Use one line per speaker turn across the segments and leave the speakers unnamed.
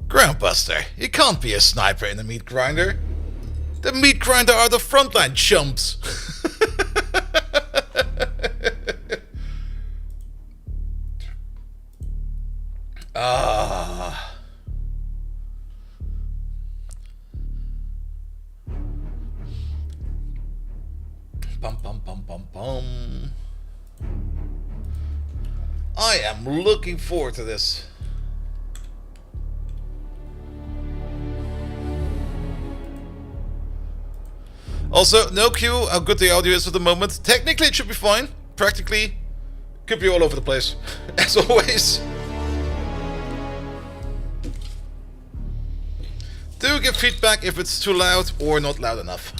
Groundbuster, you can't be a sniper in a meat grinder. The meat grinder are the frontline chumps. Ah. Bum bum bum bum bum. I am looking forward to this. Also, no clue how good the audio is at the moment. Technically, it should be fine. Practically, could be all over the place, as always. Do give feedback if it's too loud or not loud enough.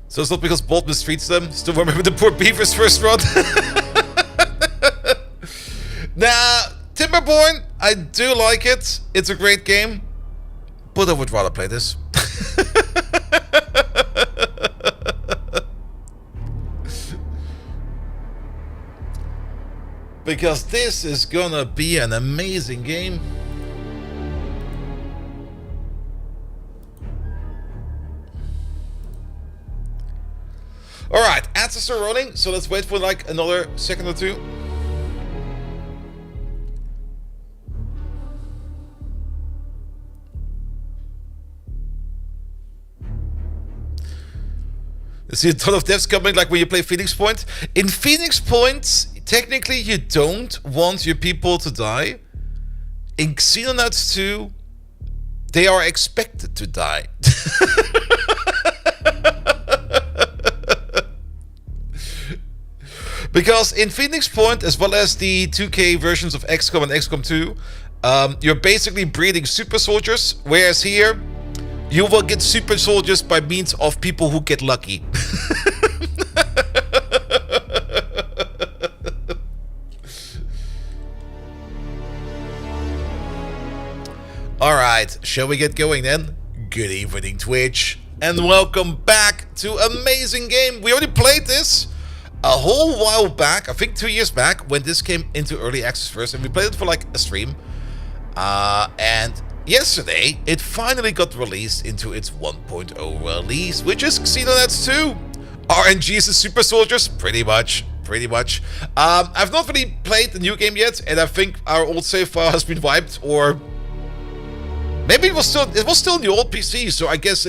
So it's not because Bolt mistreats them. Still remember the poor beavers first run. Now, Timberborn, I do like it. It's a great game, but I would rather play this. Because this is gonna be an amazing game. Alright, ads are still rolling, so let's wait for like another second or two. You see a ton of devs coming like when you play Phoenix Point. In Phoenix Point, technically you don't want your people to die. In Xenonauts 2, they are expected to die. Because in Phoenix Point, as well as the 2K versions of XCOM and XCOM 2, you're basically breeding super soldiers, whereas here, you will get super soldiers by means of people who get lucky. Alright, shall we get going then? Good evening, Twitch, and welcome back to Amazing Game. We already played this a whole while back, I think 2 years back, when this came into early access first, and we played it for like a stream. And yesterday, it finally got released into its 1.0 release, which is Xenonauts 2. RNGs and super soldiers, pretty much. I've not really played the new game yet, and I think our old save file has been wiped, or maybe it was still in the old PC, so I guess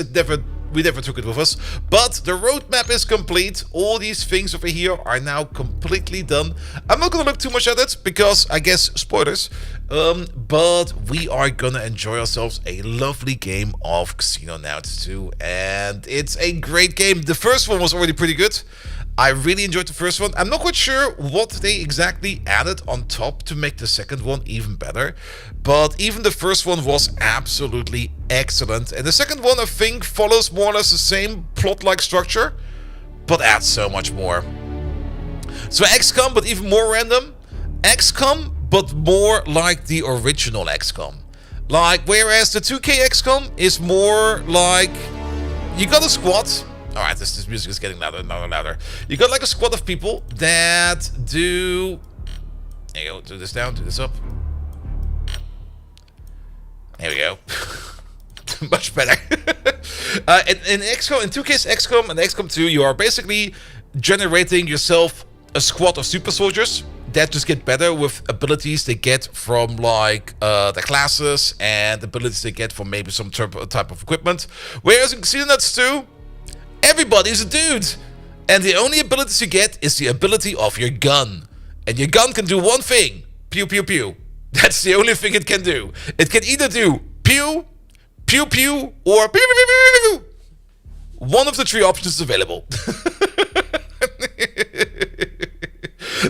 we never took it with us. But the roadmap is complete. All these things over here are now completely done. I'm not gonna look too much at it because I guess spoilers. But we are gonna enjoy ourselves a lovely game of Xenonauts 2, and it's a great game. The first one was already pretty good. I really enjoyed the first one. I'm not quite sure what they exactly added on top to make the second one even better, but even the first one was absolutely excellent. And the second one, I think, follows more or less the same plot-like structure, but adds so much more. So XCOM, but even more random. XCOM, but more like the original XCOM. Like, whereas the 2K XCOM is more like, you got a squad. Alright, this music is getting louder and louder. You got like a squad of people that do... There you go, do this down, do this up. There we go. Much better. In XCOM, in 2K's XCOM and XCOM 2, you are basically generating yourself a squad of super soldiers that just get better with abilities they get from like the classes and abilities they get from maybe some type of equipment. Whereas in Xenonauts 2, everybody's a dude. And the only abilities you get is the ability of your gun. And your gun can do one thing. Pew, pew, pew. That's the only thing it can do. It can either do pew, pew, pew, or pew, pew, pew, pew, pew. One of the three options is available.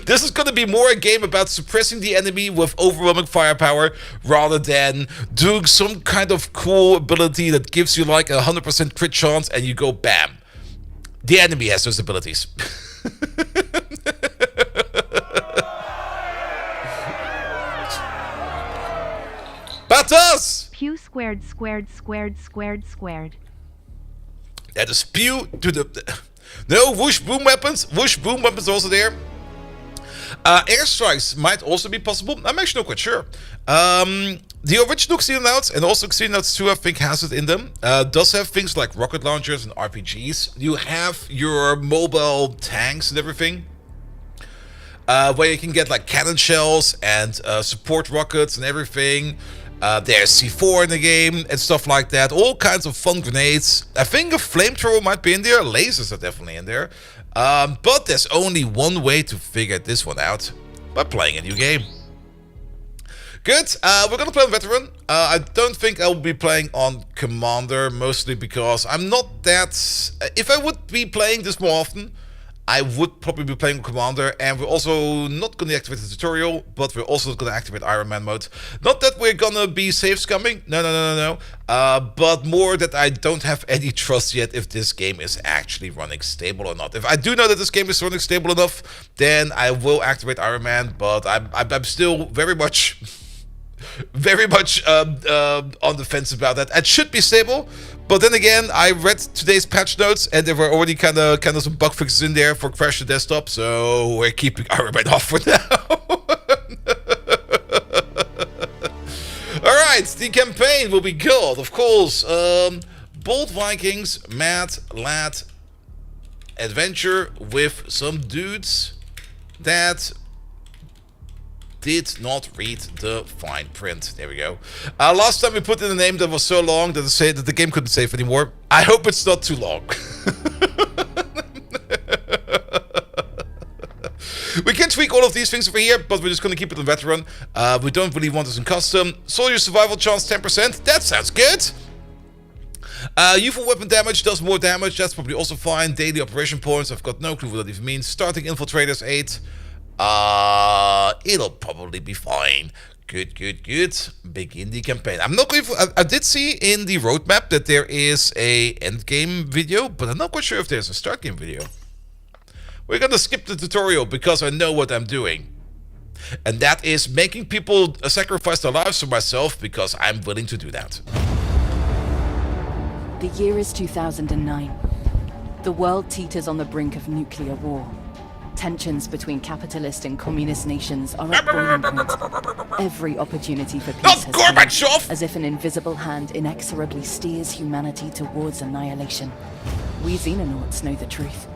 This is going to be more a game about suppressing the enemy with overwhelming firepower rather than doing some kind of cool ability that gives you like 100% crit chance and you go bam. The enemy has those abilities. Batas!
Pew squared, squared, squared, squared, squared.
That is pew to the... No, whoosh boom weapons. Whoosh boom weapons are also there. Airstrikes might also be possible. I'm actually not quite sure. The original Xenonauts and also Xenonauts 2, I think, has it in them. Does have things like rocket launchers and RPGs. You have your mobile tanks and everything. Where you can get like cannon shells and support rockets and everything. There's C4 in the game and stuff like that. All kinds of fun grenades. I think a flamethrower might be in there. Lasers are definitely in there. But there's only one way to figure this one out. By playing a new game. Good. We're going to play on Veteran. I don't think I'll be playing on Commander. Mostly because I'm not that... If I would be playing this more often... I would probably be playing Commander, and we're also not going to activate the tutorial, but we're also going to activate Iron Man mode. Not that we're going to be safe scumming, no. But more that I don't have any trust yet if this game is actually running stable or not. If I do know that this game is running stable enough, then I will activate Iron Man, but I'm still very much on the fence about that. It should be stable, but then again, I read today's patch notes and there were already kind of some bug fixes in there for crash the desktop, so we're keeping Iron Man off for now. Alright, the campaign will be good, of course. Bold Vikings, mad lad adventure with some dudes that did not read the fine print. There we go. Last time we put in a name that was so long that the game couldn't save anymore. I hope it's not too long. We can tweak all of these things over here, but we're just going to keep it on Veteran. We don't really want this in custom. Soldier survival chance 10%. That sounds good. Youthful weapon damage does more damage. That's probably also fine. Daily operation points. I've got no clue what that even means. Starting infiltrators 8. It'll probably be fine. Good. Begin the campaign. I'm not going. I did see in the roadmap that there is a end game video, but I'm not quite sure if there's a start game video. We're gonna skip the tutorial because I know what I'm doing, and that is making people sacrifice their lives for myself because I'm willing to do that.
The year is 2009. The world teeters on the brink of nuclear war. Tensions between capitalist and communist nations are at boiling point. Every opportunity for peace has come, as if an invisible hand inexorably steers humanity towards annihilation. We Xenonauts know the truth.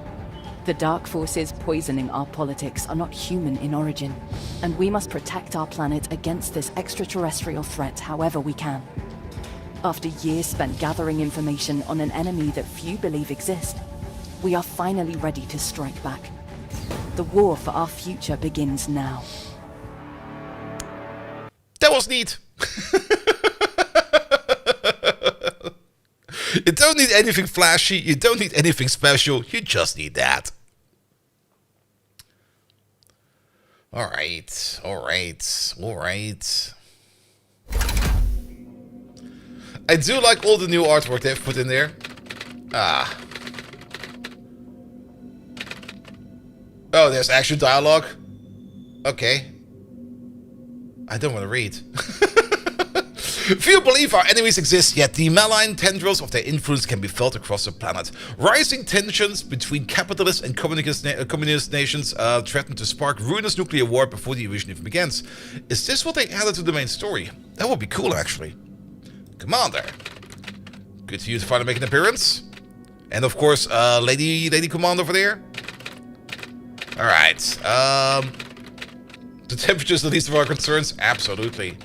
The dark forces poisoning our politics are not human in origin, and we must protect our planet against this extraterrestrial threat however we can. After years spent gathering information on an enemy that few believe exists, we are finally ready to strike back. The war for our future begins now.
That was neat. You don't need anything flashy, you don't need anything special, you just need that. Alright. I do like all the new artwork they've put in there. Oh, there's actual dialogue? Okay. I don't want to read. Few believe our enemies exist, yet the malign tendrils of their influence can be felt across the planet. Rising tensions between capitalist and communist nations threaten to spark ruinous nuclear war before the invasion even begins. Is this what they added to the main story? That would be cool, actually. Commander. Good for you to finally make an appearance. And of course, Lady Command over there. Alright. The temperature's the least of our concerns? Absolutely.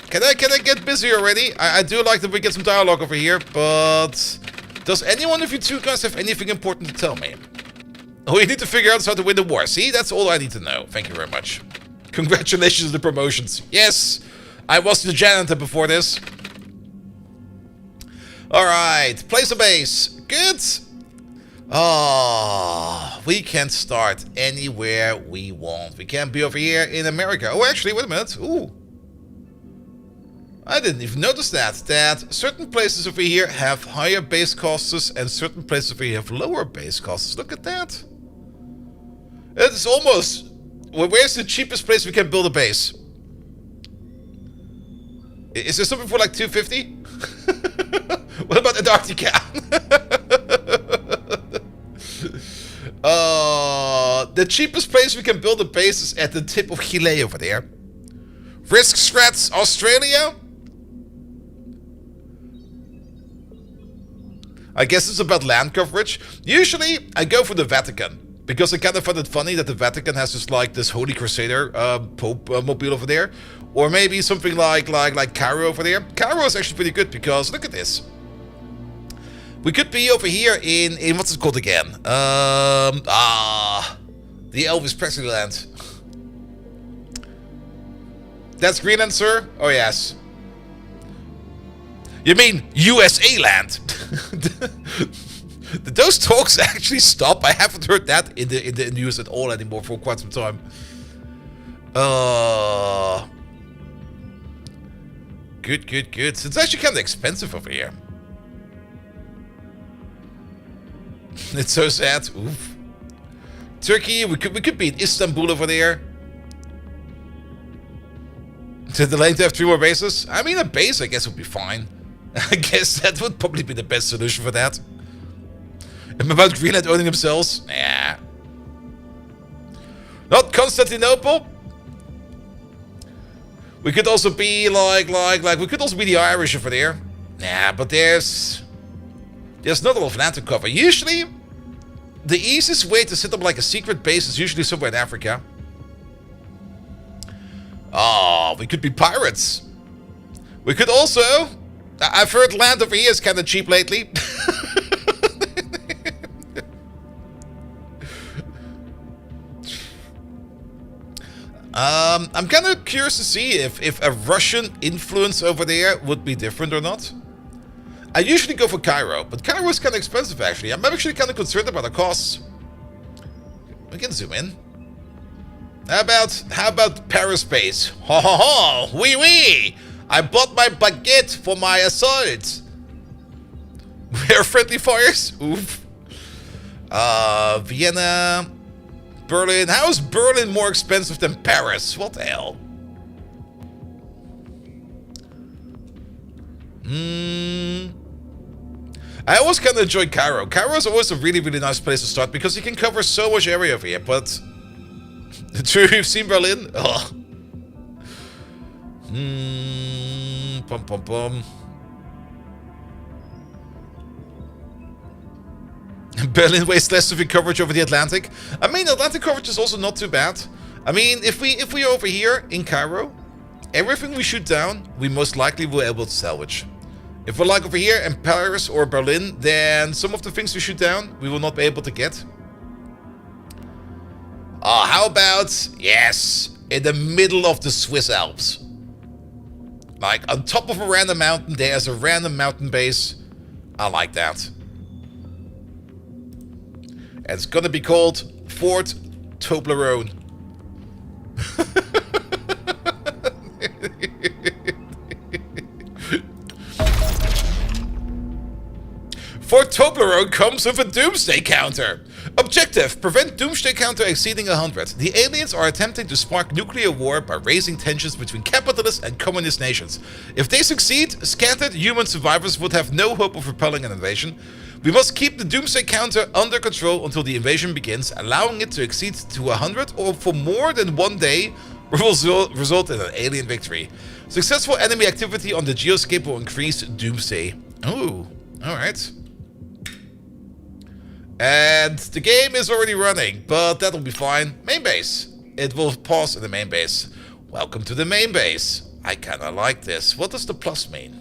Can I get busy already? I do like that we get some dialogue over here, but does any one of you two guys have anything important to tell me? All you need to figure out is how to win the war. See, that's all I need to know. Thank you very much. Congratulations on the promotions. Yes, I was the janitor before this. Alright, place a base. Good. Oh, we can start anywhere we want. We can be over here in America. Oh, actually, wait a minute. Ooh. I didn't even notice that certain places over here have higher base costs and certain places over here have lower base costs. Look at that. It is almost... Where's the cheapest place we can build a base? Is there something for like 250? What about Antarctica? The cheapest place we can build a base is at the tip of Chile over there. Risk threats, Australia? I guess it's about land coverage. Usually, I go for the Vatican. Because I kind of find it funny that the Vatican has just like this Holy Crusader Pope mobile over there. Or maybe something like Cairo over there. Cairo is actually pretty good because, look at this. We could be over here in what's it called again? The Elvis Presley land. That's Greenland, sir? Oh, yes. You mean USA land? Did those talks actually stop? I haven't heard that in the news at all anymore for quite some time. Good. It's actually kind of expensive over here. It's so sad. Oof. Turkey, we could be in Istanbul over there. To the lane to have 3 more bases? I mean, a base, I guess, would be fine. I guess that would probably be the best solution for that. And about Greenland owning themselves? Nah. Not Constantinople? We could also be we could also be the Irish over there. Nah, but there's not a lot of land to cover. Usually, the easiest way to set up like a secret base is usually somewhere in Africa. Oh, we could be pirates. We could also... I've heard land over here is kind of cheap lately. I'm kind of curious to see if a Russian influence over there would be different or not. I usually go for Cairo, but Cairo is kind of expensive actually. I'm actually kind of concerned about the costs. We can zoom in. How about Paris base? Ho ho ho! Oui oui! I bought my baguette for my assault. Where friendly fires? Oof. Vienna, Berlin. How is Berlin more expensive than Paris? What the hell? I always kind of enjoy Cairo. Cairo is always a really, really nice place to start because you can cover so much area over here, but... True, you've seen Berlin? Ugh. Pum pum pum. Berlin wastes less of your coverage over the Atlantic. I mean, Atlantic coverage is also not too bad. I mean, if we are over here in Cairo, everything we shoot down, we most likely will be able to salvage. If we're like over here in Paris or Berlin, then some of the things we shoot down, we will not be able to get. Oh, how about, yes, in the middle of the Swiss Alps. Like, on top of a random mountain, there's a random mountain base. I like that. And it's gonna be called Fort Toblerone. Fort Toblerone comes with a doomsday counter. Objective: prevent doomsday counter exceeding 100. The aliens are attempting to spark nuclear war by raising tensions between capitalist and communist nations. If they succeed, scattered human survivors would have no hope of repelling an invasion. We must keep the doomsday counter under control until the invasion begins, allowing it to exceed to 100 or for more than 1 day will result in an alien victory. Successful enemy activity on the geoscape will increase doomsday. Ooh, alright. And the game is already running, but that'll be fine. Main base. It will pause in the main base. Welcome to the main base. I kinda like this. What does the plus mean?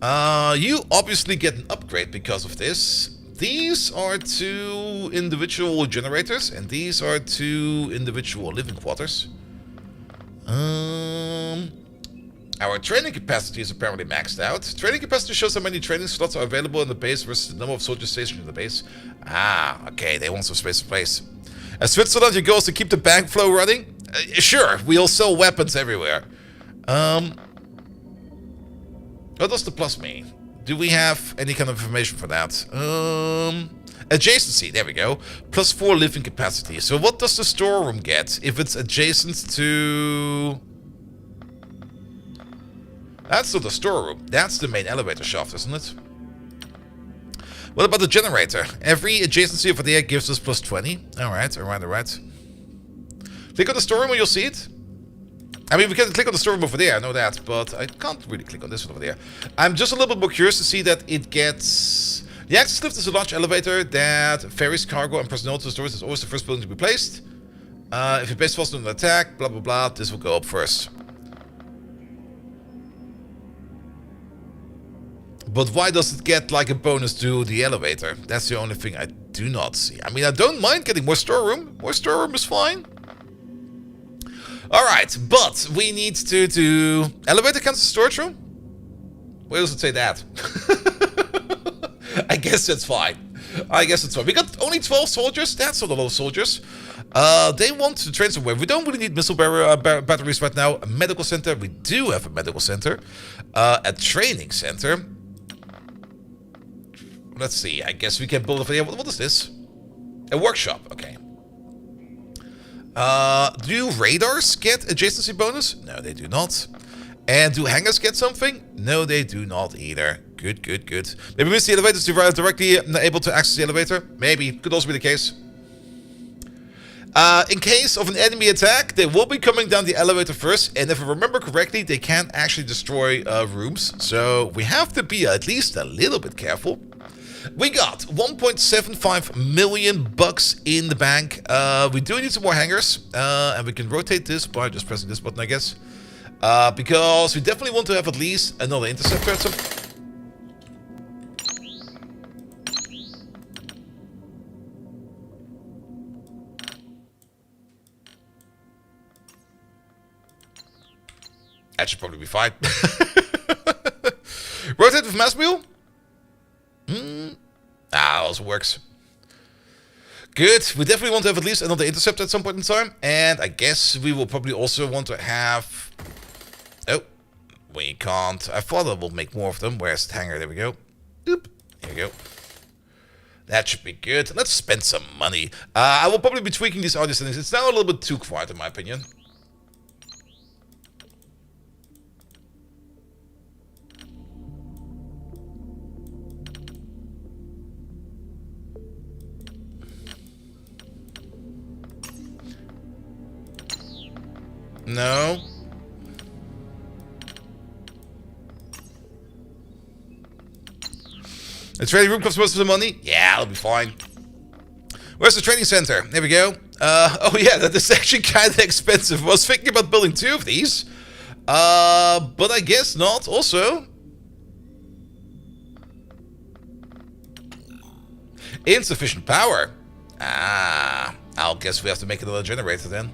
You obviously get an upgrade because of this. These are 2 individual generators, and these are 2 individual living quarters. Our training capacity is apparently maxed out. Training capacity shows how many training slots are available in the base versus the number of soldiers stationed in the base. Ah, okay, they want some space to place. As Switzerland, your goal is to keep the bank flow running? Sure, we'll sell weapons everywhere. What does the plus mean? Do we have any kind of information for that? Adjacency, there we go. +4 living capacity. So what does the storeroom get if it's adjacent to... That's not the storeroom. That's the main elevator shaft, isn't it? What about the generator? Every adjacency over there gives us +20. Alright. Click on the storeroom and you'll see it. I mean, we can click on the storeroom over there, I know that, but I can't really click on this one over there. I'm just a little bit more curious to see that it gets... The access lift is a large elevator that ferries cargo and personnel to the stores. It's always the first building to be placed. If your base falls under attack, blah blah blah, this will go up first. But why does it get like a bonus to the elevator? That's the only thing I do not see. I mean, I don't mind getting more storeroom. More storeroom is fine. Alright, but we need to do... Elevator counts as storage room? Where does it say that? I guess that's fine. We got only 12 soldiers. That's not a lot of soldiers. They want to train somewhere. We don't really need missile batteries right now. A medical center. We do have a medical center. A training center. Let's see. I guess we can build over here. What is this? A workshop. Okay. Do radars get adjacency bonus? No, they do not. And do hangars get something? No, they do not either. Good. Maybe we miss the elevators directly able to access the elevator? Maybe. Could also be the case. In case of an enemy attack, they will be coming down the elevator first. And if I remember correctly, they can actually destroy rooms. So we have to be at least a little bit careful. We got 1.75 million bucks in the bank. We do need some more hangars. And we can rotate this by just pressing this button, I guess. Because we definitely want to have at least another interceptor at some... That should probably be fine. Rotate with mass wheel? Also works. Good. We definitely want to have at least another intercept at some point in time. And I guess we will probably also want to have... Oh, we can't. I thought I will make more of them. Where's the hangar? There we go. Oop. Here we go. That should be good. Let's spend some money. I will probably be tweaking these audio settings. It's now a little bit too quiet in my opinion. No. The training room costs most of the money? Yeah, it'll be fine. Where's the training center? There we go. Oh yeah, that is actually kind of expensive. I was thinking about building 2 of these. But I guess not also. Insufficient power. I'll guess we have to make another generator then.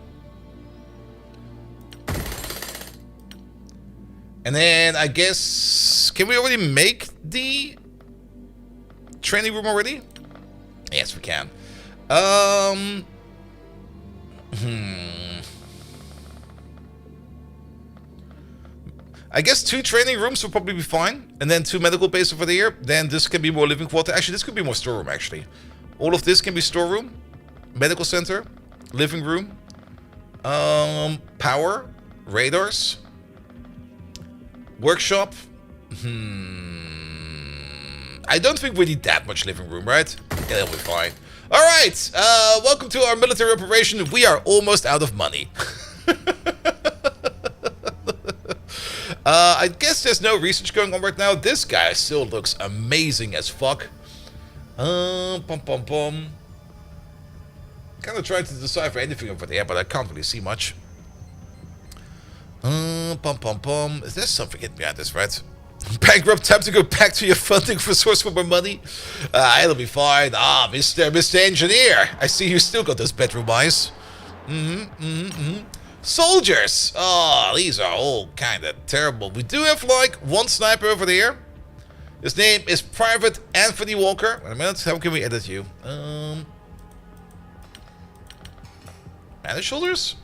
And then I guess, can we already make the training room already? Yes, we can. I guess 2 training rooms will probably be fine. And then 2 medical bases over there. Then this can be more living quarter. Actually, this could be more storeroom, actually. All of this can be storeroom, medical center, living room, power, radars, workshop. I don't think we need that much living room, right? Yeah, that'll be fine. Alright, welcome to our military operation. We are almost out of money. I guess there's no research going on right now. This guy still looks amazing as fuck. Kind of trying to decipher anything over there, but I can't really see much. Is there something hidden behind this, right? Bankrupt, time to go back to your funding for source for more money. It'll be fine. Mr. Engineer, I see you still got those bedroom eyes. Soldiers. Oh, these are all kind of terrible. We do have like one sniper over there. His name is Private Anthony Walker. Wait a minute, how can we edit you? Manage shoulders?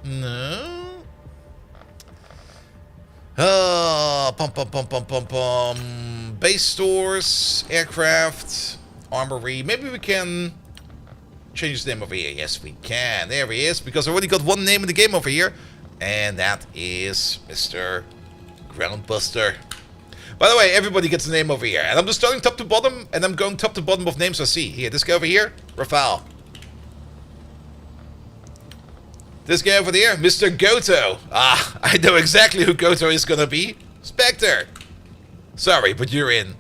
No. Base stores, aircraft, armory. Maybe we can change his name over here. Yes, we can. There he is, because I already got one name in the game over here. And that is Mr. Groundbuster. By the way, everybody gets a name over here. And I'm just starting top to bottom, and I'm going top to bottom of names I see. Here, this guy over here, Rafal. This guy over there, Mr. Goto. I know exactly who Goto is gonna be. Spectre. Sorry, but you're in.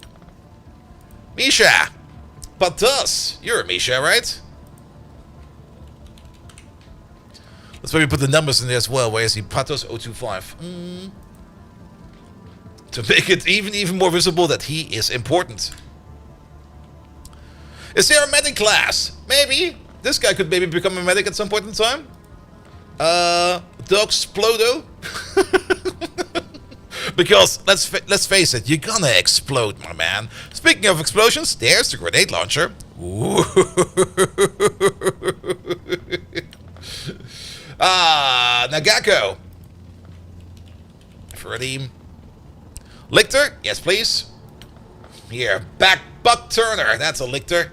Misha. Patos. You're a Misha, right? Let's maybe put the numbers in there as well. Where is he? Patos 025. To make it even more visible that he is important. Is there a medic class? Maybe. This guy could maybe become a medic at some point in time. Dog Splodo. Because let's face it, you're gonna explode, my man. Speaking of explosions, there's the grenade launcher. Ooh. Nagako. Ready. Lichter, yes please. Here, Buck Turner. That's a Lichter.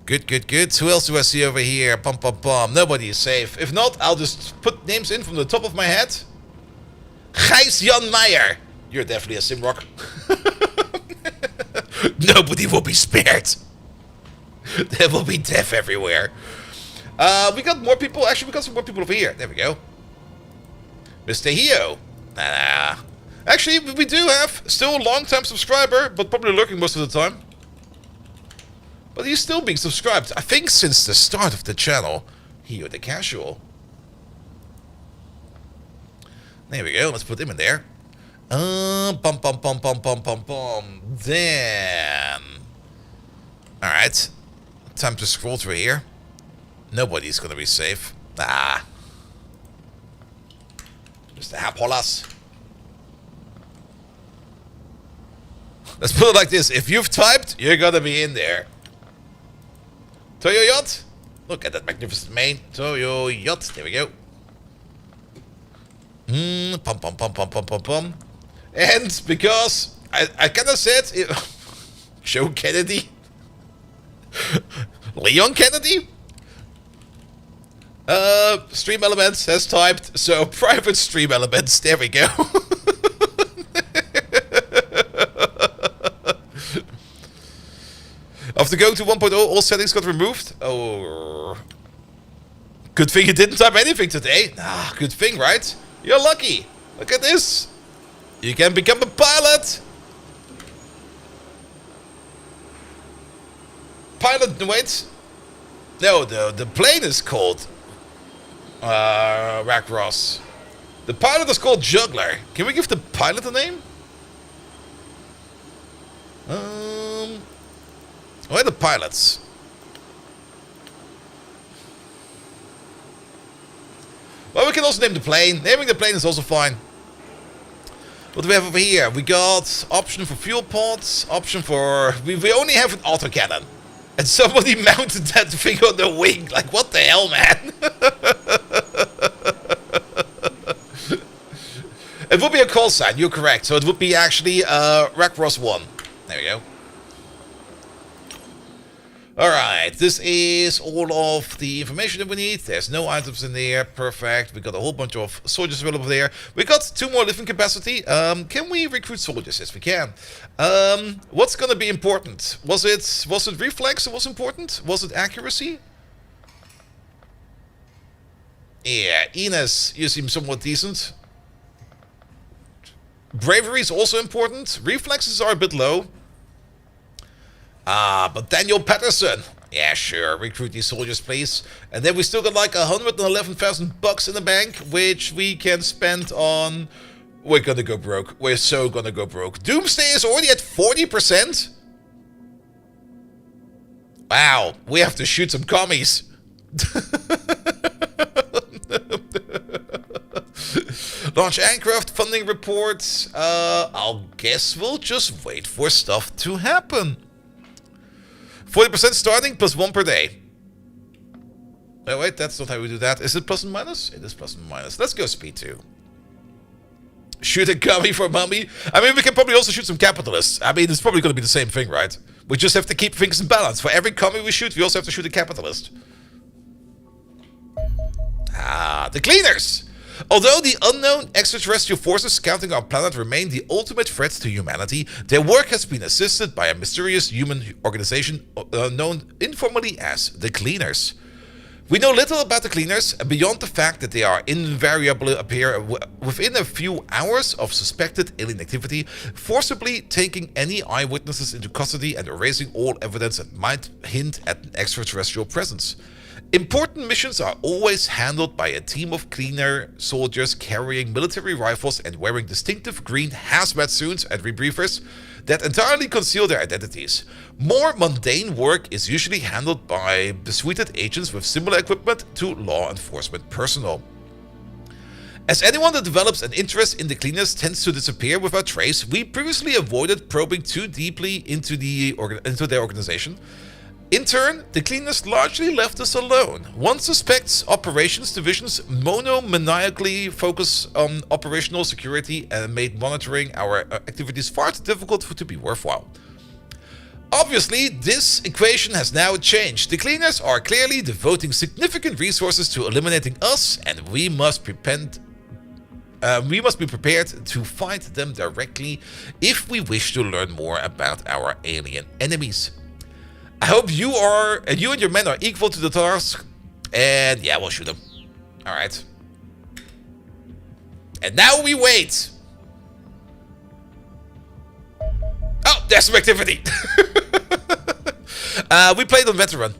Good. Who else do I see over here? Nobody is safe. If not, I'll just put names in from the top of my head. Gijs Jan Meijer. You're definitely a Simrock. Nobody will be spared. There will be death everywhere. We got more people. Actually, we got some more people over here. There we go. Mr. Hio. Actually, we do have still a long-time subscriber, but probably lurking most of the time. But he's still being subscribed, I think, since the start of the channel. Hio the Casual. There we go. Let's put him in there. Then. Alright. Time to scroll through here. Nobody's gonna be safe. Mr. Hapolas. Let's put it like this. If you've typed, you're gonna be in there. Toyo Yacht. Look at that magnificent mane. Toyo Yacht. There we go. And because I kind of said Joe Kennedy. Leon Kennedy. Stream Elements has typed, so Private Stream Elements. There we go. After going to 1.0, all settings got removed. Oh. Good thing you didn't type anything today. Good thing, right? You're lucky. Look at this. You can become a pilot. Wait. No, the plane is called Rack Ross. The pilot is called Juggler. Can we give the pilot a name? Where are the pilots? Well, we can also name the plane. Naming the plane is also fine. What do we have over here? We got option for fuel pods, option for... We only have an autocannon. And somebody mounted that thing on the wing. Like, what the hell, man? It would be a call sign, you're correct. So it would be actually Rack Ross 1. There we go. Alright, this is all of the information that we need. There's no items in there. Perfect. We got a whole bunch of soldiers available there. We got 2 more living capacity. Can we recruit soldiers? Yes, we can. What's gonna be important? Was it reflex that was important? Was it accuracy? Yeah, Ines, you seem somewhat decent. Bravery is also important. Reflexes are a bit low. But Daniel Patterson. Yeah, sure. Recruit these soldiers, please. And then we still got like 111,000 bucks in the bank, which we can spend on... We're gonna go broke. We're so gonna go broke. Doomsday is already at 40%? Wow, we have to shoot some commies. Launch aircraft funding reports. I'll guess we'll just wait for stuff to happen. 40% starting, plus 1 per day. Oh wait, that's not how we do that. Is it plus and minus? It is plus and minus. Let's go speed 2. Shoot a commie for mummy. I mean, we can probably also shoot some capitalists. I mean, it's probably going to be the same thing, right? We just have to keep things in balance. For every commie we shoot, we also have to shoot a capitalist. The cleaners! Although the unknown extraterrestrial forces scouting our planet remain the ultimate threat to humanity, their work has been assisted by a mysterious human organization known informally as the Cleaners. We know little about the Cleaners beyond the fact that they are invariably appear within a few hours of suspected alien activity, forcibly taking any eyewitnesses into custody and erasing all evidence that might hint at an extraterrestrial presence. Important missions are always handled by a team of cleaner soldiers carrying military rifles and wearing distinctive green hazmat suits and rebriefers that entirely conceal their identities. More mundane work is usually handled by besuited agents with similar equipment to law enforcement personnel. As anyone that develops an interest in the cleaners tends to disappear without trace, we previously avoided probing too deeply into their organization. In turn, the cleaners largely left us alone. One suspects operations divisions monomaniacally focus on operational security and made monitoring our activities far too difficult to be worthwhile. Obviously, this equation has now changed. The cleaners are clearly devoting significant resources to eliminating us, and we must be prepared to fight them directly if we wish to learn more about our alien enemies. I hope you and your men are equal to the task, and yeah, we'll shoot them. All right. And now we wait. Oh, there's some activity. We played on veteran.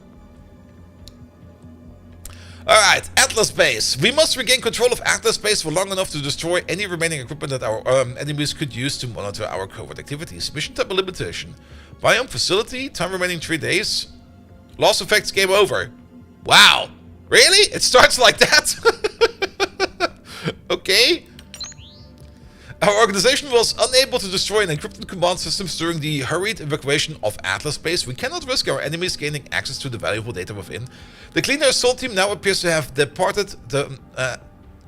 Alright, Atlas Base. We must regain control of Atlas Base for long enough to destroy any remaining equipment that our enemies could use to monitor our covert activities. Mission type limitation. Biome facility, time remaining 3 days. Loss effects, game over. Wow. Really? It starts like that? Okay. Our organization was unable to destroy an encrypted command system during the hurried evacuation of Atlas Base. We cannot risk our enemies gaining access to the valuable data within. The cleaner assault team now appears to have departed the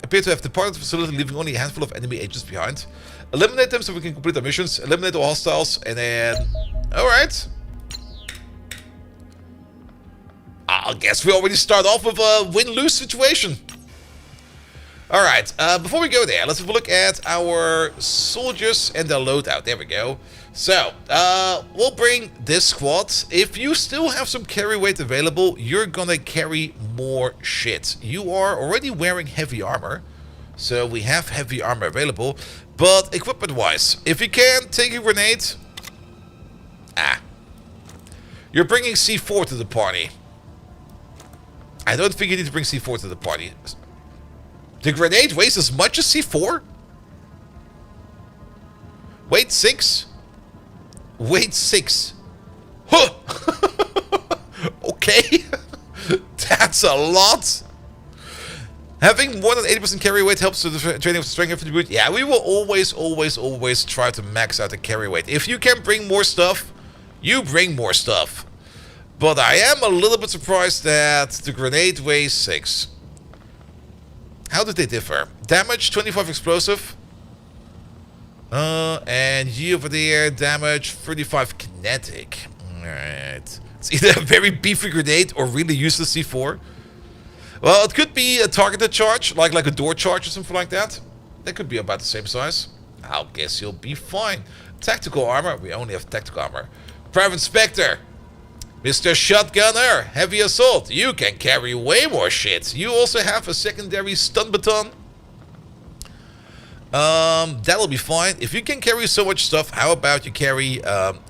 facility, leaving only a handful of enemy agents behind. Eliminate them so we can complete our missions. Eliminate all hostiles, and then... Alright. I guess we already start off with a win-lose situation. Alright, before we go there, let's have a look at our soldiers and their loadout. There we go. So, we'll bring this squad. If you still have some carry weight available, you're gonna carry more shit. You are already wearing heavy armor, so we have heavy armor available. But equipment-wise, if you can, take a grenade. You're bringing C4 to the party. I don't think you need to bring C4 to the party. The grenade weighs as much as C4? Weight 6? Weight 6. Huh! Okay. That's a lot. Having more than 80% carry weight helps with the training of strength infantry. Yeah, we will always try to max out the carry weight. If you can bring more stuff, you bring more stuff. But I am a little bit surprised that the grenade weighs 6. How did they differ? Damage, 25 explosive. And you over there, damage, 35 kinetic. Alright. It's either a very beefy grenade or really useless C4. Well, it could be a targeted charge, like a door charge or something like that. That could be about the same size. I guess you'll be fine. Tactical armor. We only have tactical armor. Private Spectre. Mr. Shotgunner. Heavy assault. You can carry way more shit. You also have a secondary stun baton. That'll be fine. If you can carry so much stuff, how about you carry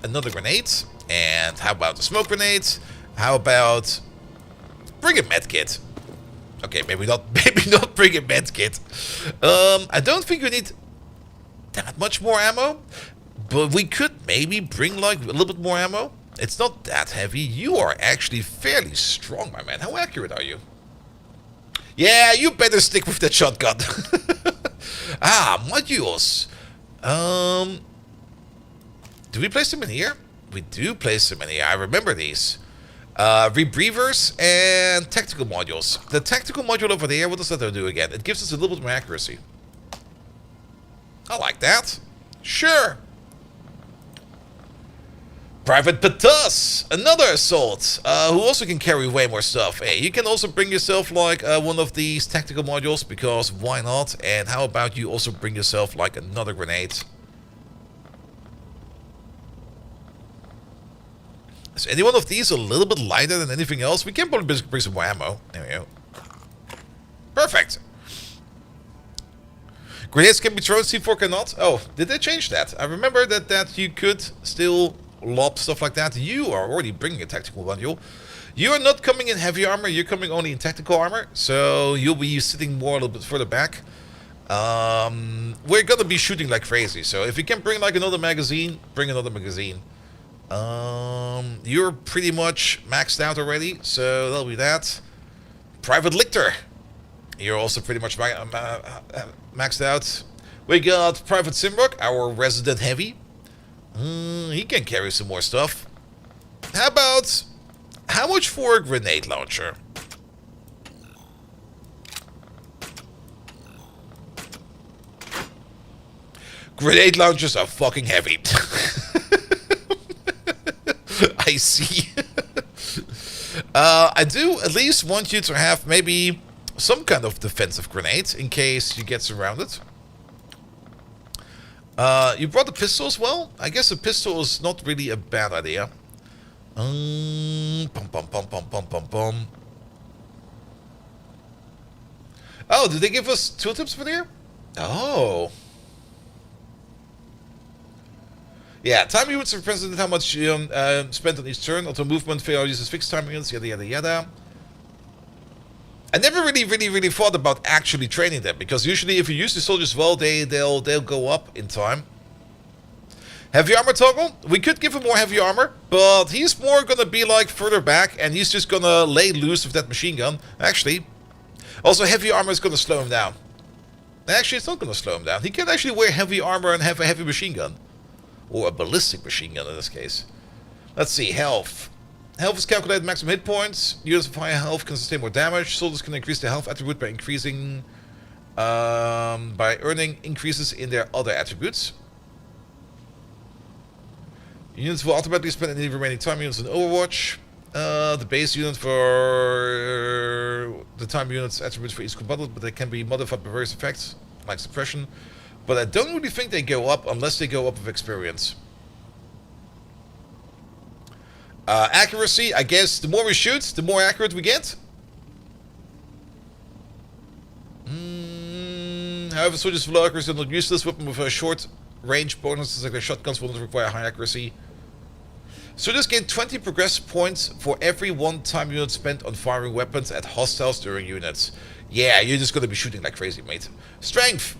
another grenade? And how about the smoke grenades? How about bring a medkit? Okay, maybe not bring a medkit. I don't think you need that much more ammo, but we could maybe bring like a little bit more ammo. It's not that heavy. You are actually fairly strong, my man. How accurate are you? Yeah, you better stick with that shotgun. Modules. Do we place them in here? We do place them in here. I remember these. Rebreathers and tactical modules. The tactical module over there, what does that do again? It gives us a little bit more accuracy. I like that. Sure. Private Patas, another assault, who also can carry way more stuff. Hey, you can also bring yourself like one of these tactical modules, because why not? And how about you also bring yourself like another grenade? Is any one of these a little bit lighter than anything else? We can probably bring some more ammo. There we go. Perfect. Grenades can be thrown, C4 cannot. Oh, did they change that? I remember that you could still lob stuff like that. You are already bringing a tactical module. You are not coming in heavy armor. You're coming only in tactical armor. So you'll be sitting more a little bit further back. We're gonna be shooting like crazy. So if you can bring like another magazine, bring another magazine. You're pretty much maxed out already, so that'll be that. Private Lictor. You're also pretty much maxed out. We got Private Simrock, our resident heavy. He can carry some more stuff. How much for a grenade launcher? Grenade launchers are fucking heavy. I see. I do at least want you to have maybe some kind of defensive grenade in case you get surrounded. You brought the pistol as well? I guess a pistol is not really a bad idea. Oh, did they give us tooltips for there? Oh. Yeah, time units represent how much spent on each turn. Auto movement, fail uses fixed time units, yada yada yada. I never really thought about actually training them, because usually if you use the soldiers well, they'll go up in time. Heavy armor toggle. We could give him more heavy armor, but he's more gonna be like further back, and he's just gonna lay loose with that machine gun. Actually, also heavy armor is gonna slow him down. Actually, it's not gonna slow him down. He can actually wear heavy armor and have a heavy machine gun. Or a ballistic machine gun in this case. Let's see, health. Health is calculated maximum hit points. Units of higher health can sustain more damage. Soldiers can increase their health attribute by increasing... by earning increases in their other attributes. Units will automatically spend any remaining time units in Overwatch. The base unit for... the time units attributes for each combatant, but they can be modified by various effects, like suppression. But I don't really think they go up unless they go up with experience. Accuracy, I guess the more we shoot, the more accurate we get. However, soldiers with low accuracy are not useless. Weapon with a short range bonuses like their shotguns will not require high accuracy. Soldiers gain 20 progress points for every one time unit spent on firing weapons at hostiles during units. Yeah, you're just gonna be shooting like crazy, mate. Strength.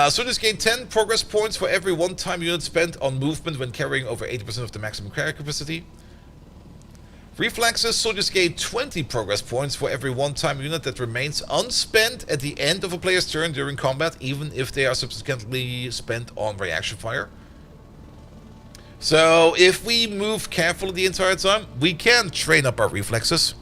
Soldiers gain 10 progress points for every one-time unit spent on movement when carrying over 80% of the maximum carry capacity. Reflexes. Soldiers gain 20 progress points for every one-time unit that remains unspent at the end of a player's turn during combat, even if they are subsequently spent on reaction fire. So, if we move carefully the entire time, we can train up our reflexes.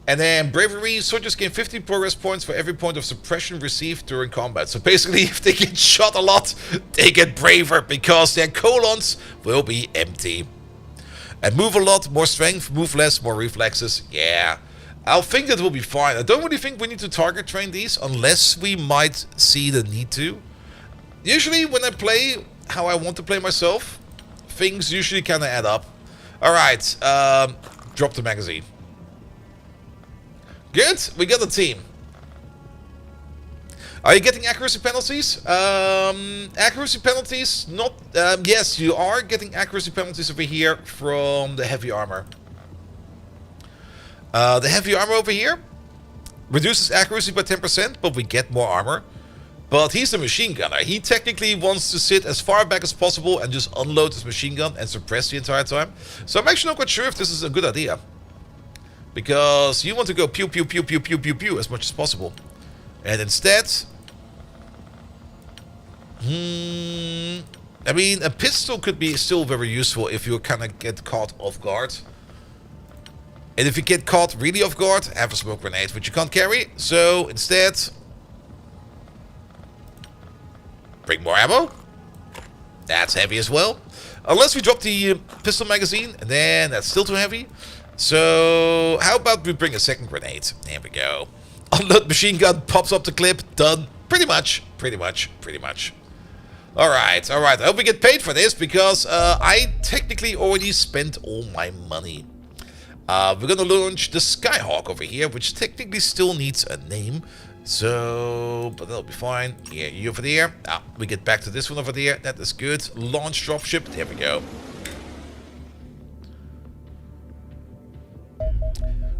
And then bravery, soldiers gain 50 progress points for every point of suppression received during combat. So basically, if they get shot a lot, they get braver because their colons will be empty. And move a lot, more strength, move less, more reflexes. Yeah, I think that will be fine. I don't really think we need to target train these unless we might see the need to. Usually when I play how I want to play myself, things usually kind of add up. Alright, drop the magazine. Good, we got a team. Are you getting accuracy penalties? Accuracy penalties, not... yes, you are getting accuracy penalties over here from the heavy armor. The heavy armor over here reduces accuracy by 10%, but we get more armor. But he's the machine gunner. He technically wants to sit as far back as possible and just unload his machine gun and suppress the entire time. So I'm actually not quite sure if this is a good idea. Because you want to go pew pew pew pew pew pew pew as much as possible. And instead... I mean, a pistol could be still very useful if you kind of get caught off guard. And if you get caught really off guard, have a smoke grenade, which you can't carry. So instead, bring more ammo. That's heavy as well. Unless we drop the pistol magazine, and then that's still too heavy. So how about we bring a second grenade? There we go. Unload machine gun, pops up the clip, done. Pretty much. Alright. I hope we get paid for this, because I technically already spent all my money. We're gonna launch the Skyhawk over here, which technically still needs a name. So, but that'll be fine. Yeah, you over there. We get back to this one over there. That is good. Launch dropship. There we go.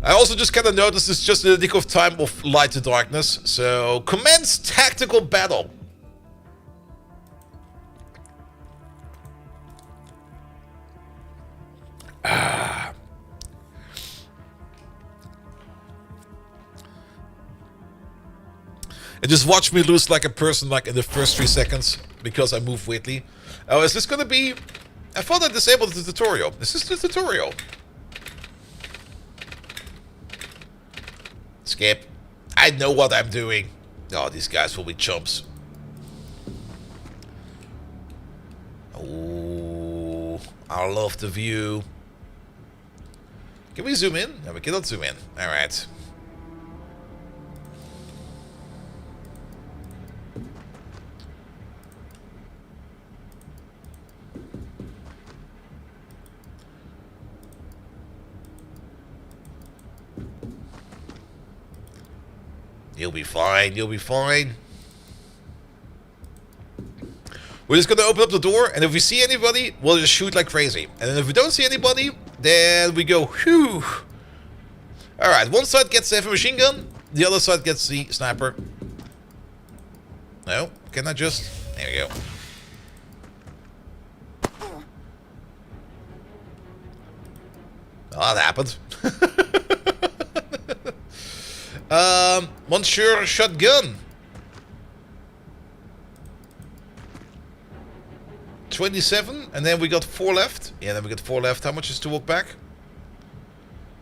I also just kind of noticed it's just in the nick of time of light to darkness. So, commence tactical battle. And just watch me lose like a person like in the first 3 seconds because I move weirdly. Oh, is this gonna be... I thought I disabled the tutorial. Is this the tutorial? Skip. I know what I'm doing. Oh, these guys will be chumps. Oh, I love the view. Can we zoom in? No, we cannot zoom in. Alright. You'll be fine, you'll be fine. We're just gonna open up the door, and if we see anybody, we'll just shoot like crazy. And then if we don't see anybody, then we go, whew. Alright, one side gets the heavy machine gun, the other side gets the sniper. No, can I just... There we go. Oh, that happened. Monsieur Shotgun. 27, and then we got 4 left. Yeah, then we got 4 left. How much is to walk back?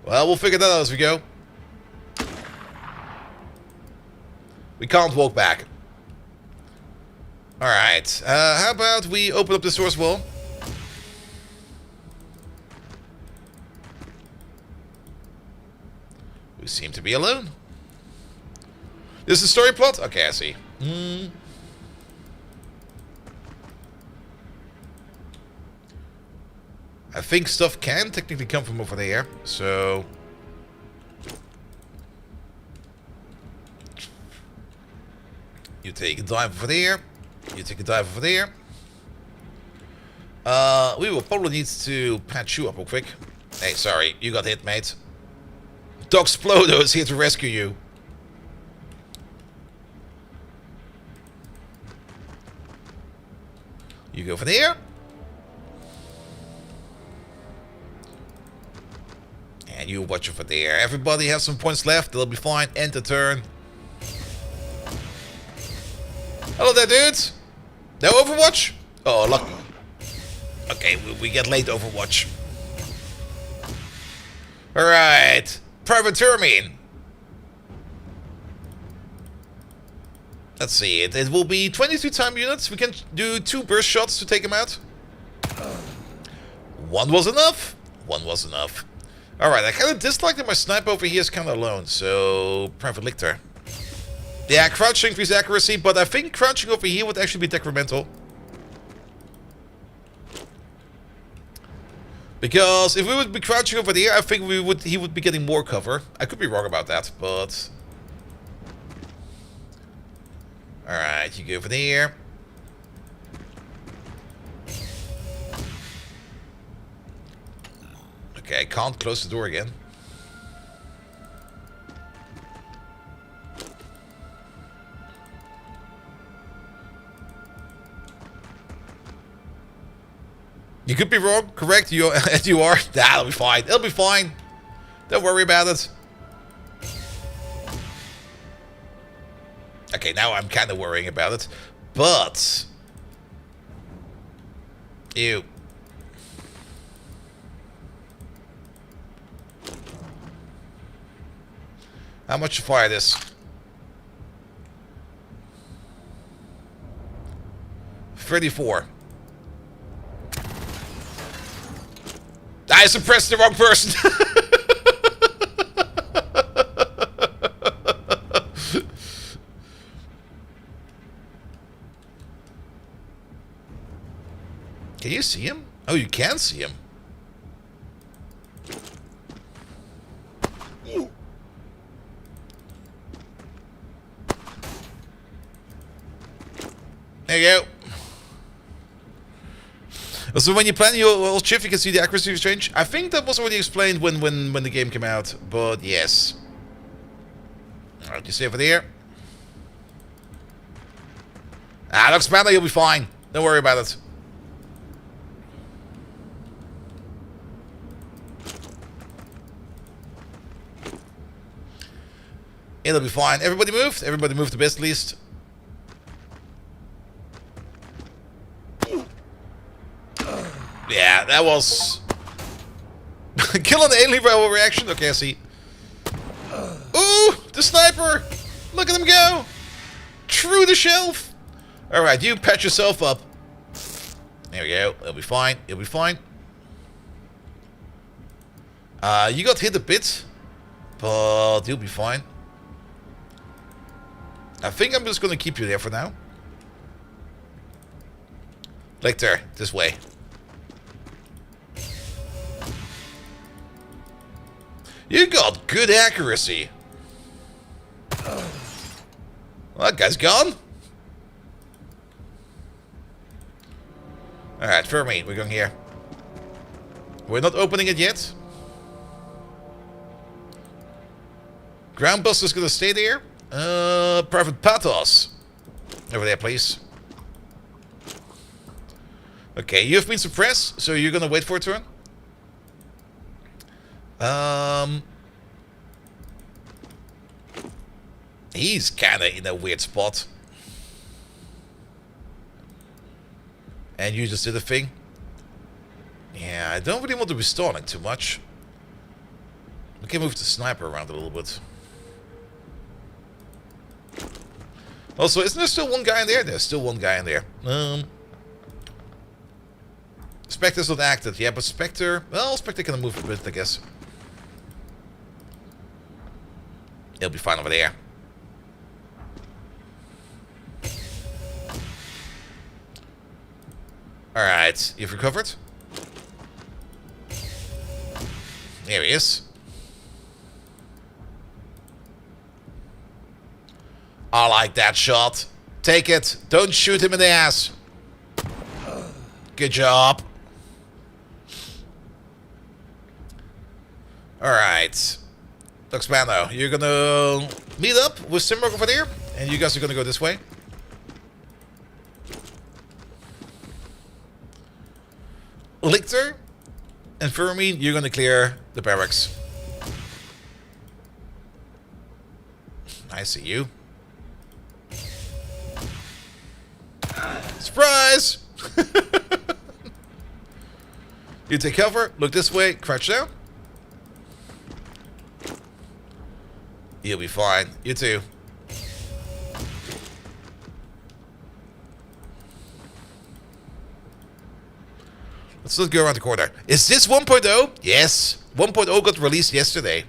Well, we'll figure that out as we go. We can't walk back. Alright, how about we open up this door as well? We seem to be alone. This is the story plot? Okay, I see. I think stuff can technically come from over there, so... You take a dive over there. You take a dive over there. We will probably need to patch you up real quick. Hey, sorry, you got hit, mate. Doc Splodo is here to rescue you. You go over there. And you watch over there. Everybody has some points left. They'll be fine. End the turn. Hello there, dudes. No Overwatch? Oh, lucky. Okay, we get late Overwatch. Alright. Private Termine. Let's see. It will be 22 time units. We can do 2 burst shots to take him out. 1 was enough. one was enough. Alright, I kind of dislike that my sniper over here is kind of alone, so Private Lictor. Yeah, crouching increases accuracy, but I think crouching over here would actually be detrimental. Because if we would be crouching over there, I think he would be getting more cover. I could be wrong about that, but... Alright, you go over there. Okay, I can't close the door again. You could be wrong, correct? You are. Nah, it'll be fine. It'll be fine. Don't worry about it. Okay, now I'm kind of worrying about it, but ew. How much to fire this? 34. I suppressed the wrong person. Can you see him? Oh, you can see him. There you go. So when you plan your old shift, you can see the accuracy change. I think that was already explained when the game came out, but yes. Alright, you see over there. Ah, looks better, you'll be fine. Don't worry about it. It'll be fine. Everybody moved? Everybody moved the best, at least. Yeah, that was... Kill an alien rebel reaction? Okay, I see. Ooh! The sniper! Look at him go! Through the shelf! Alright, you patch yourself up. There we go. It'll be fine. It'll be fine. You got hit a bit. But you'll be fine. I think I'm just gonna keep you there for now. Lictor, this way. You got good accuracy. Well, that guy's gone. Alright, for me, we're going here. We're not opening it yet. Groundbuster's gonna stay there. Private Pathos. Over there, please. Okay, you've been suppressed, so you're gonna wait for a turn. He's kinda in a weird spot. And you just did a thing. Yeah, I don't really want to be stalling too much. We can move the sniper around a little bit. Also, isn't there still one guy in there? There's still one guy in there. Spectre's not active. Yeah, but Spectre... Well, Spectre can move a bit, I guess. He'll be fine over there. Alright, you've recovered? There he is. I like that shot. Take it. Don't shoot him in the ass. Good job. Alright. Luxmano, you're gonna meet up with Simrock over there, and you guys are gonna go this way. Lictor and Fermine, you're gonna clear the barracks. I see you. Surprise! You take cover, look this way, crouch down. You'll be fine. You too. Let's Let's not go around the corner. Is this 1.0? Yes. 1.0 got released yesterday.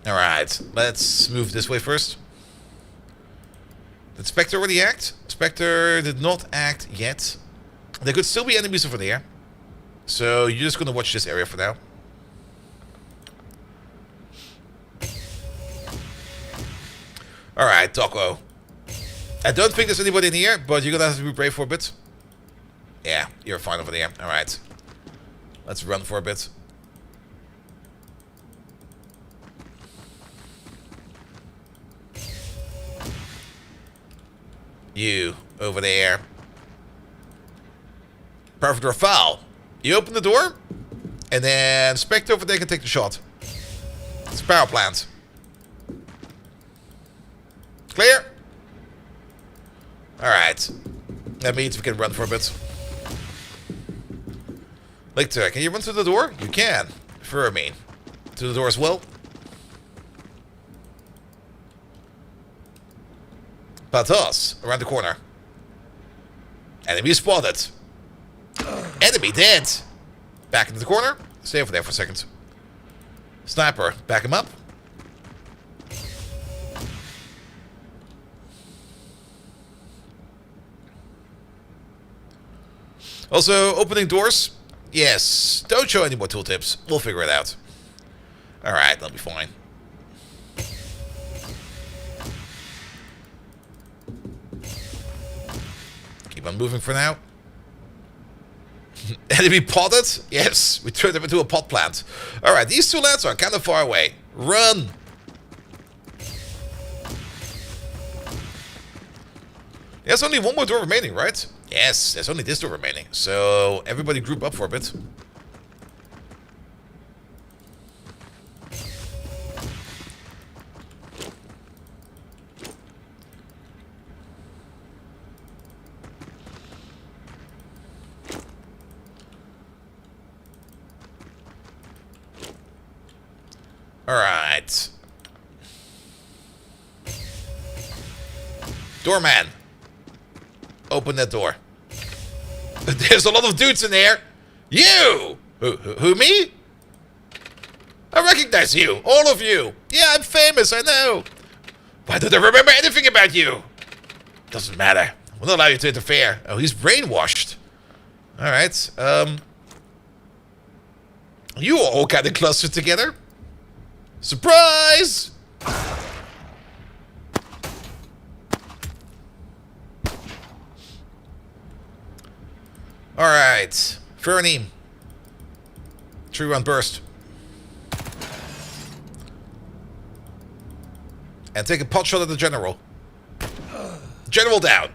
Alright, let's move this way first. Did Spectre already act? Spectre did not act yet. There could still be enemies over there. So you're just gonna watch this area for now. Alright, Taco. I don't think there's anybody in here, but you're gonna have to be brave for a bit. Yeah, you're fine over there. Alright. Let's run for a bit. You, over there. Perfect Rafale. You open the door, and then Spectre over there can take the shot. It's power plant. Clear? Alright. That means we can run for a bit. Lictor, can you run through the door? You can. For me. Through the door as well. Patos, around the corner. Enemy spotted. Enemy dead. Back into the corner. Stay over there for a second. Sniper, back him up. Also, opening doors. Yes, don't show any more tooltips. We'll figure it out. Alright, that'll be fine. Keep on moving for now. Enemy potted? Yes, we turned them into a pot plant. Alright, these two lads are kind of far away. Run! There's only one more door remaining, right? Yes, there's only this door remaining. So, everybody group up for a bit. Alright. Doorman. Open that door. There's a lot of dudes in there. You! Who, me? I recognize you. All of you. Yeah, I'm famous, I know. Why don't I remember anything about you? Doesn't matter. We'll not allow you to interfere. Oh, he's brainwashed. Alright, you are all kind of clustered together. Surprise! Alright. Fernie. Tree run burst. And take a pot shot at the general. General down.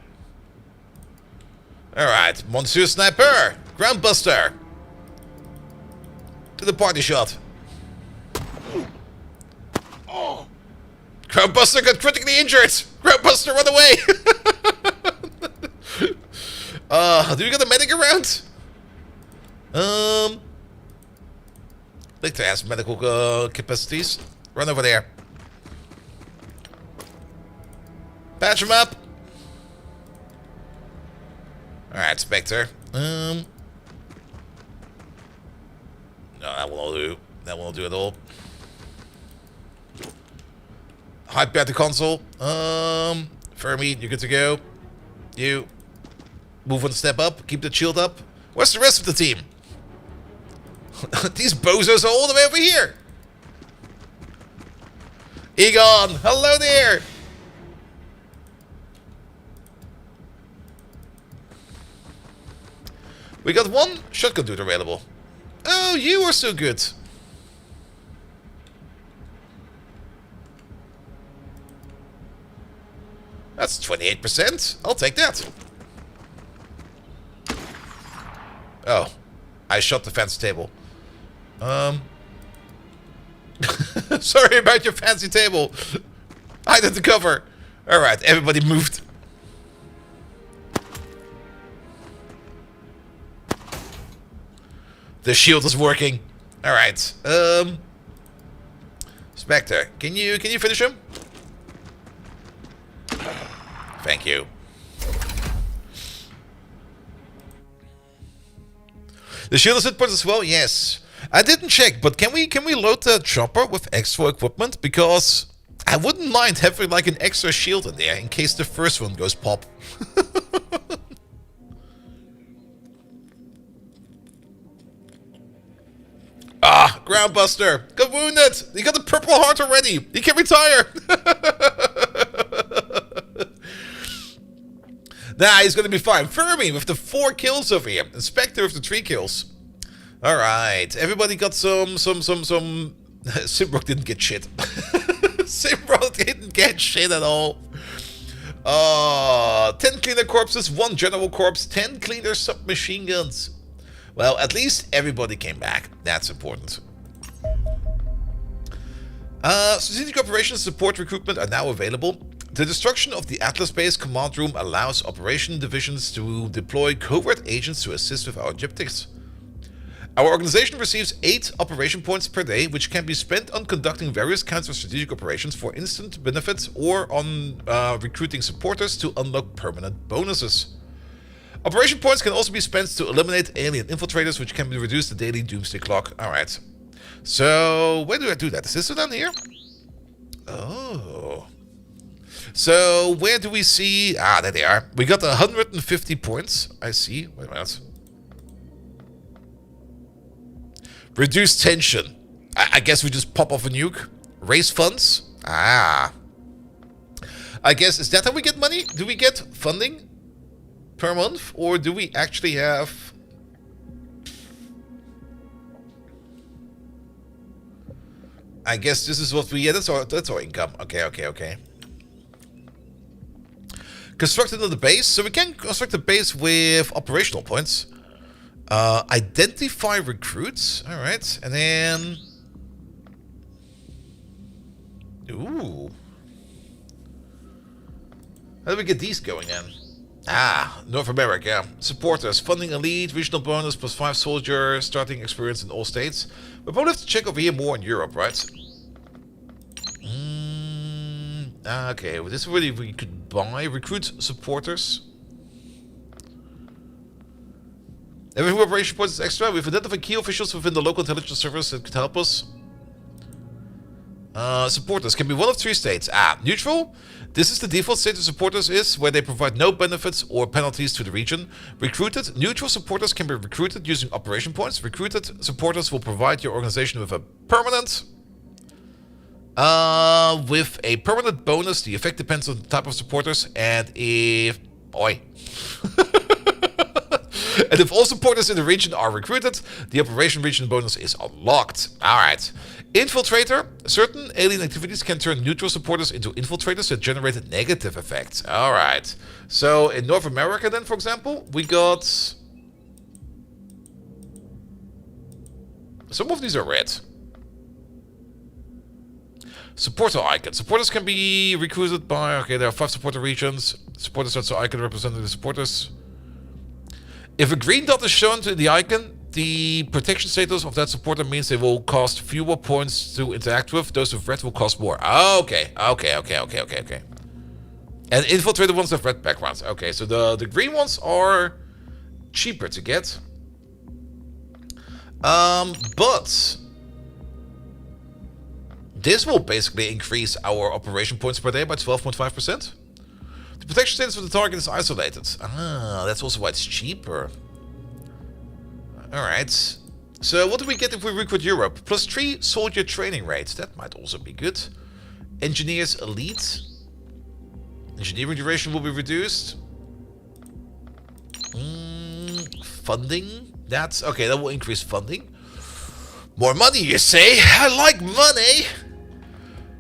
Alright. Monsieur Sniper. Ground buster. To the party shot. Groundbuster got critically injured! Groundbuster, run away! Do we got a medic around? Like to ask medical capacities. Run over there. Patch him up. Alright, Spectre. No, that won't do. That won't do at all. Hype at the console. Fermi, you're good to go. You move one step up. Keep the shield up. Where's the rest of the team? These bozos are all the way over here. Egon, hello there. We got one shotgun dude available. Oh, you are so good. That's 28%. I'll take that. Oh, I shot the fancy table. Sorry about your fancy table. I did the cover. Alright, everybody moved. The shield is working. Alright. Spectre, can you finish him? Thank you. The shield is hit points as well? Yes. I didn't check, but can we load the chopper with extra equipment? Because I wouldn't mind having like an extra shield in there in case the first one goes pop. Ah, Groundbuster! Got wounded! You got the purple heart already! You can retire! Nah, he's gonna be fine. Fermi with the 4 kills over here. Inspector with the 3 kills. Alright, everybody got some... Simrock didn't get shit. Simrock didn't get shit at all. 10 cleaner corpses, 1 general corpse, 10 cleaner submachine guns. Well, at least everybody came back. That's important. Strategic operations support recruitment are now available. The destruction of the Atlas Base command room allows operation divisions to deploy covert agents to assist with our objectives. Our organization receives 8 operation points per day, which can be spent on conducting various kinds of strategic operations for instant benefits or on recruiting supporters to unlock permanent bonuses. Operation points can also be spent to eliminate alien infiltrators, which can be reduced the daily doomsday clock. Alright. So, where do I do that? Is this down here? Oh. So, where do we see... Ah, there they are. We got 150 points. I see. Wait a minute. Reduce tension. I guess we just pop off a nuke. Raise funds. Ah. I guess, is that how we get money? Do we get funding per month? Or do we actually have... I guess this is what we get. That's our income. Okay. Construct another base. So we can construct a base with operational points. Identify recruits. Alright. And then... Ooh. How do we get these going then? Ah, North America. Supporters. Funding elite. Regional bonus plus 5 soldier. Starting experience in all states. We probably have to check over here more in Europe, right? Okay, well, this is really we could buy. Recruit supporters. Every operation points is extra. We've identified key officials within the local intelligence service that could help us. Supporters can be one of 3 states. Ah, neutral. This is the default state of supporters is where they provide no benefits or penalties to the region. Recruited. Neutral supporters can be recruited using operation points. Recruited supporters will provide your organization with a permanent... with a permanent bonus. The effect depends on the type of supporters. And if... Oi. And if all supporters in the region are recruited, the operation region bonus is unlocked. Alright. Infiltrator. Certain alien activities can turn neutral supporters into infiltrators that generate negative effects. Alright. So in North America then, for example, we got... Some of these are red. Supporter icon. Supporters can be recruited by... Okay, there are 5 supporter regions. Supporters that's the icon representing the supporters. If a green dot is shown to the icon, the protection status of that supporter means they will cost fewer points to interact with. Those with red will cost more. Okay. And infiltrated ones have red backgrounds. Okay, so the green ones are cheaper to get. But this will basically increase our operation points per day by 12.5%. The protection status of the target is isolated. Ah, that's also why it's cheaper. Alright. So what do we get if we recruit Europe? Plus 3 soldier training rates. That might also be good. Engineers elite. Engineering duration will be reduced. Funding. That's okay, that will increase funding. More money, you say? I like money.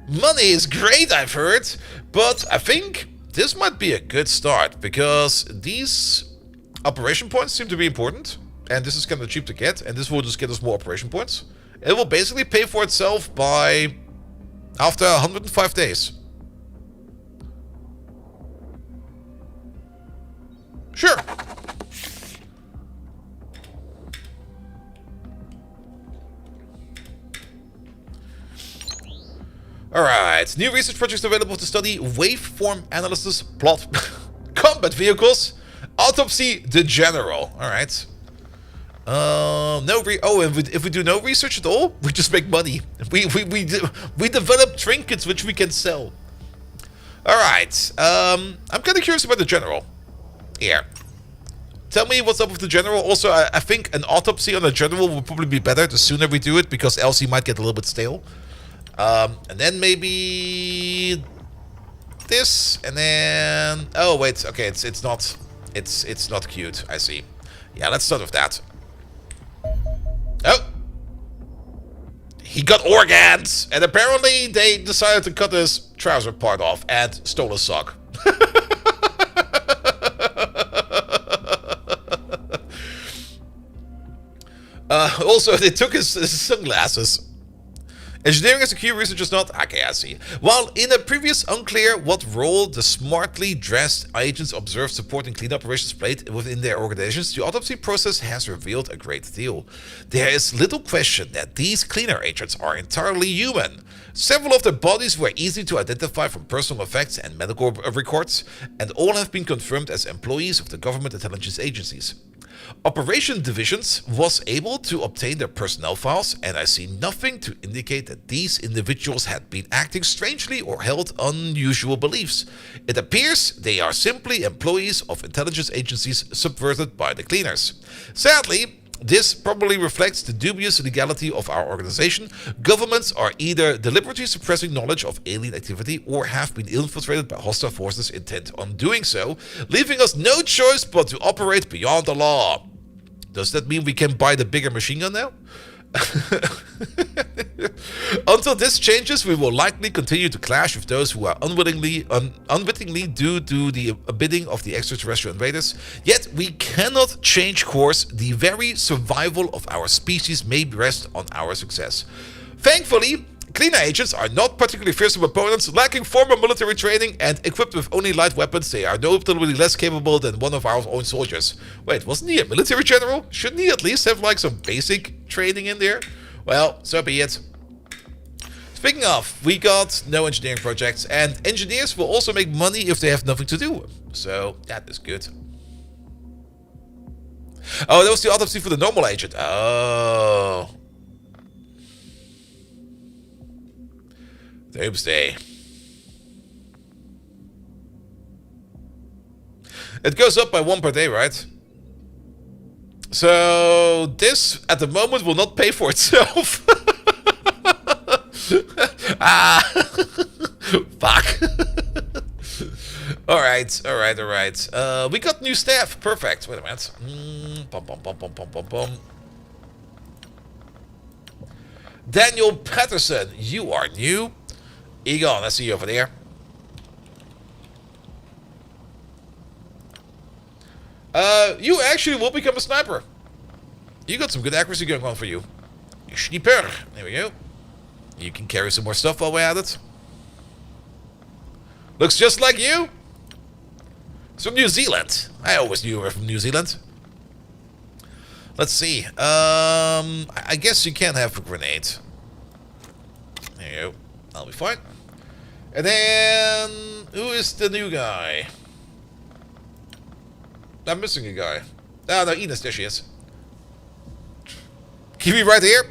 Money is great, I've heard. But I think this might be a good start, because these operation points seem to be important, and this is kind of cheap to get, and this will just get us more operation points. It will basically pay for itself by after 105 days. Sure. Alright, new research projects available to study waveform analysis, plot, combat vehicles, autopsy the general. Alright. If we do no research at all, we just make money. We develop trinkets which we can sell. Alright, I'm kind of curious about the general. Here. Tell me what's up with the general. Also, I think an autopsy on the general will probably be better the sooner we do it, because else he might get a little bit stale. And then maybe this, and then oh wait, okay, it's not cute. I see. Yeah, let's start with that. Oh, he got organs, and apparently they decided to cut his trouser part off and stole his sock. Also, they took his sunglasses. Engineering is a key, research is not. Okay, I see. While in a previous unclear what role the smartly dressed agents observed supporting clean operations played within their organizations, the autopsy process has revealed a great deal. There is little question that these cleaner agents are entirely human. Several of their bodies were easy to identify from personal effects and medical records, and all have been confirmed as employees of the government intelligence agencies. Operation Divisions was able to obtain their personnel files, and I see nothing to indicate that these individuals had been acting strangely or held unusual beliefs. It appears they are simply employees of intelligence agencies subverted by the cleaners. Sadly, this probably reflects the dubious legality of our organization. Governments are either deliberately suppressing knowledge of alien activity or have been infiltrated by hostile forces intent on doing so, leaving us no choice but to operate beyond the law. Does that mean we can buy the bigger machine gun now? Until this changes, we will likely continue to clash with those who are unwittingly do the bidding of the extraterrestrial invaders. Yet we cannot change course. The very survival of our species may rest on our success. Thankfully, cleaner agents are not particularly fearsome opponents. Lacking formal military training and equipped with only light weapons, they are notably less capable than one of our own soldiers. Wait, wasn't he a military general? Shouldn't he at least have like some basic training in there? Well, so be it. Speaking of, we got no engineering projects, and engineers will also make money if they have nothing to do. So, that is good. Oh, that was the autopsy for the normal agent. Oh. Doomsday. It goes up by 1 per day, right? So this at the moment will not pay for itself. Fuck. Alright. We got new staff. Perfect. Wait a minute. Daniel Patterson, you are new. Egon, I see you over there. You actually will become a sniper. You got some good accuracy going on for you. Sniper. There we go. You can carry some more stuff while we're at it. Looks just like you. It's from New Zealand. I always knew you were from New Zealand. Let's see. I guess you can have a grenade. There you go. That'll be fine. And then, who is the new guy? I'm missing a guy. Oh, no, Enos, there she is. Keep me right here.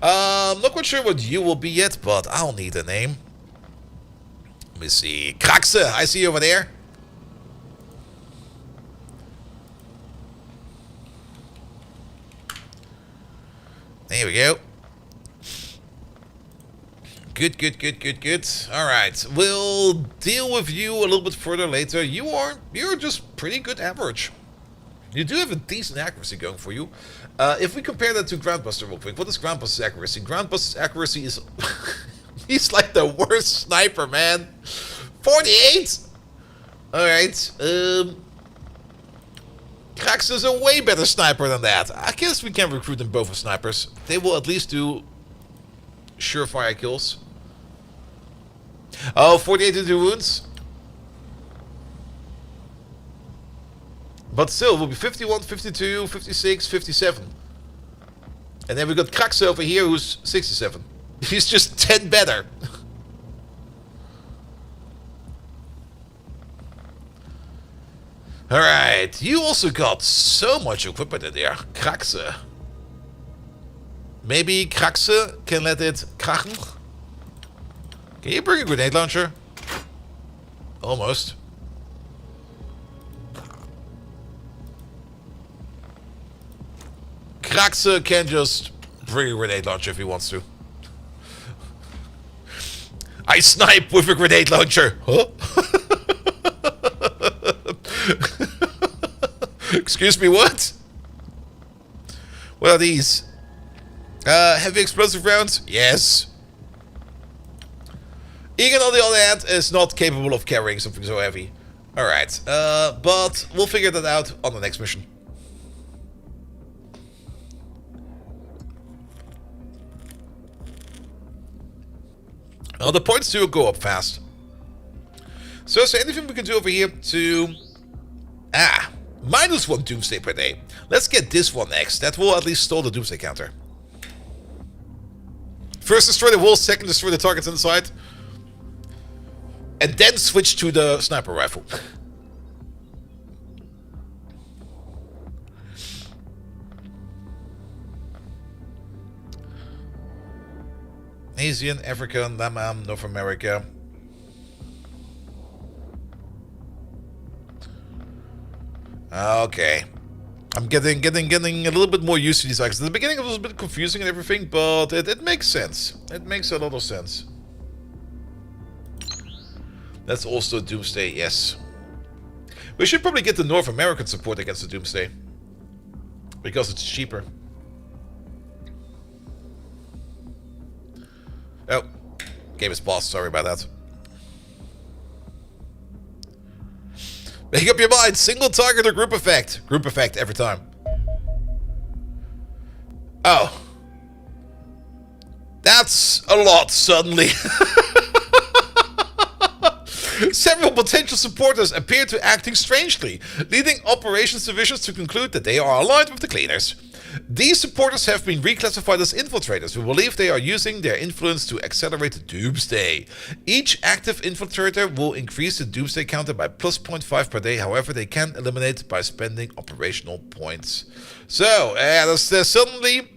Not quite sure what you will be yet, but I'll need a name. Let me see. Kraxe, I see you over there. There we go. Good. Alright, we'll deal with you a little bit further later. You're just pretty good average. You do have a decent accuracy going for you. If we compare that to Groundbuster real quick, what is Groundbuster's accuracy? Groundbuster's accuracy is... he's like the worst sniper, man. 48? Alright, Krax is a way better sniper than that. I guess we can recruit them both as snipers. They will at least do surefire kills. Oh, 48 into wounds. But still, it will be 51, 52, 56, 57. And then we got Krax over here, who's 67. He's just 10 better. Alright, you also got so much equipment in there. Kraxe. Maybe Kraxe can let it krachen? Can you bring a grenade launcher? Almost. Kraxe can just bring a grenade launcher if he wants to. I snipe with a grenade launcher. Huh? Excuse me, what? What are these? Heavy explosive rounds? Yes. Egan, on the other hand, is not capable of carrying something so heavy. Alright, but we'll figure that out on the next mission. Well, the points do go up fast. So is there anything we can do over here to... -1 Doomsday per day. Let's get this one next. That will at least stall the Doomsday counter. First destroy the wall, second destroy the targets inside. And then switch to the sniper rifle. Asian, African, Lamam, North America. Okay. I'm getting a little bit more used to these icons. At the beginning it was a bit confusing and everything, but it makes sense. It makes a lot of sense. That's also Doomsday, yes. We should probably get the North American support against the Doomsday. Because it's cheaper. Oh, game is paused. Sorry about that. Make up your mind. Single target or group effect. Group effect every time. Oh. That's a lot suddenly. Several potential supporters appear to acting strangely, leading operations divisions to conclude that they are aligned with the cleaners. These supporters have been reclassified as infiltrators. We believe they are using their influence to accelerate Doomsday. Each active infiltrator will increase the Doomsday counter by plus 0.5 per day. However, they can eliminate by spending operational points. So, suddenly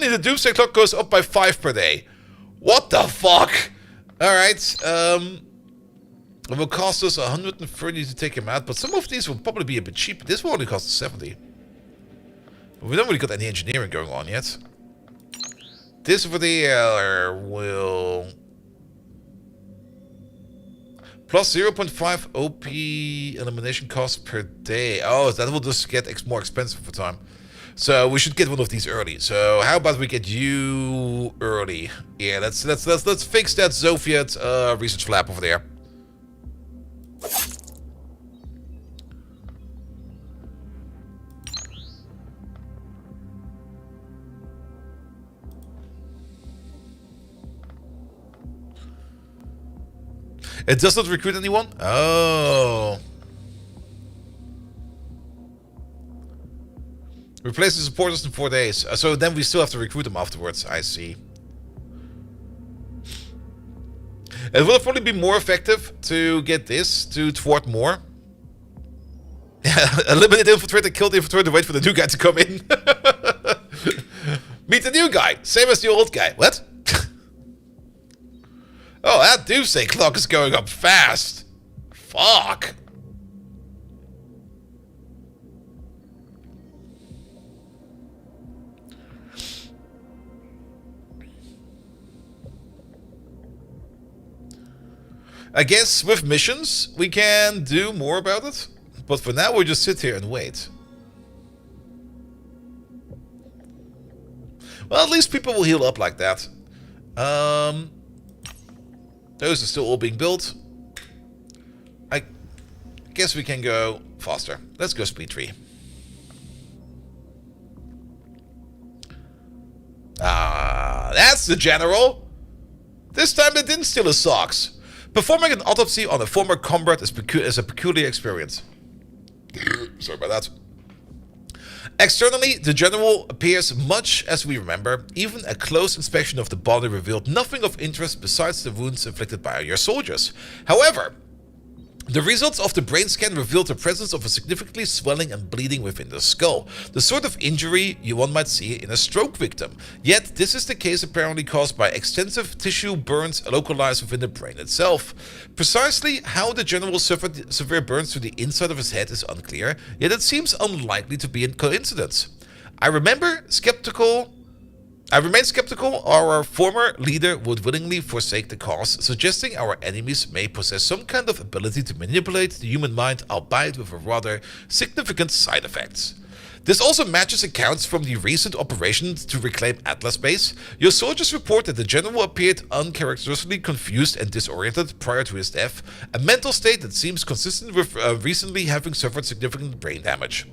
the Doomsday clock goes up by 5 per day. What the fuck? Alright, it will cost us 130 to take him out, but some of these will probably be a bit cheap. This will only cost us 70. We don't really got any engineering going on yet. This over there will... Plus 0.5 OP elimination cost per day. Oh, that will just get more expensive for time. So we should get one of these early. So how about we get you early? Yeah, let's fix that Soviet research lab over there. It does not recruit anyone? Oh. Replace the supporters in 4 days. So then we still have to recruit them afterwards. I see. It will probably be more effective to get this to thwart more. Eliminate the infiltrator, kill the infiltrator, wait for the new guy to come in. Meet the new guy. Same as the old guy. What? Oh, that Doomsday clock is going up fast. Fuck. I guess with missions, we can do more about it. But for now, we'll just sit here and wait. Well, at least people will heal up like that. Those are still all being built. I guess we can go faster. Let's go speed 3. Ah, that's the general. This time they didn't steal his socks. Performing an autopsy on a former comrade is a peculiar experience. Sorry about that. Externally, the general appears much as we remember. Even a close inspection of the body revealed nothing of interest besides the wounds inflicted by your soldiers. However, the results of the brain scan revealed the presence of a significantly swelling and bleeding within the skull, the sort of injury one might see in a stroke victim. Yet, this is the case apparently caused by extensive tissue burns localized within the brain itself. Precisely how the general suffered severe burns to the inside of his head is unclear, yet it seems unlikely to be a coincidence. I remain skeptical our former leader would willingly forsake the cause, suggesting our enemies may possess some kind of ability to manipulate the human mind, albeit with a rather significant side effects. This also matches accounts from the recent operations to reclaim Atlas Base. Your soldiers report that the general appeared uncharacteristically confused and disoriented prior to his death, a mental state that seems consistent with recently having suffered significant brain damage.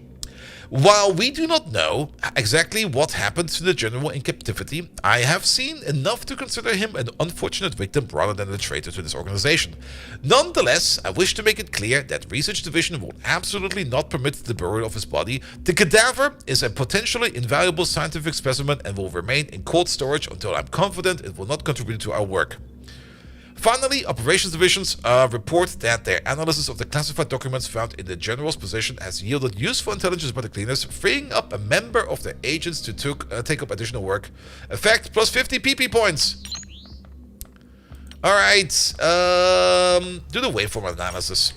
While we do not know exactly what happened to the general in captivity, I have seen enough to consider him an unfortunate victim rather than a traitor to this organization. Nonetheless, I wish to make it clear that Research Division will absolutely not permit the burial of his body. The cadaver is a potentially invaluable scientific specimen and will remain in cold storage until I'm confident it will not contribute to our work. Finally, Operations Divisions report that their analysis of the classified documents found in the General's possession has yielded useful intelligence about the cleaners, freeing up a member of their agents to take up additional work. Effect plus 50 PP points. Alright, do the waveform analysis.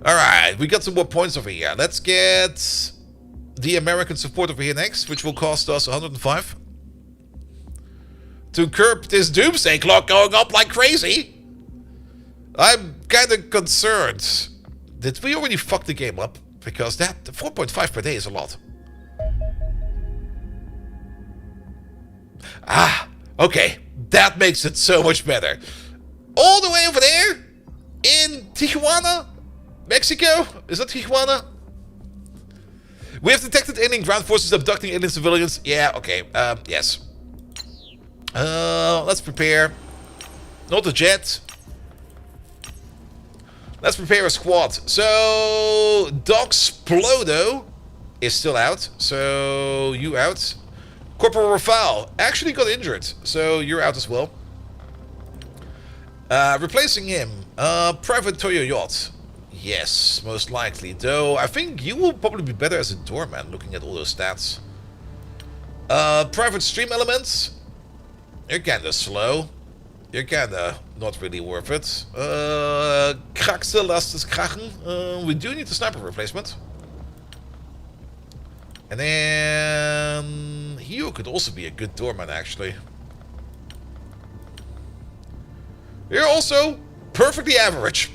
Alright, we got some more points over here. Let's get the American support over here next, which will cost us 105. To curb this doomsday clock going up like crazy. I'm kind of concerned. Did we already fuck the game up? Because that 4.5 per day is a lot. Ah, okay. That makes it so much better. All the way over there in Tijuana, Mexico. Is that Tijuana? We have detected alien ground forces abducting alien civilians. Yeah, okay. Yes. Let's prepare. Not a jet. Let's prepare a squad. So, Doc Splodo is still out. So, you out. Corporal Rafal actually got injured. So, you're out as well. Replacing him. Private Toyo Yacht. Yes, most likely. Though, I think you will probably be better as a doorman, looking at all those stats. Private Stream Elements. You're kinda slow. You're kinda not really worth it. Kraxte, lasst es krachen. We do need a sniper replacement. And then... Hugh could also be a good doorman, actually. You're also perfectly average.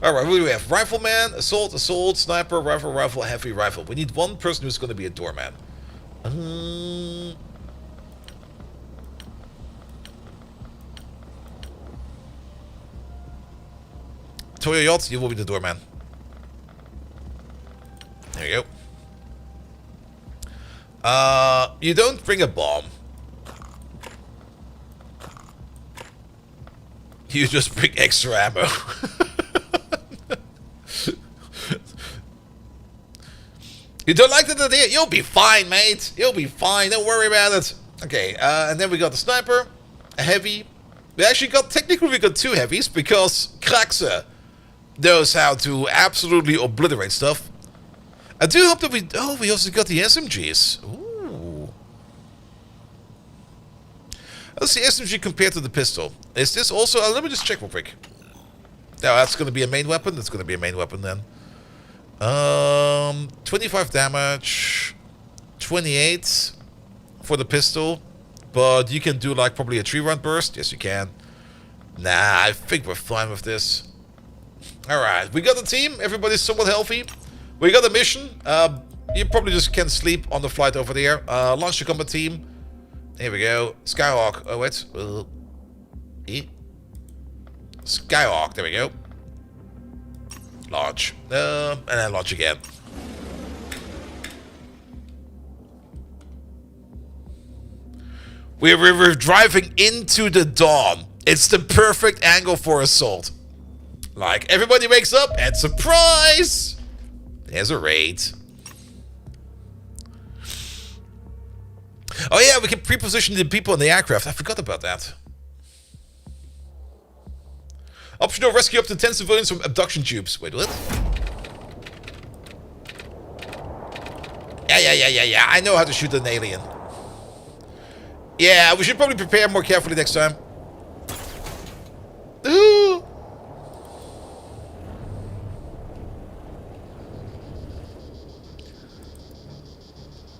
Alright, what do we have? Rifleman, assault, sniper, rifle, heavy rifle. We need one person who's going to be a doorman. Toyo Yacht, you will be the doorman. There you go. You don't bring a bomb. You just bring extra ammo. You don't like that idea? You'll be fine, mate. You'll be fine. Don't worry about it. Okay, and then we got the sniper, a heavy. We actually got, technically we got two heavies because Kraxe knows how to absolutely obliterate stuff. I do hope that we also got the SMGs. Ooh. How's the SMG compared to the pistol? Is this also, let me just check real quick. No, that's going to be a main weapon. That's going to be a main weapon then. 25 damage, 28 for the pistol, but you can do like probably a 3-round burst. Yes, you can. Nah, I think we're fine with this. Alright, we got a team. Everybody's somewhat healthy. We got a mission. You probably just can sleep on the flight over there. Launch the combat team. Here we go. Skyhawk. Oh, wait. Skyhawk. There we go. Launch. And then launch again. We're driving into the dawn. It's the perfect angle for assault. Like, everybody wakes up and surprise! There's a raid. Oh yeah, we can pre-position the people in the aircraft. I forgot about that. Optional rescue up to 10 civilians from abduction tubes. Wait, what? Yeah. I know how to shoot an alien. Yeah, we should probably prepare more carefully next time. Ooh.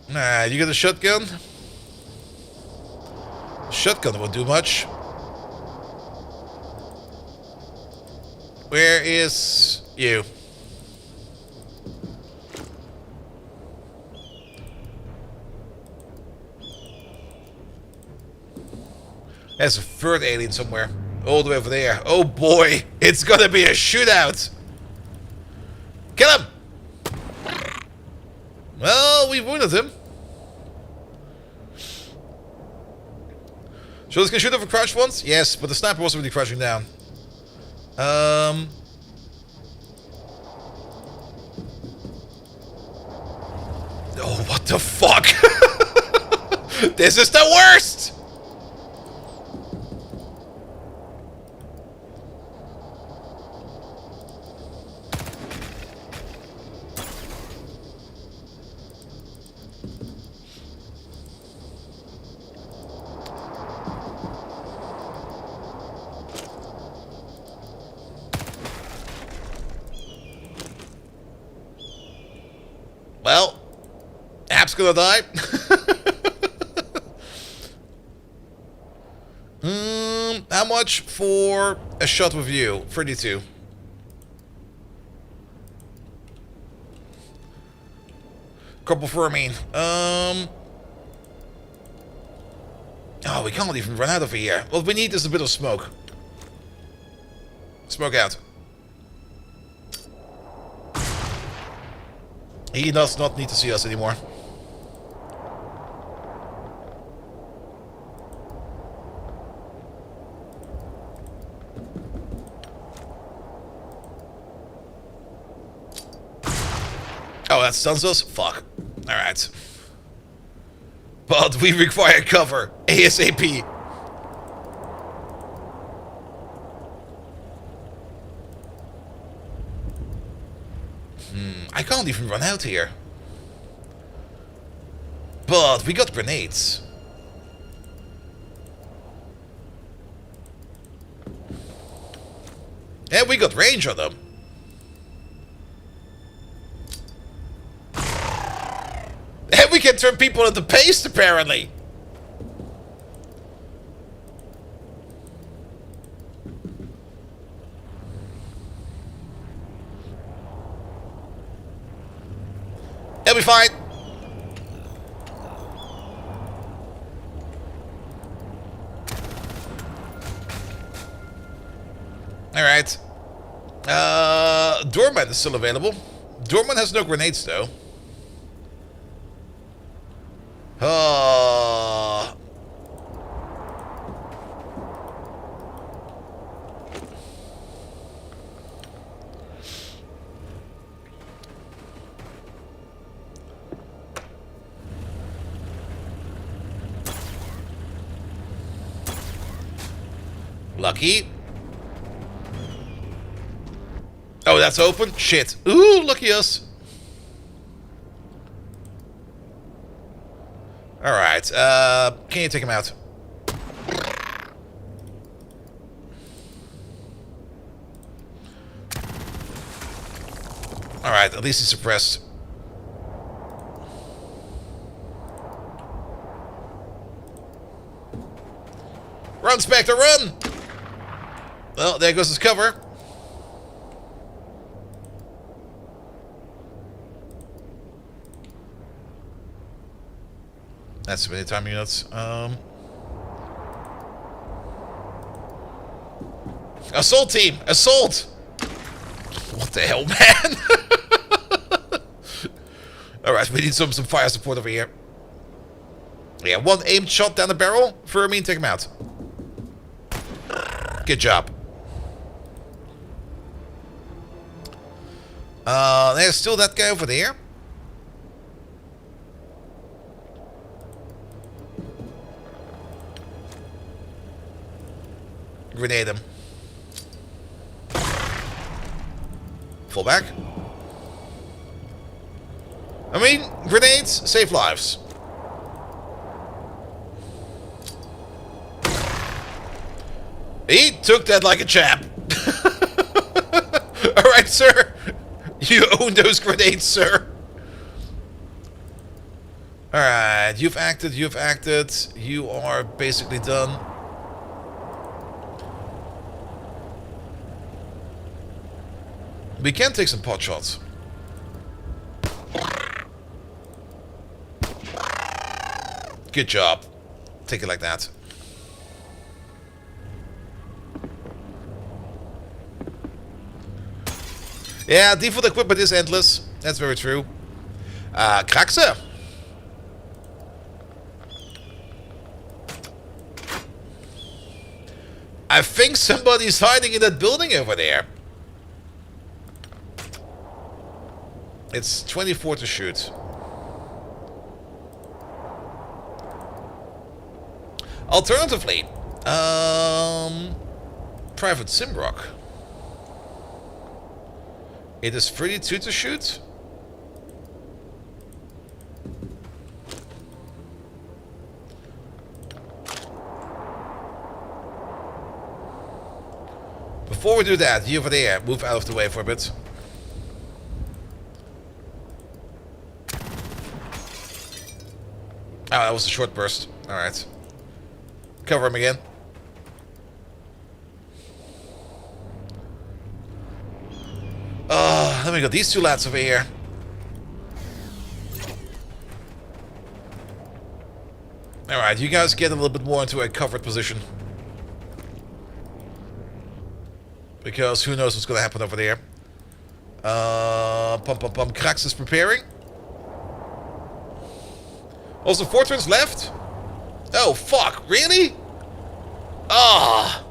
Nah, you got a shotgun? Shotgun won't do much. Where is you? There's a third alien somewhere. All the way over there. Oh boy, it's gonna be a shootout. Kill him! Well, we wounded him. So this can shoot over crouched ones? Yes, but the sniper was already crouching down. Oh, what the fuck? This is the worst! Well, app's gonna die. How much for a shot with you? 32. Couple for me. Oh, we can't even run out of here. What we need is a bit of smoke. Smoke out. He does not need to see us anymore. Oh, that stuns us? Fuck. Alright. But we require cover. ASAP. I can't even run out here. But we got grenades. And we got range on them. And we can turn people into paste, apparently. It'll be fine. Alright. Doorman is still available. Doorman has no grenades, though. Lucky. Oh, that's open? Shit. Ooh, lucky us. Alright, can you take him out? Alright, at least he's suppressed. Run, Spectre, run! Well, there goes his cover. That's many time units. Assault team! Assault! What the hell, man? Alright, we need some fire support over here. Yeah, one aimed shot down the barrel. Fermin, take him out. Good job. There's still that guy over there. Grenade him. Fall back. I mean, grenades save lives. He took that like a champ. Alright, sir. You own those grenades, sir. Alright, you've acted. You are basically done. We can take some pot shots. Good job. Take it like that. Yeah, default equipment is endless. That's very true. Kraxe. I think somebody's hiding in that building over there. It's 24 to shoot. Alternatively, Private Simrock. It is 32 to shoot. Before we do that, you over there, move out of the way for a bit. Oh, that was a short burst. Alright. Cover him again. Oh, let me go. These two lads over here. Alright, you guys get a little bit more into a covered position. Because who knows what's going to happen over there. Krax is preparing. Also, 4 turns left? Oh, fuck. Really? Ah.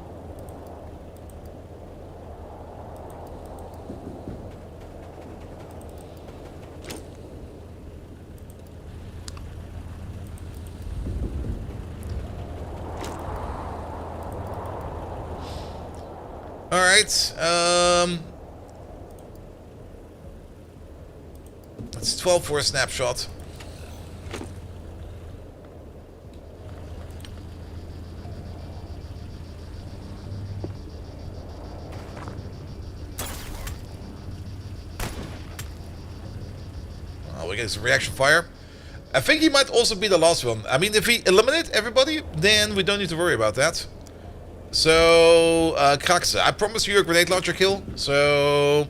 Alright, that's 12 for a snapshot. Oh, we get some reaction fire. I think he might also be the last one. I mean, if he eliminates everybody, then we don't need to worry about that. So, Kraxe, I promise you a grenade launcher kill, so...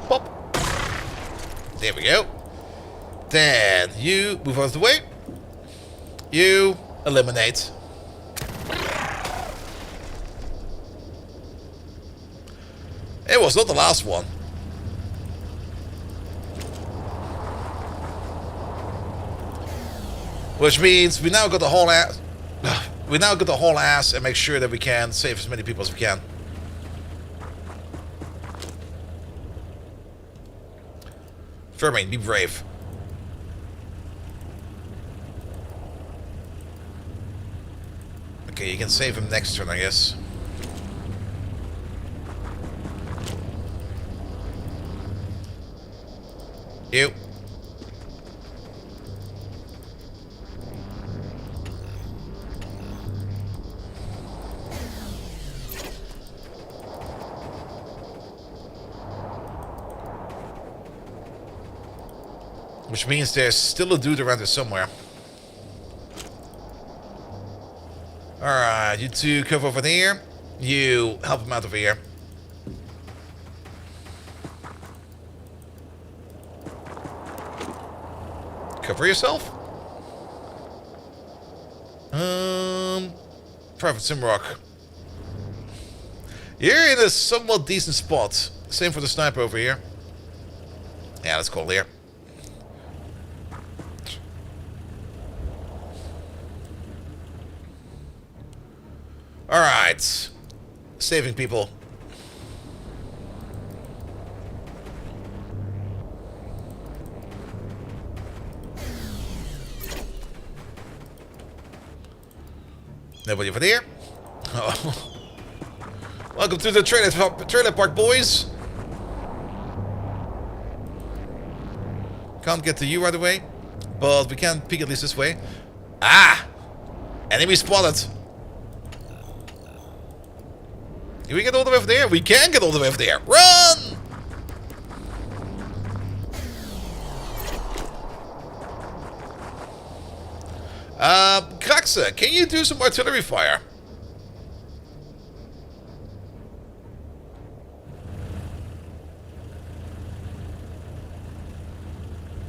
Pop. There we go. Then, you move out of the way. You eliminate. It was not the last one. Which means we now got the whole ass. We now got the whole ass and make sure that we can save as many people as we can. Vermain, be brave. Okay, you can save him next turn, I guess. You. Which means there's still a dude around here somewhere. Alright, you two cover over there. You help him out over here. Cover yourself. Private Simrock. You're in a somewhat decent spot. Same for the sniper over here. Yeah, let's call here. Alright. Saving people. Nobody over there? Oh. Welcome to the trailer park, boys. Can't get to you right away, but we can peek at least this way. Ah! Enemy spotted. Can we get all the way over there? We can get all the way over there. Run! Kraxa, can you do some artillery fire?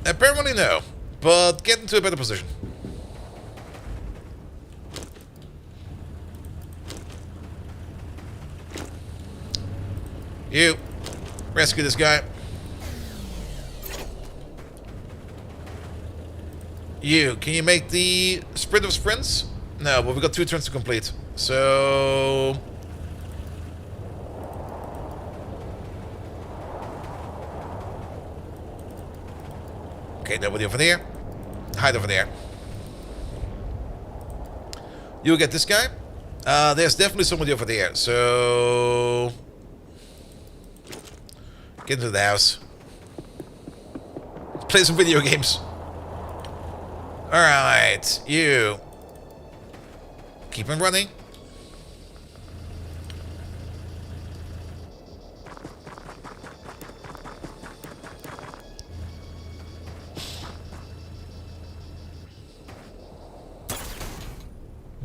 Apparently no, but get into a better position. You, rescue this guy. You, can you make the sprint of sprints? No, but we got 2 turns to complete. So... Okay, nobody over there. Hide over there. You get this guy. There's definitely somebody over there, so... Get into the house. Play some video games. Alright, you. Keep on running.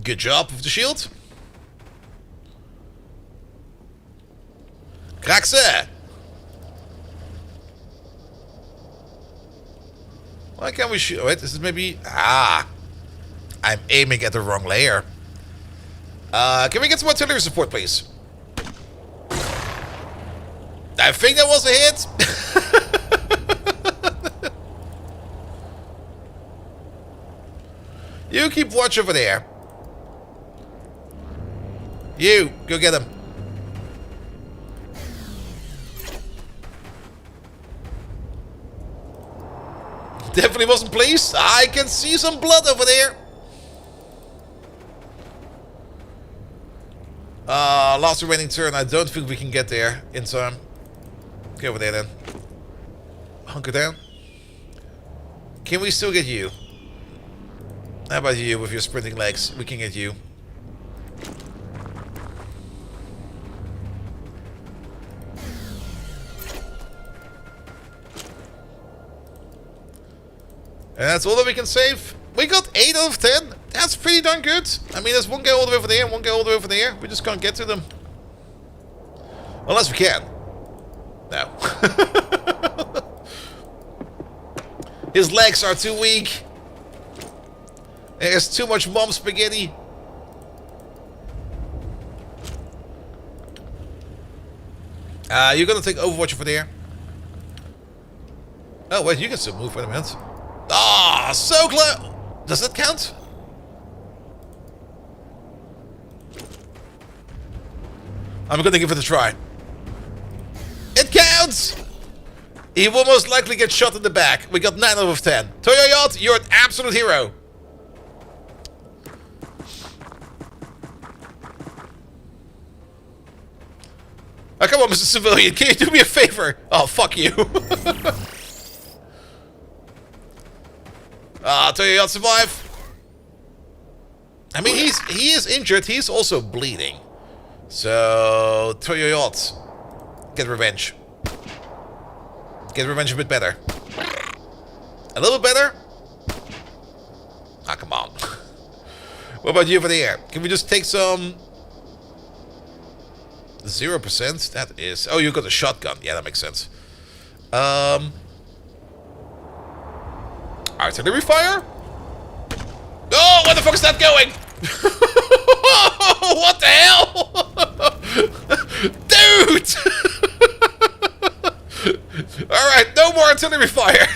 Good job with the shield. Kraxa! Why can't we shoot? Wait, this is maybe... Ah! I'm aiming at the wrong layer. Can we get some artillery support, please? I think that was a hit. You keep watch over there. You, go get him. Definitely wasn't pleased. I can see some blood over there. Last remaining turn. I don't think we can get there in time. Get over there then. Hunker down. Can we still get you? How about you with your sprinting legs? We can get you. And that's all that we can save. We got 8 out of 10. That's pretty darn good. I mean, there's one guy all the way over there and one guy all the way over there. We just can't get to them. Unless we can. No. His legs are too weak. There's too much mom spaghetti. You're gonna take Overwatch over there. Oh, wait, you can still move. Wait a minute. Ah, oh, so close. Does that count? I'm gonna give it a try. It counts! He will most likely get shot in the back. We got 9 out of 10. Toyoyot, you're an absolute hero. Oh, come on, Mr. Civilian. Can you do me a favor? Oh, fuck you. Toyoyot survive. I mean, he is injured. He's also bleeding. So, Toyoyot, get revenge. Get revenge a bit better. A little bit better? Ah, come on. What about you over there? Can we just take some... 0%? That is... Oh, you got a shotgun. Yeah, that makes sense. Artillery fire? Oh, where the fuck is that going? What the hell? Dude! Alright, no more artillery fire.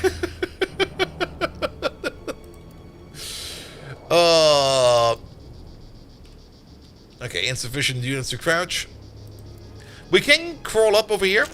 Okay, insufficient units to crouch. We can crawl up over here.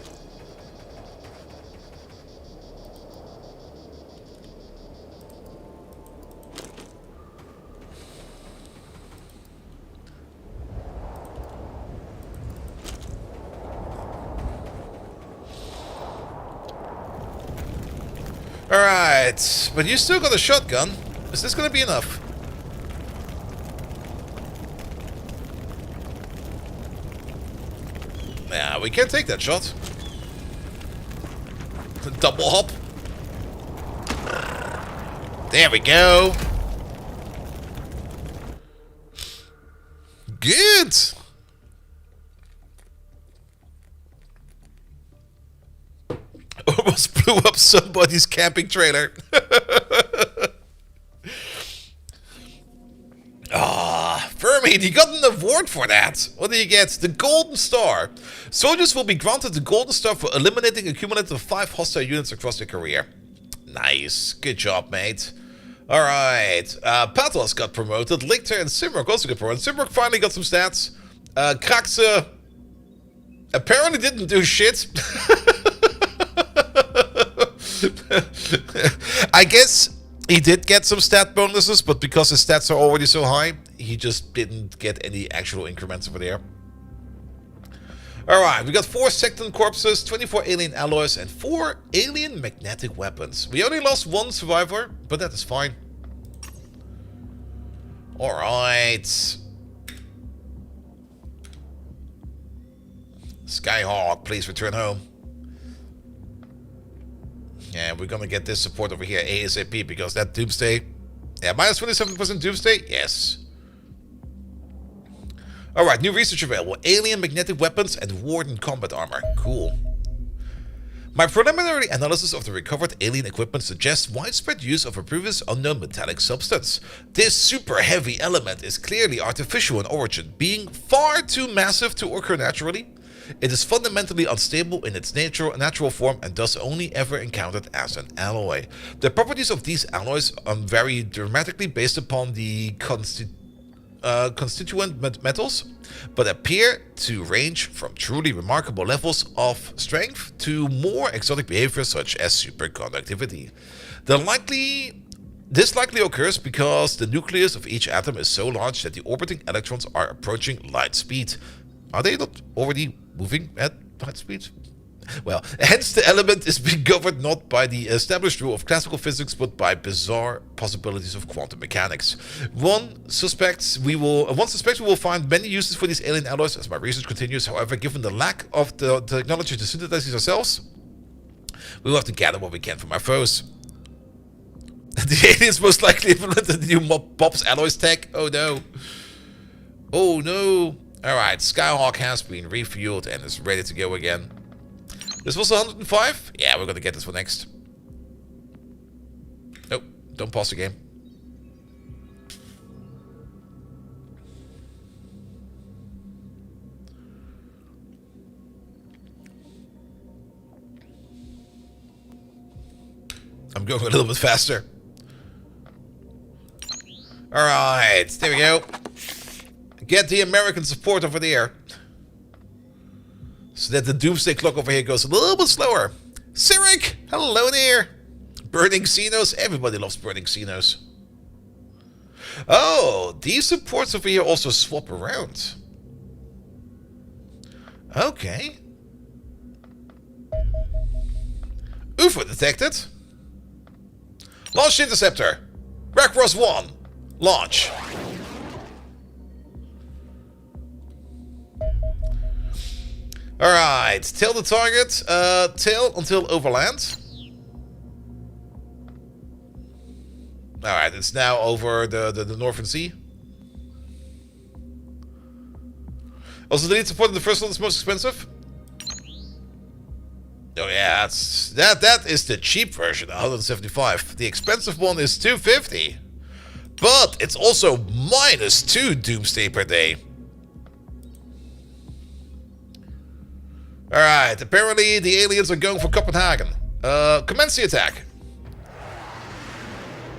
Alright, but you still got a shotgun. Is this gonna be enough? Yeah, we can take that shot. Double hop. There we go. Good. Almost blew up somebody's camping trailer. Fermi, you got an award for that. What do you get? The Golden Star. Soldiers will be granted the Golden Star for eliminating a cumulative of 5 hostile units across their career. Nice. Good job, mate. Alright. Patos got promoted. Lictor and Simrock also got promoted. Simrock finally got some stats. Kraxe apparently didn't do shit. I guess he did get some stat bonuses, but because his stats are already so high, he just didn't get any actual increments over there. Alright, we got 4 Secton corpses, 24 alien alloys, and 4 alien magnetic weapons. We only lost 1 survivor, but that is fine. Alright. Skyhawk, please return home. Yeah, we're gonna get this support over here ASAP because that Doomsday... Yeah, minus 27% Doomsday? Yes. Alright, new research available. Alien magnetic weapons and Warden combat armor. Cool. My preliminary analysis of the recovered alien equipment suggests widespread use of a previous unknown metallic substance. This super heavy element is clearly artificial in origin, being far too massive to occur naturally. It is fundamentally unstable in its natural form and thus only ever encountered as an alloy. The properties of these alloys vary dramatically based upon the constituent metals, but appear to range from truly remarkable levels of strength to more exotic behavior such as superconductivity. This likely occurs because the nucleus of each atom is so large that the orbiting electrons are approaching light speed. Are they not already moving at light speed? Well, hence the element is being governed not by the established rule of classical physics, but by bizarre possibilities of quantum mechanics. One suspects we will find many uses for these alien alloys as my research continues. However, given the lack of the technology to synthesize these ourselves, we will have to gather what we can from our foes. The aliens most likely implemented the new Bob's alloys tech. Oh no. Oh no. Alright, Skyhawk has been refueled and is ready to go again. This was 105? Yeah, we're gonna get this one next. Nope, don't pause the game. I'm going a little bit faster. Alright, there we go. Get the American support over there. So that the doomsday clock over here goes a little bit slower. Cyric, hello there. Burning Xenos, everybody loves burning Xenos. Oh, these supports over here also swap around. Okay. UFO detected. Launch interceptor. Rakros 1. Launch. Alright, tail the target. Tail until overland. Alright, it's now over the Northern Sea. Also, the lead support in the first one is most expensive. Oh yeah, that is the cheap version, 175. The expensive one is 250. But it's also -2 Doomsday per day. Alright, apparently the aliens are going for Copenhagen. Commence the attack.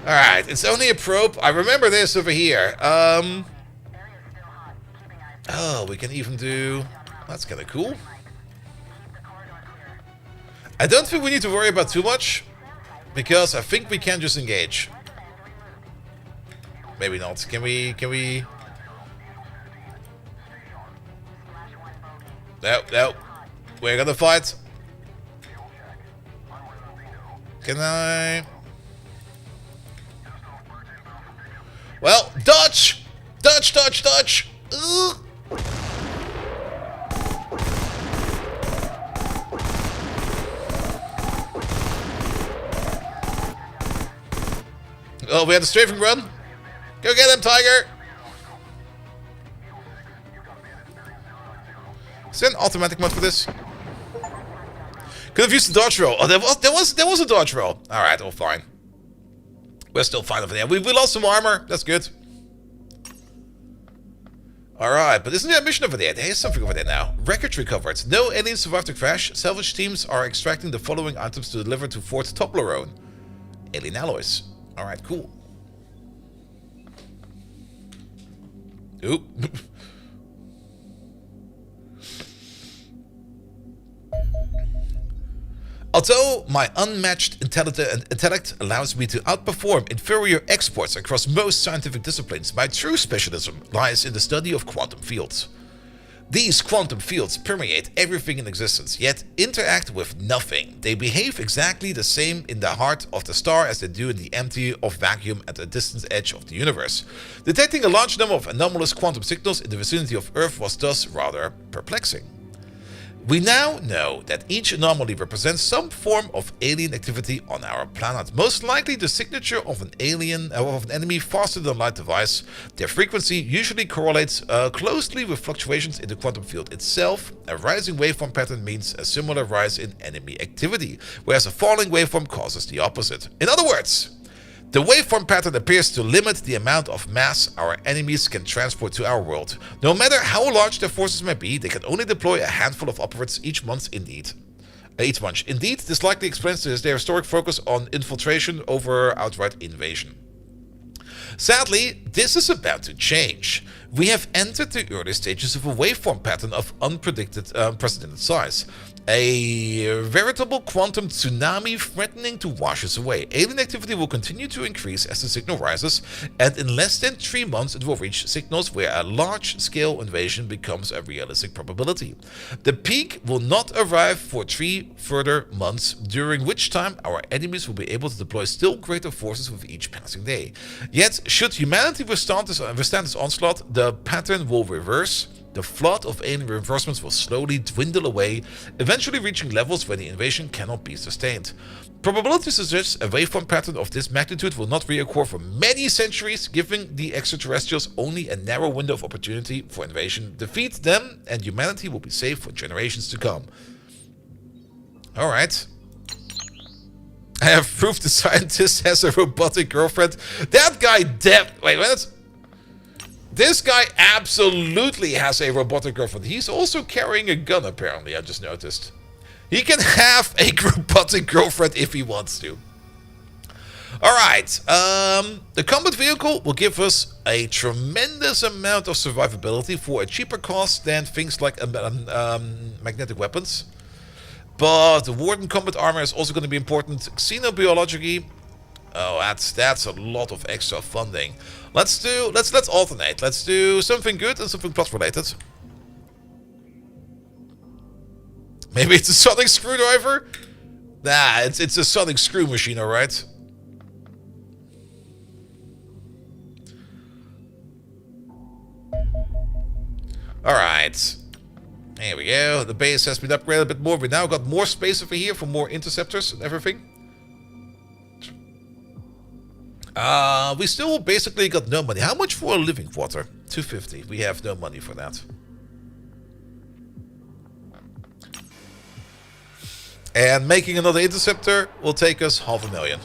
Alright, it's only a probe. I remember this over here. Oh, we can even do... That's kind of cool. I don't think we need to worry about too much, because I think we can just engage. Maybe not. Can we... No. We're gonna fight. Can I... Well, dodge! Dodge! Ugh. Oh, we had a strafing run. Go get him, Tiger! Is there an automatic mod for this? Could have used the dodge roll. Oh, there was a dodge roll. Alright, all fine. We're still fine over there. We lost some armor. That's good. Alright, but isn't there a mission over there? There is something over there now. Wreckage recovered. No aliens survived the crash. Salvage teams are extracting the following items to deliver to Fort Toblerone. Alien alloys. Alright, cool. Oop. Although my unmatched intellect allows me to outperform inferior experts across most scientific disciplines, my true specialism lies in the study of quantum fields. These quantum fields permeate everything in existence, yet interact with nothing. They behave exactly the same in the heart of the star as they do in the empty of vacuum at the distant edge of the universe. Detecting a large number of anomalous quantum signals in the vicinity of Earth was thus rather perplexing. We now know that each anomaly represents some form of alien activity on our planet, most likely the signature of an enemy faster than light device. Their frequency usually correlates closely with fluctuations in the quantum field itself. A rising waveform pattern means a similar rise in enemy activity, whereas a falling waveform causes the opposite. In other words, the waveform pattern appears to limit the amount of mass our enemies can transport to our world. No matter how large their forces may be, they can only deploy a handful of operatives each month. Indeed, this likely explains their historic focus on infiltration over outright invasion. Sadly, this is about to change. We have entered the early stages of a waveform pattern of unprecedented size. A veritable quantum tsunami threatening to wash us away. Alien activity will continue to increase as the signal rises, and in less than 3 months it will reach signals where a large-scale invasion becomes a realistic probability. The peak will not arrive for 3 further months, during which time our enemies will be able to deploy still greater forces with each passing day. Yet, should humanity withstand this onslaught, the pattern will reverse. The flood of alien reinforcements will slowly dwindle away, eventually reaching levels where the invasion cannot be sustained. Probability suggests a waveform pattern of this magnitude will not reoccur for many centuries, giving the extraterrestrials only a narrow window of opportunity for invasion. Defeat them, and humanity will be safe for generations to come. Alright. I have proved the scientist has a robotic girlfriend. That guy wait, what? This guy absolutely has a robotic girlfriend. He's also carrying a gun, apparently, I just noticed. He can have a robotic girlfriend if he wants to. Alright, the combat vehicle will give us a tremendous amount of survivability for a cheaper cost than things like magnetic weapons. But the Warden combat armor is also going to be important. Xenobiology. Oh, that's a lot of extra funding. Let's alternate. Let's do something good and something plot related. Maybe it's a sonic screwdriver? Nah, it's a sonic screw machine, alright. Alright. Here we go. The base has been upgraded a bit more. We now got more space over here for more interceptors and everything. We still basically got no money. How much for a living quarter? 250. We have no money for that. And making another interceptor will take us 500,000.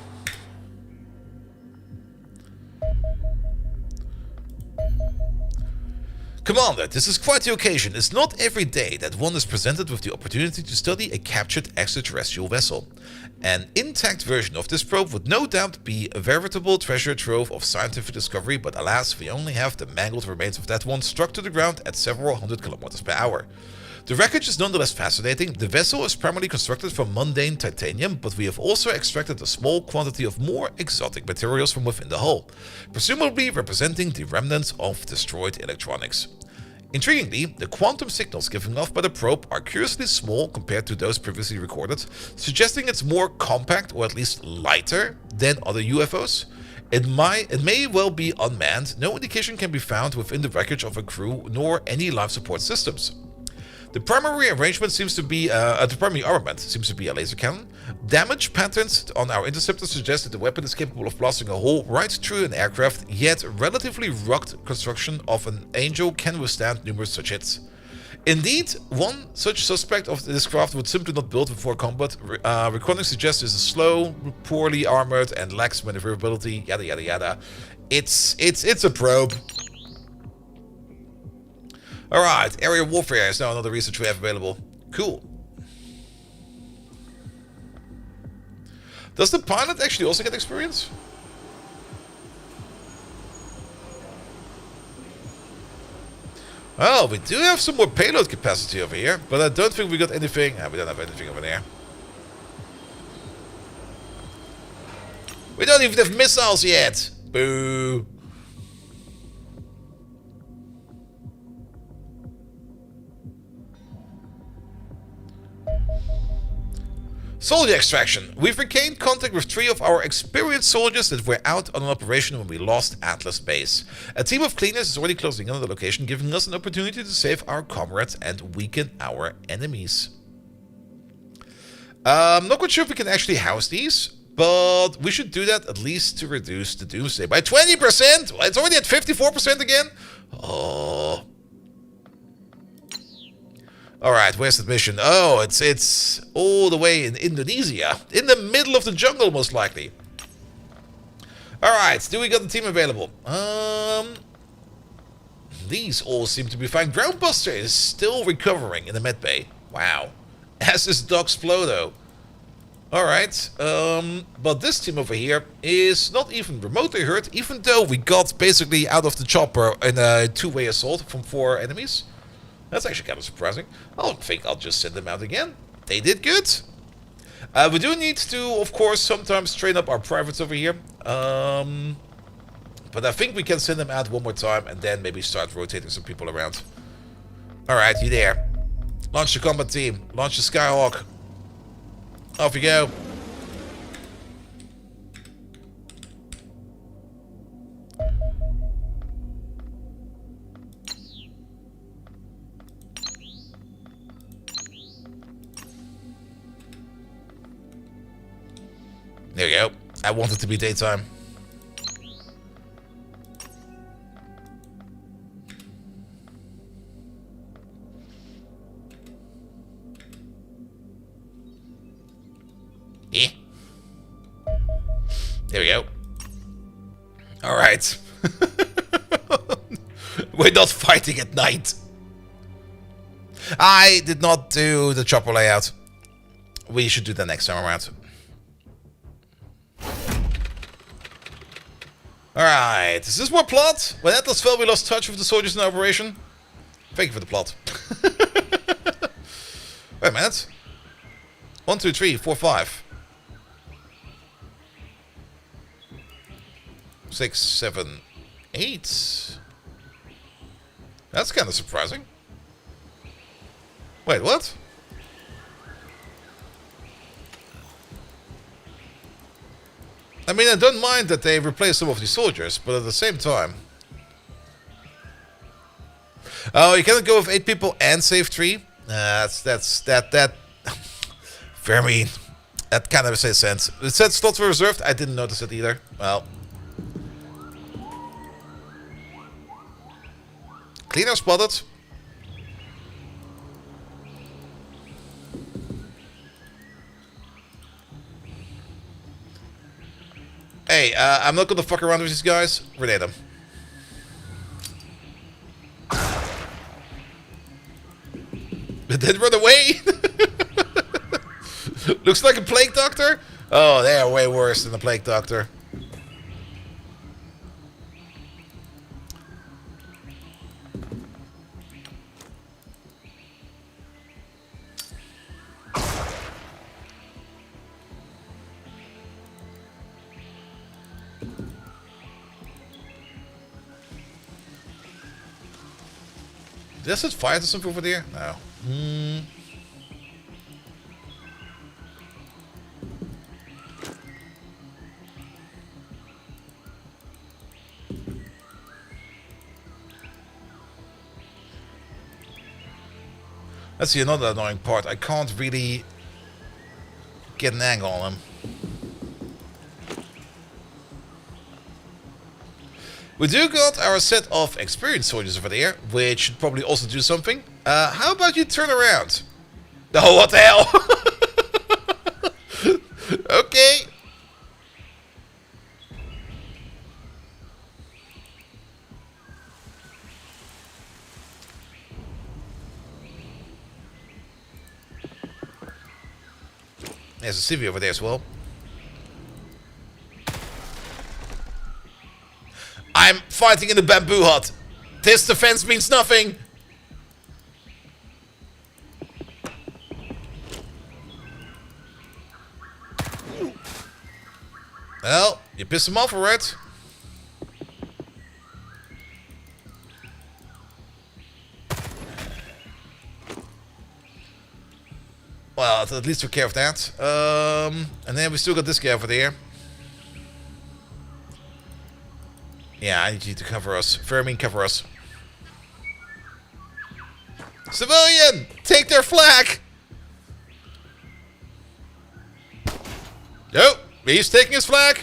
Commander, this is quite the occasion. It's not every day that one is presented with the opportunity to study a captured extraterrestrial vessel. An intact version of this probe would no doubt be a veritable treasure trove of scientific discovery, but alas, we only have the mangled remains of that one struck to the ground at several hundred kilometers per hour. The wreckage is nonetheless fascinating. The vessel is primarily constructed from mundane titanium, but we have also extracted a small quantity of more exotic materials from within the hull, presumably representing the remnants of destroyed electronics. Intriguingly, the quantum signals given off by the probe are curiously small compared to those previously recorded, suggesting it's more compact or at least lighter than other UFOs. It may well be unmanned. No indication can be found within the wreckage of a crew nor any life support systems. The primary arrangement seems to be the primary armament seems to be a laser cannon. Damage patterns on our interceptor suggest that the weapon is capable of blasting a hole right through an aircraft, yet relatively rugged construction of an Angel can withstand numerous such hits. Indeed, one such suspect of this craft would simply not build before combat. Recording suggests it's slow, poorly armored, and lacks maneuverability. Yada yada yada. It's a probe. Alright, area warfare is now another research we have available. Cool. Does the pilot actually also get experience? Well, we do have some more payload capacity over here, but I don't think we got anything. We don't have anything over there. We don't even have missiles yet. Boo. Soldier extraction. We've regained contact with 3 of our experienced soldiers that were out on an operation when we lost Atlas Base. A team of cleaners is already closing in on the location, giving us an opportunity to save our comrades and weaken our enemies. I'm not quite sure if we can actually house these, but we should do that at least to reduce the doomsday by 20%. It's already at 54% again. Oh. Alright, where's the mission? Oh, it's all the way in Indonesia. In the middle of the jungle, most likely. Alright, do we got the team available? These all seem to be fine. Groundbuster is still recovering in the med bay. Wow. As is Doc Splodo. Alright, but this team over here is not even remotely hurt, even though we got basically out of the chopper in a two-way assault from 4 enemies. That's actually kind of surprising. I don't think I'll just send them out again. They did good. We do need to, of course, sometimes train up our privates over here. But I think we can send them out one more time and then maybe start rotating some people around. Alright, you there. Launch the combat team. Launch the Skyhawk. Off you go. There we go. I want it to be daytime. Eh. There we go. Alright. We're not fighting at night. I did not do the chopper layout. We should do that next time around. Alright, is this more plot? When Atlas fell, we lost touch with the soldiers in operation. Thank you for the plot. Wait a minute. 1, 2, 3, 4, 5. 6, 7, 8. That's kind of surprising. Wait, what? I mean, I don't mind that they replace some of these soldiers, but at the same time... Oh, you cannot go with 8 people and save 3? That very... That kind of makes sense. It said slots were reserved. I didn't notice it either. Well... Cleaner spotted. Hey, I'm not gonna fuck around with these guys. Grenade them. But then run away. Looks like a plague doctor. Oh, they are way worse than the plague doctor. Does it fire to something over there? No. That's the another annoying part. I can't really get an angle on him. We do got our set of experienced soldiers over there, which should probably also do something. How about you turn around? Oh, what the hell? Okay. There's a civvy over there as well. I'm fighting in the bamboo hut. This defense means nothing. Well, you pissed him off, alright? Well, at least took care of that. And then we still got this guy over there. Yeah, I need you to cover us. Vermin, cover us. Civilian! Take their flag! Nope, he's taking his flag.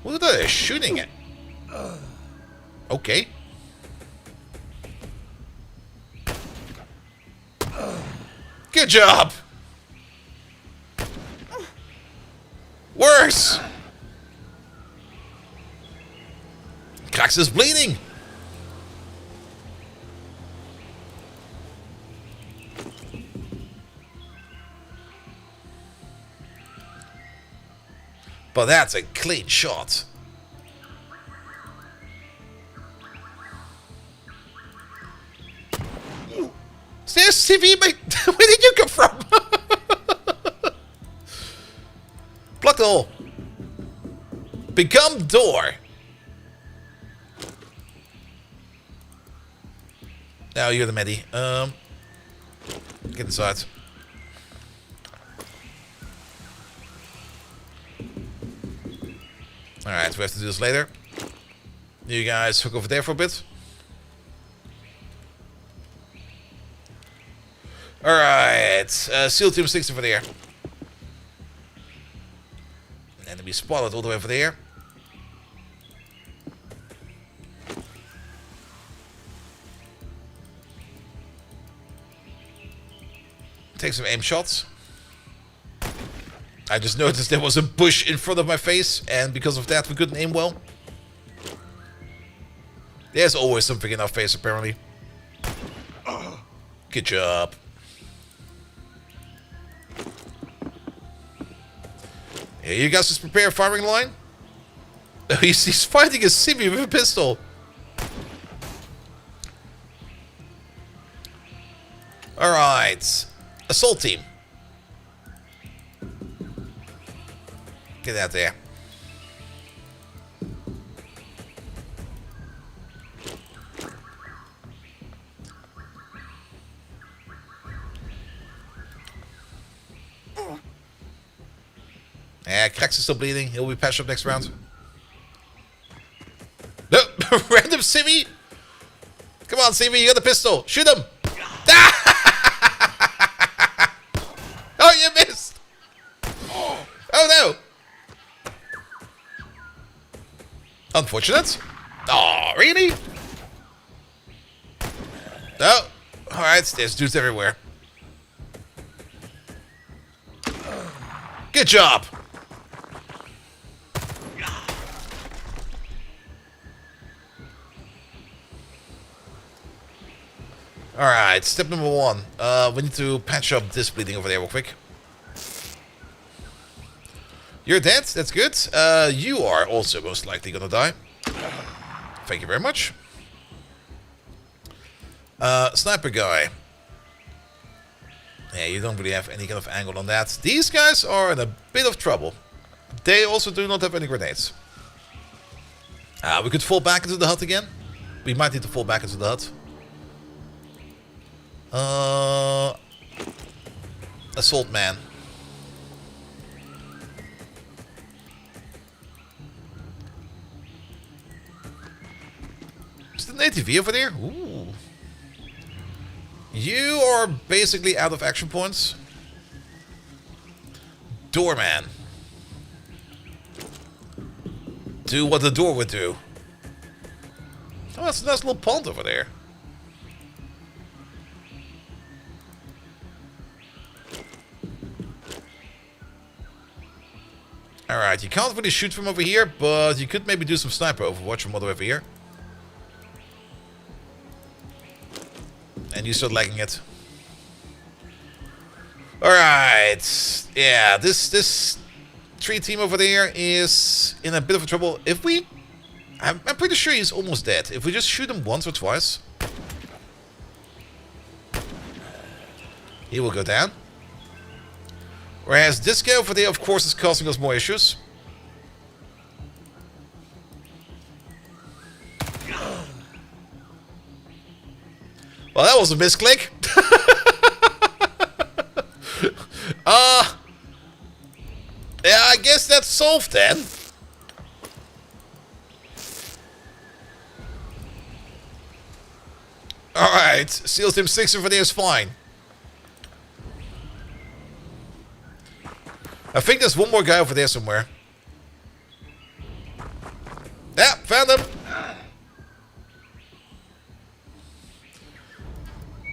Look at that, they're shooting it. Okay. Good job! Worse! Krax is bleeding! But that's a clean shot. There's CV, mate! Where did you come from? Block the hole. Become door. Now you're the medi. Get inside. Alright, we have to do this later. You guys hook over there for a bit. Alright, SEAL Team 6 over there. Enemy spotted all the way over there. Take some aim shots. I just noticed there was a bush in front of my face, and because of that we couldn't aim well. There's always something in our face, apparently. Good job. Yeah, you guys just prepare a firing line. He's fighting a civvy with a pistol. Alright. Assault team. Get out there. Yeah, Krax is still bleeding. He'll be patched up next round. No! Random civvy! Come on, civvy, you got the pistol. Shoot him! Oh, you missed! Oh no! Unfortunate. Oh, really? No. Alright, there's dudes everywhere. Good job! Alright, step number 1. We need to patch up this bleeding over there real quick. You're dead, that's good. You are also most likely gonna die. Thank you very much. Sniper guy. Yeah, you don't really have any kind of angle on that. These guys are in a bit of trouble. They also do not have any grenades. We could fall back into the hut again. We might need to fall back into the hut. Assault man. Is there an ATV over there? Ooh. You are basically out of action points. Doorman. Do what the door would do. Oh, that's a nice little pond over there. Alright, you can't really shoot from over here, but you could maybe do some sniper overwatch from all the way over here. And you start lagging it. Alright. Yeah, this tree team over there is in a bit of trouble. If we... I'm pretty sure he's almost dead. If we just shoot him once or twice, he will go down. Whereas this guy over there, of course, is causing us more issues. Well, that was a misclick. Yeah, I guess that's solved then. Alright, SEAL Team 6 over there is fine. I think there's one more guy over there somewhere. Yeah, found him.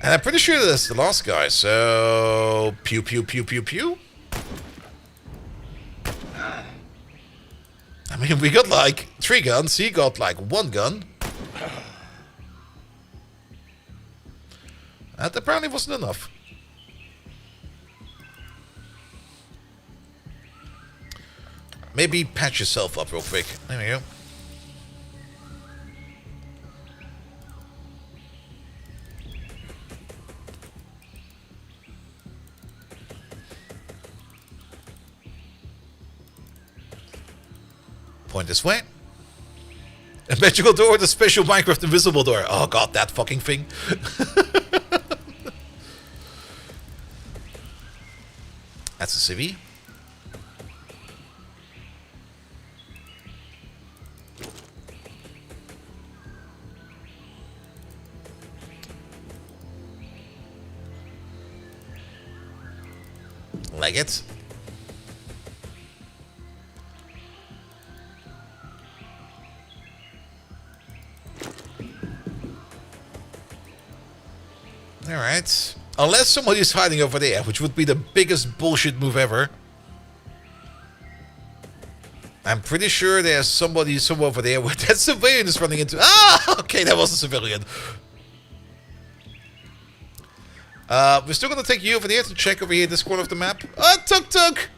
And I'm pretty sure that's the last guy, so... Pew, pew, pew, pew, pew. I mean, we got like 3 guns, he got like 1 gun. That apparently wasn't enough. Maybe patch yourself up real quick. There we go. Point this way. A magical door with a special Minecraft invisible door. Oh god, that fucking thing. That's a CV. Like it. Alright. Unless somebody's hiding over there, which would be the biggest bullshit move ever. I'm pretty sure there's somebody somewhere over there where that civilian is running into. Ah! Okay, that was a civilian. We're still gonna take you over there to check over here this corner of the map. Ah, tuk-tuk!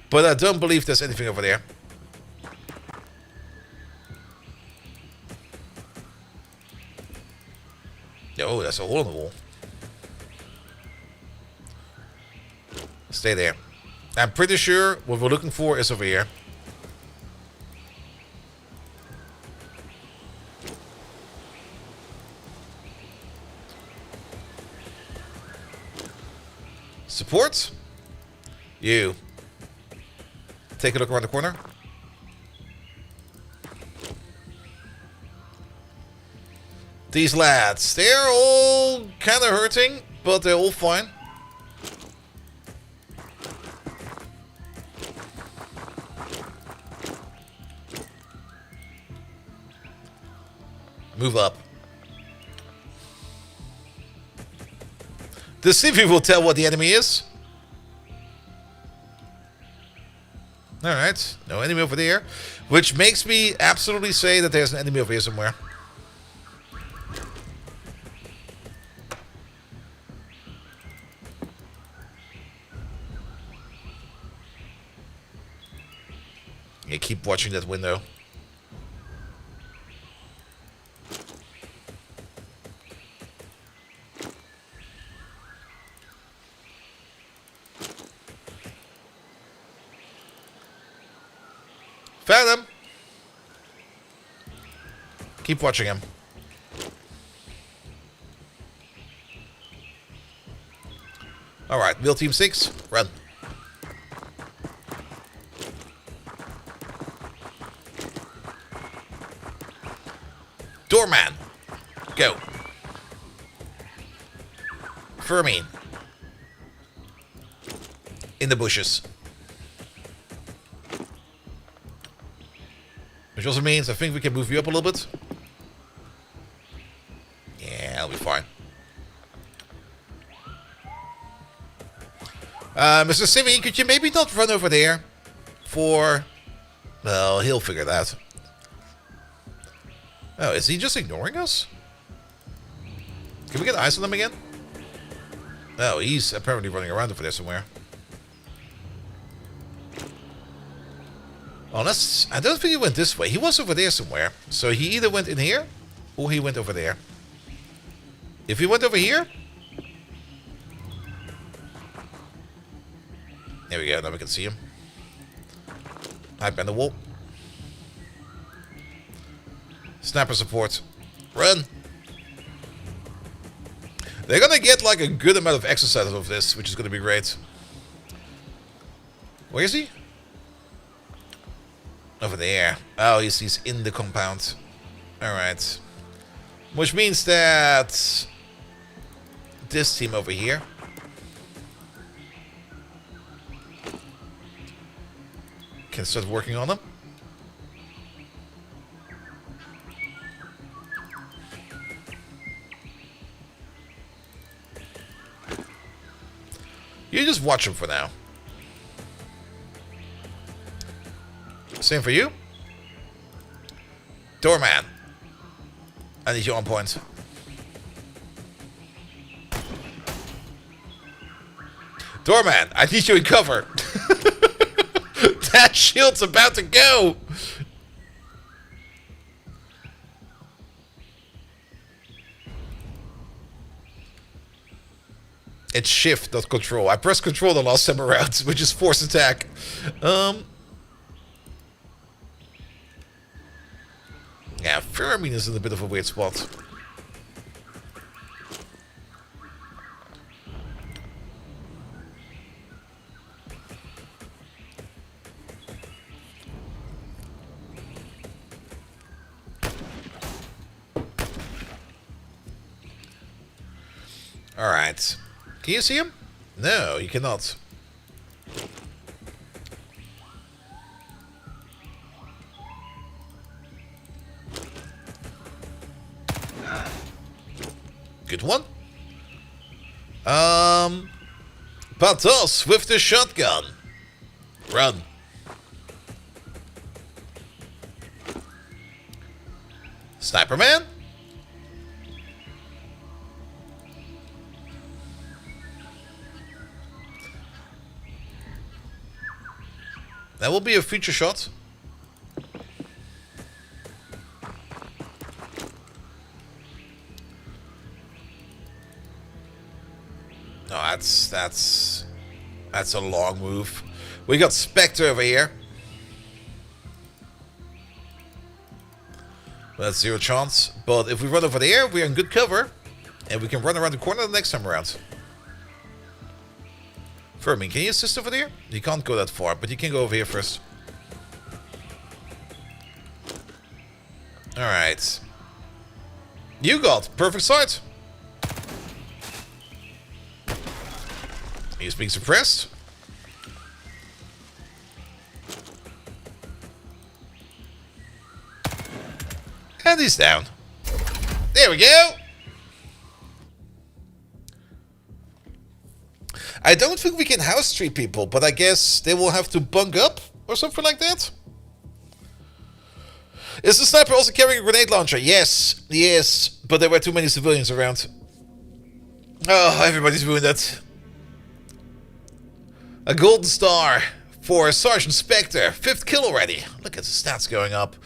But I don't believe there's anything over there. Oh, that's a hole in the wall. Stay there. I'm pretty sure what we're looking for is over here. Support? You. Take a look around the corner. These lads, they're all kind of hurting, but they're all fine. Move up. The CV will tell what the enemy is. Alright, no enemy over there. Which makes me absolutely say that there's an enemy over here somewhere. keep watching that window. Found him! Keep watching him. Alright, Build Team 6, run. Doorman, go. Fermine. In the bushes. Which also means I think we can move you up a little bit. Yeah, that'll be fine. Mr. Simi, could you maybe not run over there for... Well, he'll figure that. Oh, is he just ignoring us? Can we get eyes on him again? Oh, he's apparently running around over there somewhere. Unless, I don't think he went this way. He was over there somewhere. So he either went in here, or he went over there. If he went over here... There we go, now we can see him. Hi, bend the wall. Sniper support. Run! They're gonna get like a good amount of exercise of this, which is gonna be great. Where is he? Over there. Oh, he's in the compound. Alright. Which means that this team over here can start working on them. You just watch them for now. Same for you. Doorman. I need you on point. Doorman, I need you in cover. That shield's about to go. It's shift, not control. I pressed control the last time around, which is force attack. Yeah, Fermine is in a bit of a weird spot. Alright. Can you see him? No, you cannot. Good one. Patos with the shotgun. Run. Sniper man. That will be a future shot. No, that's a long move. We got Spectre over here. Well, that's zero chance. But if we run over there, we're in good cover. And we can run around the corner the next time around. Fermine, can you assist over there? You can't go that far, but you can go over here first. Alright. You got perfect sight. He's being suppressed. And he's down. There we go. I don't think we can house 3 people, but I guess they will have to bunk up or something like that. Is the sniper also carrying a grenade launcher? Yes, yes, but there were too many civilians around. Oh, everybody's doing that. A golden star for Sergeant Spectre. 5th kill already. Look at the stats going up.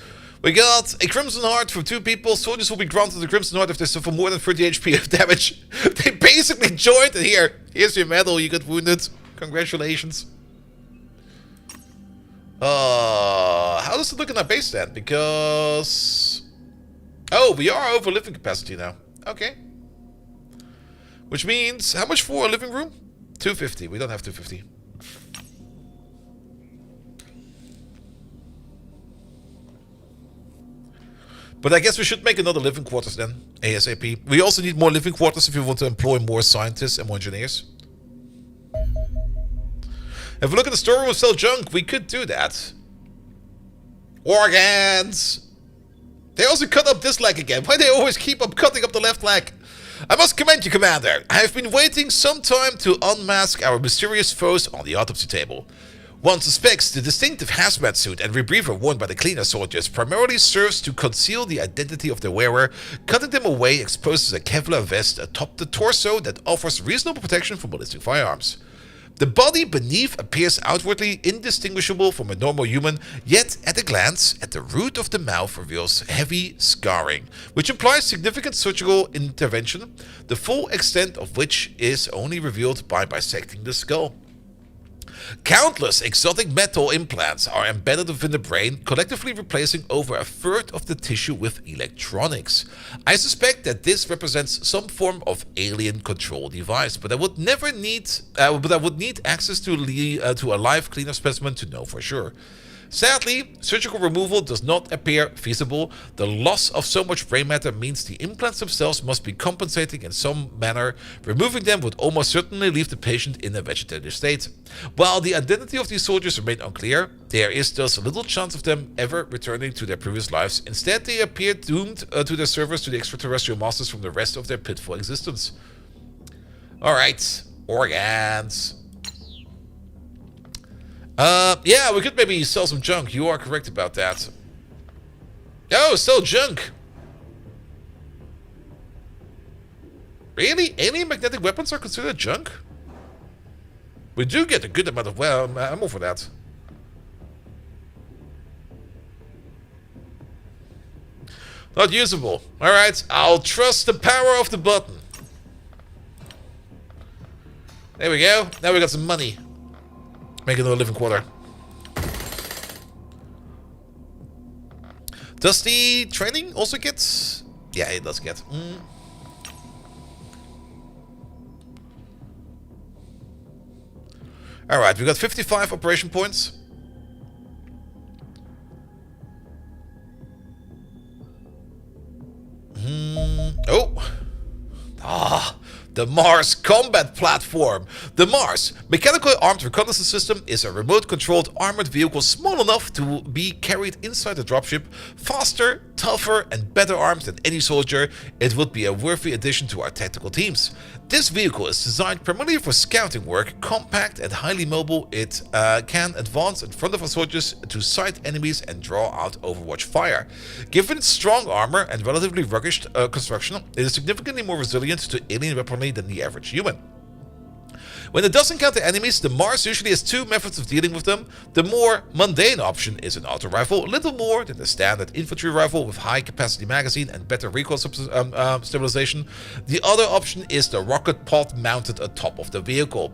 We got a Crimson Heart from 2 people. Soldiers will be granted the Crimson Heart if they suffer more than 30 HP of damage. They basically joined it here. Here's your medal. You got wounded. Congratulations. How does it look in our base then? Because... oh, we are over living capacity now. Okay. Which means, how much for a living room? 250. We don't have 250. But I guess we should make another living quarters then, ASAP. We also need more living quarters if we want to employ more scientists and more engineers. If we look at the storeroom and sell junk, we could do that. Organs! They also cut up this leg again. Why do they always keep up cutting up the left leg? I must commend you, Commander. I have been waiting some time to unmask our mysterious foes on the autopsy table. One suspects the distinctive hazmat suit and rebreather worn by the cleaner soldiers primarily serves to conceal the identity of the wearer. Cutting them away exposes a Kevlar vest atop the torso that offers reasonable protection from ballistic firearms. The body beneath appears outwardly indistinguishable from a normal human, yet at a glance, at the root of the mouth reveals heavy scarring, which implies significant surgical intervention, the full extent of which is only revealed by bisecting the skull. Countless exotic metal implants are embedded within the brain, collectively replacing over a third of the tissue with electronics. I suspect that this represents some form of alien control device, but I would need access to a live cleaner specimen to know for sure. Sadly, surgical removal does not appear feasible. The loss of so much brain matter means the implants themselves must be compensating in some manner. Removing them would almost certainly leave the patient in a vegetative state. While the identity of these soldiers remain unclear, there is thus little chance of them ever returning to their previous lives. Instead, they appear doomed to their service to the extraterrestrial masters from the rest of their pitiful existence. Alright, organs. Yeah, we could maybe sell some junk. You are correct about that. Oh, sell junk. Really? Alien magnetic weapons are considered junk? We do get a good amount of ammo for that. Not usable. Alright, I'll trust the power of the button. There we go. Now we got some money. Make another living quarter. Does the training also get... yeah, it does get. Alright, we got 55 operation points. Oh! Ah! The Mars Combat Platform. The Mars Mechanically Armed Reconnaissance System is a remote-controlled armored vehicle small enough to be carried inside the dropship. Faster, tougher, and better armed than any soldier, it would be a worthy addition to our tactical teams. This vehicle is designed primarily for scouting work. Compact and highly mobile, it can advance in front of our soldiers to sight enemies and draw out Overwatch fire. Given its strong armor and relatively rugged construction, it is significantly more resilient to alien weaponry than the average human. When it does encounter enemies, the Mars usually has 2 methods of dealing with them. The more mundane option is an auto rifle, little more than the standard infantry rifle with high capacity magazine and better recoil stabilization. The other option is the rocket pod mounted atop of the vehicle.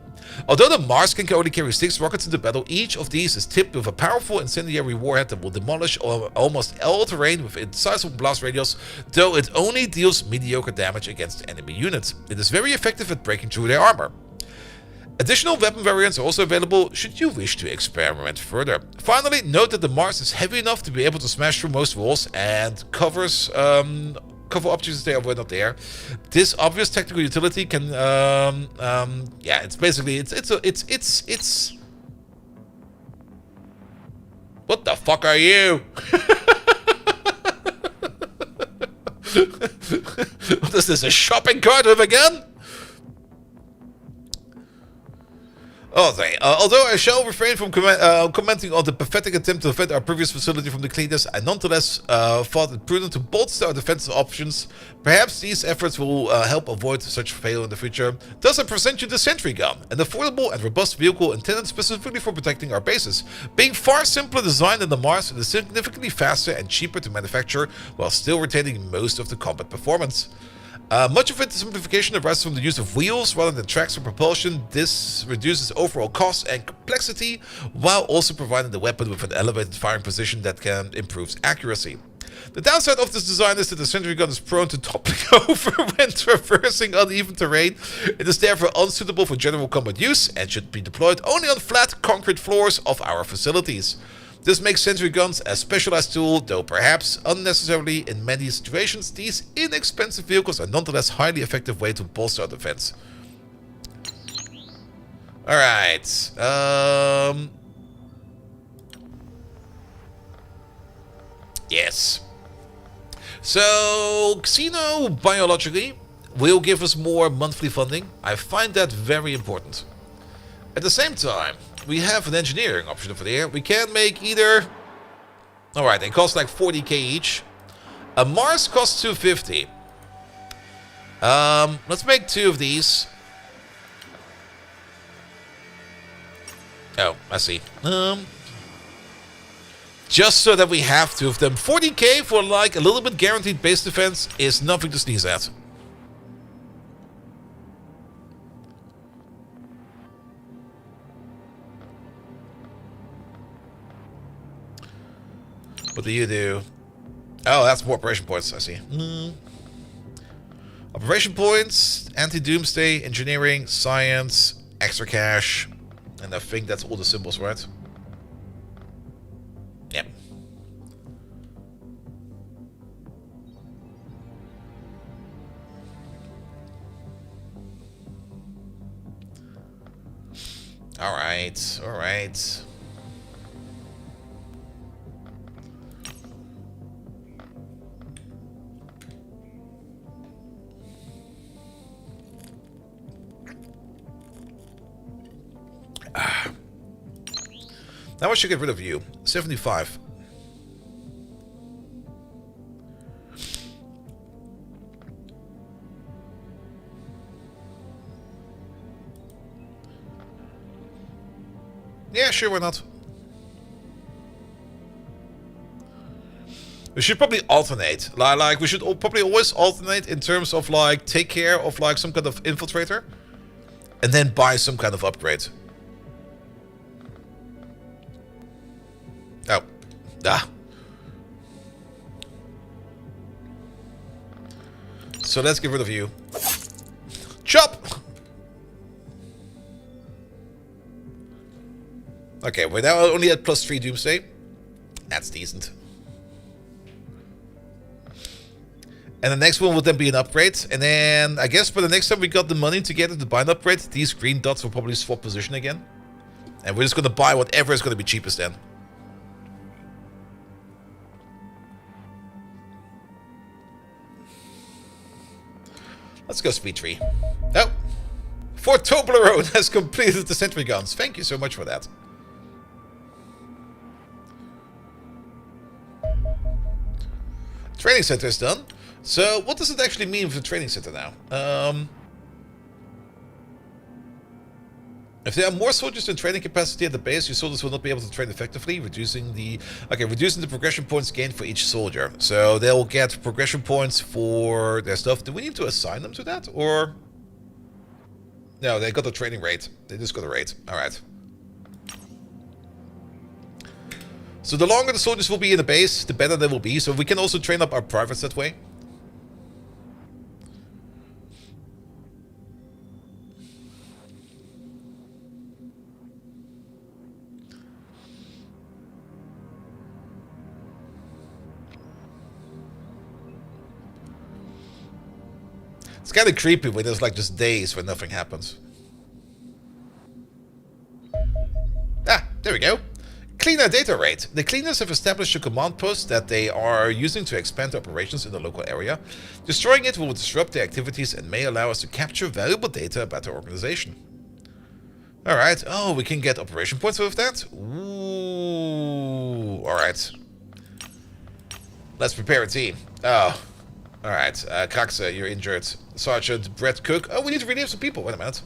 Although the Mars can only carry 6 rockets into battle, each of these is tipped with a powerful incendiary warhead that will demolish almost all terrain within sizable blast radius, though it only deals mediocre damage against enemy units. It is very effective at breaking through their armor. Additional weapon variants are also available should you wish to experiment further. Finally, note that the Mars is heavy enough to be able to smash through most walls and cover objects that were not there. This obvious tactical utility can yeah, it's basically it's what the fuck are you? What is this, a shopping cart with a gun? Oh, sorry. Although I shall refrain from commenting on the pathetic attempt to defend our previous facility from the cleaners, I nonetheless thought it prudent to bolster our defensive options. Perhaps these efforts will help avoid such failure in the future. Thus, I present you the sentry gun, an affordable and robust vehicle intended specifically for protecting our bases. Being far simpler designed than the Mars, it is significantly faster and cheaper to manufacture, while still retaining most of the combat performance. Much of its simplification arises from the use of wheels rather than tracks for propulsion. This reduces overall cost and complexity, while also providing the weapon with an elevated firing position that can improve accuracy. The downside of this design is that the sentry gun is prone to toppling over when traversing uneven terrain. It is therefore unsuitable for general combat use and should be deployed only on flat concrete floors of our facilities. This makes sentry guns a specialized tool, though perhaps unnecessarily in many situations. These inexpensive vehicles are nonetheless a highly effective way to bolster our defense. Alright. Yes. So, xenobiologically will give us more monthly funding. I find that very important. At the same time, we have an engineering option over there. We can make either... Alright, they cost like 40k each. A Mars costs 250. Let's make 2 of these. Oh, I see. Just so that we have 2 of them. 40k for like a little bit guaranteed base defense is nothing to sneeze at. What do you do? Oh, that's more operation points, I see. Operation points, anti-doomsday, engineering, science, extra cash. And I think that's all the symbols, right? Yep. Alright, alright. Now I should get rid of you. 75. Yeah, sure, why not? We should probably alternate. Like we should probably always alternate in terms of like take care of like some kind of infiltrator, and then buy some kind of upgrade. Oh. Ah. So let's get rid of you. Chop! Okay, we're now only at +3 Doomsday. That's decent. And the next one would then be an upgrade. And then I guess by the next time we got the money together to buy an upgrade, these green dots will probably swap position again. And we're just going to buy whatever is going to be cheapest then. Let's go speed 3. Oh! Fort Toblerone has completed the sentry guns. Thank you so much for that. Training center is done. So, what does it actually mean for the training center now? If there are more soldiers than training capacity at the base, your soldiers will not be able to train effectively, reducing the progression points gained for each soldier. So they'll get progression points for their stuff. Do we need to assign them to that, or no? They got the training rate. They just got a rate. All right. So the longer the soldiers will be in the base, the better they will be. So we can also train up our privates that way. It's kind of creepy when there's like just days where nothing happens. Ah, there we go. Cleaner data rate. The cleaners have established a command post that they are using to expand operations in the local area. Destroying it will disrupt their activities and may allow us to capture valuable data about their organization. Alright. Oh, we can get operation points with that? Ooh. Alright. Let's prepare a team. Oh. Alright. Kraxe, you're injured. Sergeant Brett Cook. Oh, we need to relieve some people. Wait a minute.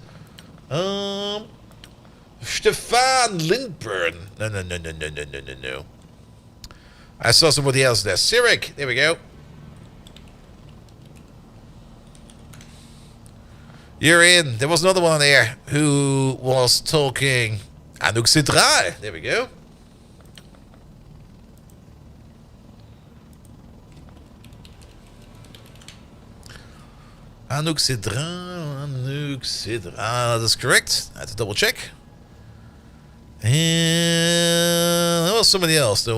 Stefan Lindburn. No. I saw somebody else there. Sirik. There we go. You're in. There was another one there who was talking. Anouk Sidra. There we go. Anouk Sidra. That is correct. I had to double check. And there was somebody else. There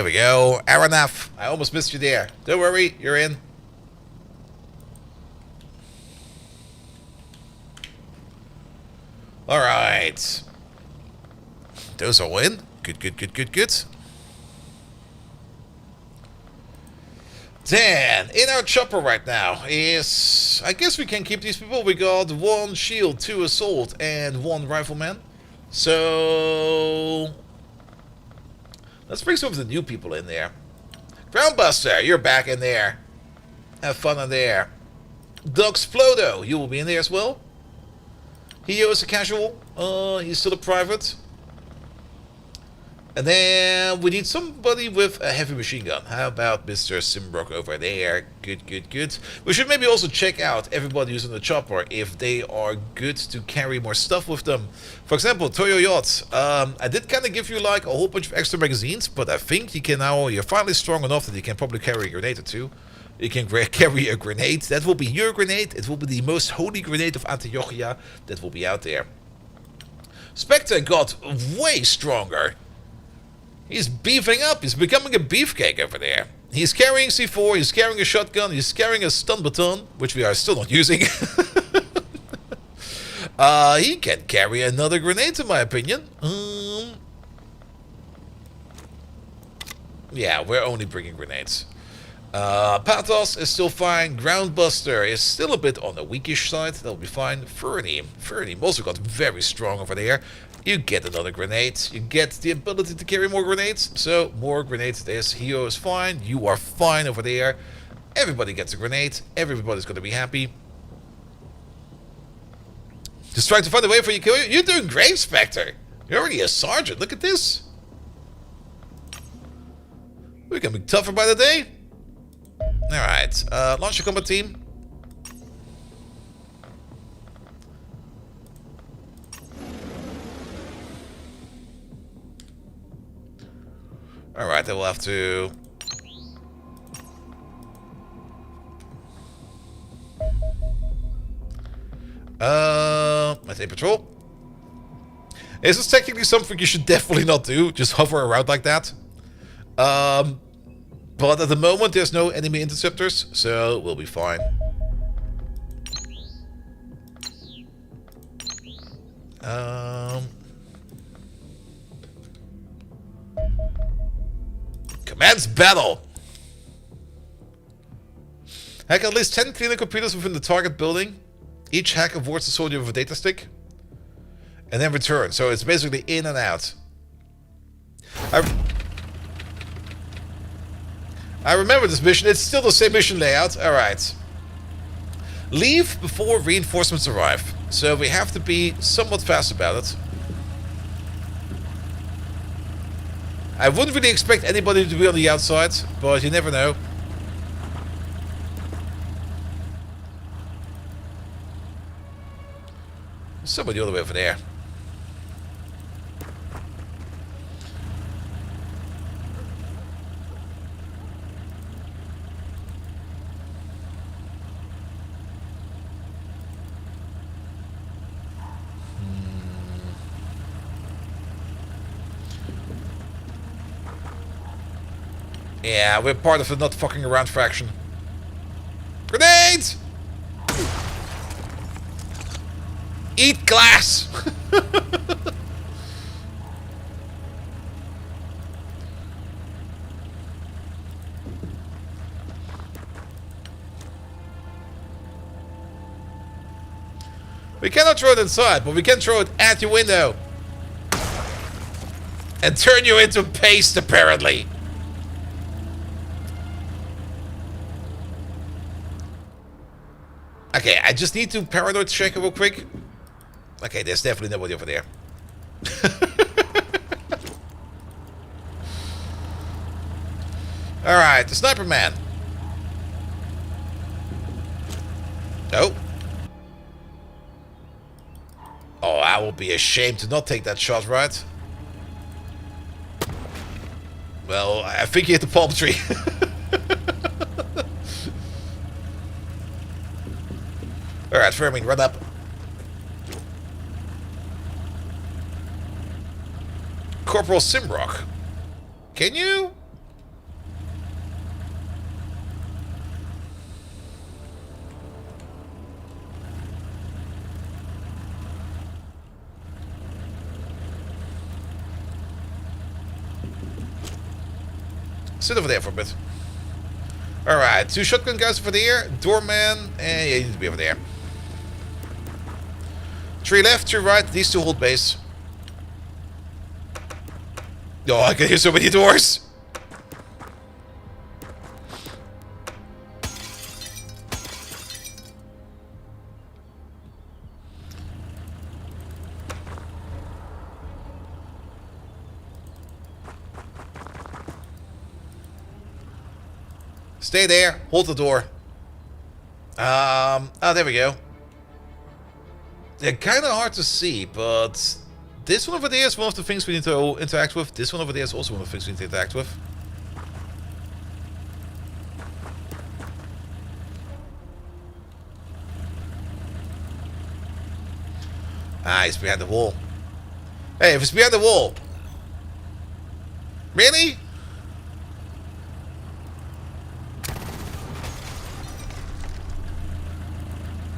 we go. Aranaf. I almost missed you there. Don't worry. You're in. Alright. Those all in. Good. Then, in our chopper right now is... I guess we can keep these people. We got 1 shield, 2 assault, and 1 rifleman. So... let's bring some of the new people in there. Groundbuster, you're back in there. Have fun in there. Doug Splodo, you will be in there as well. Hio is a casual. He's still a private. And then we need somebody with a heavy machine gun. How about Mr. Simbrock over there? Good. We should maybe also check out everybody who's in the chopper if they are good to carry more stuff with them. For example, Toyo Yacht. I did kind of give you like a whole bunch of extra magazines, but I think you can now. You're finally strong enough that you can probably carry a grenade or two. You can carry a grenade. That will be your grenade. It will be the most holy grenade of Antiochia that will be out there. Spectre got way stronger. He's beefing up. He's becoming a beefcake over there. He's carrying C4. He's carrying a shotgun. He's carrying a stun baton, which we are still not using. He can carry another grenade, in my opinion. Yeah, we're only bringing grenades. Pathos is still fine. Groundbuster is still a bit on the weakish side. That'll be fine. Fernie also got very strong over there. You get another grenade. You get the ability to carry more grenades. So, more grenades. This Hio is fine. You are fine over there. Everybody gets a grenade. Everybody's going to be happy. Just trying to find a way for you to kill you. You're doing great, Spectre. You're already a sergeant. Look at this. We're going to be tougher by the day. Alright. Launch your combat team. Alright, then we'll have to... maintain patrol. This is technically something you should definitely not do. Just hover around like that. But at the moment there's no enemy interceptors, so we'll be fine. Commence battle! Hack at least 10 cleaner computers within the target building. Each hack awards the soldier with a data stick. And then return. So it's basically in and out. I remember this mission. It's still the same mission layout. Alright. Leave before reinforcements arrive. So we have to be somewhat fast about it. I wouldn't really expect anybody to be on the outside, but you never know. Somebody all the way over there. Yeah, we're part of the not fucking around faction. Grenades! Eat glass! We cannot throw it inside, but we can throw it at your window. And turn you into paste, apparently. Okay, I just need to paranoid check it real quick. Okay, there's definitely nobody over there. Alright, the sniper man. Oh. Oh, I will be ashamed to not take that shot, right? Well, I think he hit the palm tree. Alright, Fermin, run up. Corporal Simrock. Can you? Sit over there for a bit. Alright, 2 shotgun guys over there. Doorman. And yeah, you need to be over there. 3 left, 3 right. These 2 hold base. Oh, I can hear so many doors. Stay there. Hold the door. Oh, there we go. They're kind of hard to see, but this one over there is one of the things we need to interact with. This one over there is also one of the things we need to interact with. Ah, he's behind the wall. Hey, if it's behind the wall. Really?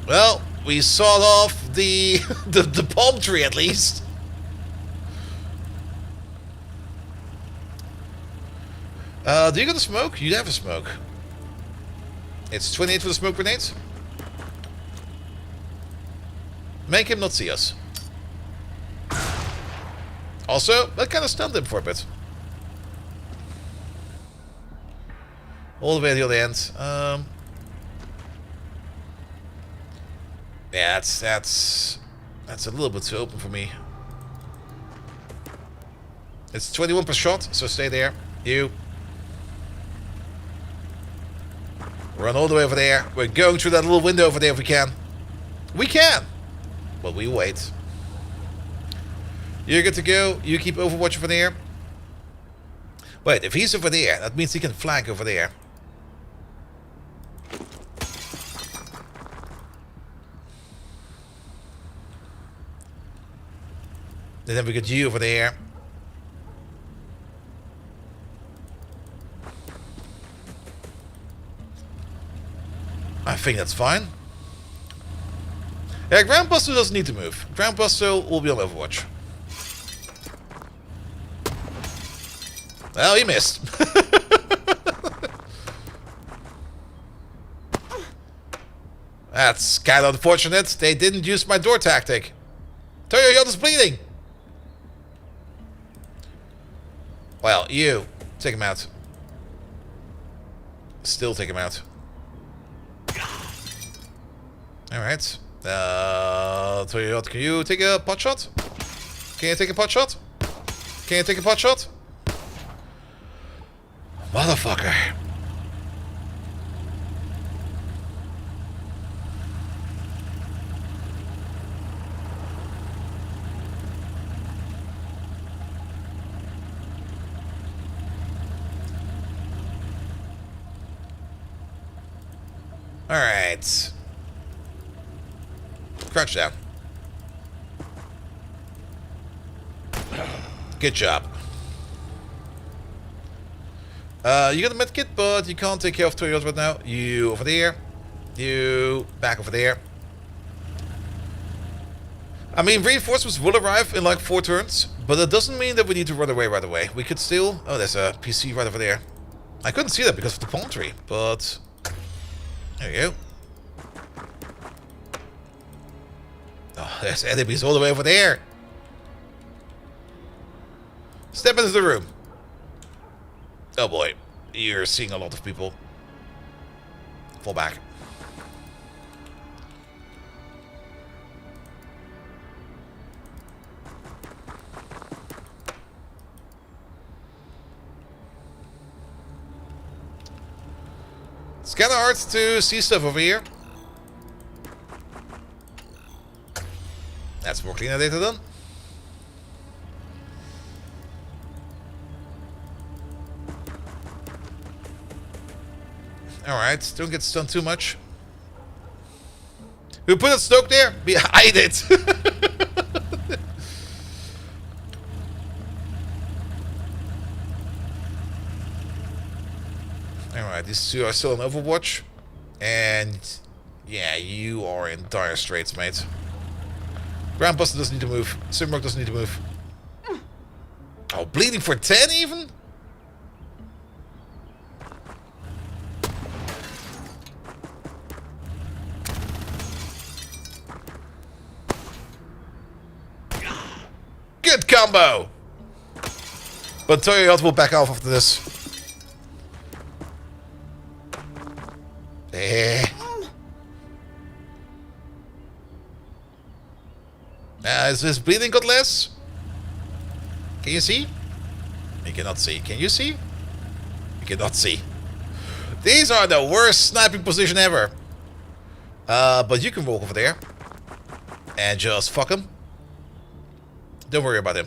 Well, we sawed off the the palm tree at least. Do you got a smoke? You have a smoke. It's 28 for the smoke grenades. Make him not see us. Also, that kind of stunned him for a bit. All the way to the other end. Yeah, that's a little bit too open for me. It's 21 per shot, so stay there. You. Run all the way over there. We're going through that little window over there if we can. We can! But we wait. You're good to go. You keep overwatching for there. Wait, if he's over there, that means he can flank over there. And then we got you over there. I think that's fine. Yeah, Groundbuster doesn't need to move. Groundbuster will be on Overwatch. Well, he missed. That's kind of unfortunate. They didn't use my door tactic. Toyo is bleeding. Well, you. Take him out. Still take him out. Alright. Toyo, can you take a pot shot? Can you take a pot shot? Can you take a pot shot? Motherfucker. Alright. Crouch down. Good job. You got a medkit, but you can't take care of Toyota right now. You over there. You back over there. I mean, reinforcements will arrive in like 4 turns, but that doesn't mean that we need to run away right away. We could still... Oh, there's a PC right over there. I couldn't see that because of the palm tree, but... There you go. Oh, there's enemies all the way over there. Step into the room. Oh boy, you're seeing a lot of people. Fall back. It's kind of hard to see stuff over here. That's more cleaner data done. Alright, don't get stunned too much. Who put a stoke there? I did. Alright, these two are still on Overwatch. And yeah, you are in dire straits, mate. Grandbuster doesn't need to move. Simrock doesn't need to move. Oh, bleeding for 10 even? Good combo! But Toyota will back off after this. Is his bleeding got less? Can you see? You cannot see. Can you see? You cannot see. These are the worst sniping position ever. But you can walk over there. And just fuck him. Don't worry about him.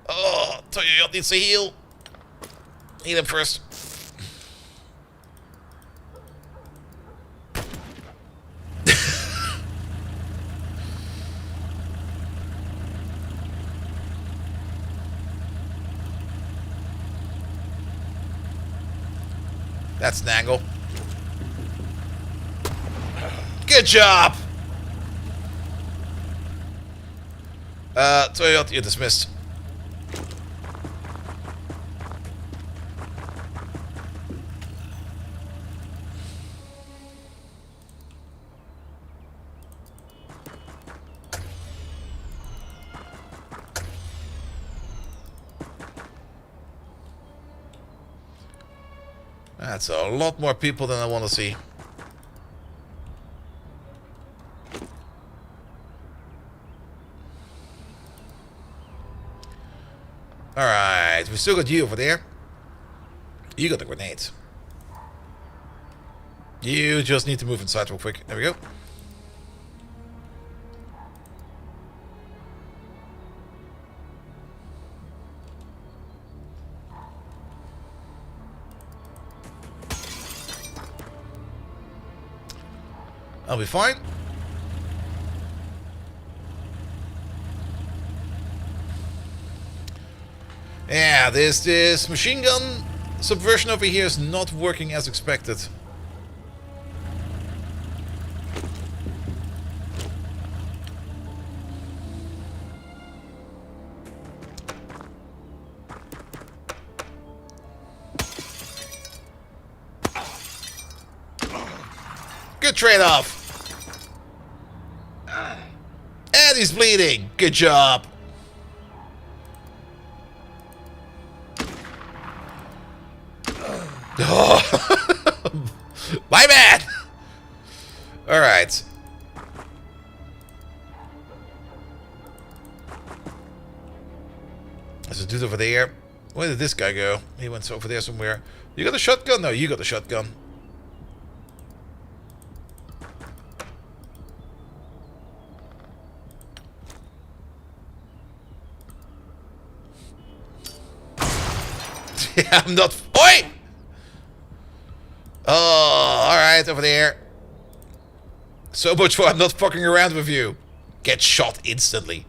Oh, Toyota needs to heal. Heal him first. That's an angle. Good job! Toyota, you're dismissed. That's a lot more people than I want to see. Alright, we still got you over there. You got the grenades. You just need to move inside real quick. There we go. I'll be fine. Yeah, this machine gun subversion over here is not working as expected. Good trade-off. And he's bleeding. Good job. Oh. My bad. All right. There's a dude over there. Where did this guy go? He went over there somewhere. You got a shotgun? No, you got the shotgun. Yeah, I'm not. Oi! Oh, alright, over there. So much for I'm not fucking around with you. Get shot instantly.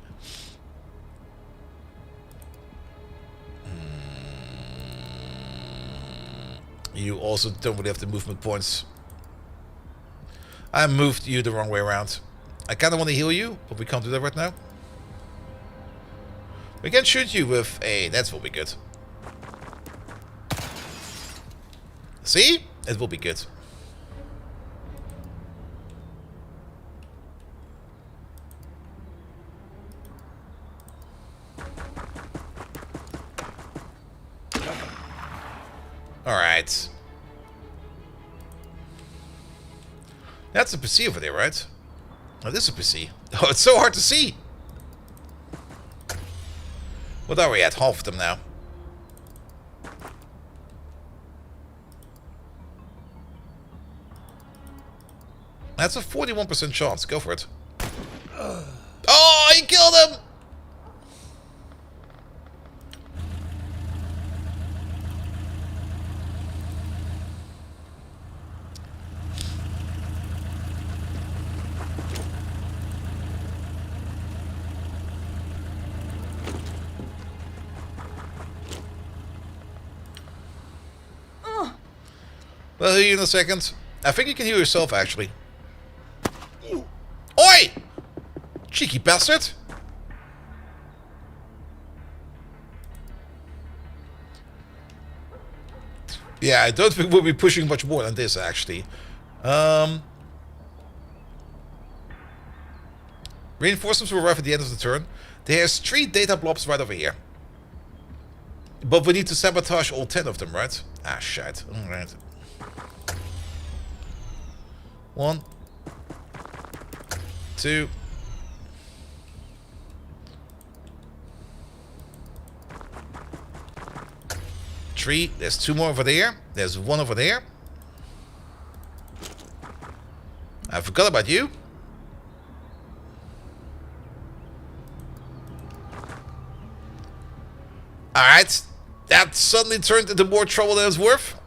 You also don't really have the movement points. I moved you the wrong way around. I kind of want to heal you, but we can't do that right now. We can shoot you with a... That's will be good. See? It will be good. Alright. That's a PC over there, right? Oh, this is a PC. Oh, it's so hard to see. What are we at? Half of them now. That's a 41% chance. Go for it. Oh, he killed him! Well, heal you in a second. I think you can heal yourself, actually. Oi! Cheeky bastard! Yeah, I don't think we'll be pushing much more than this, actually. Reinforcements will arrive at the end of the turn. There's 3 data blobs right over here. But we need to sabotage all 10 of them, right? Ah, shit. Alright. 1, 2. Three. There's 2 more over there. There's 1 over there. I forgot about you. Alright. That suddenly turned into more trouble than it's worth.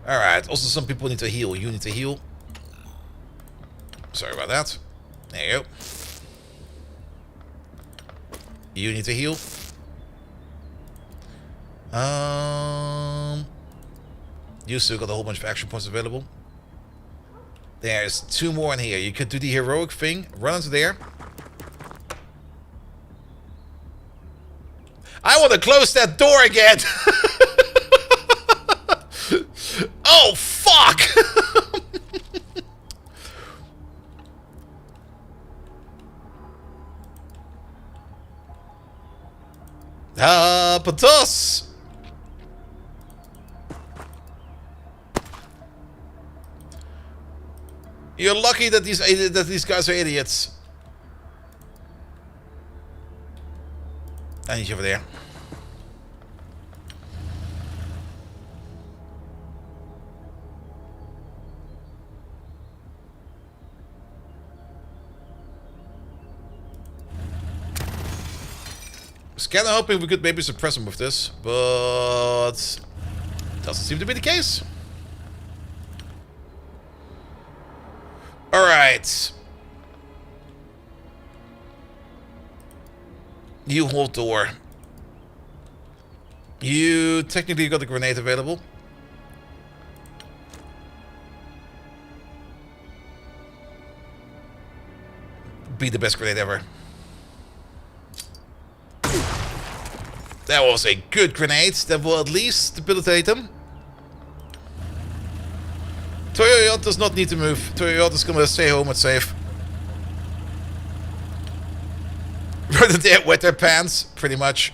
Alright, also some people need to heal. You need to heal. Sorry about that. There you go. You need to heal. You still got a whole bunch of action points available. There's 2 more in here. You could do the heroic thing. Run into there. I want to close that door again. Oh, fuck! Patos! You're lucky that these guys are idiots. I need you over there. I was kind of hoping we could maybe suppress him with this, but doesn't seem to be the case. Alright. You hold door. You technically got a grenade available. Be the best grenade ever. That was a good grenade that will at least debilitate him. Toyoyot does not need to move. Toyoyot is gonna stay home and safe. Rather than wet their pants, pretty much.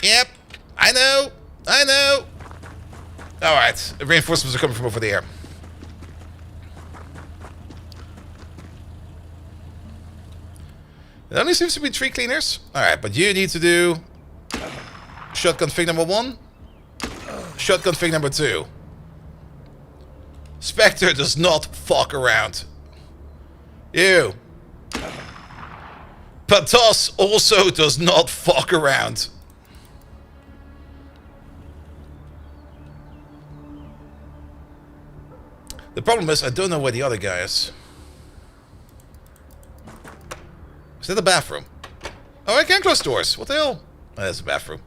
Yep, I know. Alright, reinforcements are coming from over there. It only seems to be 3 cleaners. Alright, but you need to do shotgun thing number 1. Shotgun thing number 2. Spectre does not fuck around. You. Patos also does not fuck around. The problem is, I don't know where the other guy is. Is that the bathroom? Oh, I can't close doors. What the hell? Oh, that's the bathroom.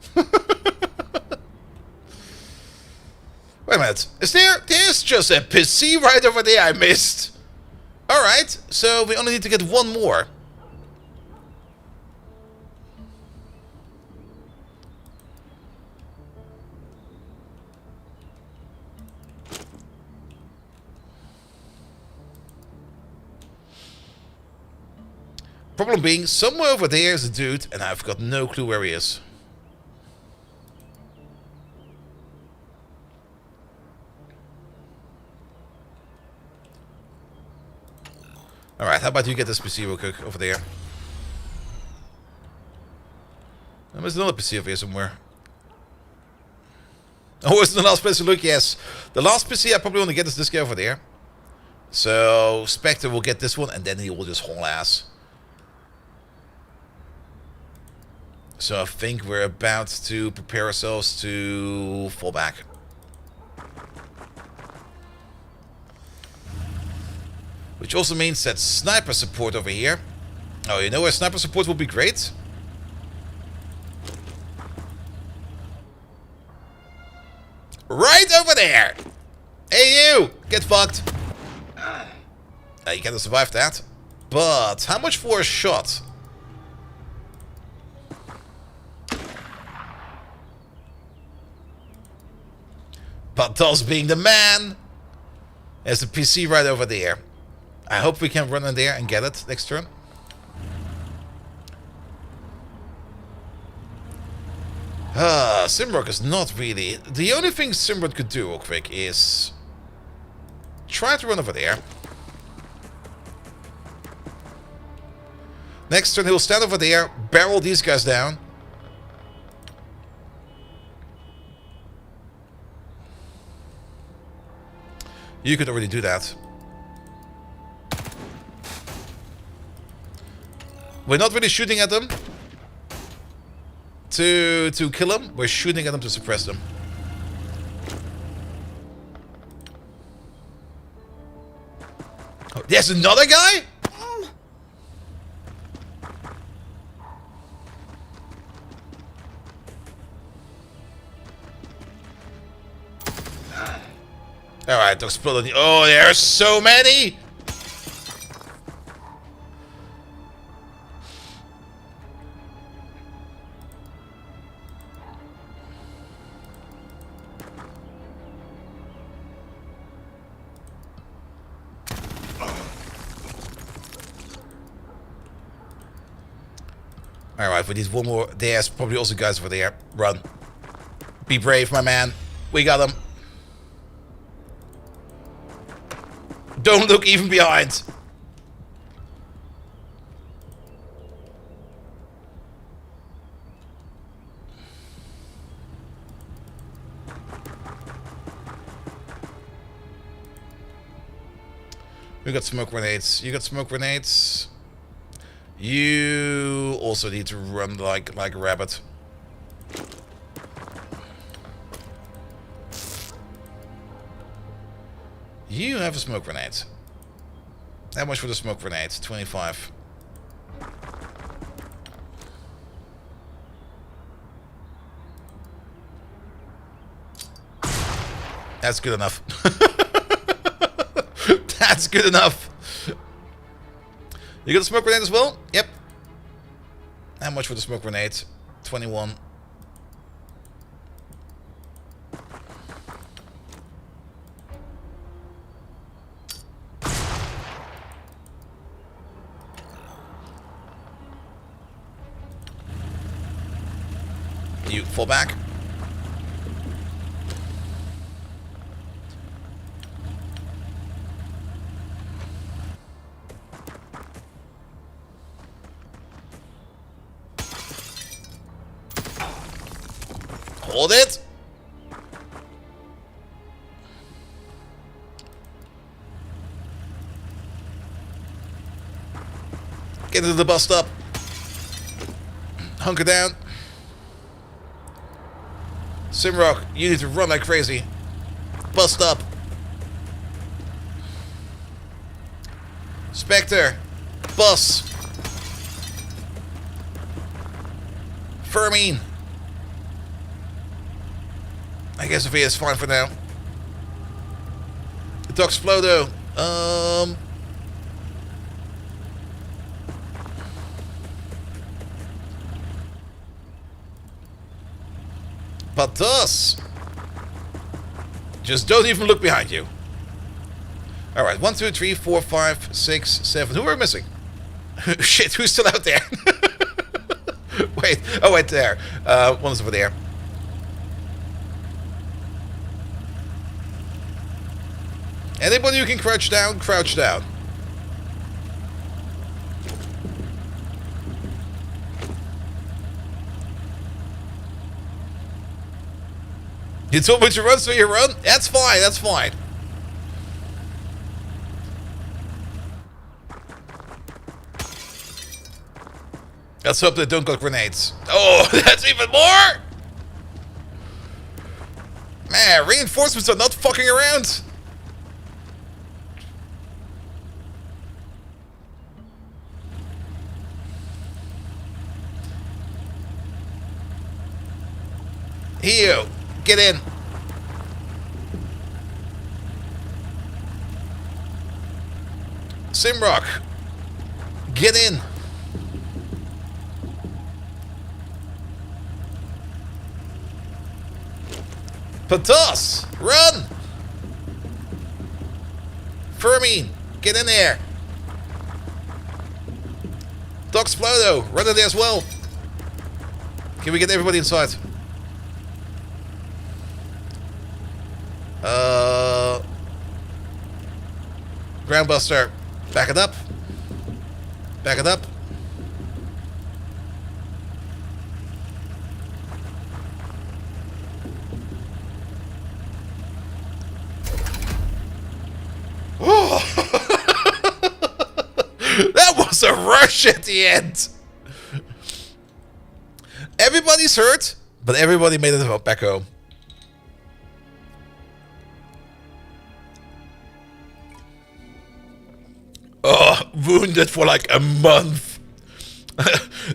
Wait a minute. Is there... There's just a PC right over there I missed. Alright, so we only need to get one more. Problem being, somewhere over there is a dude, and I've got no clue where he is. Alright, how about you get this PC real quick over there? There's another PC over here somewhere. Oh, it's the last place to look, yes. The last PC I probably want to get is this guy over there. So, Spectre will get this one, and then he will just haul ass. So I think we're about to prepare ourselves to fall back. Which also means that sniper support over here. Oh, you know where sniper support will be great? Right over there! Hey you! Get fucked! You cannot survive that. But how much for a shot? Patos being the man. There's a PC right over there. I hope we can run in there and get it next turn. Simrock is not really... The only thing Simrock could do real quick is... try to run over there. Next turn he'll stand over there, barrel these guys down. You could already do that. We're not really shooting at them to kill them. We're shooting at them to suppress them. Oh, there's another guy? Alright, to explode. Oh, there's so many! Alright, we need one more. There's probably also guys over there. Run. Be brave, my man. We got them. Don't look even behind. We got smoke grenades. You got smoke grenades. You also need to run like a rabbit. You have a smoke grenade. How much for the smoke grenade? 25. That's good enough. That's good enough. You got a smoke grenade as well? Yep. How much for the smoke grenade? 21. You fall back. Hold it. Get into the bus stop. Hunker down. Simrock, you need to run like crazy. Bus stop. Spectre. Bus. Fermine. I guess Sophia is fine for now. Doxplodo. Patos. Just don't even look behind you. Alright, 1, 2, 3, 4, 5, 6, 7. Who are we missing? Shit, who's still out there? Wait, oh wait, there. One's over there. Anybody who can crouch down, crouch down. You told me to run, so you run? That's fine, that's fine. Let's hope they don't got grenades. Oh, that's even more! Man, reinforcements are not fucking around. Here, get in. Simrock, get in. Patos, run. Fermine, get in there. Doxplodo, run in there as well. Can we get everybody inside? Groundbuster, back it up. Back it up. Oh. That was a rush at the end. Everybody's hurt, but everybody made it back home. Oh, wounded for like a month.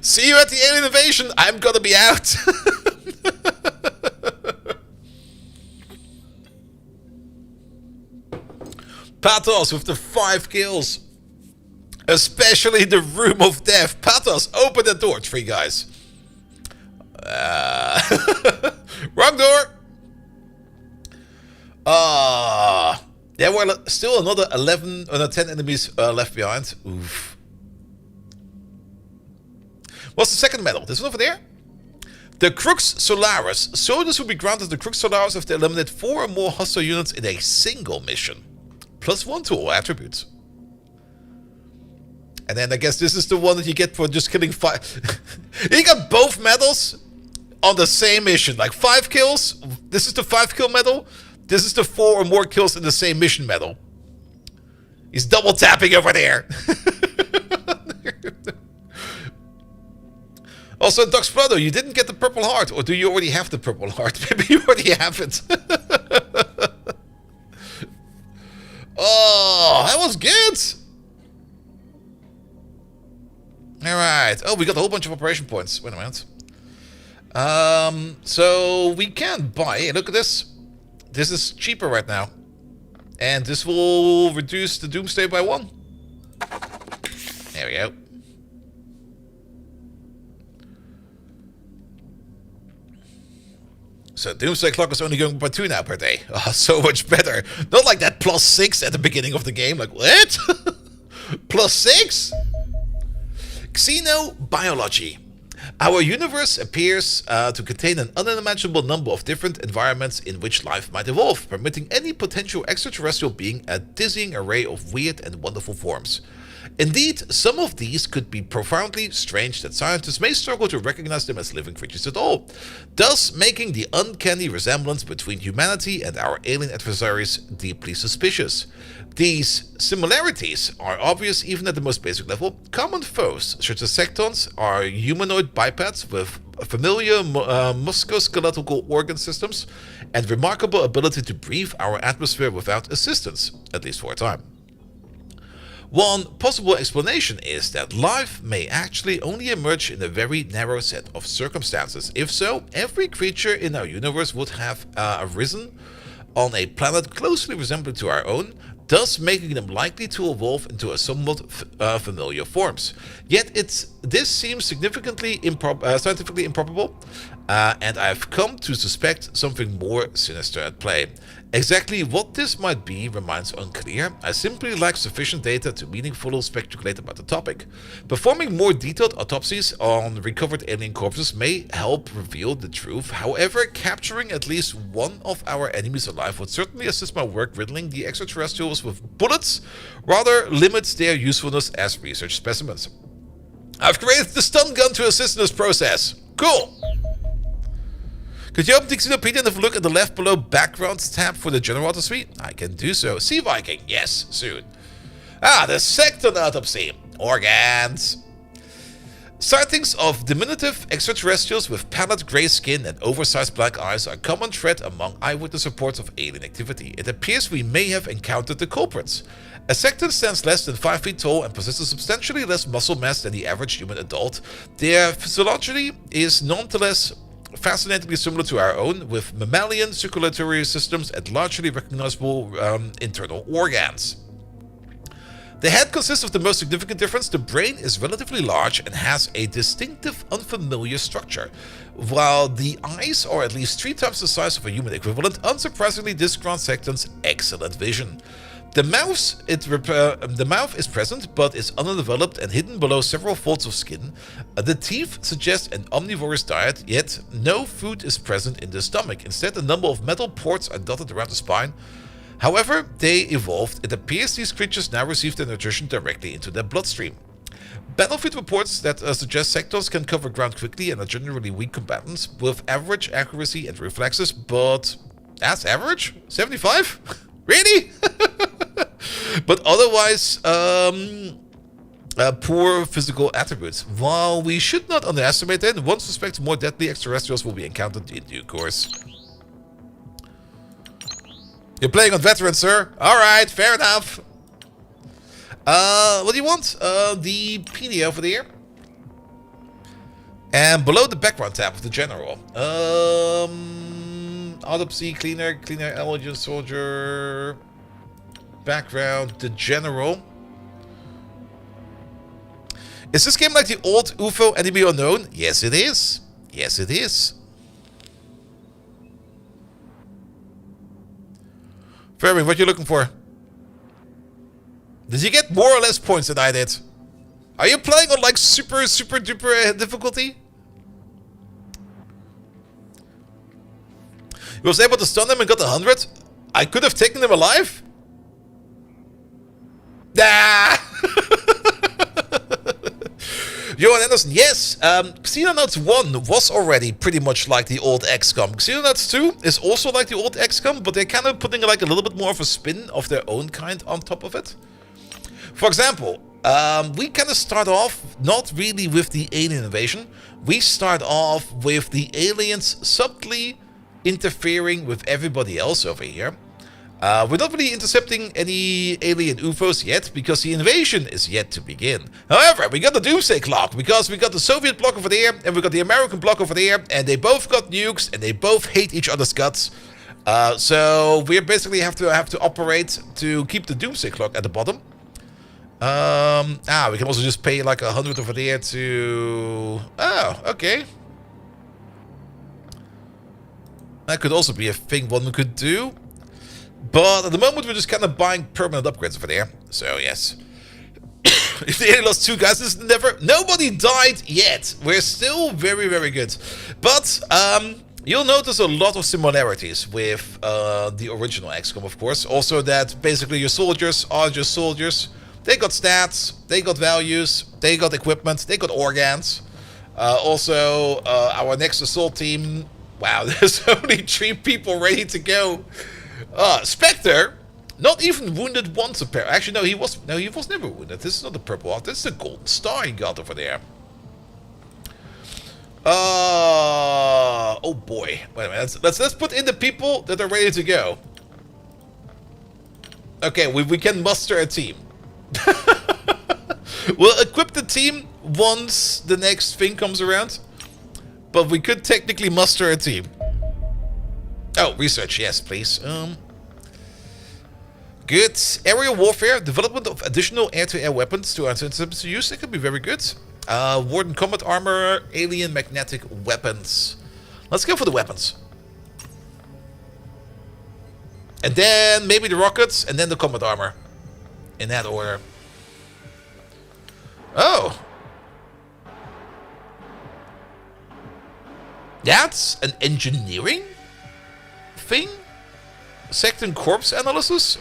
See you at the alien invasion. I'm gonna be out. Patos with the 5 kills. Especially the room of death. Patos, open the door. 3 guys. Wrong door. There were still another 11 or 10 enemies left behind. Oof. What's the second medal? This one over there? The Crux Solaris. Soldiers will be granted the Crux Solaris if they eliminate 4 or more hostile units in a single mission. +1 to all attributes. And then I guess this is the one that you get for just killing 5. You got both medals on the same mission. Like 5 kills. This is the 5 kill medal. This is the 4 or more kills in the same mission medal. He's double tapping over there. Also, Doxplodo, you didn't get the purple heart. Or do you already have the purple heart? Maybe you already have it. Oh, that was good. Alright. Oh, we got a whole bunch of operation points. Wait a minute. So we can buy. Hey, look at this. This is cheaper right now. And this will reduce the doomsday by 1. There we go. So doomsday clock is only going by 2 now per day. Oh, so much better. Not like that +6 at the beginning of the game. Like, what? +6? Xenobiology. Our universe appears to contain an unimaginable number of different environments in which life might evolve, permitting any potential extraterrestrial being a dizzying array of weird and wonderful forms. Indeed, some of these could be profoundly strange that scientists may struggle to recognize them as living creatures at all, thus making the uncanny resemblance between humanity and our alien adversaries deeply suspicious. These similarities are obvious even at the most basic level. Common foes, such as sectons, are humanoid bipeds with familiar musculoskeletal organ systems and remarkable ability to breathe our atmosphere without assistance, at least for a time. One possible explanation is that life may actually only emerge in a very narrow set of circumstances. If so, every creature in our universe would have arisen on a planet closely resembling to our own, thus making them likely to evolve into a somewhat familiar forms. Yet this seems significantly scientifically improbable, and I've come to suspect something more sinister at play. Exactly what this might be remains unclear. I simply lack sufficient data to meaningfully speculate about the topic. Performing more detailed autopsies on recovered alien corpses may help reveal the truth. However, capturing at least one of our enemies alive would certainly assist my work. Riddling the extraterrestrials with bullets rather limits their usefulness as research specimens. I've created the stun gun to assist in this process. Cool! Could you open the Xenopedia and have a look at the left below Backgrounds tab for the general autopsy? I can do so. See Viking? Yes, soon. The second autopsy. Organs. Sightings of diminutive extraterrestrials with pallid grey skin and oversized black eyes are a common thread among eyewitness reports of alien activity. It appears we may have encountered the culprits. A secton stands less than 5 feet tall and possesses substantially less muscle mass than the average human adult. Their physiology is nonetheless fascinatingly similar to our own, with mammalian circulatory systems and largely recognizable internal organs. The head consists of the most significant difference. The brain is relatively large and has a distinctive, unfamiliar structure. While the eyes are at least 3 times the size of a human equivalent, unsurprisingly this grants sectons excellent vision. The mouth is present, but is undeveloped and hidden below several folds of skin. The teeth suggest an omnivorous diet, yet no food is present in the stomach. Instead, a number of metal ports are dotted around the spine. However, they evolved. It appears these creatures now receive their nutrition directly into their bloodstream. Battlefield reports that suggest sectors can cover ground quickly and are generally weak combatants with average accuracy and reflexes, but that's average? 75? Really? But otherwise, poor physical attributes. While we should not underestimate them, one suspects more deadly extraterrestrials will be encountered in due course. You're playing on veteran, sir? Alright, fair enough. What do you want? The PD over there. And below the background tab of the general. Autopsy, cleaner, elegant soldier. Background, the general. Is this game like the old UFO Enemy Unknown? Yes, it is. Yes, it is. Fermi, what are you looking for? Did you get more or less points than I did? Are you playing on like super duper difficulty? He was able to stun them and got 100? I could have taken them alive? Nah! Johan Anderson, yes, Xenonauts 1 was already pretty much like the old XCOM. Xenonauts 2 is also like the old XCOM, but they're kind of putting like a little bit more of a spin of their own kind on top of it. For example, we kind of start off not really with the alien invasion. We start off with the aliens subtly interfering with everybody else over here. We're not really intercepting any alien UFOs yet, because the invasion is yet to begin. However, we got the Doomsday Clock, because we got the Soviet bloc over there, and we got the American bloc over there, and they both got nukes, and they both hate each other's guts. So we basically have to operate to keep the Doomsday Clock at the bottom. We can also just pay like 100 over there to... Oh, okay. That could also be a thing one could do. But at the moment, we're just kind of buying permanent upgrades over there. So, yes. If they only lost 2 guys, this never... Nobody died yet. We're still very, very good. But, you'll notice a lot of similarities with the original XCOM, of course. Also that basically your soldiers are just soldiers. They got stats, they got values, they got equipment, they got organs. Also, our next assault team. Wow, there's only 3 people ready to go. Spectre, not even wounded once apparently. Actually, no, he was never wounded. This is not the purple heart. This is the golden star he got over there. Oh boy. Wait a minute. Let's put in the people that are ready to go. Okay, we can muster a team. We'll equip the team once the next thing comes around. But we could technically muster a team. Oh, research, yes, please. Good. Aerial warfare, development of additional air-to-air weapons to systems to use. That could be very good. Warden combat armor, alien magnetic weapons. Let's go for the weapons. And then maybe the rockets, and then the combat armor. In that order. Oh. That's an engineering thing? Secton corpse analysis?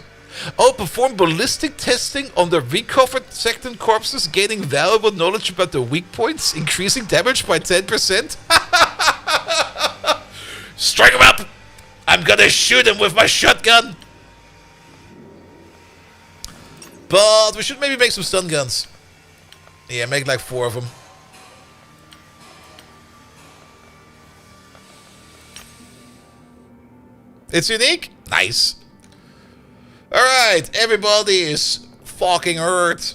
Oh, perform ballistic testing on the recovered Secton corpses, gaining valuable knowledge about the weak points, increasing damage by 10%? Strike him up! I'm gonna shoot him with my shotgun! But we should maybe make some stun guns. Yeah, make like 4 of them. It's unique? Nice. Alright, everybody is fucking hurt.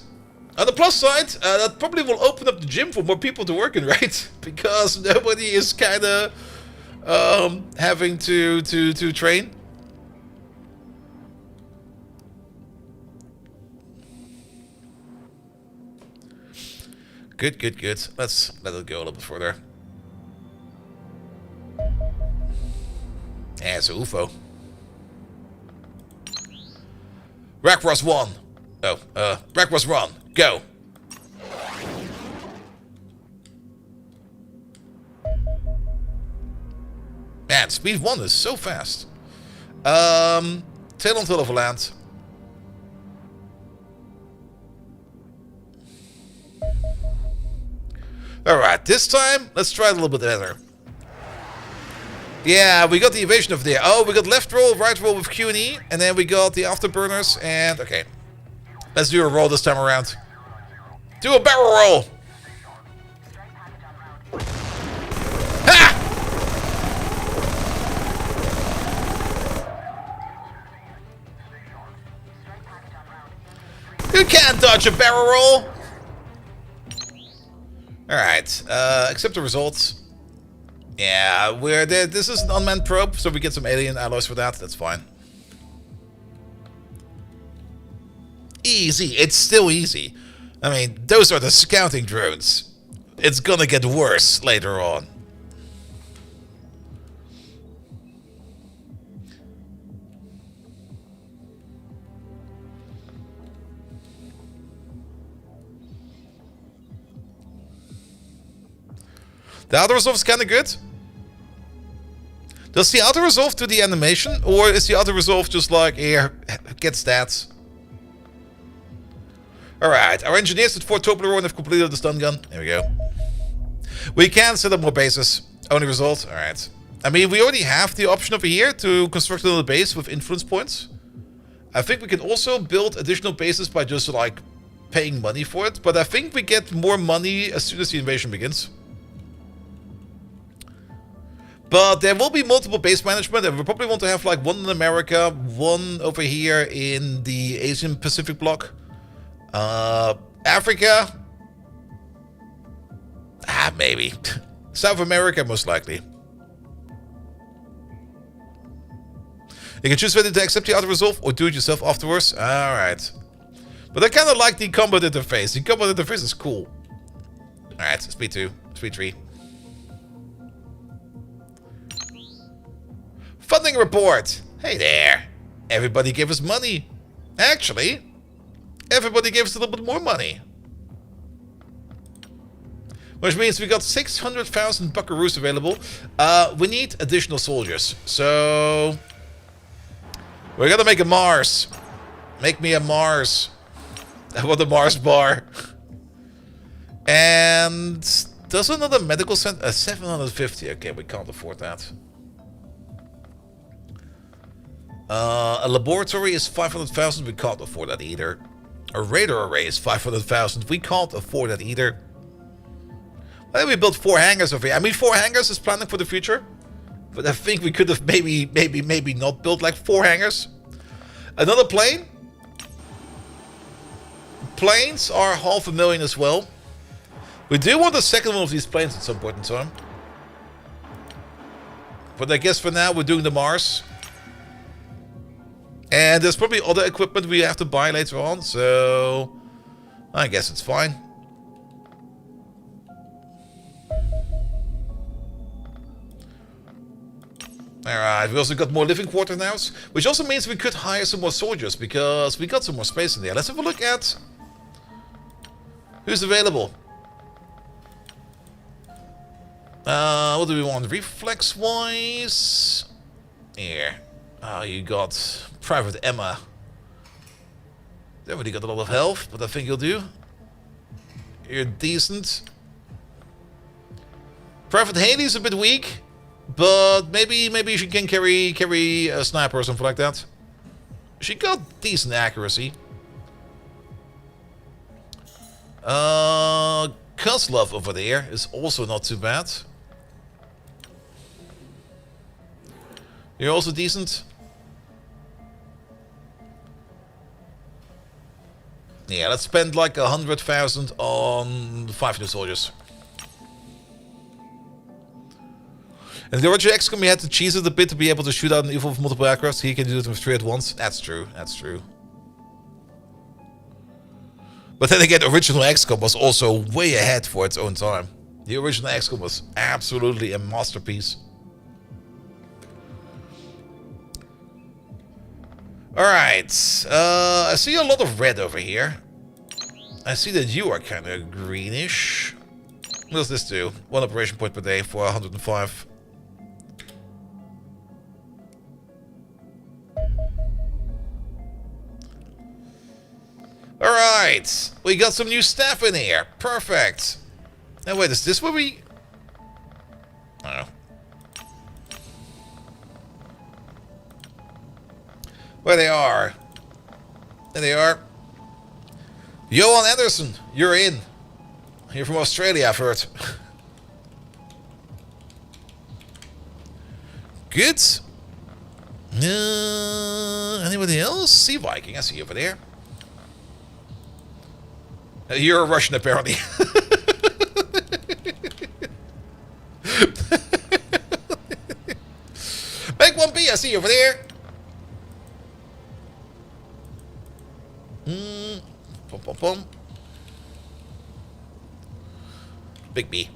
On the plus side, that probably will open up the gym for more people to work in, right? Because nobody is kind of having to train. Good, good, good. Let's let it go a little bit further. Yeah, it's a UFO. Rakros 1. Oh, Rakros 1. Go. Man, speed 1 is so fast. Tail on tail of land. Alright, this time, let's try it a little bit better. Yeah, we got the evasion of there. Oh, we got left roll, right roll with Q and E, and then we got the afterburners, and okay. Let's do a roll this time around. Do a barrel roll! Ha! You can't dodge a barrel roll! Alright, accept the results. Yeah, we're there. This is an unmanned probe, so we get some alien alloys for that. That's fine. Easy. It's still easy. I mean, those are the scouting drones. It's gonna get worse later on. The auto resolve is kind of good. Does the auto resolve do the animation, or is the auto resolve just like, here, get stats? Alright, our engineers at Fort Toblerone have completed the stun gun. There we go. We can set up more bases. Only result? Alright. I mean, we already have the option over here to construct another base with influence points. I think we can also build additional bases by just like paying money for it, but I think we get more money as soon as the invasion begins. But there will be multiple base management, and we probably want to have like one in America, one over here in the Asian Pacific bloc. Africa? Maybe. South America, most likely. You can choose whether to accept the auto resolve or do it yourself afterwards. Alright. But I kind of like the combat interface. The combat interface is cool. Alright, speed 2, speed 3. Funding report. Hey there. Everybody gave us money. Actually, everybody gave us a little bit more money. Which means we got 600,000 buckaroos available. We need additional soldiers. So we're gonna make a Mars. Make me a Mars. I want the Mars bar. And does another medical center 750? Okay, we can't afford that. A laboratory is 500,000. We can't afford that either. A radar array is 500,000. We can't afford that either. Why we built 4 hangars over here? I mean, 4 hangars is planning for the future. But I think we could have maybe not built like 4 hangars. Another plane. Planes are 500,000 as well. We do want a second one of these planes at some point in time. But I guess for now we're doing the Mars. And there's probably other equipment we have to buy later on, so I guess it's fine. Alright, we also got more living quarters now, which also means we could hire some more soldiers, because we got some more space in there. Let's have a look at who's available. What do we want? Reflex-wise? Here. Oh, you got Private Emma. Don't really got a lot of health, but I think you'll do. You're decent. Private Haley's a bit weak, but maybe she can carry a sniper or something like that. She got decent accuracy. Kozlov over there is also not too bad. You're also decent. Yeah, let's spend like 100,000 on 5 new soldiers. And the original XCOM, you had to cheese it a bit to be able to shoot out an evil with multiple aircraft. He can do it with 3 at once. That's true. That's true. But then again, the original XCOM was also way ahead for its own time. The original XCOM was absolutely a masterpiece. Alright, I see a lot of red over here. I see that you are kind of greenish. What does this do? 1 operation point per day for 105. Alright, we got some new staff in here. Perfect. Now wait, is this where we... Oh. Where they are. There they are. Johan Anderson, you're in. You're from Australia, I've heard. Good. Anybody else? Sea Viking, I see you over there. You're a Russian, apparently. Make 1B, I see you over there. Pum, pum, pum. Big B.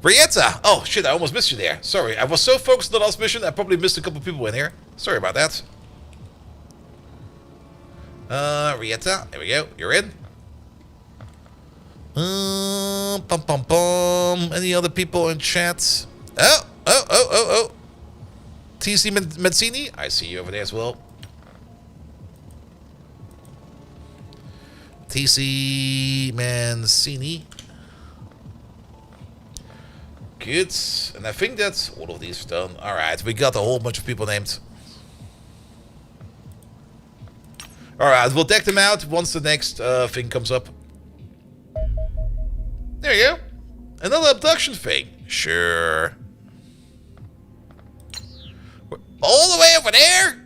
Rieta! Oh, shit, I almost missed you there. Sorry, I was so focused on the last mission, I probably missed a couple people in here. Sorry about that. Rieta, there we go. You're in. Pum, pum, pum. Any other people in chat? Oh. TC Mancini, I see you over there as well. TC Mancini. Good. And I think that's all of these done. Alright, we got a whole bunch of people named. Alright, we'll deck them out once the next thing comes up. There you go. Another abduction thing. Sure. All the way over there?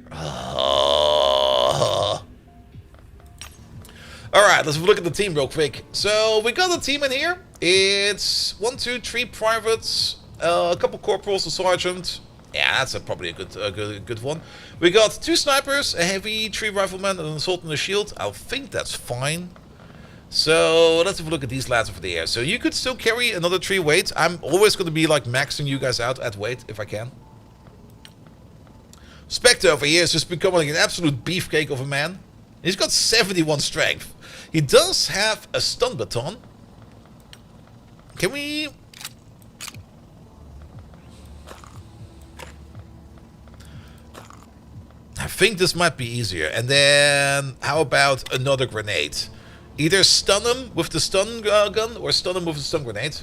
Alright, let's look at the team real quick. So, we got a team in here. It's 1, 2, 3 privates, a couple corporals, a sergeant. Yeah, that's probably a good one. We got 2 snipers, a heavy 3 rifleman, and an assault and a shield. I think that's fine. So, let's have a look at these lads over there. So, you could still carry another 3 weight. I'm always going to be like maxing you guys out at weight, if I can. Spectre over here is just becoming like an absolute beefcake of a man. He's got 71 strength. He does have a stun baton. Can we... I think this might be easier. And then, how about another grenade? Either stun him with the stun gun or stun him with the stun grenade.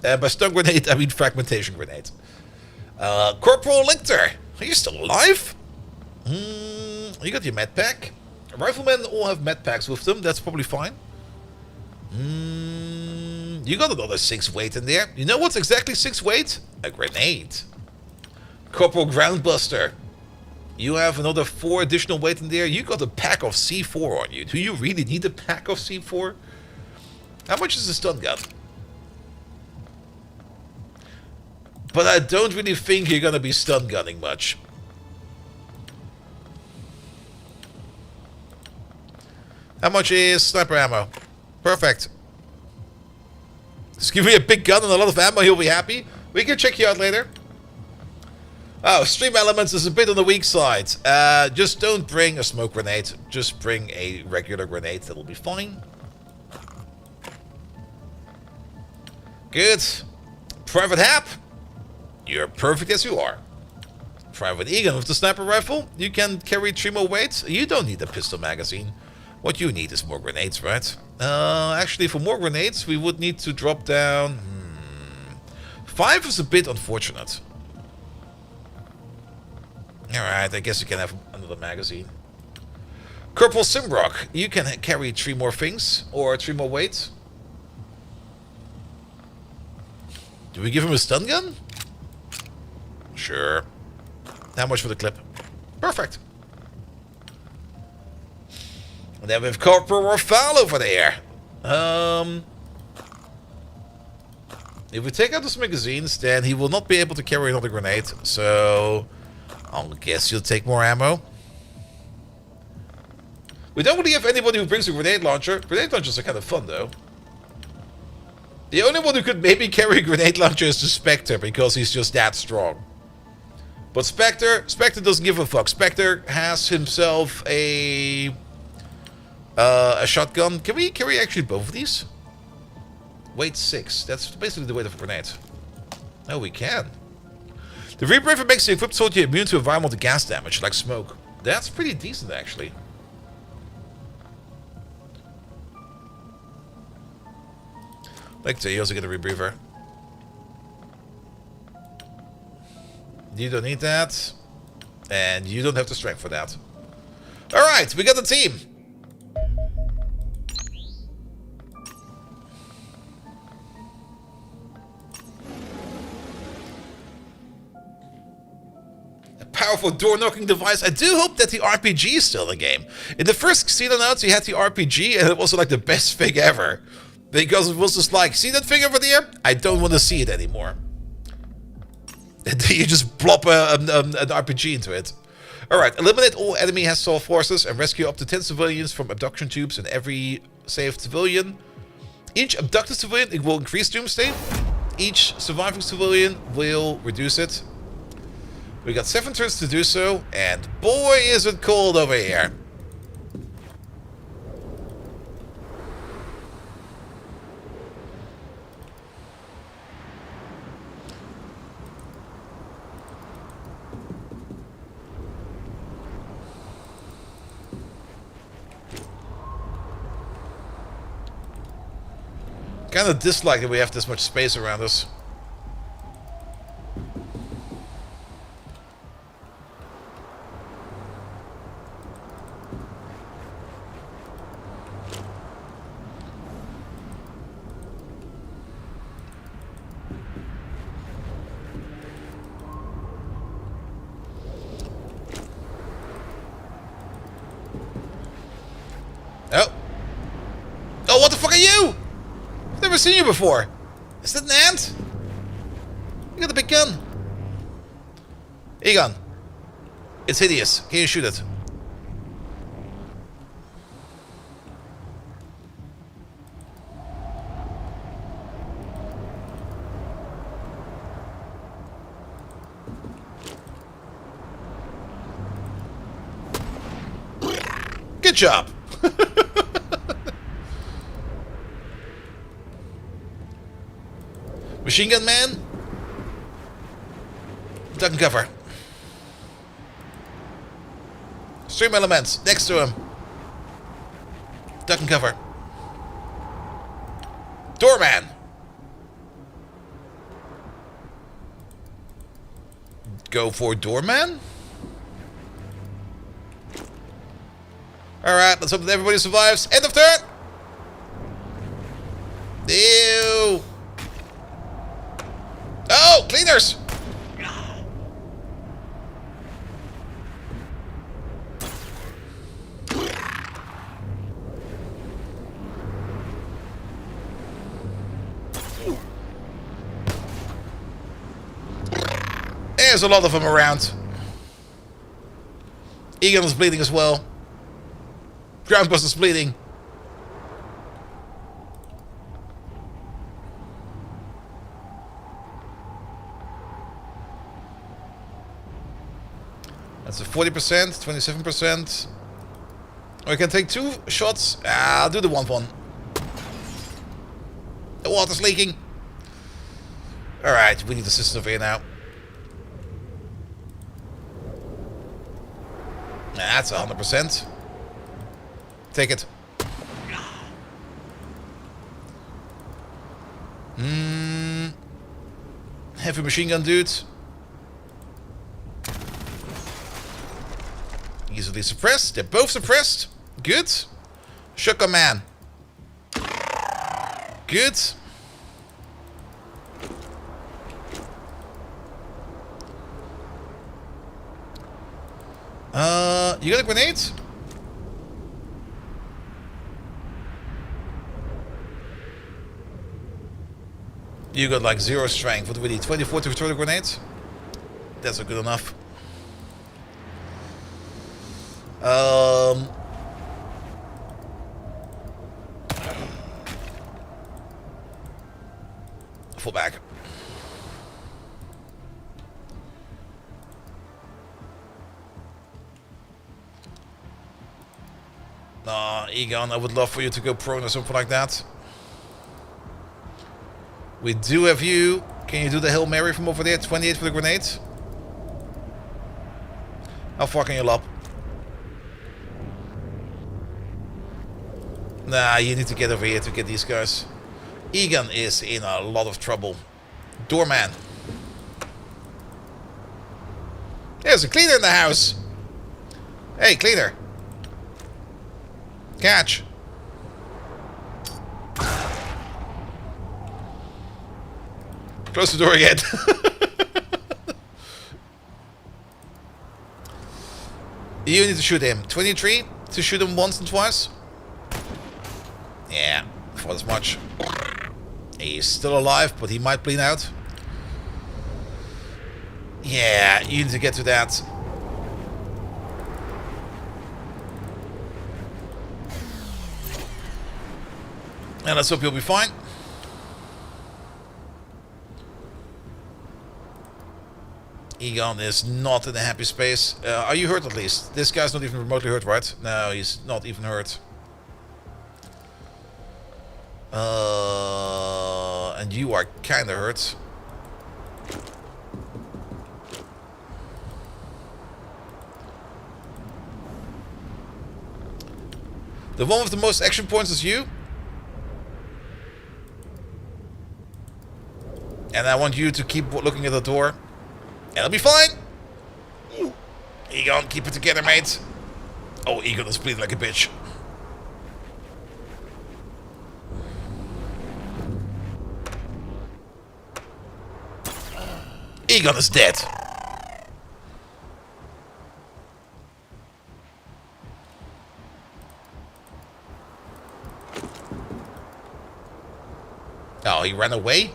By stun grenade, I mean fragmentation grenade. Corporal Lictor, are you still alive? You got your med pack. Riflemen all have med packs with them, that's probably fine. You got another 6 weight in there. You know what's exactly 6 weight? A grenade. Corporal Groundbuster. You have another 4 additional weight in there. You got a pack of C4 on you. Do you really need a pack of C4? How much is the stun gun? But I don't really think you're gonna be stun gunning much. How much is sniper ammo? Perfect. Just give me a big gun and a lot of ammo, he'll be happy. We can check you out later. Oh, stream elements is a bit on the weak side. Just don't bring a smoke grenade. Just bring a regular grenade. That'll be fine. Good. Private Hap. You're perfect as you are. Private Egan with the sniper rifle. You can carry 3 more weights. You don't need a pistol magazine. What you need is more grenades, right? Actually, for more grenades, we would need to drop down... 5 is a bit unfortunate. Alright, I guess you can have another magazine. Corporal Simbrock, you can carry 3 more things, or 3 more weights. Do we give him a stun gun? Sure. How much for the clip? Perfect. And then we have Corporal Rafal over there. If we take out those magazines, then he will not be able to carry another grenade. So... I'll guess you'll take more ammo. We don't really have anybody who brings a grenade launcher. Grenade launchers are kind of fun, though. The only one who could maybe carry a grenade launcher is the Spectre, because he's just that strong. But Spectre doesn't give a fuck. Spectre has himself a shotgun. Can we carry actually both of these? Weight 6. That's basically the weight of a grenade. Oh, we can. The Rebraver makes the equipped soldier immune to environmental gas damage, like smoke. That's pretty decent, actually. Like you also get a Rebreather. You don't need that. And you don't have the strength for that. Alright, we got the team. Powerful door-knocking device. I do hope that the RPG is still in the game. In the first Xenonauts, you had the RPG, and it was like the best thing ever. Because it was just like, see that thing over there? I don't want to see it anymore. And you just plop an RPG into it. Alright, eliminate all enemy hostile forces and rescue up to 10 civilians from abduction tubes and every saved civilian. Each abducted civilian, it will increase doomsday. Each surviving civilian will reduce it. We got 7 turns to do so, and boy is it cold over here. Kind of dislike that we have this much space around us. Oh, what the fuck are you? I've never seen you before. Is that an ant? You got a big gun. Egon. It's hideous. Can you shoot it? Good job. Machine gun man. Duck and cover. Stream elements next to him. Duck and cover. Doorman. Go for doorman. Alright, let's hope that everybody survives. End of turn. Ew. Oh, cleaners. There's a lot of them around. Egon is bleeding as well. Groundbuster's bleeding. That's a 40%, 27%. Oh, I can take 2 shots. Ah, I'll do the 1-1. The water's leaking. Alright, we need assistance over here now. That's 100%. Take it. Heavy machine gun dude. Easily suppressed. They're both suppressed. Good. Shotgun man. Good. You got a grenade? You got like 0 strength. What do we need? 24 to throw the grenades? That's not good enough. Fall back. Egon, I would love for you to go prone or something like that. We do have you. Can you do the Hail Mary from over there? 28 for the grenade. How far can you lob? Nah, you need to get over here to get these guys. Egon is in a lot of trouble. Doorman. There's a cleaner in the house. Hey, cleaner. Catch. Close the door again. You need to shoot him. 23 to shoot him once and twice. Yeah, for as much. He's still alive, but he might bleed out. Yeah, you need to get to that. And let's hope you'll be fine. Egon is not in a happy space. Are you hurt at least? This guy's not even remotely hurt, right? No, he's not even hurt. And you are kinda hurt. The one with the most action points is you. And I want you to keep looking at the door. And it'll be fine. Egon, keep it together, mate. Oh, Egon is bleeding like a bitch. Egon is dead. Oh, he ran away?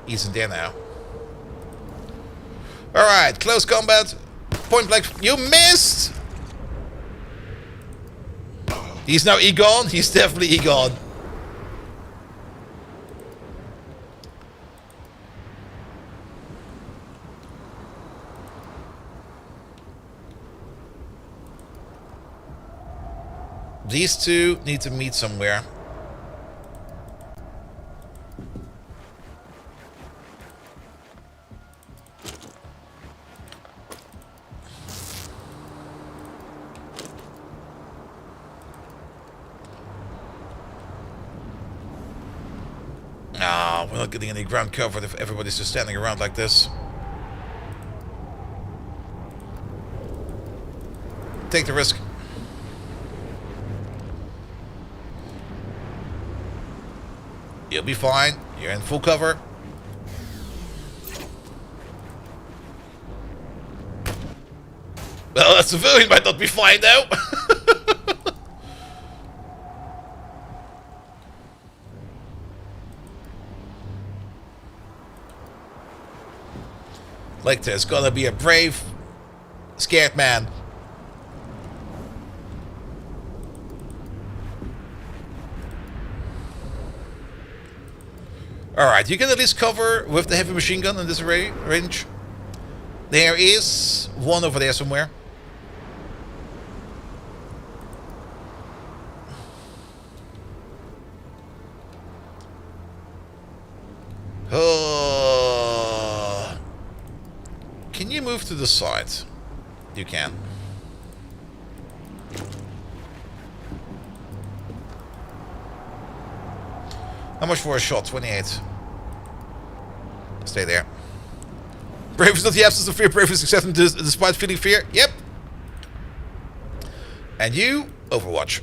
He's in there now. Alright, close combat. Point blank. You missed! He's now Egon. He's definitely Egon. These two need to meet somewhere. Oh, we're not getting any ground covered if everybody's just standing around like this. Take the risk. You'll be fine. You're in full cover. Well, a civilian might not be fine though. Like there's gonna be a brave, scared man. Alright, you can at least cover with the heavy machine gun in this range. There is one over there somewhere. Oh. Can you move to the side? You can. How much for a shot? 28. Stay there. Brave is not the absence of fear. Brave is accepting despite feeling fear. Yep. And you, Overwatch.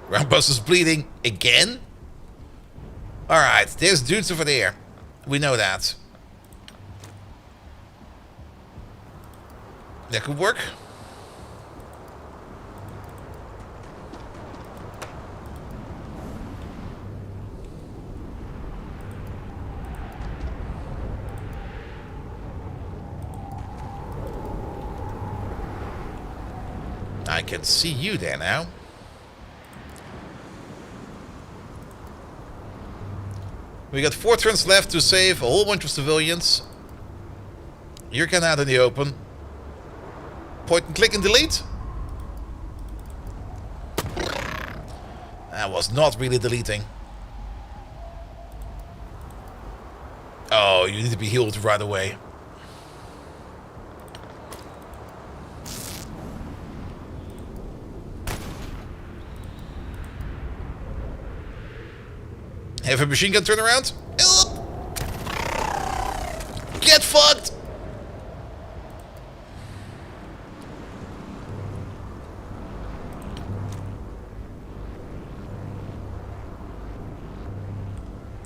Rambus is bleeding again? Alright, there's dudes over there. We know that. That could work. I can see you there now. We got 4 turns left to save a whole bunch of civilians. You're kind of out in the open. Point and click and delete. That was not really deleting. Oh, you need to be healed right away. Have a machine gun turn around. Get fucked!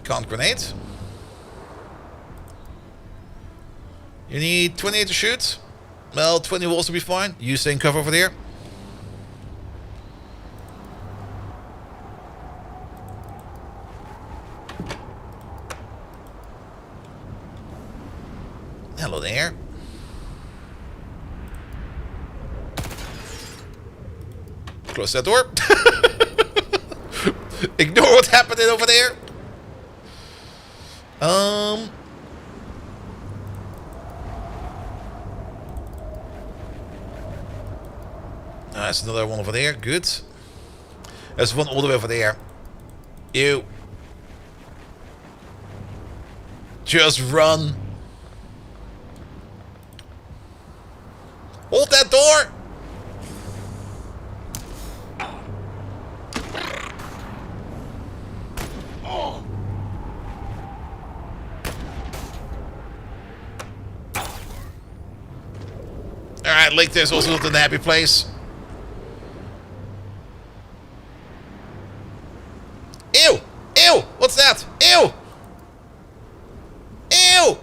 Can't grenade. You need 28 to shoot. Well, 20 will also be fine. You stay in cover over there. Hello there. Close that door. Ignore what's happening over there. There's another one over there. Good. There's one all the way over there. Ew. Just run. Hold that door! Alright, Lake there's also not in a happy place. Ew! Ew! What's that? Ew! Ew!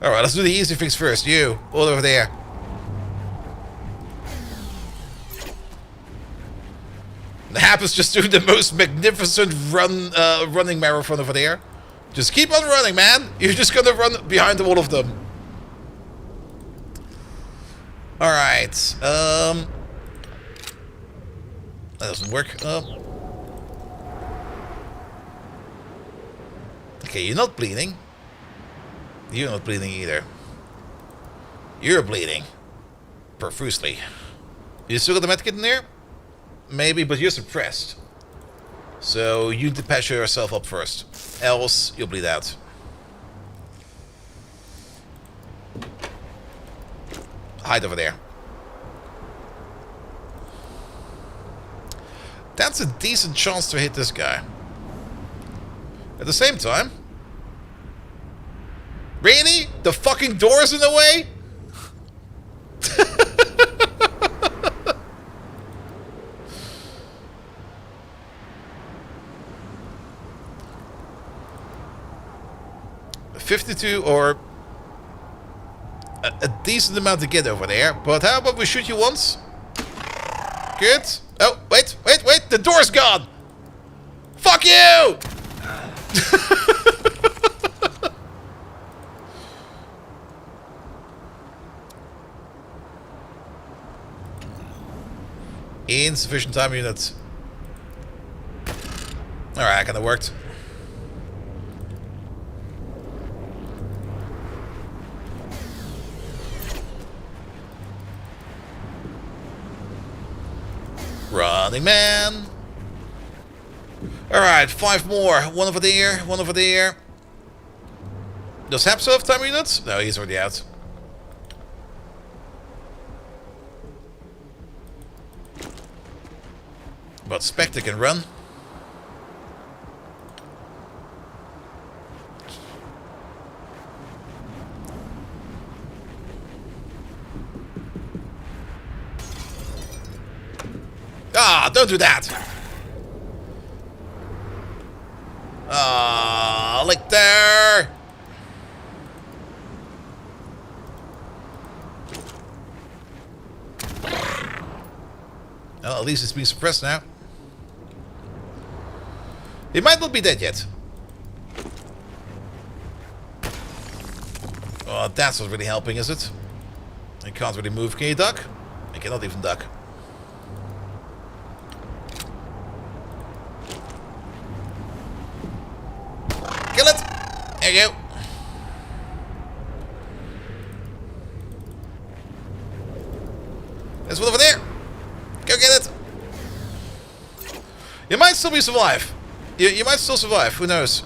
Alright, let's do the easy things first. You, all over there. The Hap is just doing the most magnificent running marathon over there. Just keep on running, man. You're just gonna run behind all of them. Alright. That doesn't work. Okay, you're not bleeding. You're not bleeding either. You're bleeding. Profusely. You still got the medkit in there? maybe, but you're suppressed. So you need to patch yourself up first. Else, you'll bleed out. Hide over there. That's a decent chance to hit this guy. At the same time... Really? The fucking door's in the way? $52 or a decent amount to get over there. But how about we shoot you once? Good. Oh, wait. The door's gone. Fuck you! Insufficient time unit. Alright, kinda worked. Running man. Alright, 5 more. One over there, one over there. Does Hap still have time units? No, he's already out. But Spectre can run. Ah, don't do that! Ah, like there! Well, at least it's being suppressed now. He might not be dead yet. Oh, that's not really helping, is it? I can't really move. Can you duck? I cannot even duck. Kill it! There you go. There's one over there. Go get it. You might still be survive. You might still survive. Who knows?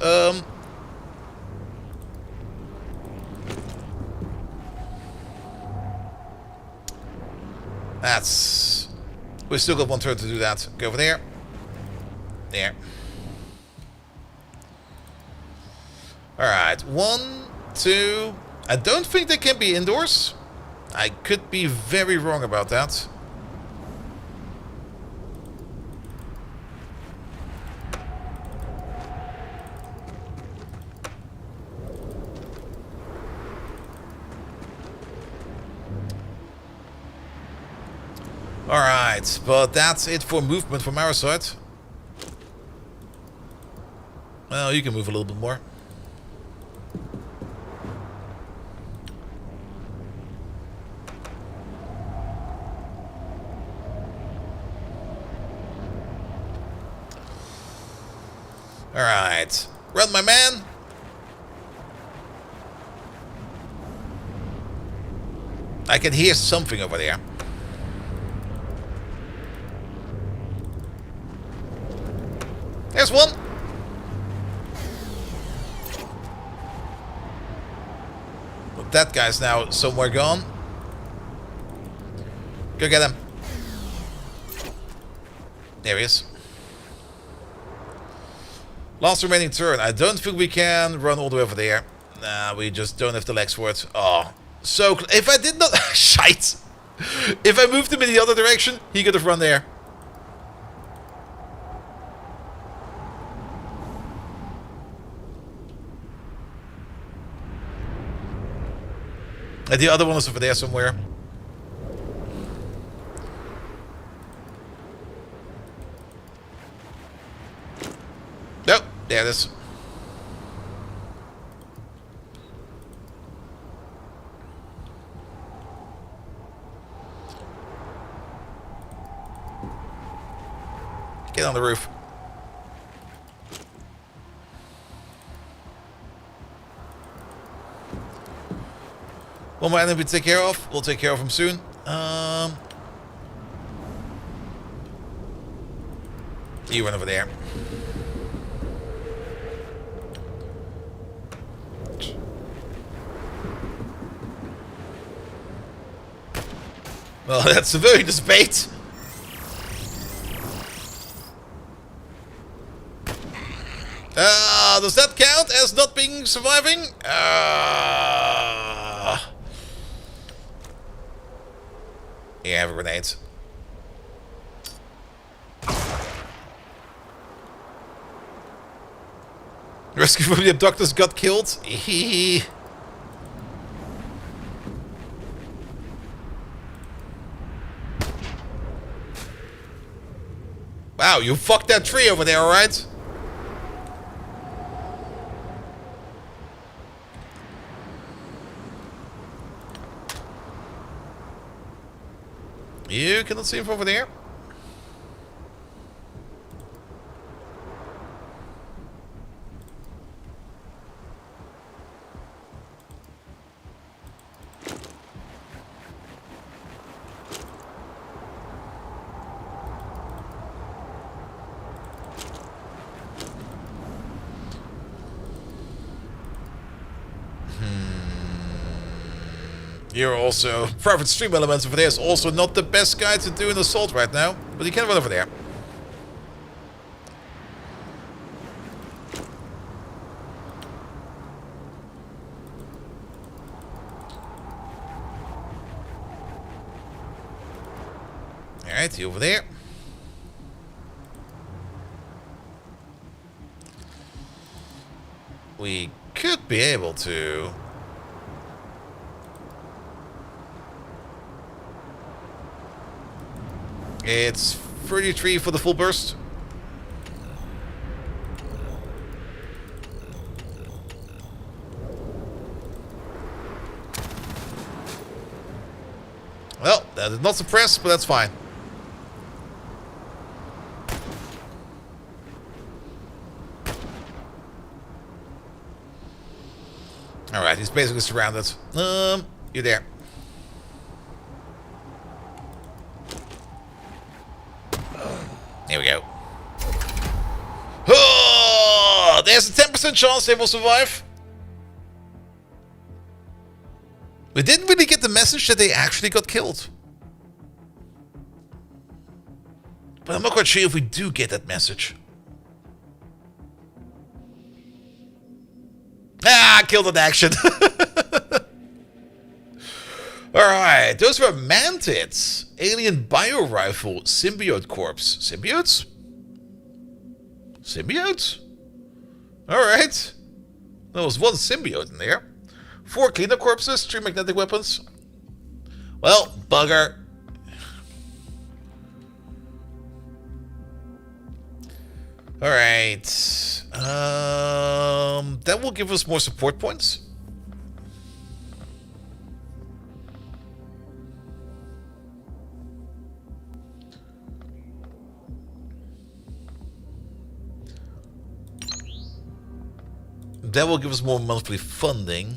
That's... We still got one turn to do that. Go over there. There. Alright. 1, 2... I don't think they can be indoors. I could be very wrong about that. Alright, but that's it for movement from our side. Well, you can move a little bit more. Alright, run my man. I can hear something over there. There's one. But that guy's now somewhere gone. Go get him. There he is. Last remaining turn. I don't think we can run all the way over there. Nah, we just don't have the legs for it. Oh, so if I did not... Shite. If I moved him in the other direction, he could have run there. And the other one is over there somewhere. Nope, there it is. Get on the roof. One more enemy to take care of. We'll take care of him soon. You run over there. Well, that's a very debate. Does that count as not being surviving? Yeah, I have a grenade. Rescue from the abductors got killed. Wow, you fucked that tree over there, alright? You cannot see him from over there. You're also... Private stream elements over there is also not the best guy to do an assault right now. But you can run over there. Alright, you over there. We could be able to... It's 33 for the full burst. Well, that did not suppress, but that's fine. Alright, he's basically surrounded. You're there. Here we go. Oh, there's a 10% chance they will survive. We didn't really get the message that they actually got killed. But I'm not quite sure if we do get that message. Killed in action. Alright, those were mantids. Alien bio-rifle, symbiote corpse. Symbiotes? Symbiotes? Alright. There was one symbiote in there. 4 cleanup corpses, 3 magnetic weapons. Well, bugger. Alright. That will give us more support points. That will give us more monthly funding.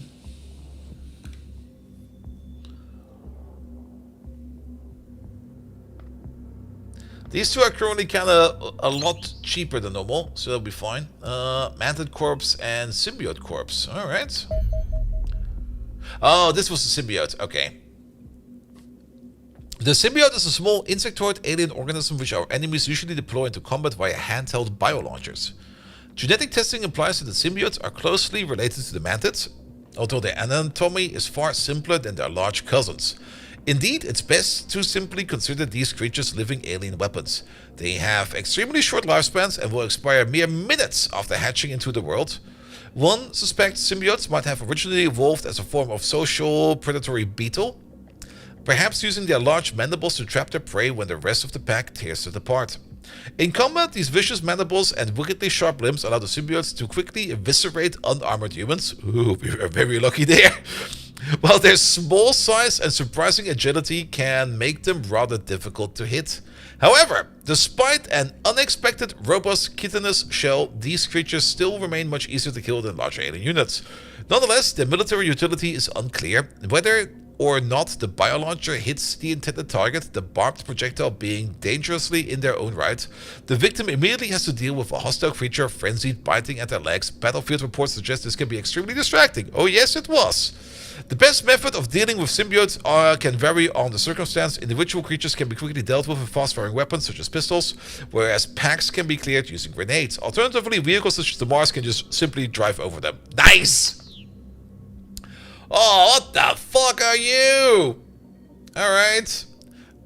These two are currently kind of a lot cheaper than normal, so that'll be fine. Mantid Corpse and Symbiote Corpse. Alright. Oh, this was the Symbiote. Okay. The Symbiote is a small insectoid alien organism which our enemies usually deploy into combat via handheld biolaunchers. Genetic testing implies that the symbiotes are closely related to the mantids, although their anatomy is far simpler than their large cousins. Indeed, it's best to simply consider these creatures living alien weapons. They have extremely short lifespans and will expire mere minutes after hatching into the world. One suspects symbiotes might have originally evolved as a form of social predatory beetle, perhaps using their large mandibles to trap their prey when the rest of the pack tears it apart. In combat, these vicious mandibles and wickedly sharp limbs allow the symbiotes to quickly eviscerate unarmored humans. Ooh, we were very lucky there. While their small size and surprising agility can make them rather difficult to hit. However, despite an unexpected robust chitinous shell, these creatures still remain much easier to kill than larger alien units. Nonetheless, their military utility is unclear. Whether or not the biolauncher hits the intended target, the barbed projectile being dangerously in their own right, the victim immediately has to deal with a hostile creature frenzied biting at their legs. Battlefield reports suggest this can be extremely distracting. Oh yes, it was. The best method of dealing with symbiotes can vary on the circumstance. Individual creatures can be quickly dealt with fast-firing weapons such as pistols, whereas packs can be cleared using grenades. Alternatively, vehicles such as the Mars can just simply drive over them. Nice! Oh, what the fuck are you? Alright.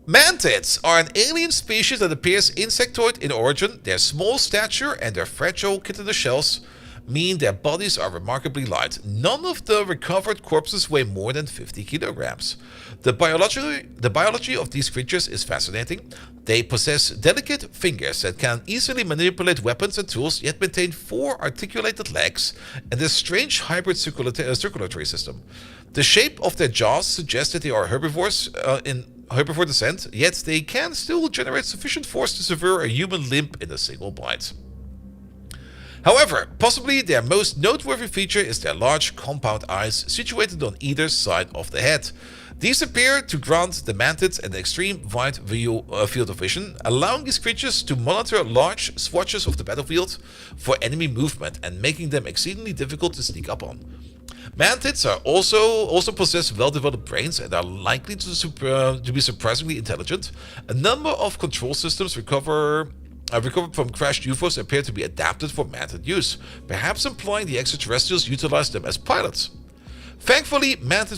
Mantids are an alien species that appears insectoid in origin. Their small stature and their fragile chitinous shells mean their bodies are remarkably light. None of the recovered corpses weigh more than 50 kilograms. The biology of these creatures is fascinating. They possess delicate fingers that can easily manipulate weapons and tools, yet maintain 4 articulated legs and a strange hybrid circulatory system. The shape of their jaws suggests that they are herbivores in herbivore descent, yet they can still generate sufficient force to sever a human limb in a single bite. However, possibly their most noteworthy feature is their large compound eyes situated on either side of the head. These appear to grant the mantids an extreme wide field of vision, allowing these creatures to monitor large swatches of the battlefield for enemy movement and making them exceedingly difficult to sneak up on. Mantids are also possess well-developed brains and are likely to be surprisingly intelligent. A number of control systems recovered from crashed UFOs appear to be adapted for mantid use, perhaps implying the extraterrestrials utilized them as pilots. Thankfully, mantid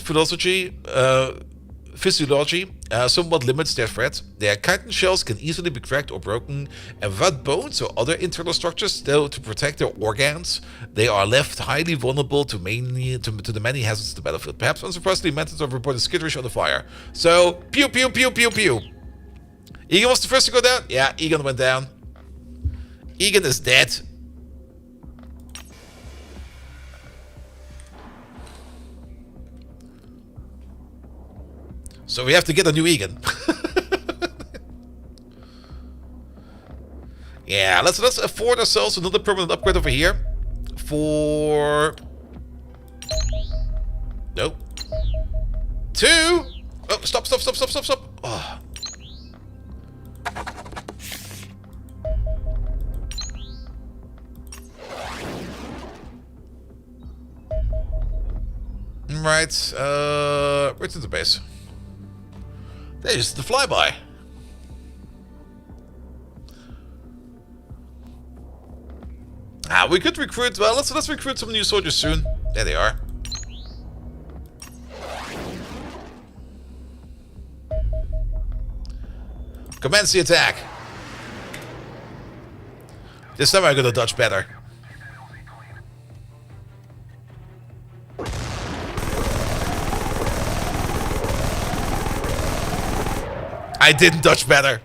physiology somewhat limits their threat. Their chitin shells can easily be cracked or broken, and without bones or other internal structures to protect their organs, they are left highly vulnerable to the many hazards of the battlefield. Perhaps unsurprisingly, mantids are reported skitterish on the fire. So, pew pew pew pew pew. Egan was the first to go down? Yeah, Egan went down. Egan is dead. So we have to get a new Egan. Yeah, let's afford ourselves another permanent upgrade over here. For... Nope. 2! Oh, stop. Oh. Right, return to base. There's the flyby. We could recruit, well, let's recruit some new soldiers soon. There they are. Commence the attack. This time I'm gonna dodge better. I didn't dodge better.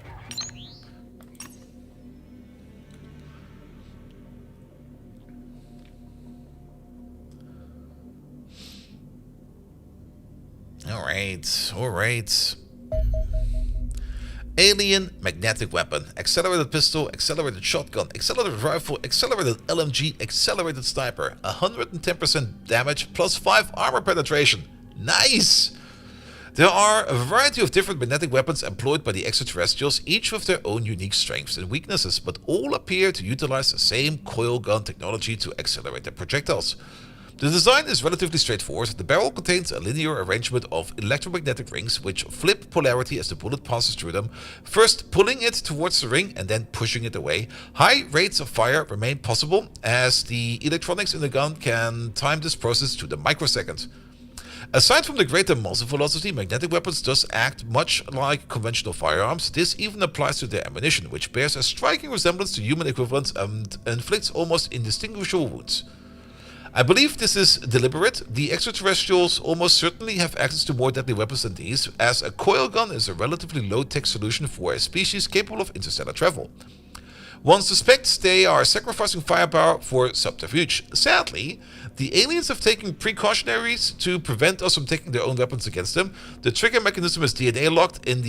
All right. Alien magnetic weapon, accelerated pistol, accelerated shotgun, accelerated rifle, accelerated LMG, accelerated sniper, 110% damage plus 5 armor penetration. Nice! There are a variety of different magnetic weapons employed by the extraterrestrials, each with their own unique strengths and weaknesses, but all appear to utilize the same coil gun technology to accelerate their projectiles. The design is relatively straightforward. The barrel contains a linear arrangement of electromagnetic rings which flip polarity as the bullet passes through them, first pulling it towards the ring and then pushing it away. High rates of fire remain possible as the electronics in the gun can time this process to the microsecond. Aside from the greater muzzle velocity, magnetic weapons thus act much like conventional firearms. This even applies to their ammunition, which bears a striking resemblance to human equivalents and inflicts almost indistinguishable wounds. I believe this is deliberate. The extraterrestrials almost certainly have access to more deadly weapons than these, as a coil gun is a relatively low-tech solution for a species capable of interstellar travel. One suspects they are sacrificing firepower for subterfuge. Sadly, the aliens have taken precautionaries to prevent us from taking their own weapons against them. The trigger mechanism is DNA locked in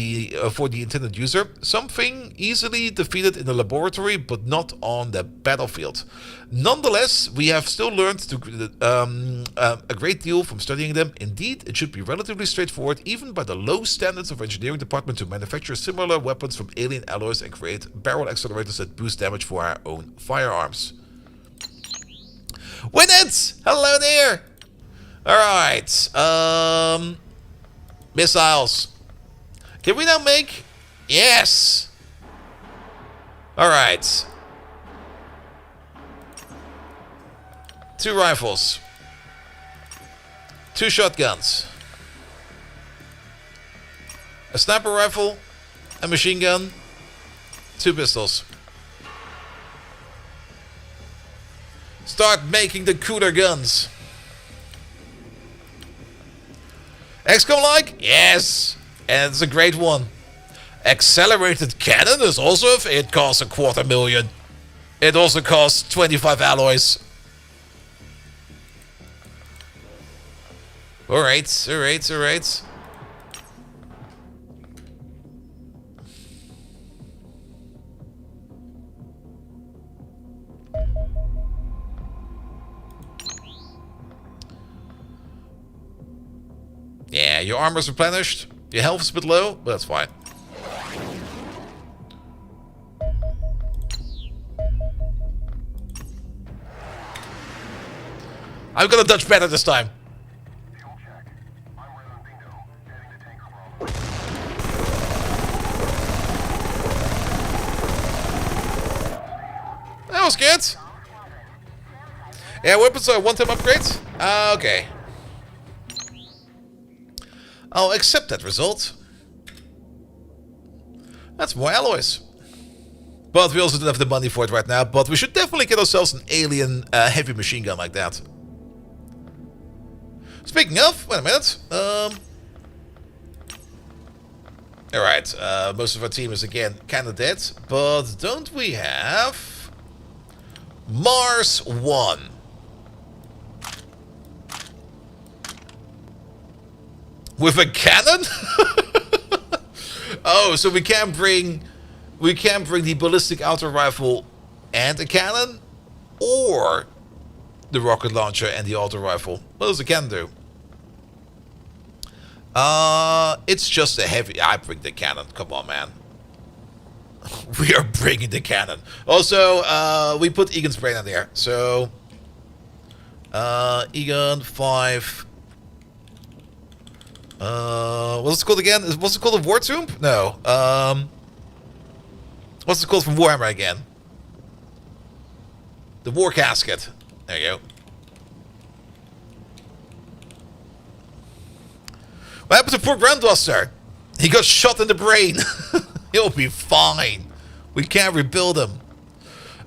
for the intended user, something easily defeated in the laboratory but not on the battlefield. Nonetheless, we have still learned a great deal from studying them. Indeed, it should be relatively straightforward, even by the low standards of engineering department, to manufacture similar weapons from alien alloys and create barrel accelerators that boost damage for our own firearms. Win it! Hello there! Alright. Missiles. Can we now make... Yes! Alright. 2 rifles. 2 shotguns. A sniper rifle. A machine gun. 2 pistols. Start making the cooler guns. XCOM-like? Yes! And it's a great one. Accelerated cannon is also... It costs $250,000. It also costs 25 alloys. Alright, alright, alright. Yeah, your armor's replenished. Your health is a bit low, but that's fine. I'm gonna dodge better this time. That was good. Yeah, weapons are one-time upgrades. Okay. I'll accept that result. That's more alloys. But we also don't have the money for it right now. But we should definitely get ourselves an alien heavy machine gun like that. Speaking of, wait a minute. Alright, most of our team is again kinda dead. But don't we have Mars 1? With a cannon? Oh, so we can't bring the ballistic outer rifle and a cannon, or the rocket launcher and the auto rifle. What does the cannon do? It's just a heavy. I bring the cannon. Come on, man. We are bringing the cannon. Also, we put Egan's brain in there. So, Egan 5. What's it called again? What's it called? A war tomb? No. What's it called from Warhammer again? The war casket. There you go. What happened to poor Grandmaster? He got shot in the brain. He'll be fine. We can't rebuild him.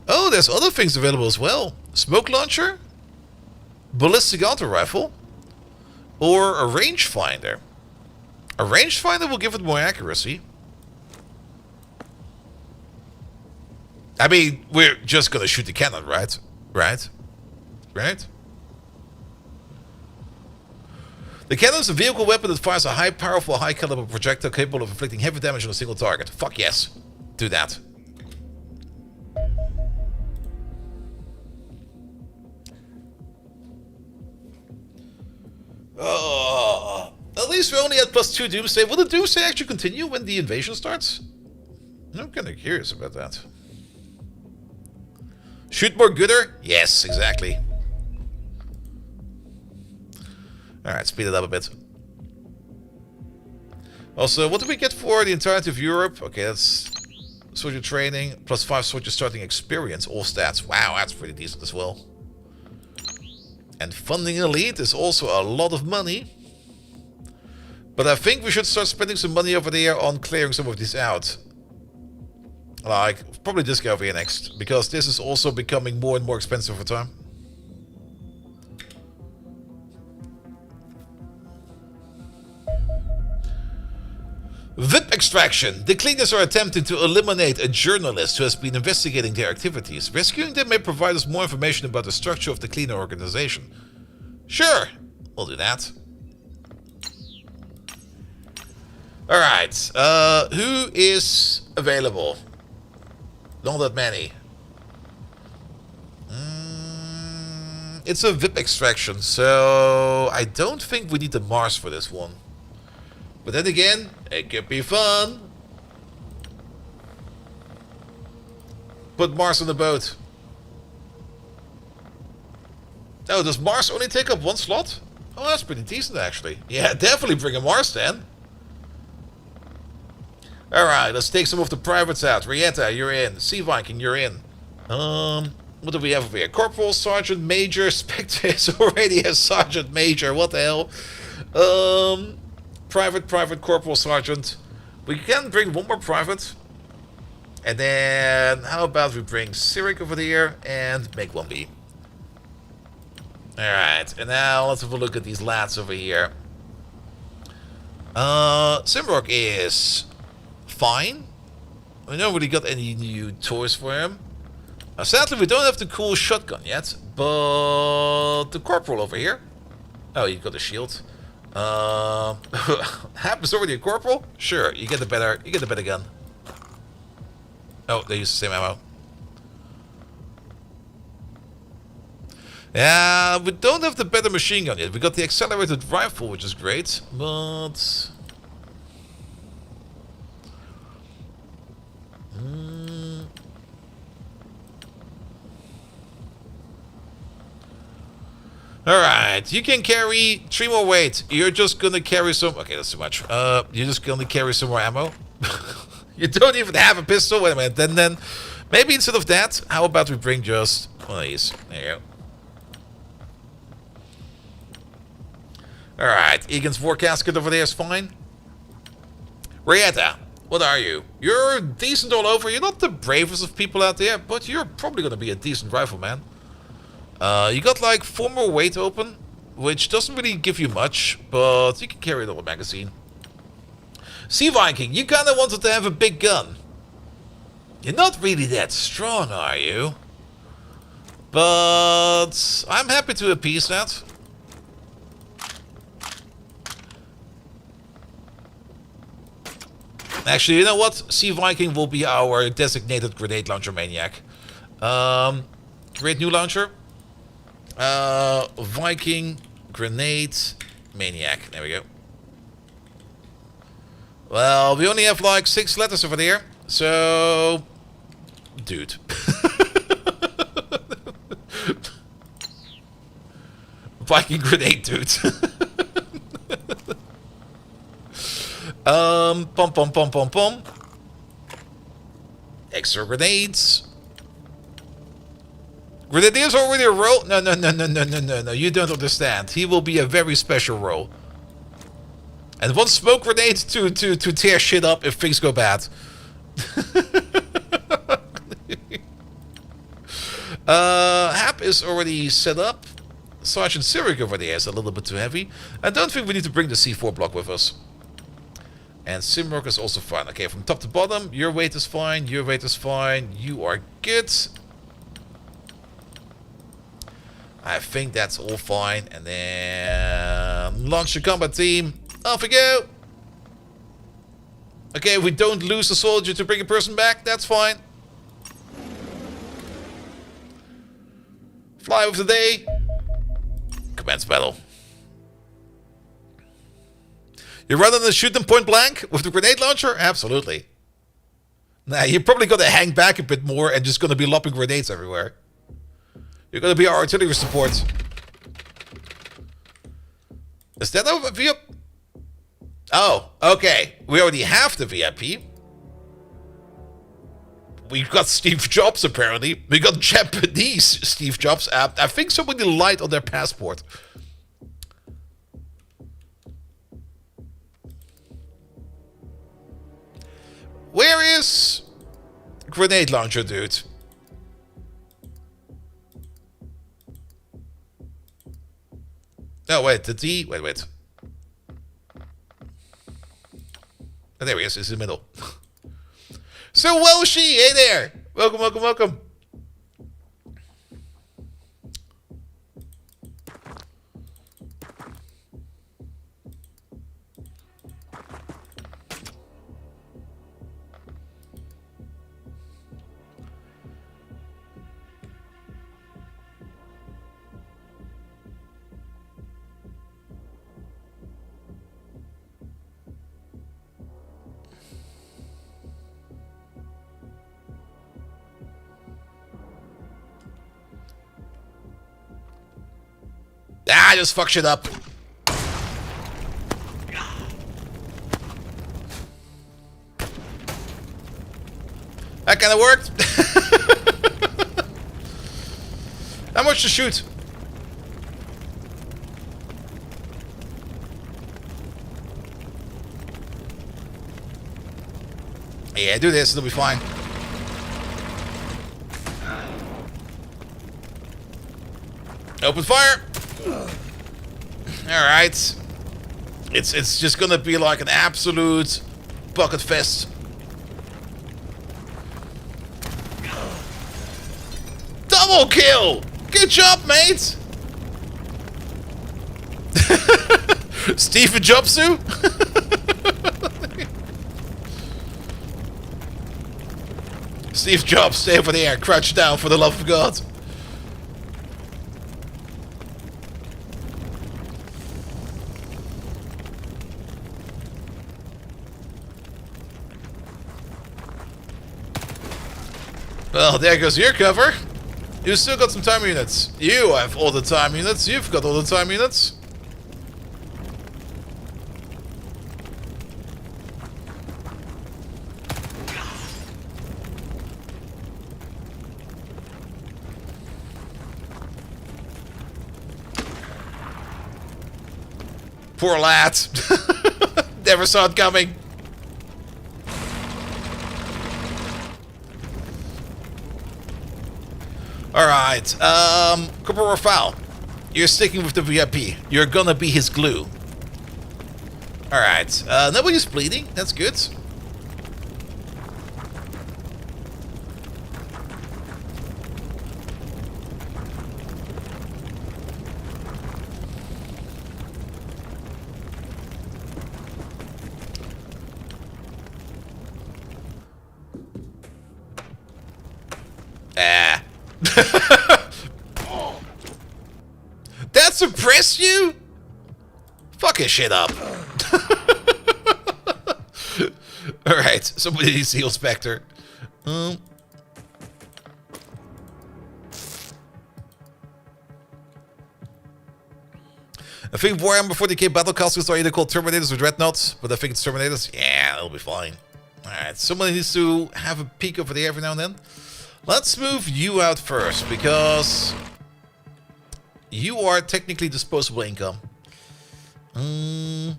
Oh, there's other things available as well. Smoke launcher, ballistic auto rifle, or a rangefinder. A rangefinder will give it more accuracy. I mean, we're just gonna shoot the cannon, right? Right? Right? The cannon is a vehicle weapon that fires a high powerful, high caliber projectile capable of inflicting heavy damage on a single target. Fuck yes. Do that. At least we only had +2 Doomsday. Will the Doomsday actually continue when the invasion starts? I'm kind of curious about that. Shoot more gooder? Yes, exactly. Alright, speed it up a bit. Also, what do we get for the entirety of Europe? Okay, that's soldier training, +5 soldier starting experience, all stats. Wow, that's pretty decent as well. And funding elite is also a lot of money. But I think we should start spending some money over there on clearing some of these out. Like, probably this guy over here next. Because this is also becoming more and more expensive over time. VIP extraction. The cleaners are attempting to eliminate a journalist who has been investigating their activities. Rescuing them may provide us more information about the structure of the cleaner organization. Sure, we'll do that. Alright, who is available? Not that many. It's a VIP extraction, so I don't think we need the Mars for this one. But then again, it could be fun. Put Mars on the boat. Oh, does Mars only take up one slot? Oh, that's pretty decent actually. Yeah, definitely bring a Mars then. Alright, let's take some of the privates out. Rieta, you're in. Sea Viking, you're in. What do we have over here? Corporal, Sergeant, Major, Spectre is already a Sergeant Major. What the hell? Private, Corporal, Sergeant. We can bring one more private. And then, how about we bring Cyric over here and make 1B. Alright, and now let's have a look at these lads over here. Simrock is fine. We don't really got any new toys for him. Sadly, we don't have the cool shotgun yet, but the corporal over here. Oh, you got a shield. Hap is already a corporal. Sure, you get the better gun. Oh, they use the same ammo. Yeah, we don't have the better machine gun yet. We got the accelerated rifle, which is great, but. Alright, you can carry 3 more weight. You're just gonna carry some... Okay, that's too much. You're just gonna carry some more ammo. You don't even have a pistol. Wait a minute. Then maybe instead of that, how about we bring just one of these? There you go. Alright, Egan's war casket over there is fine. Rieta, what are you? You're decent all over. You're not the bravest of people out there, but you're probably gonna be a decent rifleman. You got like 4 more weight open, which doesn't really give you much, but you can carry the whole magazine. Sea Viking, you kinda wanted to have a big gun. You're not really that strong, are you? But I'm happy to appease that. Actually, you know what? Sea Viking will be our designated grenade launcher maniac. Create new launcher. Viking grenade maniac. There we go. Well, we only have like 6 letters over there, so dude. Viking grenade dude. Pom. Extra grenades. Grenadier's already a role? No. You don't understand. He will be a very special role. And 1 smoke grenade to tear shit up if things go bad. Hap is already set up. Sergeant Cyric over there is a little bit too heavy. I don't think we need to bring the C4 block with us. And Simrock is also fine. Okay, from top to bottom, your weight is fine, your weight is fine, you are good. I think that's all fine. And then launch the combat team. Off we go. Okay, we don't lose a soldier to bring a person back. That's fine. Fly of the day. Commence battle. You're rather than shoot them point blank with the grenade launcher? Absolutely. Nah, you're probably going to hang back a bit more and just going to be lobbing grenades everywhere. You're going to be our artillery support. Is that a VIP? Oh, okay. We already have the VIP. We've got Steve Jobs, apparently. We got Japanese Steve Jobs. I think somebody lied on their passport. Where is grenade launcher, dude? Oh, wait, the D... Wait. Oh, there he is. He's in the middle. So Welshie, hey there. Welcome, welcome, welcome. Ah, just fuck shit up. That kind of worked. How much to shoot? Yeah, do this, it'll be fine. Open fire. Alright. It's just gonna be like an absolute bucket fest. Double kill! Good job, mate! Steve and Jobsu? Steve Jobs, stay over there, crouch down for the love of God. Well, there goes your cover. You still got some time units. You have all the time units. You've got all the time units. Poor lad. Never saw it coming. Alright, Corporal Rafal, you're sticking with the VIP. You're gonna be his glue. Alright, nobody's bleeding. That's good. Ah. That suppressed you? Fuck his shit up. Alright, somebody needs to heal Spectre. I think Warhammer 40k battlecasters are either called Terminators or Dreadnoughts, but I think it's Terminators. Yeah, it'll be fine. Alright, somebody needs to have a peek over there every now and then. Let's move you out first, because you are technically disposable income. And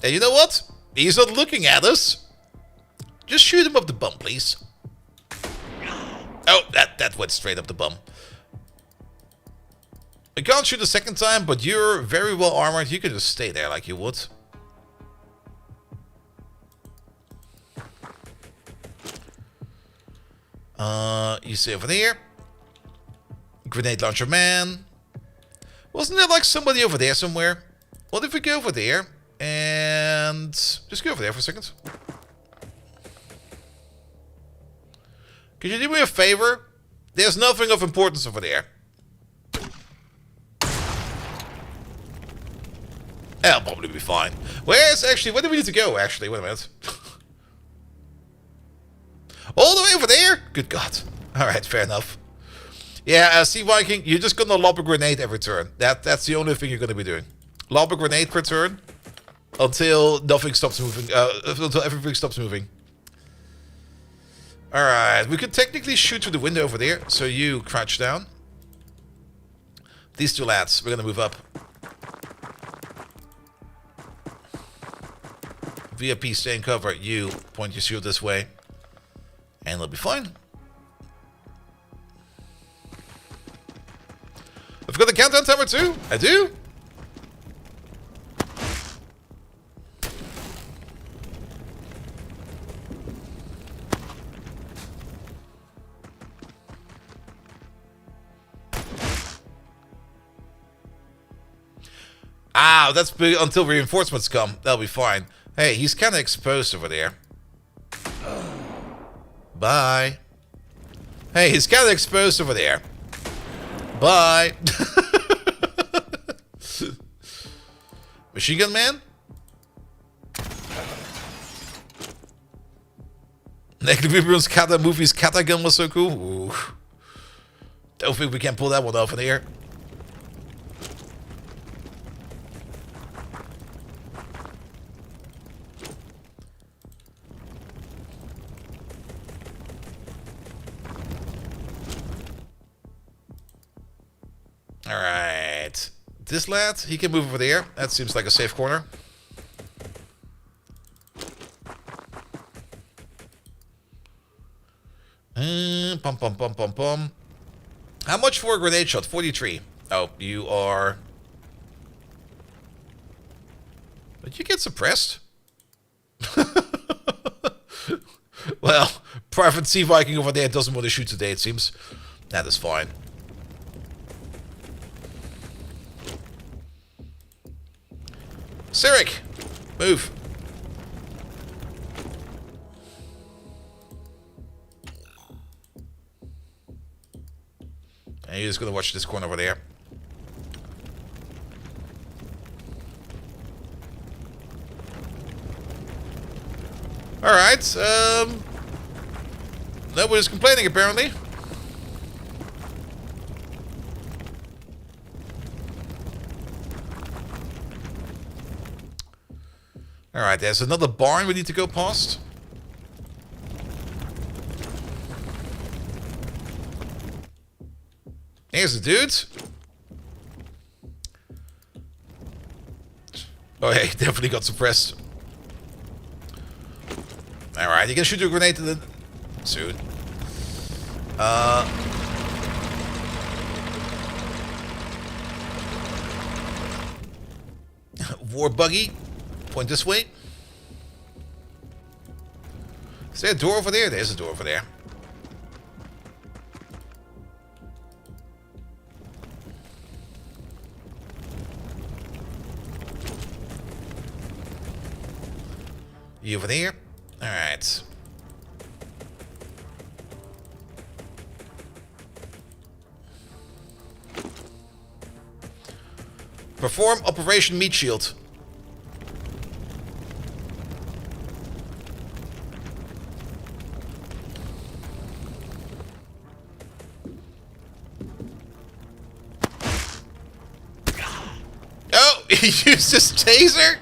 you know what? He's not looking at us. Just shoot him up the bum, please. Oh, that went straight up the bum. I can't shoot a second time, but you're very well armored. You can just stay there like you would. You see over there. Grenade launcher man. Wasn't there like somebody over there somewhere? What if we go over there and just go over there for a second? Could you do me a favor? There's nothing of importance over there. That'll probably be fine. Where do we need to go, actually? Wait a minute. All the way over there? Good God. Alright, fair enough. Yeah, see, Viking, you're just gonna lob a grenade every turn. That's the only thing you're gonna be doing. Lob a grenade per turn until nothing stops moving. Until everything stops moving. Alright, we could technically shoot through the window over there, so you crouch down. These two lads, we're gonna move up. VIP, stay in cover. You point your shield this way. And it'll be fine. I've got the countdown timer too. I do. Nah, that's until reinforcements come. That'll be fine. Hey, he's kind of exposed over there. Bye. Hey, he's kind of exposed over there. Bye. Machine gun man? Negative Everyone's Kata movie's Kata gun was so cool. Ooh. Don't think we can pull that one off in here. Alright. This lad, he can move over there. That seems like a safe corner. Pum pum pum pum pum. How much for a grenade shot? 43. Oh, you are... Did you get suppressed? Well, Private Sea Viking over there doesn't want to shoot today, it seems. That is fine. Sirik, move. And you're just gonna watch this corner over there. Alright, nobody's complaining apparently. Alright, there's another barn we need to go past. Here's the dudes. Oh yeah, he definitely got suppressed. Alright, you can shoot your grenade to the... soon. War buggy. Point this way. Is there a door over there? There's a door over there. You over there? Alright. Perform Operation Meat Shield. Oh, he used his taser?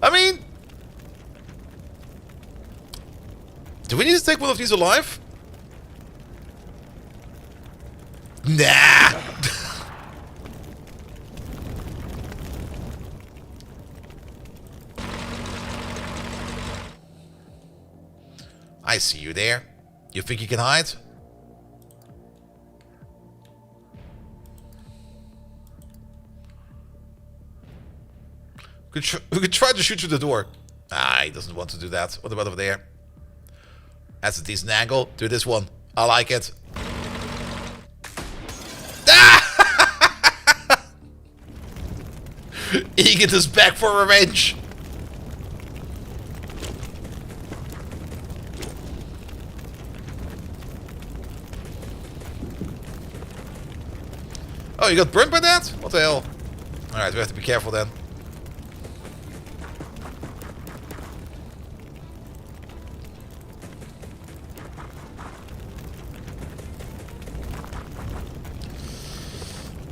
I mean... Do we need to take one of these alive? Nah! I see you there. You think you can hide? We could try to shoot through the door. Ah, he doesn't want to do that. What about over there? That's a decent angle. Do this one. I like it. Ah! Egan is back for revenge. Oh, you got burned by that? What the hell? Alright, we have to be careful then.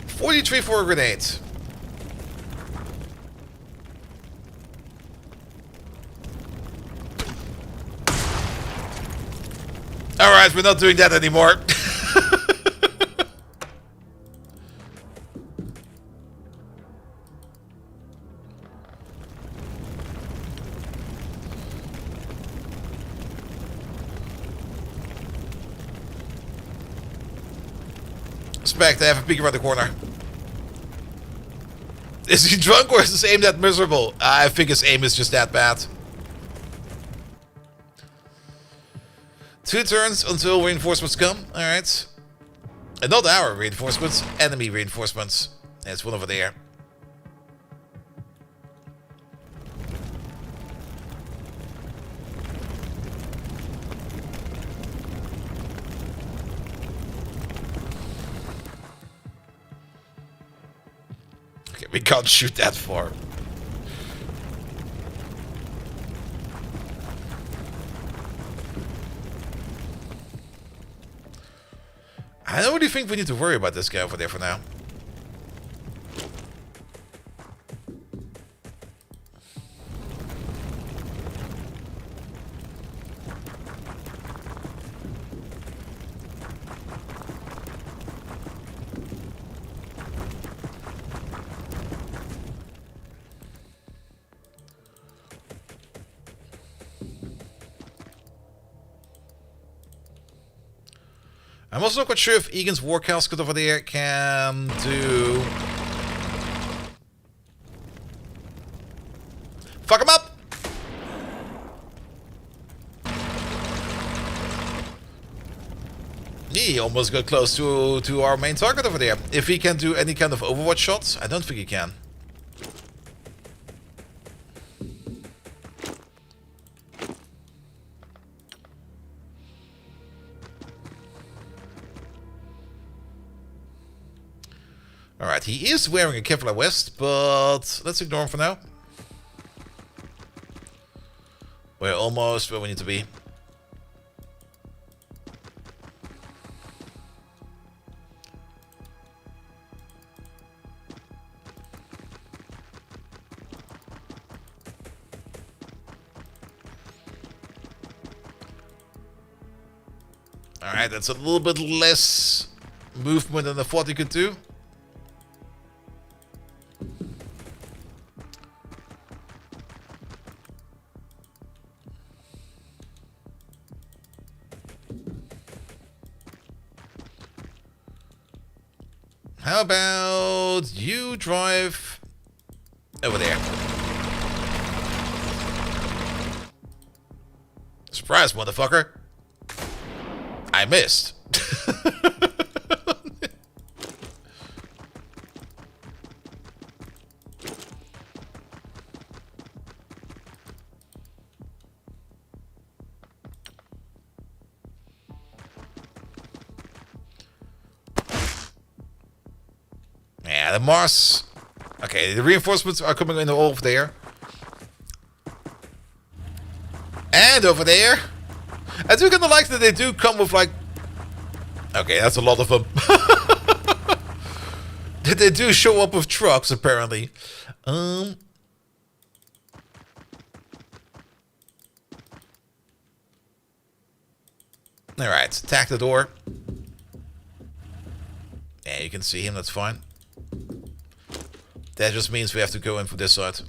$43 for a grenade. Alright, we're not doing that anymore. Expect to have a peek around the corner. Is he drunk or is his aim that miserable? I think his aim is just that bad. 2 turns until reinforcements come. Alright. not our reinforcements, enemy reinforcements. There's one over there. Okay, we can't shoot that far. I don't really think we need to worry about this guy over there for now. I'm also not quite sure if Egan's War Casket over there can do... Fuck him up! He almost got close to our main target over there. If he can do any kind of overwatch shots, I don't think he can. Alright, he is wearing a Kevlar vest, but let's ignore him for now. We're almost where we need to be. Alright, that's a little bit less movement than I thought he could do. How about you drive over there? Surprise, motherfucker. I missed. Yeah, the Mars. Okay, the reinforcements are coming in over there. And over there. I do kind of like that they do come with like... Okay, that's a lot of them. That they do show up with trucks, apparently. Alright, attack the door. Yeah, you can see him, that's fine. That just means we have to go in for this side.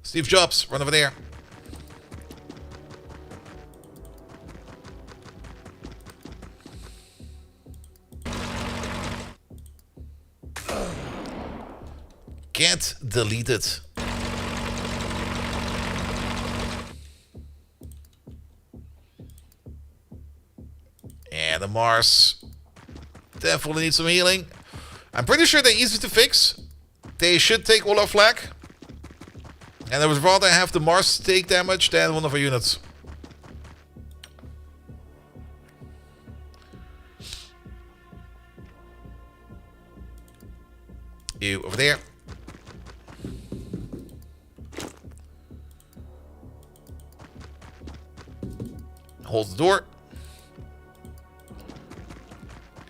Steve Jobs, run over there. Can't delete it. Yeah, the Mars definitely needs some healing. I'm pretty sure they're easy to fix. They should take all our flak. And I would rather have the Mars take damage than one of our units. You over there. Hold the door.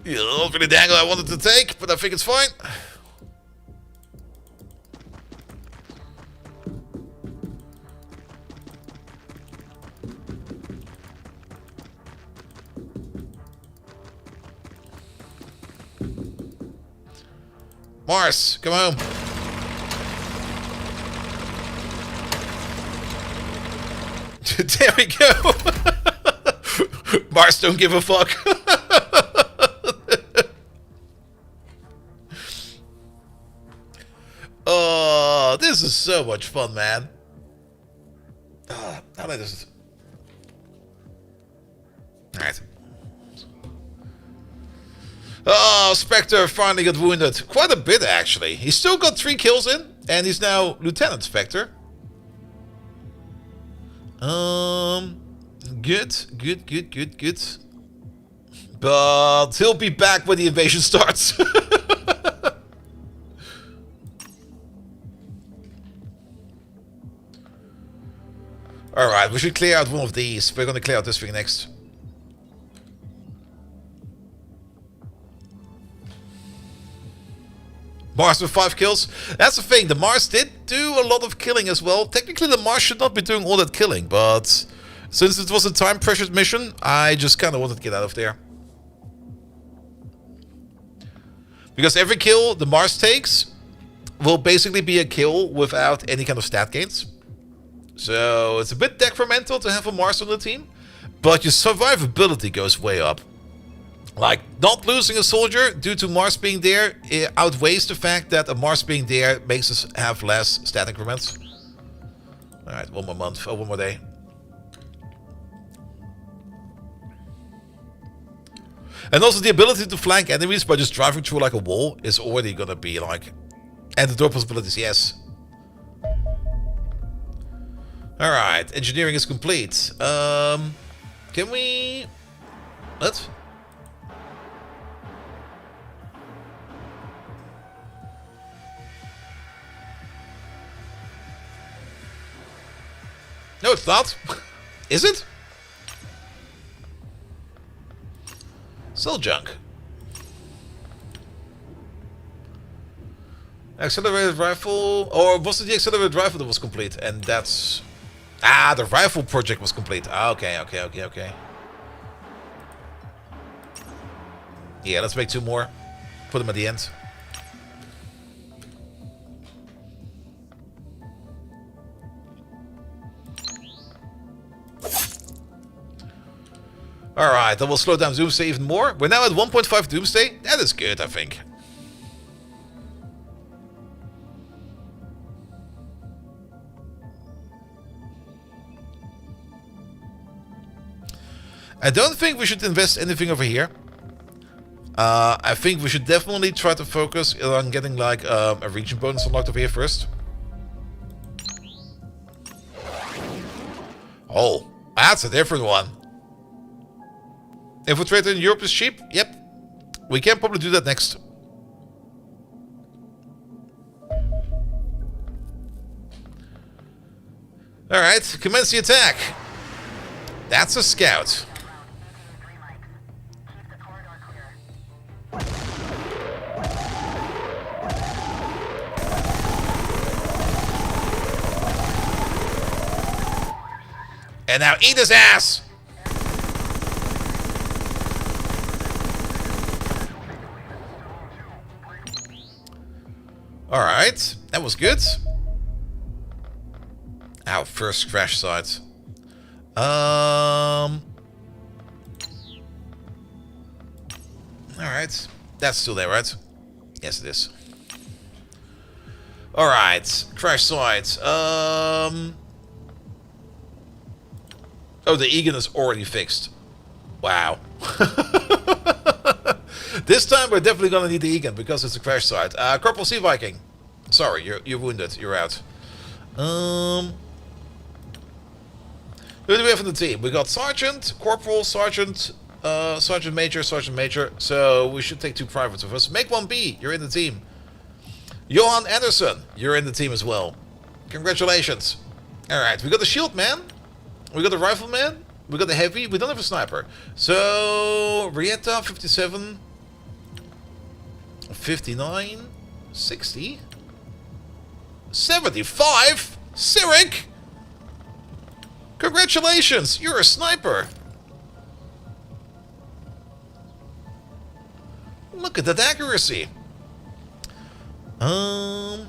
Yeah, not really the angle I wanted to take, but I think it's fine. Mars, come home. There we go. Mars don't give a fuck. Oh, this is so much fun, man. How like this? Alright. Oh, Spectre finally got wounded. Quite a bit, actually. He's still got 3 kills in, and he's now Lieutenant Spectre. Good. But he'll be back when the invasion starts. Alright, we should clear out one of these. We're gonna clear out this thing next. Mars with 5 kills. That's the thing, the Mars did do a lot of killing as well. Technically the Mars should not be doing all that killing, but since it was a time pressured mission, I just kinda wanted to get out of there. Because every kill the Mars takes will basically be a kill without any kind of stat gains. So it's a bit detrimental to have a Mars on the team, but your survivability goes way up. Like, not losing a soldier due to Mars being there, it outweighs the fact that a Mars being there makes us have less stat increments. Alright, one more month, one more day. And also the ability to flank enemies by just driving through like a wall is already gonna be like... And the door possibilities, yes. Alright, engineering is complete. Can we... What? No, it's not. Is it? Still junk. Accelerated rifle... Or was it the accelerated rifle that was complete? And that's... Ah, the rifle project was complete. Okay. Yeah, let's make 2 more. Put them at the end. Alright, that will slow down Doomsday even more. We're now at 1.5 Doomsday. That is good, I think. I don't think we should invest anything over here. I think we should definitely try to focus on getting like a region bonus unlocked over here first. Oh, that's a different one. Infiltrator in Europe is cheap? Yep. We can probably do that next. Alright, commence the attack. That's a scout. And now eat his ass! Alright, that was good. Our first crash site. Alright, that's still there, right? Yes, it is. Alright, crash site. Oh, the Egan is already fixed. Wow. This time we're definitely gonna need the Egan because it's a crash site. Corporal Sea Viking. Sorry, you're wounded. You're out. Who do we have in the team? We got Sergeant, Corporal, Sergeant, Sergeant Major, Sergeant Major. So we should take 2 privates with us. Make 1B. You're in the team. Johan Anderson. You're in the team as well. Congratulations. Alright, we got the Shield Man. We got the Rifleman. We got the Heavy. We don't have a Sniper. So, Rieta, 57. 59. 60. 75. Cyric. Congratulations. You're a Sniper. Look at that accuracy. Alright,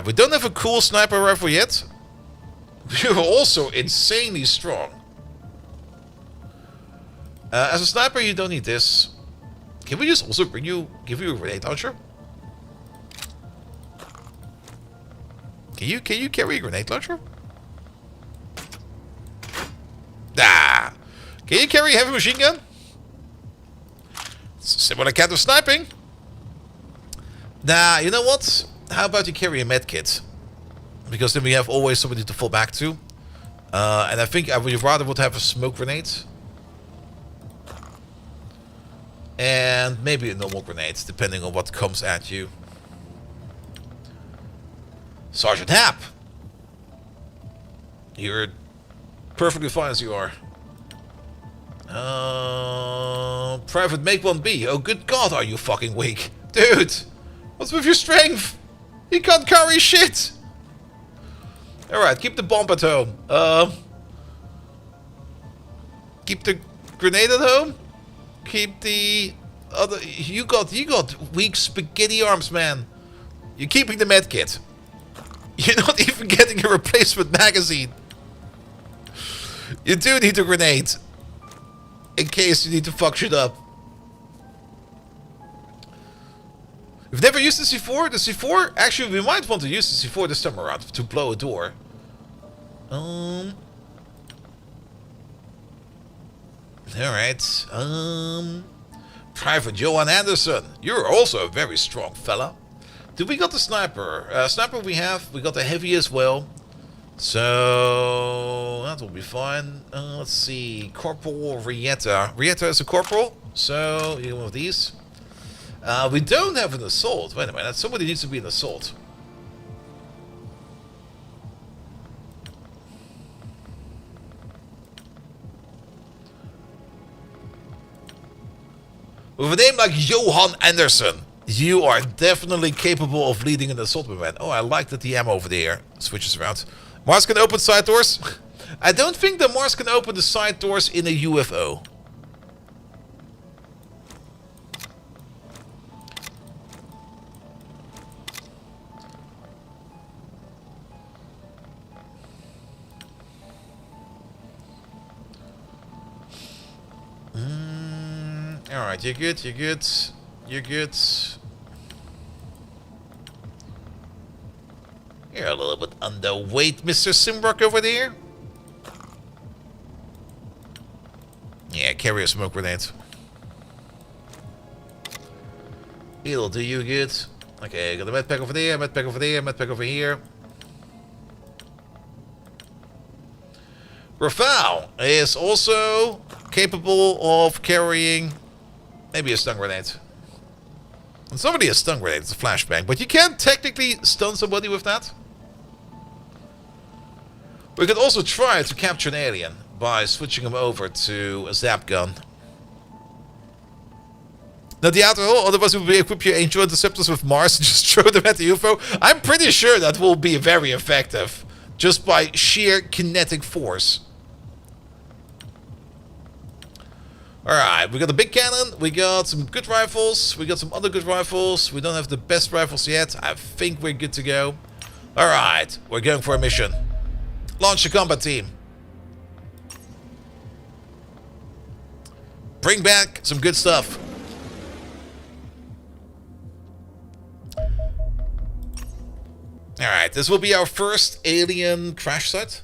we don't have a cool Sniper rifle yet. You're also insanely strong. As a sniper, you don't need this. Can we just also give you a grenade launcher? Can you carry a grenade launcher? Ah. Can you carry a heavy machine gun? It's a similar kind of sniping. Nah, you know what? How about you carry a med kit? Because then we have always somebody to fall back to. And I think I would rather have a smoke grenade. And maybe a normal grenade, depending on what comes at you. Sergeant Hap! You're perfectly fine as you are. Private Make 1B. Oh, good God, are you fucking weak? Dude! What's with your strength? You can't carry shit! Alright, keep the bomb at home. Keep the grenade at home? Keep the other... You got weak spaghetti arms, man. You're keeping the med kit. You're not even getting a replacement magazine. You do need a grenade. In case you need to fuck shit up. We've never used the C4. The C4... Actually, we might want to use the C4 this time around to blow a door. Alright. Private Johan Anderson. You're also a very strong fella. Do we got the sniper? Sniper we have. We got the heavy as well. So that will be fine. Let's see. Corporal Rieta. Rieta is a corporal. So you one of these. We don't have an assault. Wait a minute. Somebody needs to be an assault. With a name like Johan Anderson, you are definitely capable of leading an assault movement. Oh, I like that the ammo over there switches around. Mars can open side doors. I don't think that Mars can open the side doors in a UFO. Alright, you're good, you're good, you're good. You're a little bit underweight, Mr. Simbrock over there. Yeah, carry a smoke grenade. It'll do you good. Okay, got a med pack over there, med pack over there, med pack over here. Rafal is also capable of carrying maybe a stun grenade. And somebody has stun grenade, it's a flashbang, but you can't technically stun somebody with that. We could also try to capture an alien by switching him over to a zap gun. Now the outer hole, otherwise we will equip your angel interceptors with Mars and just throw them at the UFO. I'm pretty sure that will be very effective, just by sheer kinetic force. Alright, we got a big cannon, we got some good rifles, we got some other good rifles. We don't have the best rifles yet. I think we're good to go. Alright, we're going for a mission. Launch the combat team. Bring back some good stuff. Alright, this will be our first alien crash site.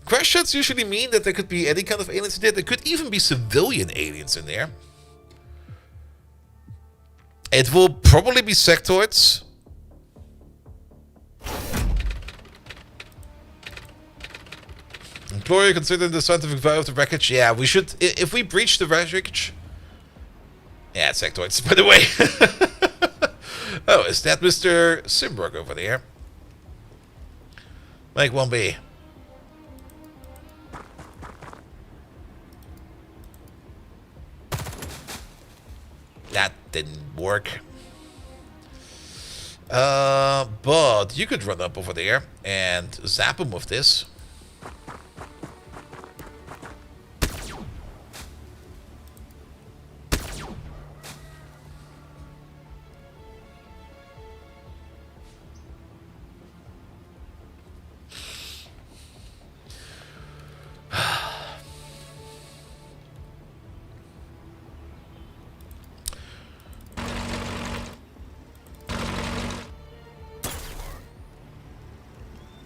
Crash sites usually mean that there could be any kind of aliens in there. There could even be civilian aliens in there. It will probably be sectoids. Employer considering the scientific value of the wreckage. Yeah, we should... If we breach the wreckage... Yeah, it's sectoids, by the way. Oh, is that Mr. Simbrook over there? Make 1B. That didn't work. But you could run up over there and zap him with this.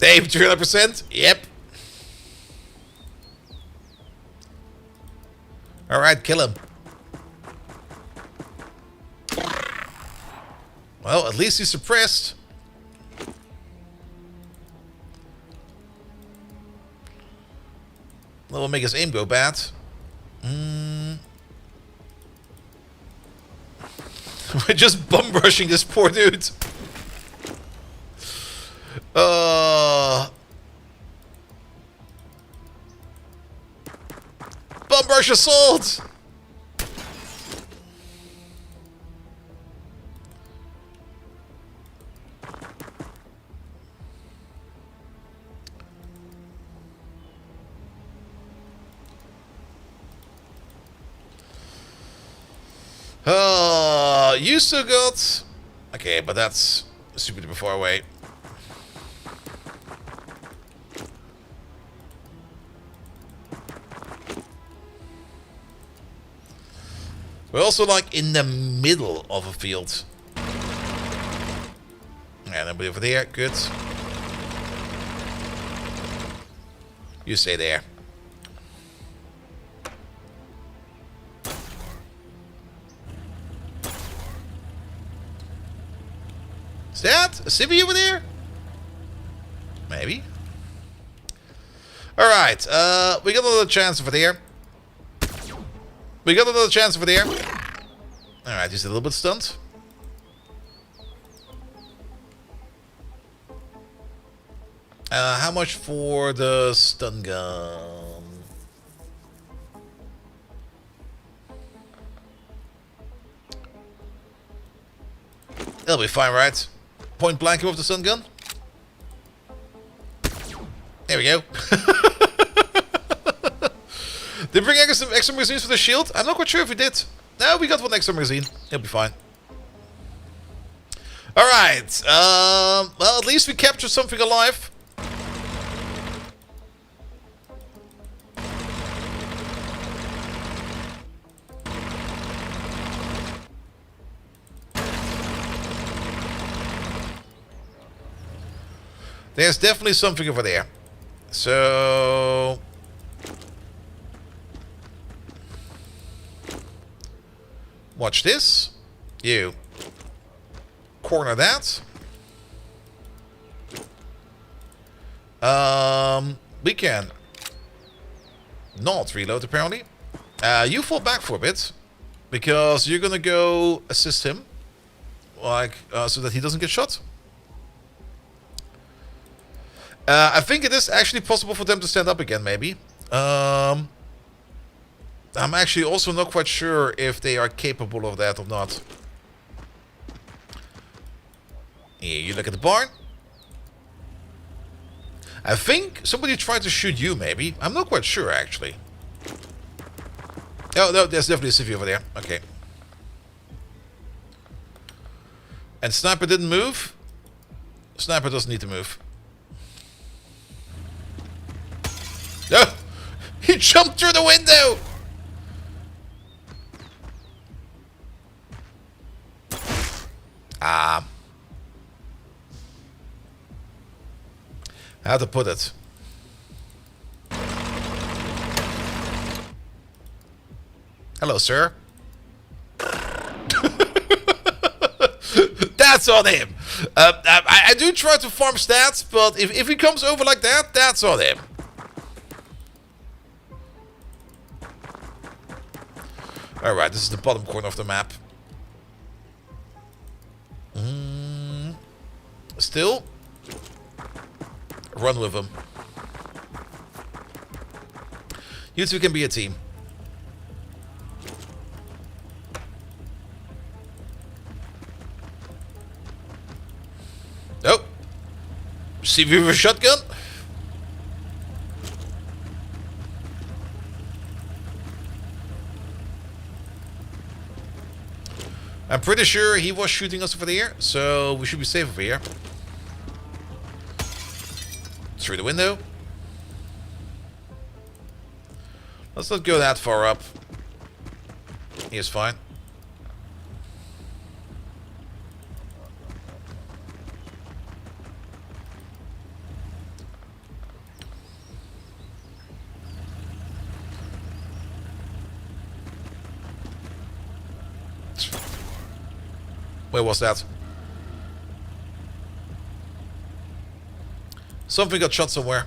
Dave, 300%? Yep. Alright, kill him. Well, at least he's suppressed. That will make his aim go bad. We're just bum rushing this poor dude. Bum rush assault! You still got... Okay, but that's super duper far away. We're also like in the middle of a field. Yeah, nobody over there. Good. You stay there. Is that a civvy over there? Maybe. Alright, we got another chance over there. We got another chance over there. Alright, he's a little bit stunned. How much for the stun gun? That'll be fine, right? Point blank with the stun gun. There we go. Did we bring extra magazines for the shield? I'm not quite sure if we did. No, we got one extra magazine. It'll be fine. Alright. Well, at least we captured something alive. There's definitely something over there. So... watch this. You. Corner that. We can not reload apparently. You fall back for a bit. Because you're gonna go assist him. Like, so that he doesn't get shot. I think it is actually possible for them to stand up again, maybe. I'm actually also not quite sure if they are capable of that or not. Yeah, you look at the barn. I think somebody tried to shoot you, maybe. I'm not quite sure, actually. Oh, no, there's definitely a civvy over there. Okay. And Sniper didn't move. Sniper doesn't need to move. No! He jumped through the window! How to put it? Hello, sir. That's on him. I do try to farm stats, but if he comes over like that, that's on him. Alright, this is the bottom corner of the map. Still. Run with him. You two can be a team. Oh. See if you have a shotgun? I'm pretty sure he was shooting us over there, so we should be safe over here. Through the window. Let's not go that far up. He is fine. Where was that? Something got shot somewhere.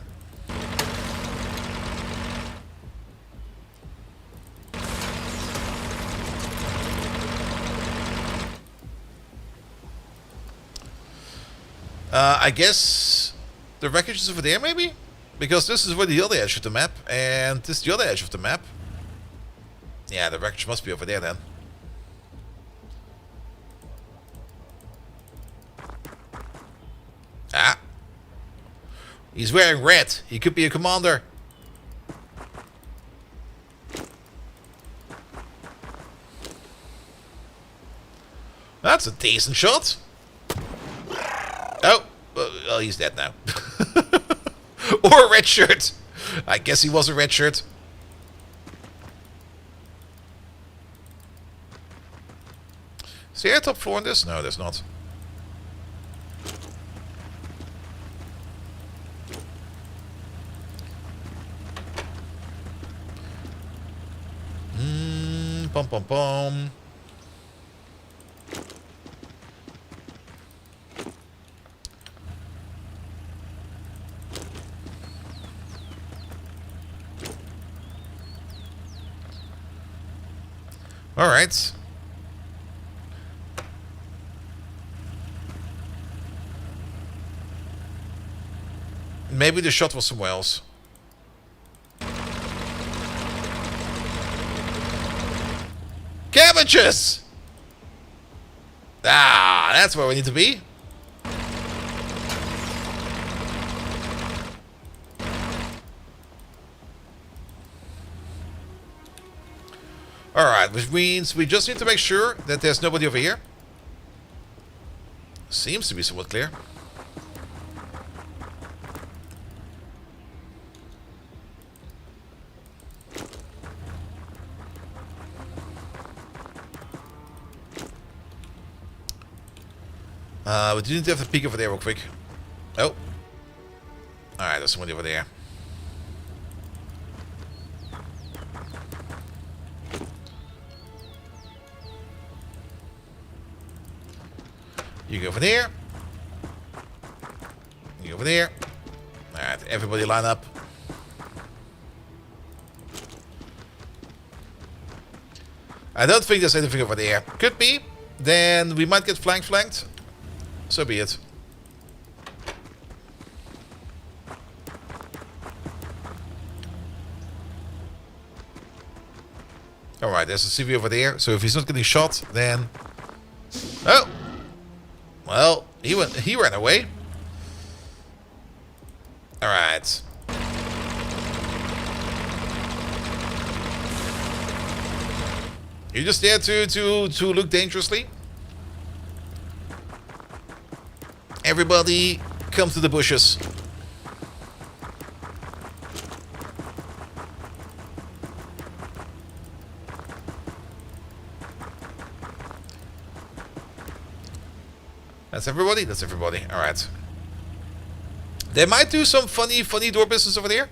I guess the wreckage is over there, maybe? Because this is where the other edge of the map, and this is the other edge of the map. Yeah, the wreckage must be over there then. Ah. He's wearing red. He could be a commander. That's a decent shot. Oh, well, he's dead now. Or a red shirt. I guess he was a red shirt. Is there a top floor on this? No, there's not. Pom pom pom. All right. Maybe the shot was somewhere else. Cabbages! Ah, that's where we need to be. Alright, which means we just need to make sure that there's nobody over here. Seems to be somewhat clear. We do need to have to peek over there real quick. Oh. Alright, there's somebody over there. You go over there. You go over there. Alright, everybody line up. I don't think there's anything over there. Could be. Then we might get flanked. So be it. Alright, there's a CV over there. So if he's not getting shot, then... Oh! Well, he ran away. Alright. You're just there to look dangerously? Everybody, come to the bushes. That's everybody? That's everybody. Alright. They might do some funny door business over there.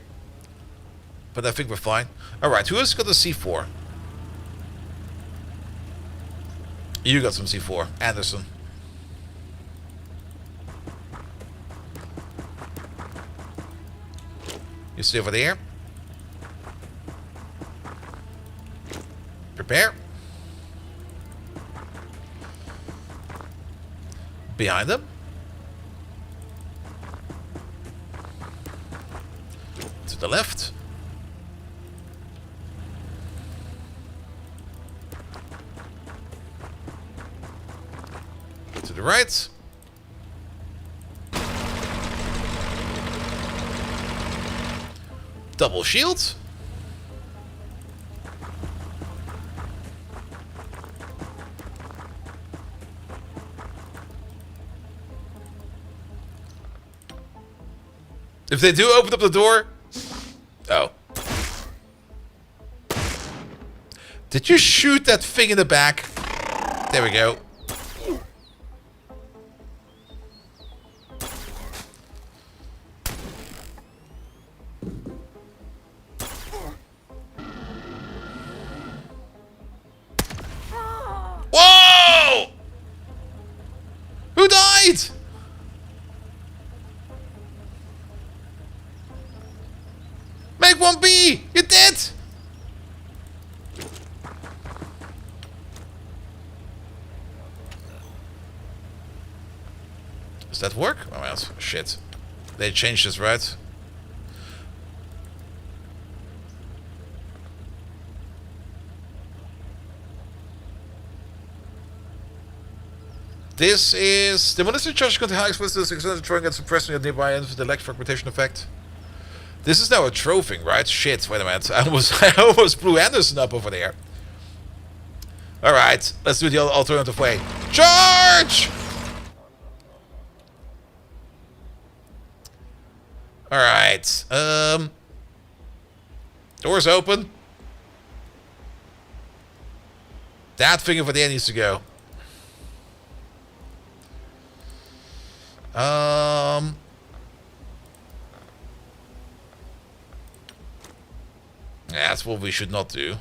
But I think we're fine. Alright, who has got a C4? You got some C4. Anderson. You stay over there. Prepare. Behind them. To the left. To the right. Double shield. If they do open up the door... Oh. Did you shoot that thing in the back? There we go. Whoa! 1B! You did! Does that work? Oh, well, shit. They changed this, right? This is... The Ministry charge contain high explosives, extended throwing and suppressing at nearby ends with the lag fragmentation effect. This is now a trophy, right? Shit, wait a minute. I almost blew Anderson up over there. Alright, let's do the alternative way. Charge! Alright, doors open. That thing over there needs to go. That's what we should not do.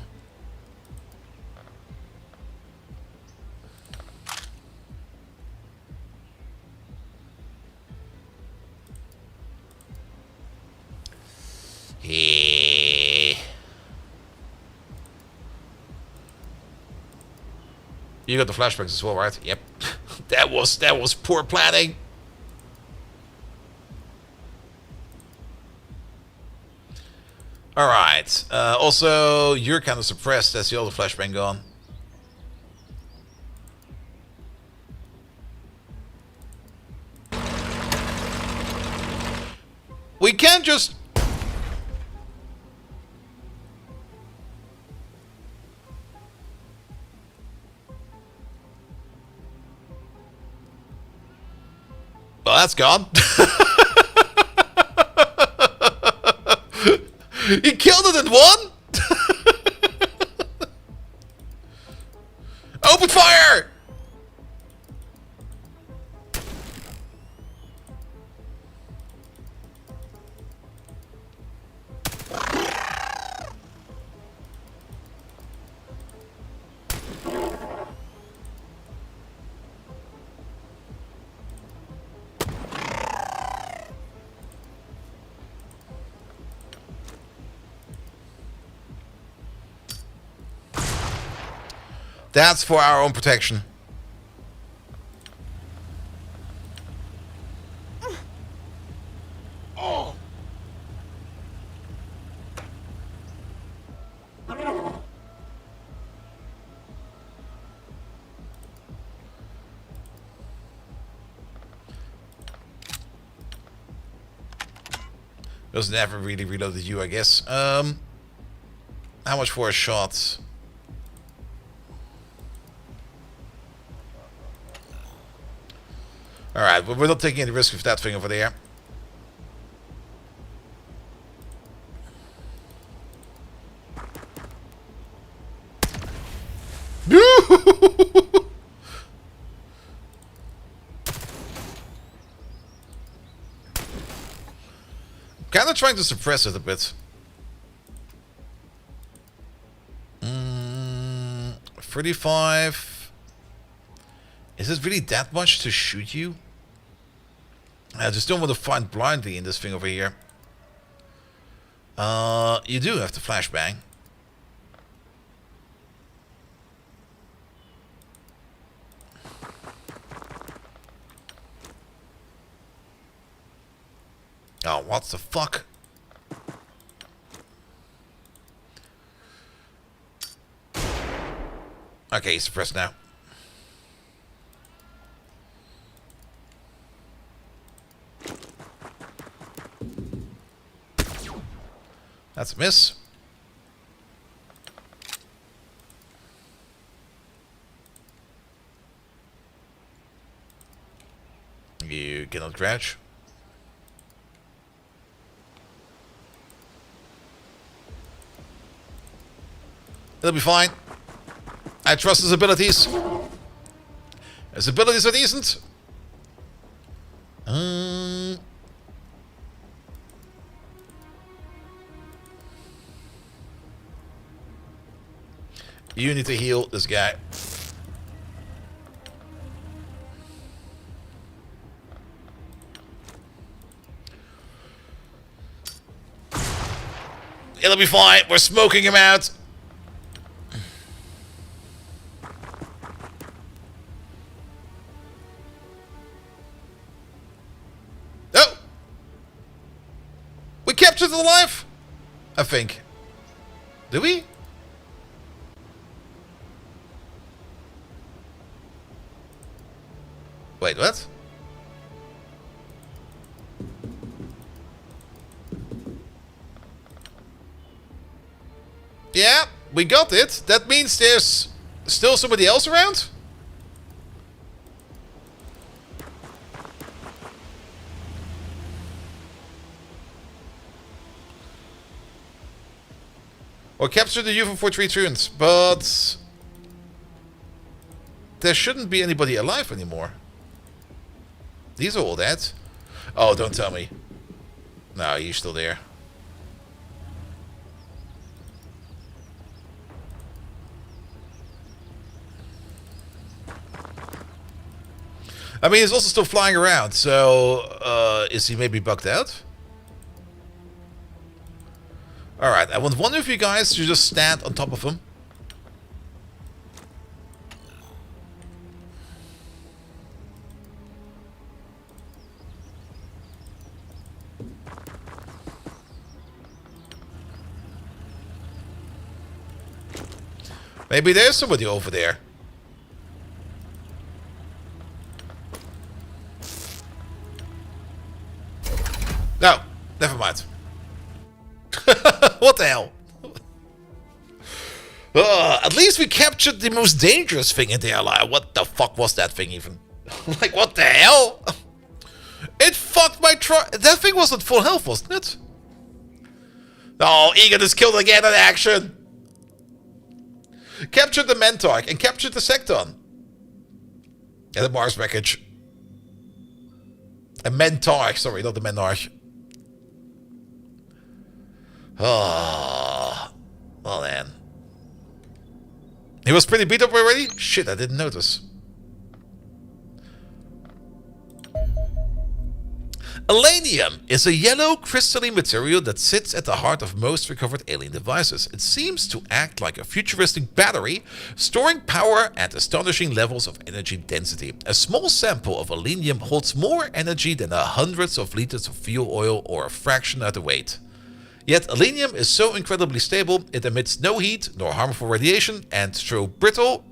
Hey. You got the flashbacks as well, right? Yep. that was poor planning. Alright. Also, you're kind of suppressed. That's the other flashbang gone. We can't just... Well, that's gone. He killed it in one? Open fire! That's for our own protection. Oh. Was never really reloaded you, I guess. How much for a shot? Alright, but we're not taking any risk with that thing over there. Kind of trying to suppress it a bit. 35. Is it really that much to shoot you? I just don't want to find blindly in this thing over here. You do have the flashbang. Oh, what the fuck? Okay, he's suppressed now. That's a miss. You cannot crouch. It'll be fine. I trust his abilities. His abilities are decent. You need to heal this guy. It'll be fine. We're smoking him out. Oh! We captured it alive? I think. Did we? Wait, what? Yeah, we got it. That means there's still somebody else around? Or capture the UFO for 3 turns, but there shouldn't be anybody alive anymore. These are all dead. Oh, don't tell me. No, you're still there. I mean, he's also still flying around, so is he maybe bugged out? Alright, I want one of you guys to just stand on top of him. Maybe there's somebody over there. No, never mind. What the hell? At least we captured the most dangerous thing in there. Like, what the fuck was that thing even? Like, what the hell? It fucked my truck. That thing wasn't full health, wasn't it? Oh, Egan is killed again in action. Captured the Mentarch and captured the Secton. And the Mars wreckage. A Mentarch, sorry, not the Menarch. Oh, well then. He was pretty beat up already? Shit, I didn't notice. Alanium is a yellow crystalline material that sits at the heart of most recovered alien devices. It seems to act like a futuristic battery, storing power at astonishing levels of energy density. A small sample of alanium holds more energy than hundreds of liters of fuel oil or a fraction of the weight. Yet alanium is so incredibly stable, it emits no heat nor harmful radiation, and though brittle,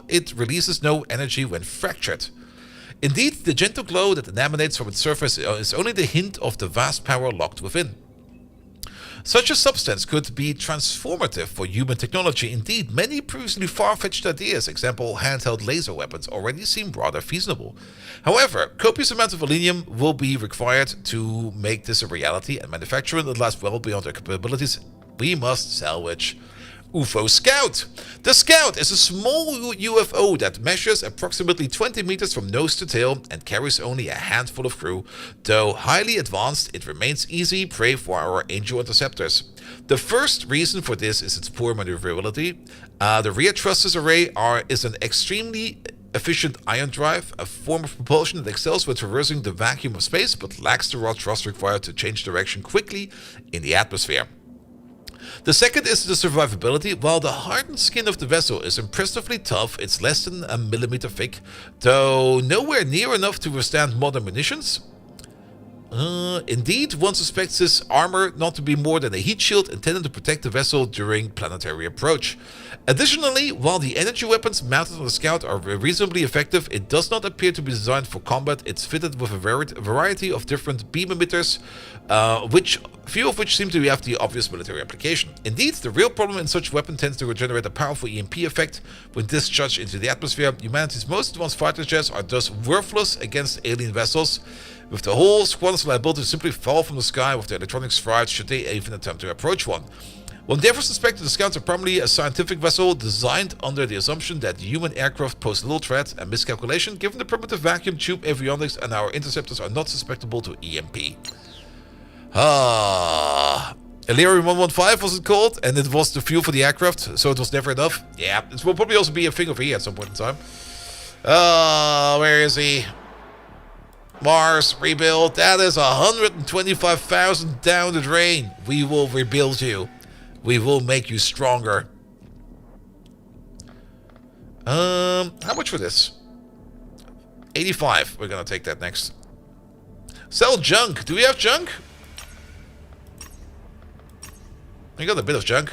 it releases no energy when fractured. Indeed, the gentle glow that emanates from its surface is only the hint of the vast power locked within. Such a substance could be transformative for human technology. Indeed, many previously far-fetched ideas, example handheld laser weapons, already seem rather feasible. However, copious amounts of alanium will be required to make this a reality, and manufacturing that lasts well beyond their capabilities. We must salvage UFO Scout. The Scout is a small UFO that measures approximately 20 meters from nose to tail and carries only a handful of crew. Though highly advanced, it remains easy prey for our Angel interceptors. The first reason for this is its poor maneuverability. The rear thrusters array is an extremely efficient ion drive, a form of propulsion that excels when traversing the vacuum of space but lacks the raw thrust required to change direction quickly in the atmosphere. The second is the survivability. While the hardened skin of the vessel is impressively tough, it's less than a millimeter thick, though nowhere near enough to withstand modern munitions. Indeed, one suspects this armor not to be more than a heat shield intended to protect the vessel during planetary approach. Additionally, while the energy weapons mounted on the Scout are reasonably effective, it does not appear to be designed for combat. It's fitted with a variety of different beam emitters, few of which seem to have the obvious military application. Indeed, the real problem in such weapon tends to generate a powerful EMP effect when discharged into the atmosphere. Humanity's most advanced fighter jets are thus worthless against alien vessels, with the whole squadron's liability to simply fall from the sky with their electronics fried should they even attempt to approach one. One therefore suspects the Scouts are primarily a scientific vessel designed under the assumption that human aircraft pose little threat, and miscalculation given the primitive vacuum tube avionics and our interceptors are not susceptible to EMP. Illyrium 115 was it called, and it was the fuel for the aircraft, so it was never enough. Yeah, this will probably also be a thing over here at some point in time. Where is he? Mars, rebuild. That is 125,000 down the drain. We will rebuild you. We will make you stronger. How much for this? 85. We're gonna take that next. Sell junk. Do we have junk? We got a bit of junk.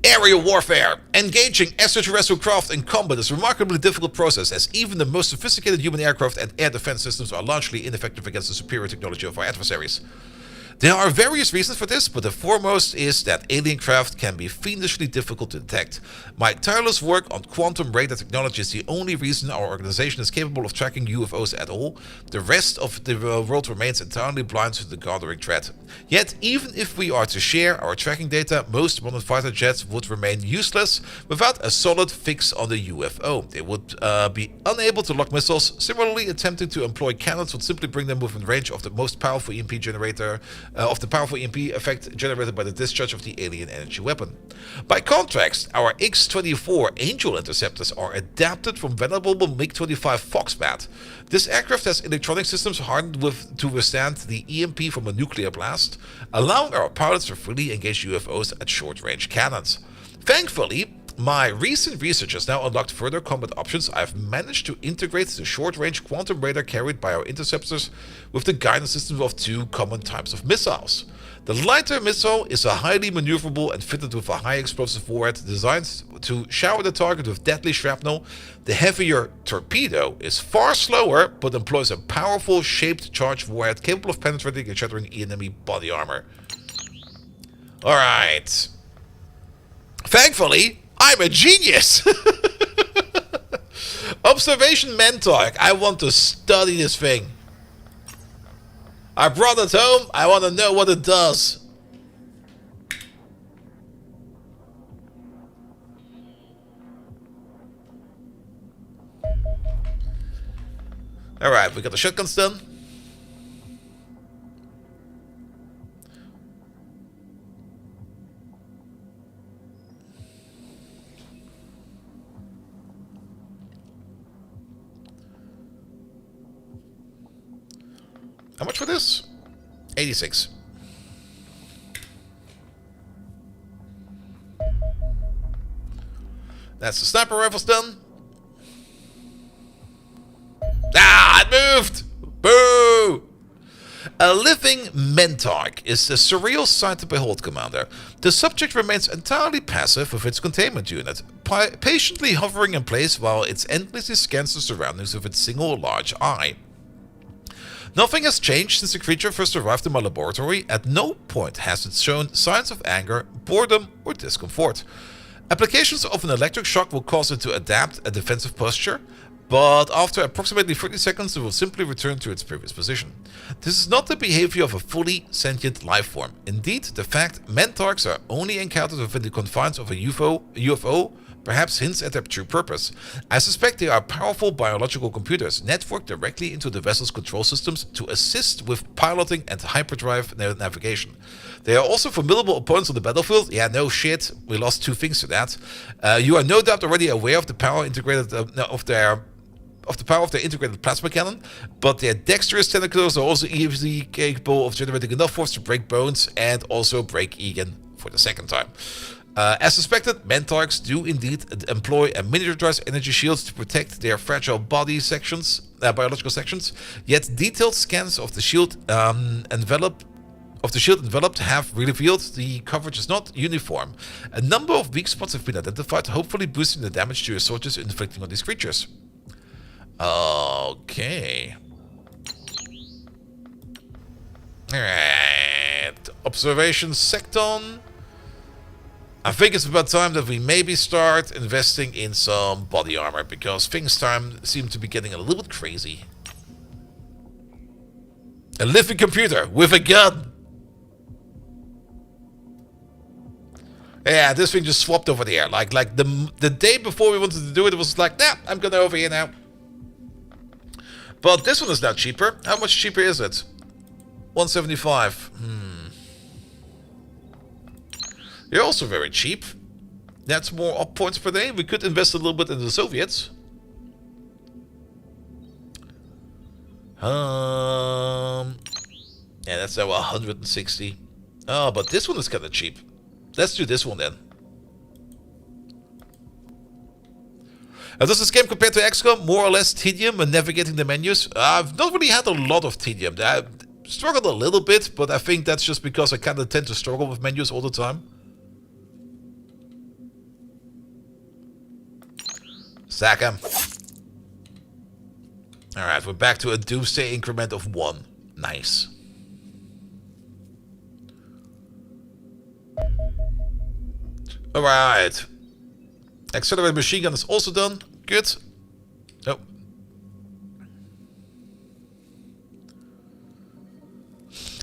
Aerial warfare. Engaging extraterrestrial craft in combat is a remarkably difficult process, as even the most sophisticated human aircraft and air defense systems are largely ineffective against the superior technology of our adversaries. There are various reasons for this, but the foremost is that alien craft can be fiendishly difficult to detect. My tireless work on quantum radar technology is the only reason our organization is capable of tracking UFOs at all. The rest of the world remains entirely blind to the gathering threat. Yet, even if we are to share our tracking data, most modern fighter jets would remain useless without a solid fix on the UFO. They would be unable to lock missiles. Similarly, attempting to employ cannons would simply bring them within range of the most powerful EMP generator of the powerful EMP effect generated by the discharge of the alien energy weapon. By contrast, our X-24 Angel interceptors are adapted from venerable MiG-25 Foxbat. This aircraft has electronic systems hardened to withstand the EMP from a nuclear blast, allowing our pilots to freely engage UFOs at short-range cannons. Thankfully, my recent research has now unlocked further combat options. I've managed to integrate the short-range quantum radar carried by our interceptors with the guidance systems of two common types of missiles. The lighter missile is a highly maneuverable and fitted with a high explosive warhead designed to shower the target with deadly shrapnel. The heavier torpedo is far slower, but employs a powerful shaped charged warhead capable of penetrating and shattering enemy body armor. Alright. Thankfully, I'm a genius! Observation Mentalk. I want to study this thing. I brought it home. I want to know what it does. Alright, we got the shotguns done. How much for this? 86. That's the sniper rifles done. Ah, it moved! Boo! A living Mentarch is a surreal sight to behold, Commander. The subject remains entirely passive with its containment unit, patiently hovering in place while it endlessly scans the surroundings with its single large eye. Nothing has changed since the creature first arrived in my laboratory. At no point has it shown signs of anger, boredom, or discomfort. Applications of an electric shock will cause it to adapt a defensive posture, but after approximately 30 seconds it will simply return to its previous position. This is not the behavior of a fully sentient life form. Indeed, the fact Mentarchs are only encountered within the confines of a UFO perhaps hints at their true purpose. I suspect they are powerful biological computers networked directly into the vessel's control systems to assist with piloting and hyperdrive navigation. They are also formidable opponents on the battlefield. Yeah, no shit. We lost two things to that. You are no doubt already aware of the power integrated of their integrated plasma cannon, but their dexterous tentacles are also easily capable of generating enough force to break bones and also break Egan for the second time. As suspected, Mentarchs do indeed employ a miniaturized energy shield to protect their fragile body sections, biological sections, yet detailed scans of the shield enveloped have revealed the coverage is not uniform. A number of weak spots have been identified, hopefully boosting the damage to your soldiers inflicting on these creatures. Okay. Alright. Observation Secton. I think it's about time that we maybe start investing in some body armor, because things seem to be getting a little bit crazy. A living computer with a gun. Yeah, this thing just swapped over the air. Like the day before we wanted to do it, it was like, nah, I'm gonna over here now. But this one is now cheaper. How much cheaper is it? 175. You're also very cheap. That's more up points per day. We could invest a little bit in the Soviets. Yeah, that's now 160. Oh, but this one is kind of cheap. Let's do this one then. Does this game compare to XCOM? More or less tedium when navigating the menus? I've not really had a lot of tedium. I struggled a little bit, but I think that's just because I kind of tend to struggle with menus all the time. Sack him. Alright, we're back to a Doomsday increment of 1. Nice. Alright. Accelerated machine gun is also done. Good. Oh.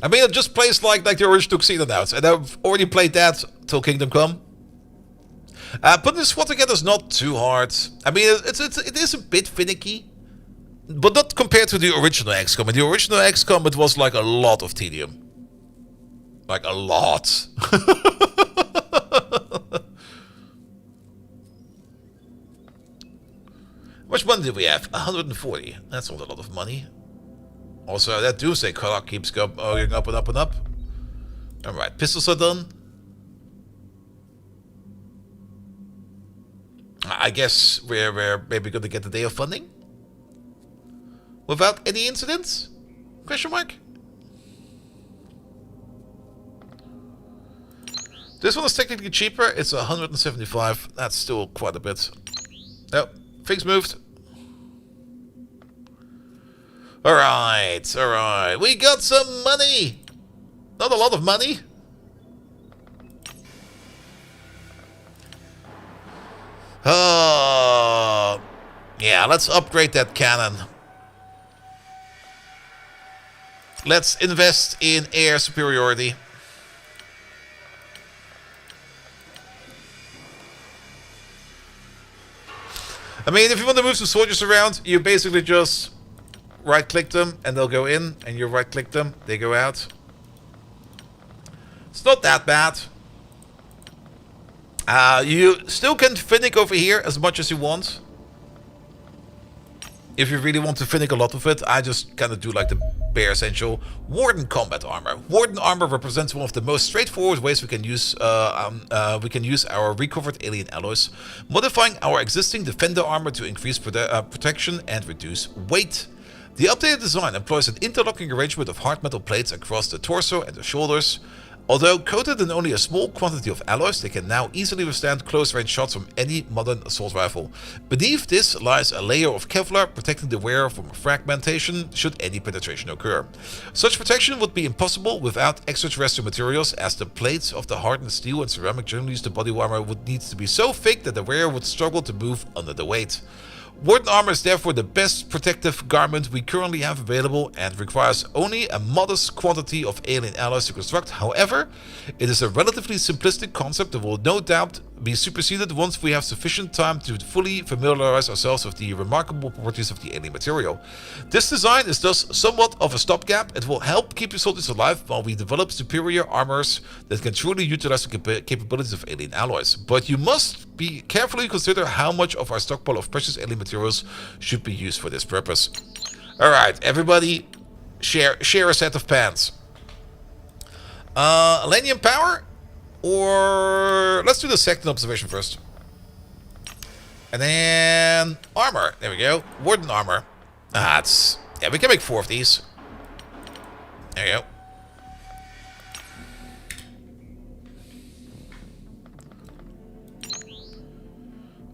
I mean, it just plays like the original Xenonauts, and I've already played that till Kingdom Come. Putting the squad together is not too hard. I mean, it is a bit finicky, but not compared to the original XCOM. In the original XCOM, it was like a lot of tedium. Like a lot. How much money do we have? 140. That's not a lot of money. Also, that Doomsday clock keeps going up and up and up. Alright, pistols are done. I guess we're maybe going to get the day of funding? Without any incidents? Question mark? This one is technically cheaper. It's 175. That's still quite a bit. Oh, things moved. Alright, alright. We got some money! Not a lot of money. Oh, yeah, let's upgrade that cannon. Let's invest in air superiority. I mean, if you want to move some soldiers around, you basically just right-click them and they'll go in, and you right-click them, they go out. It's not that bad. You still can finick over here as much as you want. If you really want to finick a lot of it, I just kind of do like the bare essential. Warden combat armor. Warden armor represents one of the most straightforward ways we can use our recovered alien alloys, modifying our existing defender armor to increase protection and reduce weight. The updated design employs an interlocking arrangement of hard metal plates across the torso and the shoulders. Although coated in only a small quantity of alloys, they can now easily withstand close-range shots from any modern assault rifle. Beneath this lies a layer of Kevlar, protecting the wearer from fragmentation should any penetration occur. Such protection would be impossible without extraterrestrial materials, as the plates of the hardened steel and ceramic generally used to body armor would need to be so thick that the wearer would struggle to move under the weight. Warden armor is therefore the best protective garment we currently have available and requires only a modest quantity of alien alloys to construct. However, it is a relatively simplistic concept that will no doubt be superseded once we have sufficient time to fully familiarize ourselves with the remarkable properties of the alien material. This design is thus somewhat of a stopgap. It will help keep your soldiers alive while we develop superior armors that can truly utilize the capabilities of alien alloys. But you must be carefully consider how much of our stockpile of precious alien materials should be used for this purpose. Alright, everybody share a set of pants. Alenium power? Or let's do the second observation first. And then armor. There we go. Warden armor. Yeah, we can make 4 of these. There you go.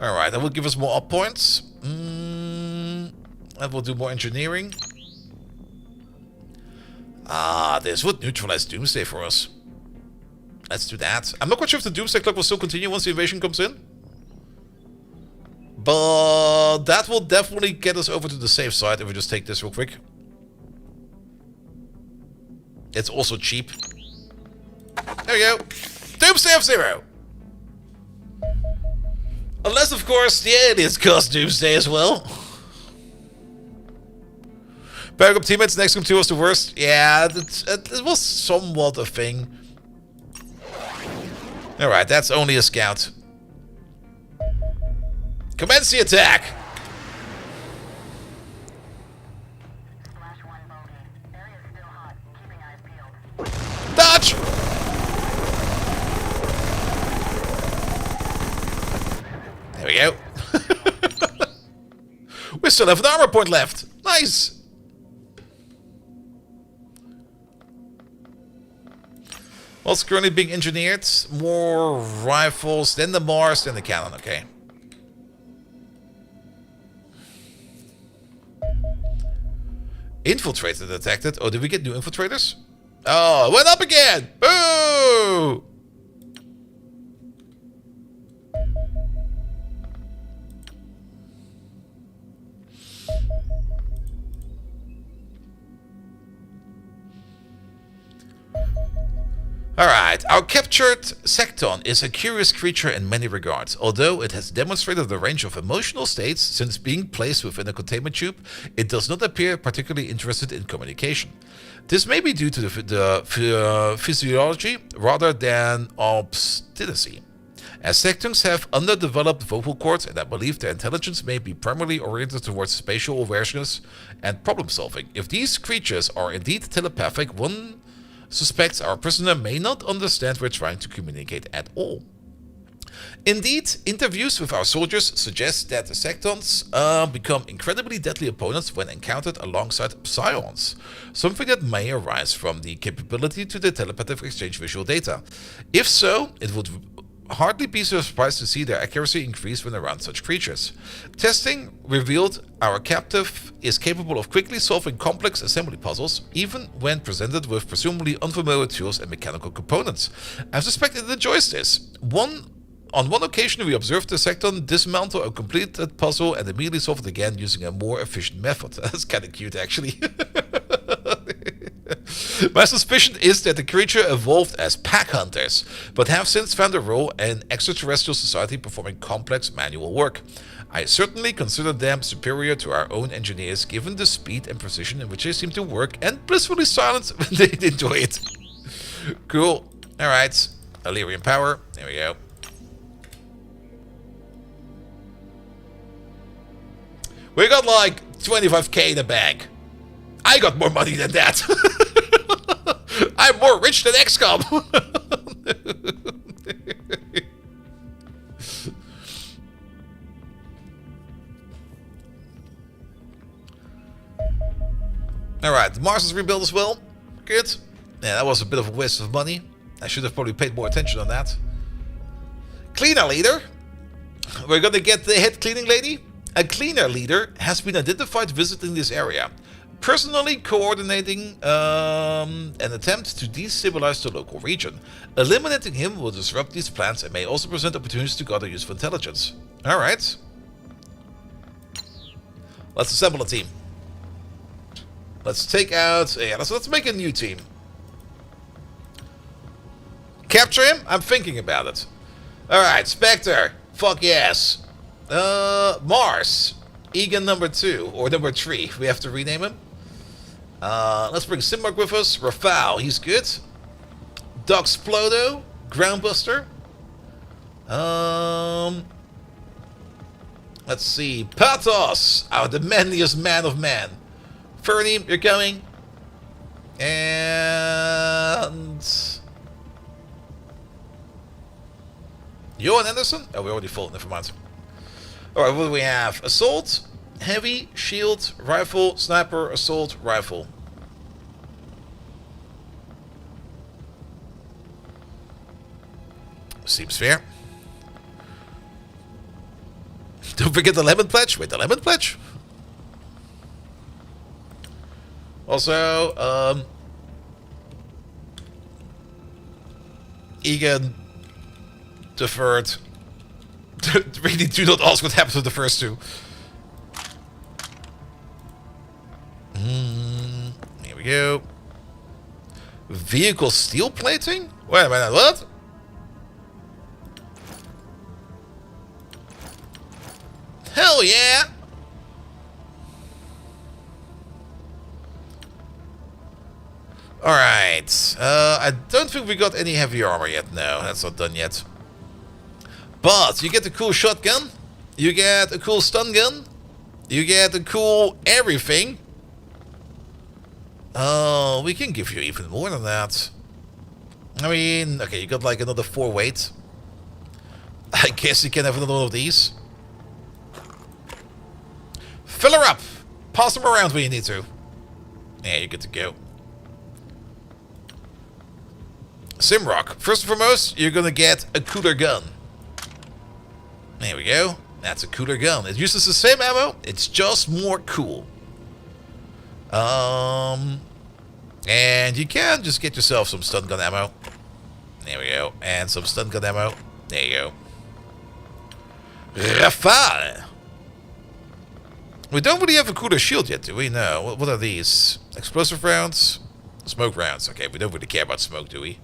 Alright, that will give us more up points. That will do more engineering. This would neutralize Doomsday for us. Let's do that. I'm not quite sure if the Doomsday clock will still continue once the invasion comes in. But that will definitely get us over to the safe side if we just take this real quick. It's also cheap. There we go. Doomsday of 0. Unless, of course, the aliens cost Doomsday as well. Backup teammates next to 2 was the worst. Yeah, it was somewhat a thing. Alright, that's only a scout. Commence the attack! Dodge! There we go. We still have an armor point left. Nice! What's currently being engineered? More rifles, then the Mars, then the cannon, okay. Infiltrator detected. Oh, did we get new infiltrators? Oh, it went up again! Boo! Alright, our captured Secton is a curious creature in many regards. Although it has demonstrated a range of emotional states since being placed within a containment tube, it does not appear particularly interested in communication. This may be due to the physiology rather than obstinacy, as Sectons have underdeveloped vocal cords, and I believe their intelligence may be primarily oriented towards spatial awareness and problem solving. If these creatures are indeed telepathic, one suspects our prisoner may not understand we're trying to communicate at all. Indeed, interviews with our soldiers suggest that the Sectons become incredibly deadly opponents when encountered alongside psions, something that may arise from the capability to the telepathic exchange visual data. If so, it would hardly be surprised to see their accuracy increase when around such creatures. Testing revealed our captive is capable of quickly solving complex assembly puzzles, even when presented with presumably unfamiliar tools and mechanical components. I suspect it enjoys this. On one occasion, we observed the Secton dismantle a completed puzzle and immediately solve it again using a more efficient method. That's kind of cute, actually. My suspicion is that the creature evolved as pack hunters, but have since found a role in extraterrestrial society performing complex manual work. I certainly consider them superior to our own engineers, given the speed and precision in which they seem to work, and blissfully silent when they enjoy it. Cool. Alright. Illyrian power. There we go. We got like 25k in the bank. I got more money than that. I'm more rich than XCOM. Alright, the Mars is rebuilt as well. Good. Yeah, that was a bit of a waste of money. I should have probably paid more attention on that. Cleaner leader. We're gonna get the head cleaning lady. A cleaner leader has been identified visiting this area, personally coordinating an attempt to destabilize the local region. Eliminating him will disrupt these plans and may also present opportunities to gather useful intelligence. Alright. Let's assemble a team. Let's take out... Yeah, let's make a new team. Capture him? I'm thinking about it. Alright, Spectre. Fuck yes. Mars. Egan number 2, or number 3. We have to rename him. Let's bring Simmark with us. Rafal, he's good. Doxplodo, Groundbuster. Let's see. Patos, the manliest man of men. Fernie, you're coming. And... Johan Anderson? Oh, we already full. Never mind. Alright, what do we have? Assault, heavy, shield, rifle, sniper, assault, rifle. Seems fair. Don't forget the lemon pledge. Wait, the lemon pledge? Also, Egan deferred. Really do not ask what happened to the first two. Here we go. Vehicle steel plating? Wait a minute, what? Hell yeah! Alright. I don't think we got any heavy armor yet. No, that's not done yet. But you get the cool shotgun. You get a cool stun gun. You get a cool everything. Oh, we can give you even more than that. I mean, okay, you got like another 4 weight. I guess you can have another one of these. Fill her up. Pass them around when you need to. Yeah, you're good to go. Simrock. First and foremost, you're gonna get a cooler gun. There we go. That's a cooler gun. It uses the same ammo. It's just more cool. And you can just get yourself some stun gun ammo. There we go. And some stun gun ammo. There you go. Rafale. We don't really have a cooler shield yet, do we? No. What are these? Explosive rounds? Smoke rounds. Okay, we don't really care about smoke, do we?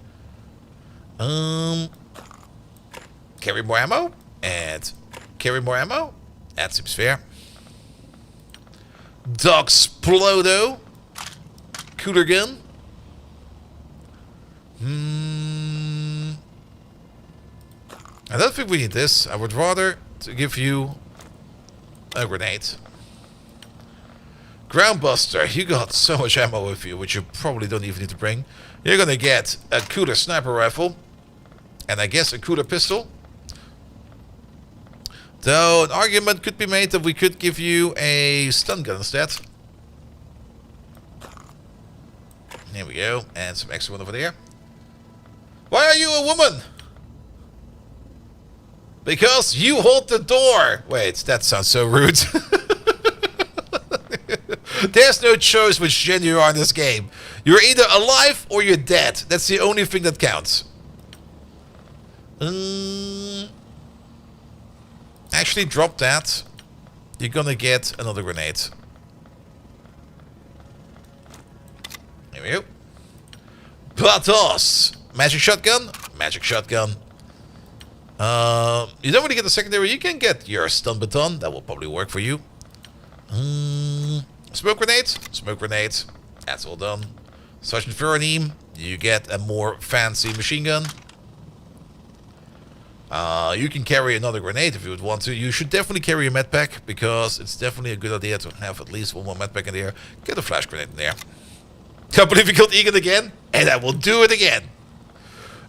Carry more ammo? And carry more ammo? That seems fair. Dogsplodo. Cooler gun. I don't think we need this. I would rather to give you a grenade. Groundbuster, you got so much ammo with you, which you probably don't even need to bring. You're gonna get a cooler sniper rifle. And I guess a cooler pistol. Though an argument could be made that we could give you a stun gun instead. There we go. And some extra one over there. Why are you a woman? Because you hold the door. Wait, that sounds so rude. There's no choice which gender you are in this game. You're either alive or you're dead. That's the only thing that counts. Actually, drop that. You're gonna get another grenade. There we go. Patos! Magic shotgun. Magic shotgun. You don't really get the secondary. You can get your stun baton. That will probably work for you. Smoke grenades. Smoke grenades. That's all done. Sergeant Veronim. You get a more fancy machine gun. You can carry another grenade if you would want to. You should definitely carry a medpack, because it's definitely a good idea to have at least one more medpack in there. Get a flash grenade in there. Can't believe we killed Egan again, and I will do it again.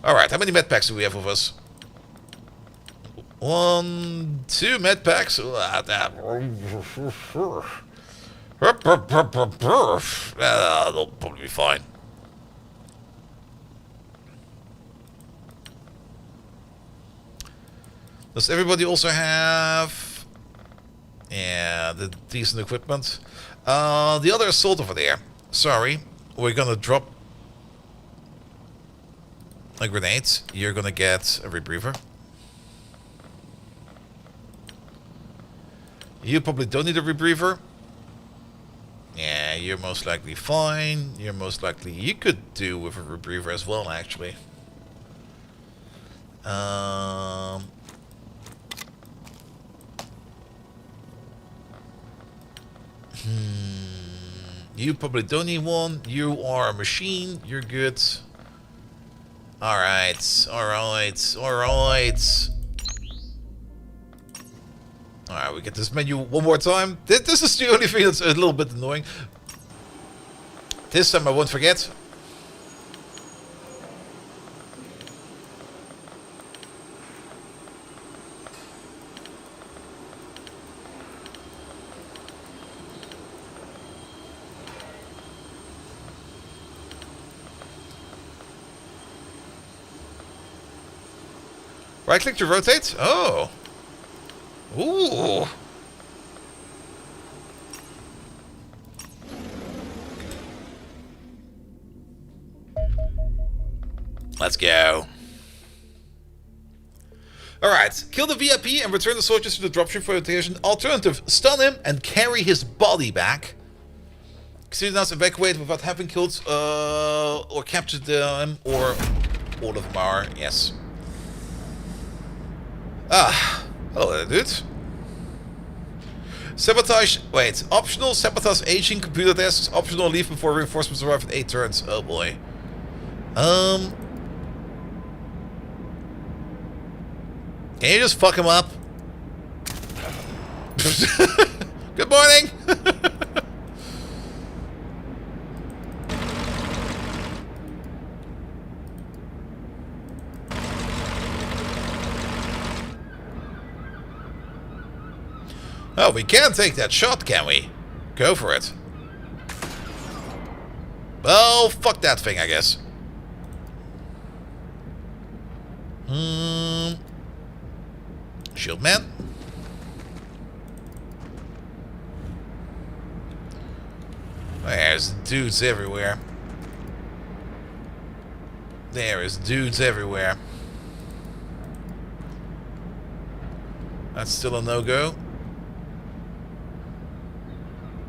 Alright, how many medpacks do we have with us? 1, 2 medpacks. They'll probably be fine. Does everybody also have... yeah, the decent equipment? The other assault over there. Sorry. We're gonna drop a grenade. You're gonna get a rebreather. You probably don't need a rebreather. Yeah, you're most likely fine. You're most likely... you could do with a rebreather as well, actually. You probably don't need one. You are a machine. You're good. Alright. Alright. Alright. Alright, we get this menu one more time. This is the only thing that's a little bit annoying. This time I won't forget. Right click to rotate? Oh. Ooh. Let's go. Alright, kill the VIP and return the soldiers to the dropship for rotation. Alternative, stun him and carry his body back. Xenonauts evacuate without having killed or captured them, or all of them are, yes. Ah, hello there, dude. Sabotage, wait, optional sabotage aging computer tasks, optional leave before reinforcements arrive in 8 turns. Oh boy. Can you just fuck him up? Good morning. Oh, we can take that shot, can we? Go for it. Well, fuck that thing, I guess. Shield man. There's dudes everywhere. There is dudes everywhere. That's still a no-go.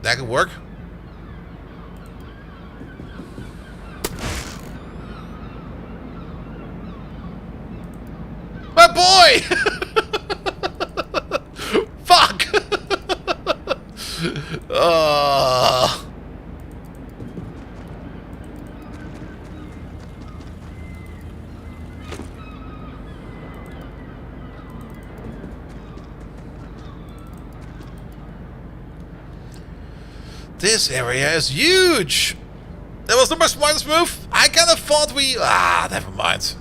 That could work. My boy! Fuck! This area is huge! That was the most smartest move. I kind of thought we... never mind.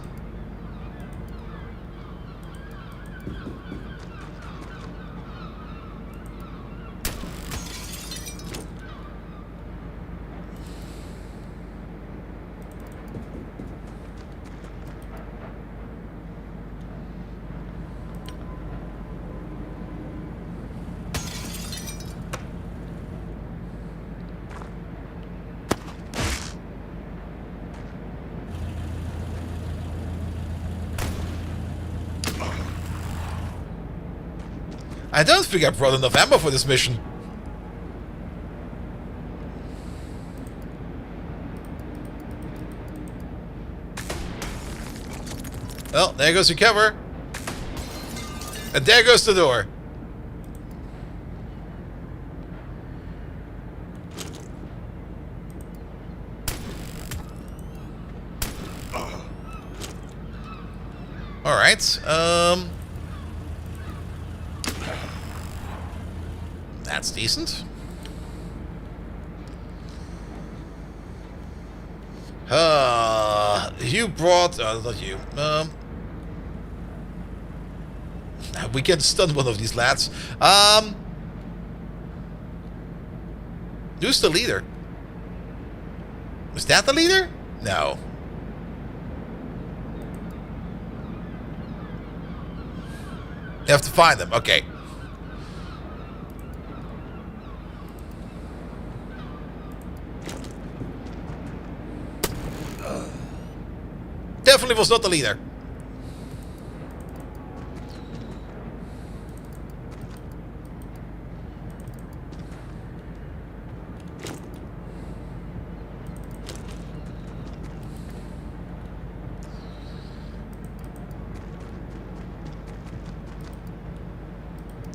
I don't think I brought enough ammo for this mission. Well, there goes your cover. And there goes the door. Alright, that's decent. You brought... not you. We can stun one of these lads. Who's the leader? Was that the leader? No. You have to find them. Okay. Definitely was not the leader.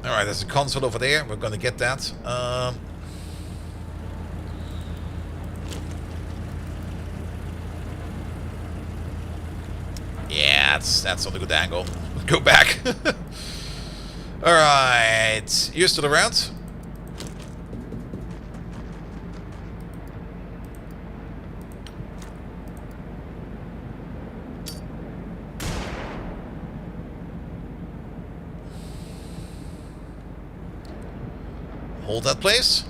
Alright, there's a console over there. We're gonna get that. Yeah, that's not a good angle. Go back. Alright. You're still around? Hold that place.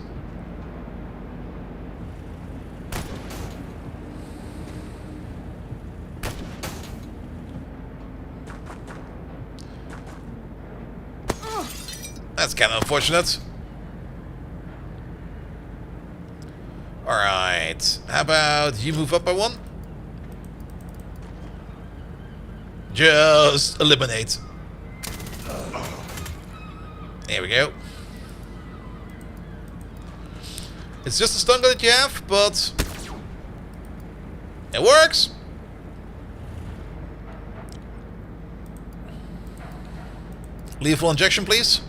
That's kind of unfortunate. Alright. How about you move up by one? Just eliminate. There we go. It's just a stun gun that you have, but it works. Lethal injection, please.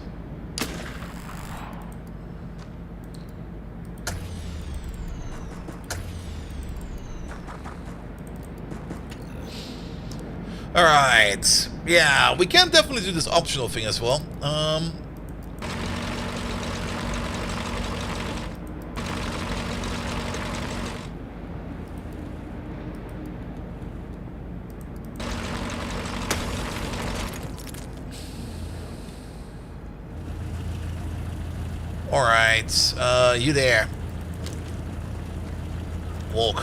Alright. Yeah, we can definitely do this optional thing as well. Alright, you there. Walk.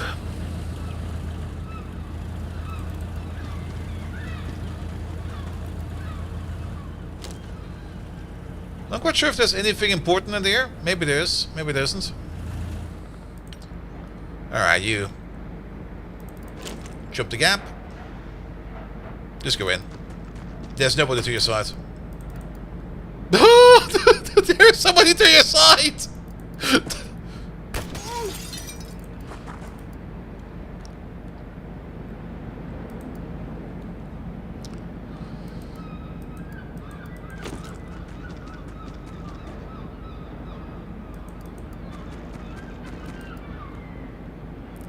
Not quite sure if there's anything important in there. Maybe there is, maybe there isn't. Alright, you. Jump the gap. Just go in. There's nobody to your side. There's somebody to your side!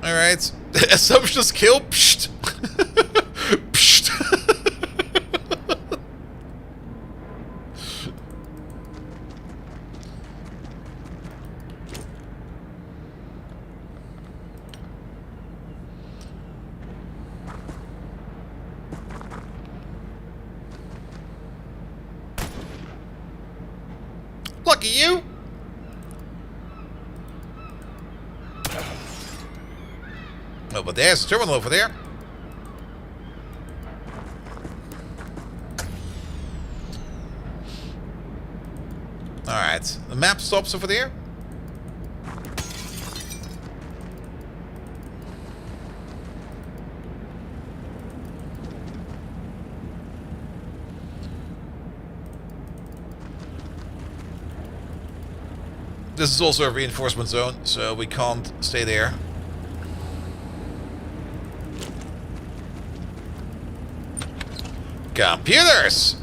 Alright. Assumption skill. Psht. Psht. Lucky you. Oh, but there's a terminal over there. Alright, the map stops over there. This is also a reinforcement zone, so we can't stay there. Computers!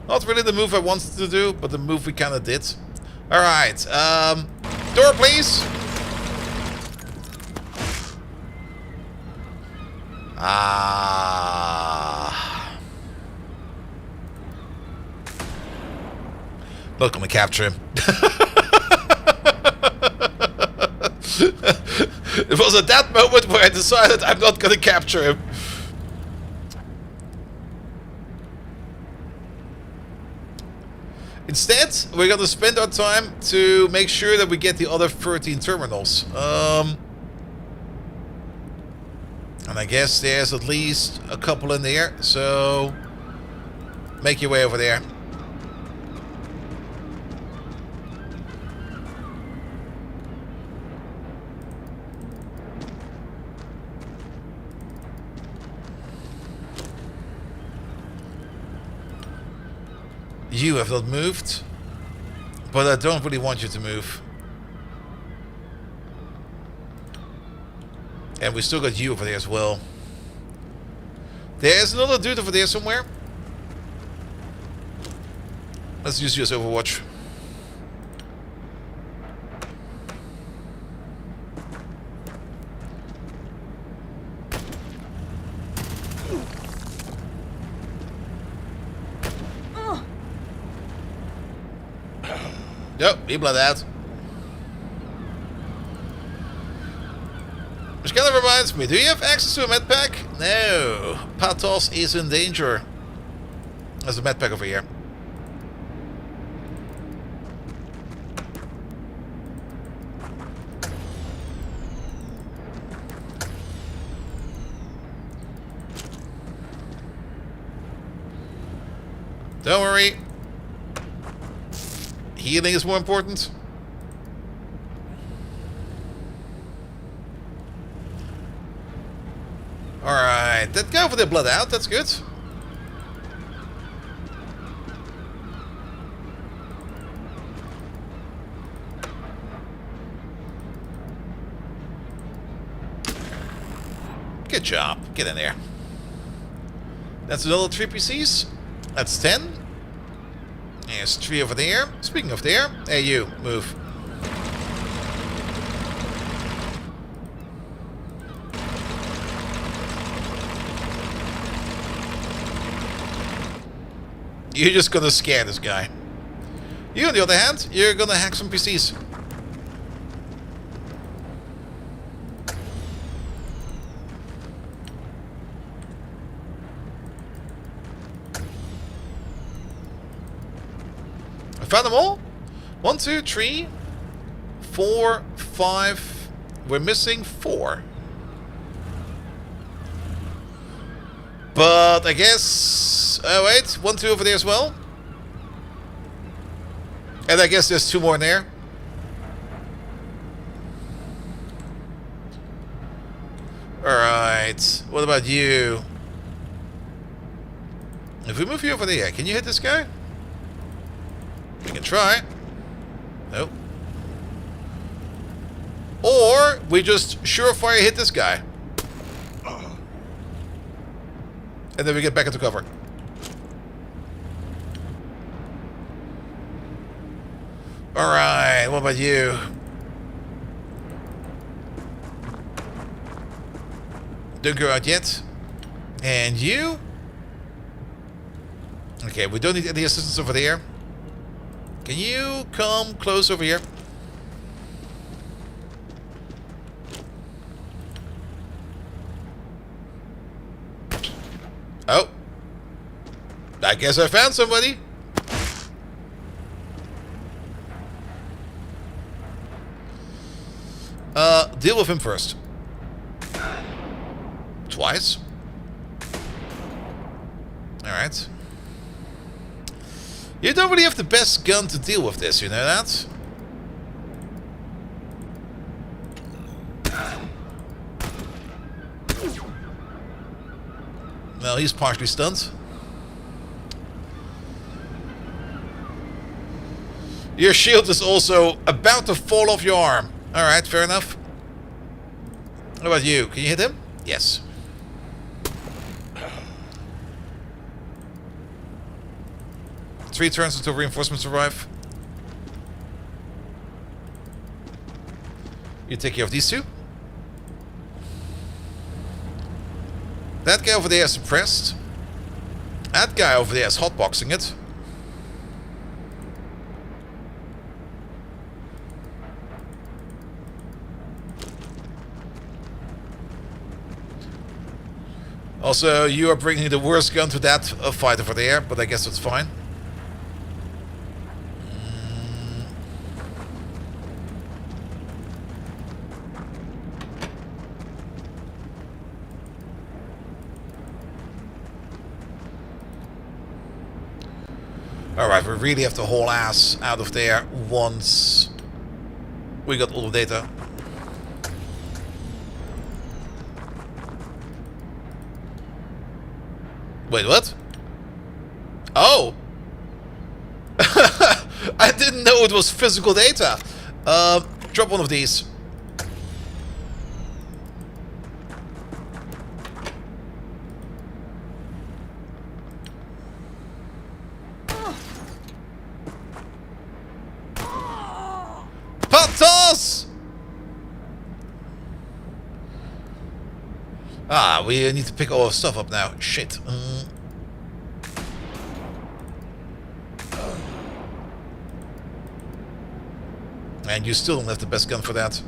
Not really the move I wanted to do, but the move we kind of did. Alright, door please! Not gonna capture him. It was at that moment where I decided I'm not gonna capture him. Instead, we're gonna spend our time to make sure that we get the other 13 terminals. And I guess there's at least a couple in there, so make your way over there. You have not moved, but I don't really want you to move. And we still got you over there as well. There's another dude over there somewhere. Let's use you as Overwatch. Yep, he bled out. Which kind of reminds me, do you have access to a med pack? No. Patos is in danger. There's a med pack over here. Don't worry. Healing is more important. Alright, that guy over there bled out, that's good. Good job, get in there. That's another 3 PCs. That's 10. There's 3 over there. Speaking of there, hey you, move. You're just gonna scare this guy. You, on the other hand, you're gonna hack some PCs. found them all? 1, 2, 3, 4, 5. We're missing 4. But I guess... Oh, wait. 1, 2 over there as well. And I guess there's 2 more in there. Alright. What about you? If we move you over there, can you hit this guy? We can try. Nope. Or we just surefire hit this guy. And then we get back into cover. Alright, what about you? Don't go out yet. And you? Okay, we don't need any assistance over there. Can you come close over here? Oh. I guess I found somebody. Deal with him first. Twice. Alright. You don't really have the best gun to deal with this, you know that? Well, he's partially stunned. Your shield is also about to fall off your arm. Alright, fair enough. What about you? Can you hit him? Yes. Three turns until reinforcements arrive. You take care of these 2. That guy over there is suppressed. That guy over there is hotboxing it. Also, you are bringing the worst gun to that fight over there, but I guess that's fine. Alright, we really have to haul ass out of there once we got all the data. Wait, what? Oh! I didn't know it was physical data. Drop one of these. Patos! Ah, we need to pick all our stuff up now. Shit. And you still don't have the best gun for that.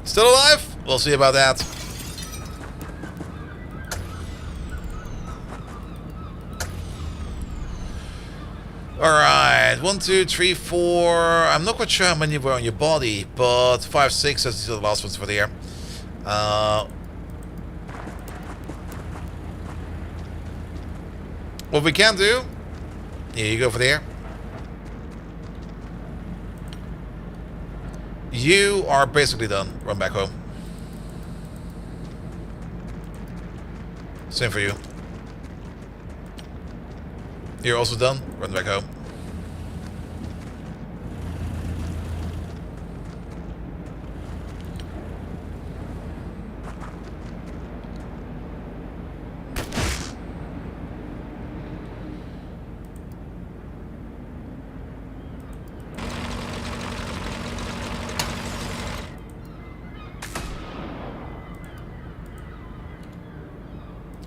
Still alive? We'll see about that. Alright, 1, 2, 3, 4. I'm not quite sure how many were on your body, but 5, 6, that's the last ones for the air. What we can do, here you go for there. You are basically done. Run back home. Same for you. You're also done. Run back home.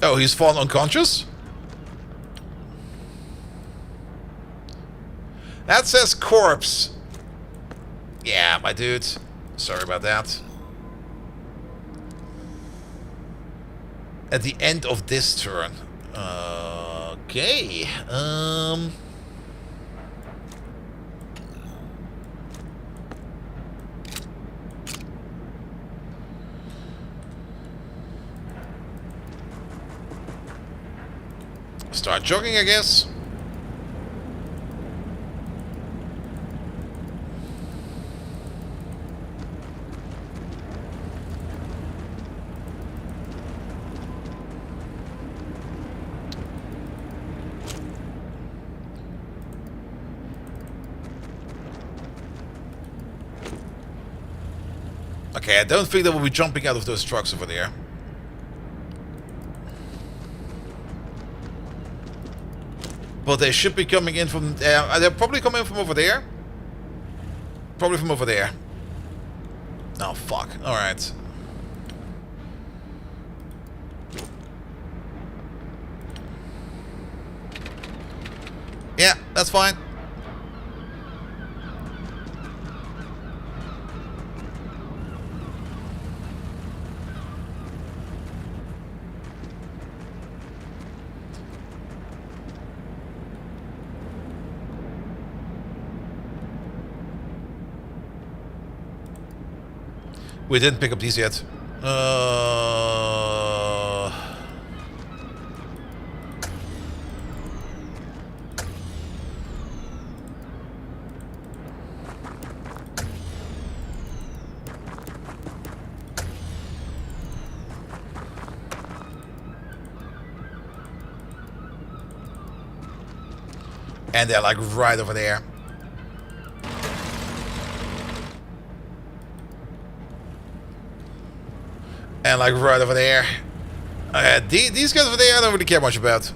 Oh, he's fallen unconscious? That says corpse. Yeah, my dude. Sorry about that. At the end of this turn. Okay. Start jogging, I guess. Okay, I don't think they will be jumping out of those trucks over there. But they should be coming in from... they're probably coming from over there. Probably from over there. Oh, fuck. Alright. Yeah, that's fine. We didn't pick up these yet. And they're like right over there. And like right over there. These guys over there I don't really care much about.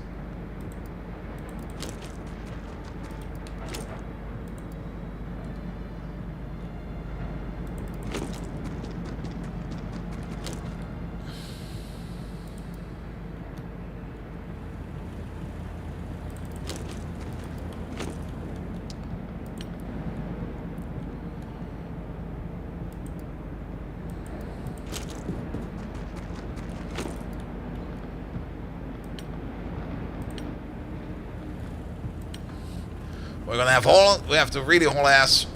We're gonna have we have to really haul ass.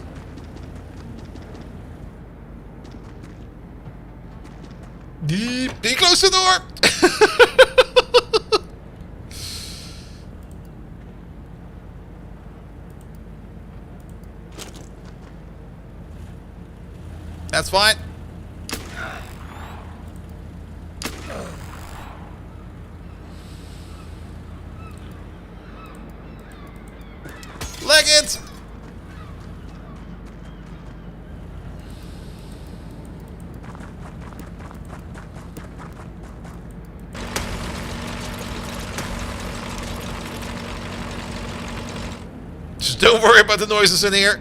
Can you close the door? That's fine. Leg it! Just don't worry about the noises in here.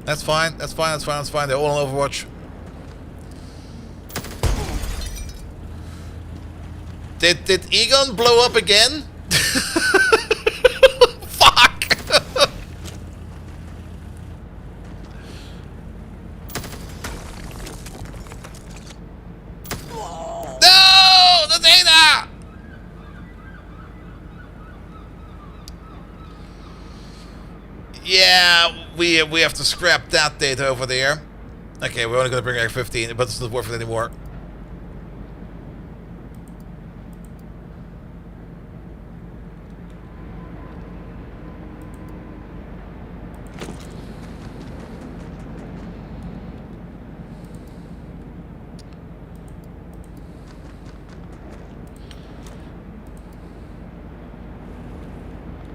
That's fine, that's fine, that's fine, that's fine. They're all on Overwatch. Did Egon blow up again? Fuck! No! The data! Yeah, we have to scrap that data over there. Okay, we're only gonna bring like 15, but it's not worth it anymore.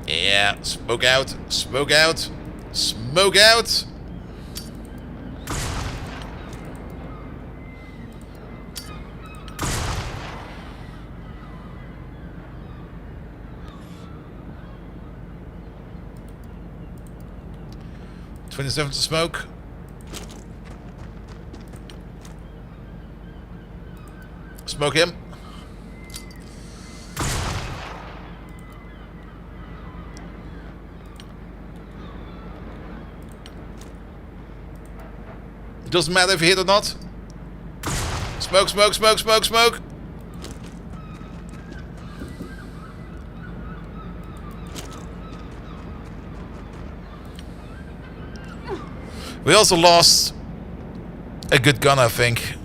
Yeah, smoke out, smoke out, smoke out. $27 to smoke. Smoke him. Doesn't matter if you hit or not. Smoke, smoke, smoke, smoke, smoke. We also lost a good gun, I think.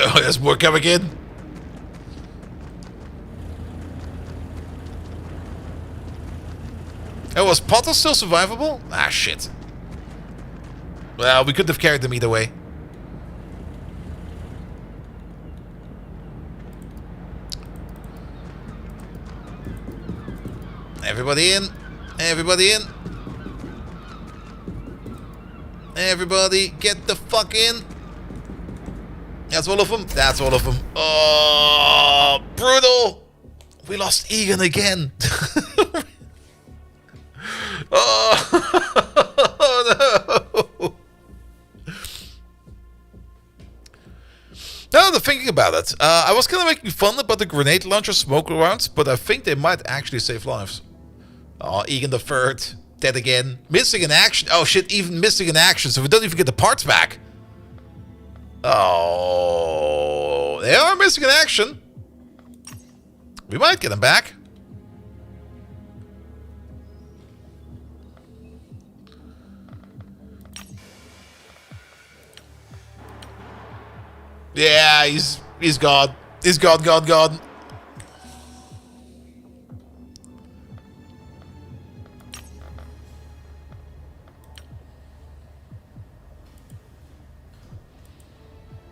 Oh, there's more coming in. Oh, was Potter still survivable? Ah, shit. Well, we could have carried them either way. Everybody in. Everybody in. Everybody get the fuck in. That's all of them. That's all of them. Oh, brutal. We lost Egan again. Oh, no. Now that thinking about it, I was kind of making fun about the grenade launcher smoke rounds, but I think they might actually save lives. Oh, Egan the third, dead again. Missing in action. Oh shit, even missing in action, so we don't even get the parts back. Oh, they are missing in action. We might get them back. Yeah, he's gone. He's gone, gone, gone.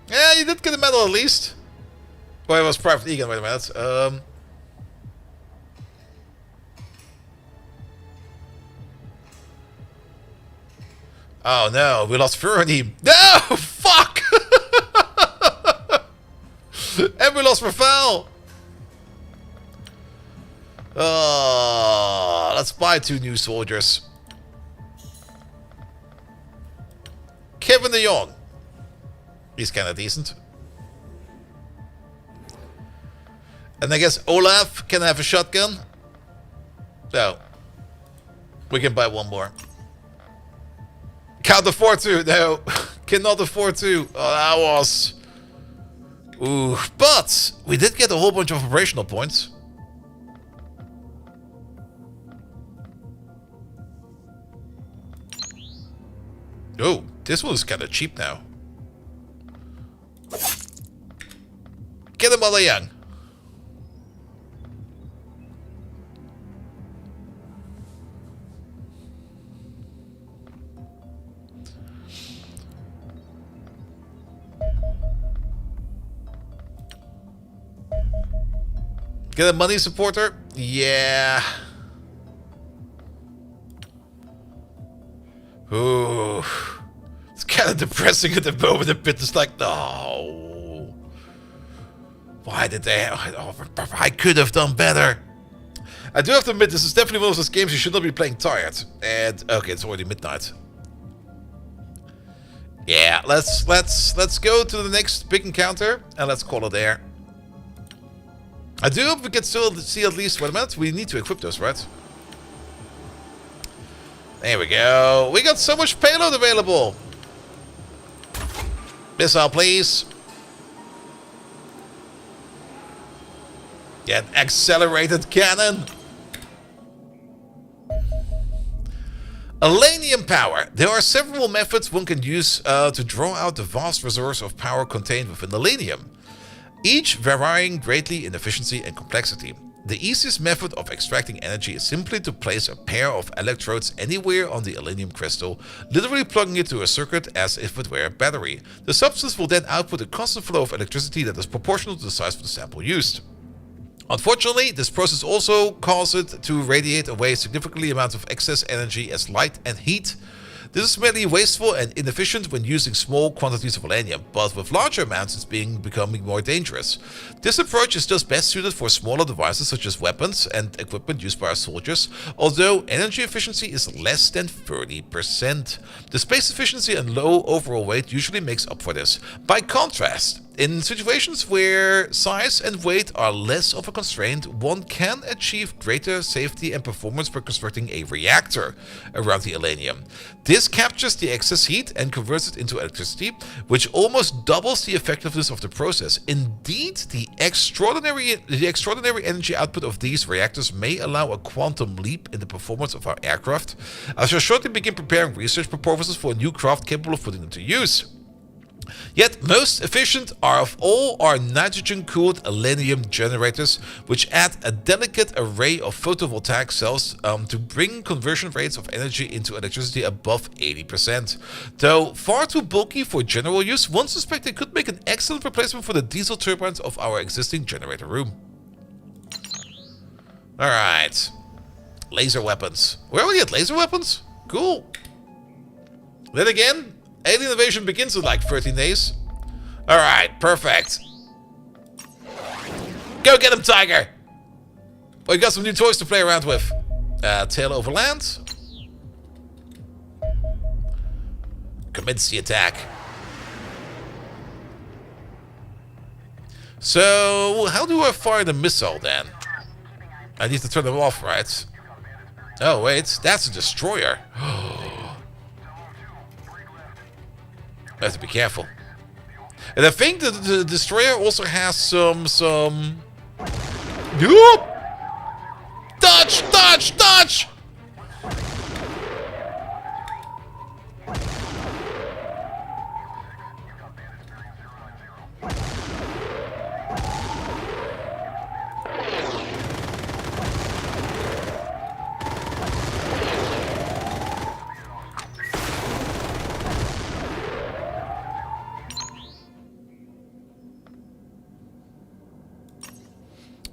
Yeah, you did get a medal at least. Well, it was Private Egan, wait a minute. Oh no, we lost Fernie. No, fuck! And we lost Rafael. Let's buy 2 new soldiers. Kevin de Jong. He's kind of decent. And I guess Olaf can have a shotgun. No. We can buy 1 more. Can't afford to. No. Cannot afford to. Oh, that was... Ooh. But we did get a whole bunch of operational points. Oh, this one is kind of cheap now. Get him while they're young. Get a money supporter? Yeah. Ooh. It's kind of depressing at the moment. A bit. It's like, no. Why did they... Oh, I could have done better. I do have to admit, this is definitely one of those games you should not be playing tired. And, okay, it's already midnight. Yeah, let's go to the next big encounter. And let's call it there. I do hope we can still see at least... Wait a minute, we need to equip those, right? There we go. We got so much payload available. Missile, please. Get accelerated cannon. Elenium power. There are several methods one can use to draw out the vast resource of power contained within Elenium, each varying greatly in efficiency and complexity. The easiest method of extracting energy is simply to place a pair of electrodes anywhere on the Elenium crystal, literally plugging it to a circuit as if it were a battery. The substance will then output a constant flow of electricity that is proportional to the size of the sample used. Unfortunately, this process also causes it to radiate away significantly amounts of excess energy as light and heat This is merely wasteful and inefficient when using small quantities of Elenium, but with larger amounts it's becoming more dangerous. This approach is just best suited for smaller devices such as weapons and equipment used by our soldiers, although energy efficiency is less than 30%. The space efficiency and low overall weight usually makes up for this. By contrast, in situations where size and weight are less of a constraint, one can achieve greater safety and performance by constructing a reactor around the Elenium. This captures the excess heat and converts it into electricity, which almost doubles the effectiveness of the process. Indeed, the extraordinary energy output of these reactors may allow a quantum leap in the performance of our aircraft. I shall shortly begin preparing research proposals for a new craft capable of putting them to use. Yet most efficient of all are nitrogen-cooled Elenium generators, which add a delicate array of photovoltaic cells to bring conversion rates of energy into electricity above 80%. Though far too bulky for general use, one suspects they could make an excellent replacement for the diesel turbines of our existing generator room. Alright. Laser weapons. We're already at laser weapons? Cool. Then again, alien invasion begins in like 13 days. Alright, perfect. Go get him, Tiger! We got some new toys to play around with. Tail over land. Commence the attack. So, how do I fire the missile then? I need to turn them off, right? Oh, wait, that's a destroyer. I have to be careful. And I think the destroyer also has some... Whoop! Dodge! Dodge! Dodge!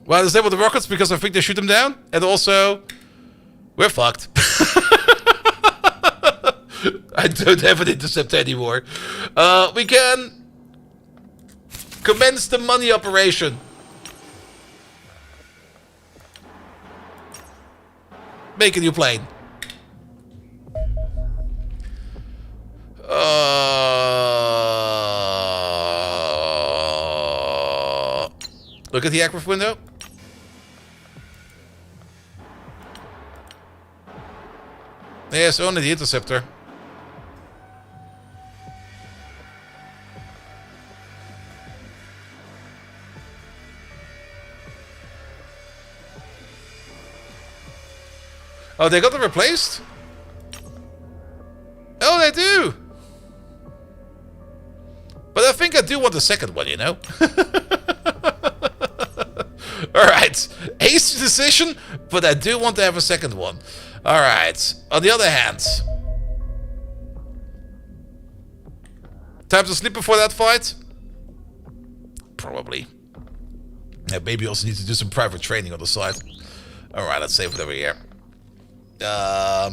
Well, disable the rockets because I think they shoot them down. And also, we're fucked. I don't have an intercept anymore. We can commence the money operation. Make a new plane. Look at the aircraft window. Yes, only the interceptor. Oh, they got them replaced? Oh, they do! But I think I do want the second one, you know? Alright, hasty decision, but I do want to have a second one. Alright, on the other hand, time to sleep before that fight? Probably. Yeah, maybe also need to do some private training on the side. Alright, let's save it over here. How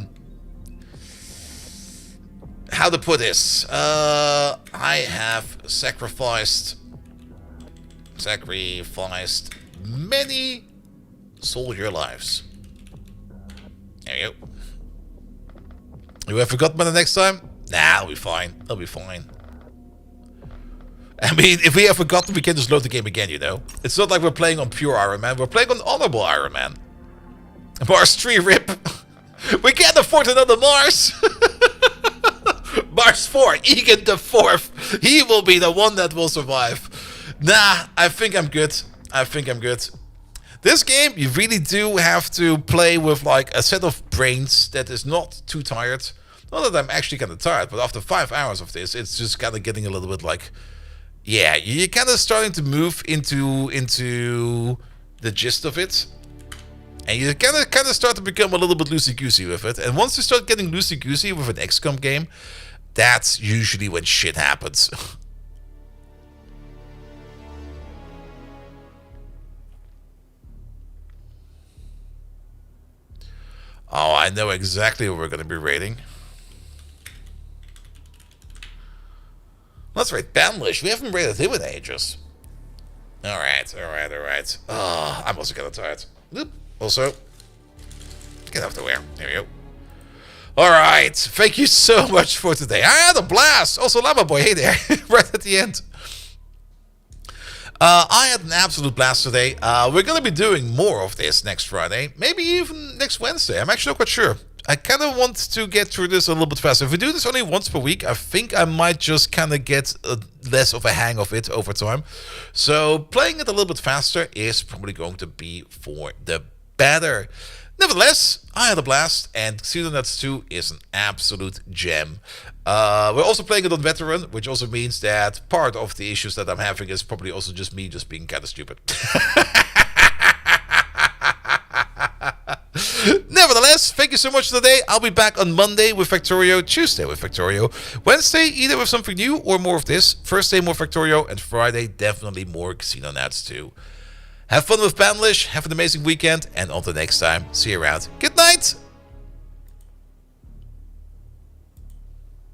to put this? I have sacrificed many soldier lives. There you go. You have forgotten by the next time? Nah, I'll be fine. I'll be fine. I mean, if we have forgotten, we can just load the game again, you know? It's not like we're playing on pure Iron Man. We're playing on honorable Iron Man. Mars 3 rip. We can't afford another Mars. Mars 4, Egan the 4th. He will be the one that will survive. Nah, I think I'm good. I think I'm good. This game, you really do have to play with like a set of brains that is not too tired. Not that I'm actually kind of tired, but after 5 hours of this, it's just kind of getting a little bit like, yeah, you're kind of starting to move into the gist of it. And you kind of start to become a little bit loosey-goosey with it. And once you start getting loosey-goosey with an XCOM game, that's usually when shit happens. Oh, I know exactly what we're going to be raiding. Let's rate Banlish. We haven't rated him in ages. Alright. Oh, I'm also kind of tired. Oop. Also, get off the wear. There we go. Alright, thank you so much for today. I had a blast. Also, Llama Boy, hey there, right at the end. I had an absolute blast today. We're going to be doing more of this next Friday. Maybe even next Wednesday. I'm actually not quite sure. I kind of want to get through this a little bit faster. If we do this only once per week, I think I might just kind of get less of a hang of it over time. So playing it a little bit faster is probably going to be for the better. Nevertheless, I had a blast, and Xenonauts 2 is an absolute gem. We're also playing it on Veteran, which also means that part of the issues that I'm having is probably also just me just being kind of stupid. Nevertheless, thank you so much for today. I'll be back on Monday with Factorio, Tuesday with Factorio, Wednesday either with something new or more of this, Thursday more Factorio, and Friday definitely more Xenonauts 2. Have fun with Banlish, have an amazing weekend, and until next time, see you around. Good night!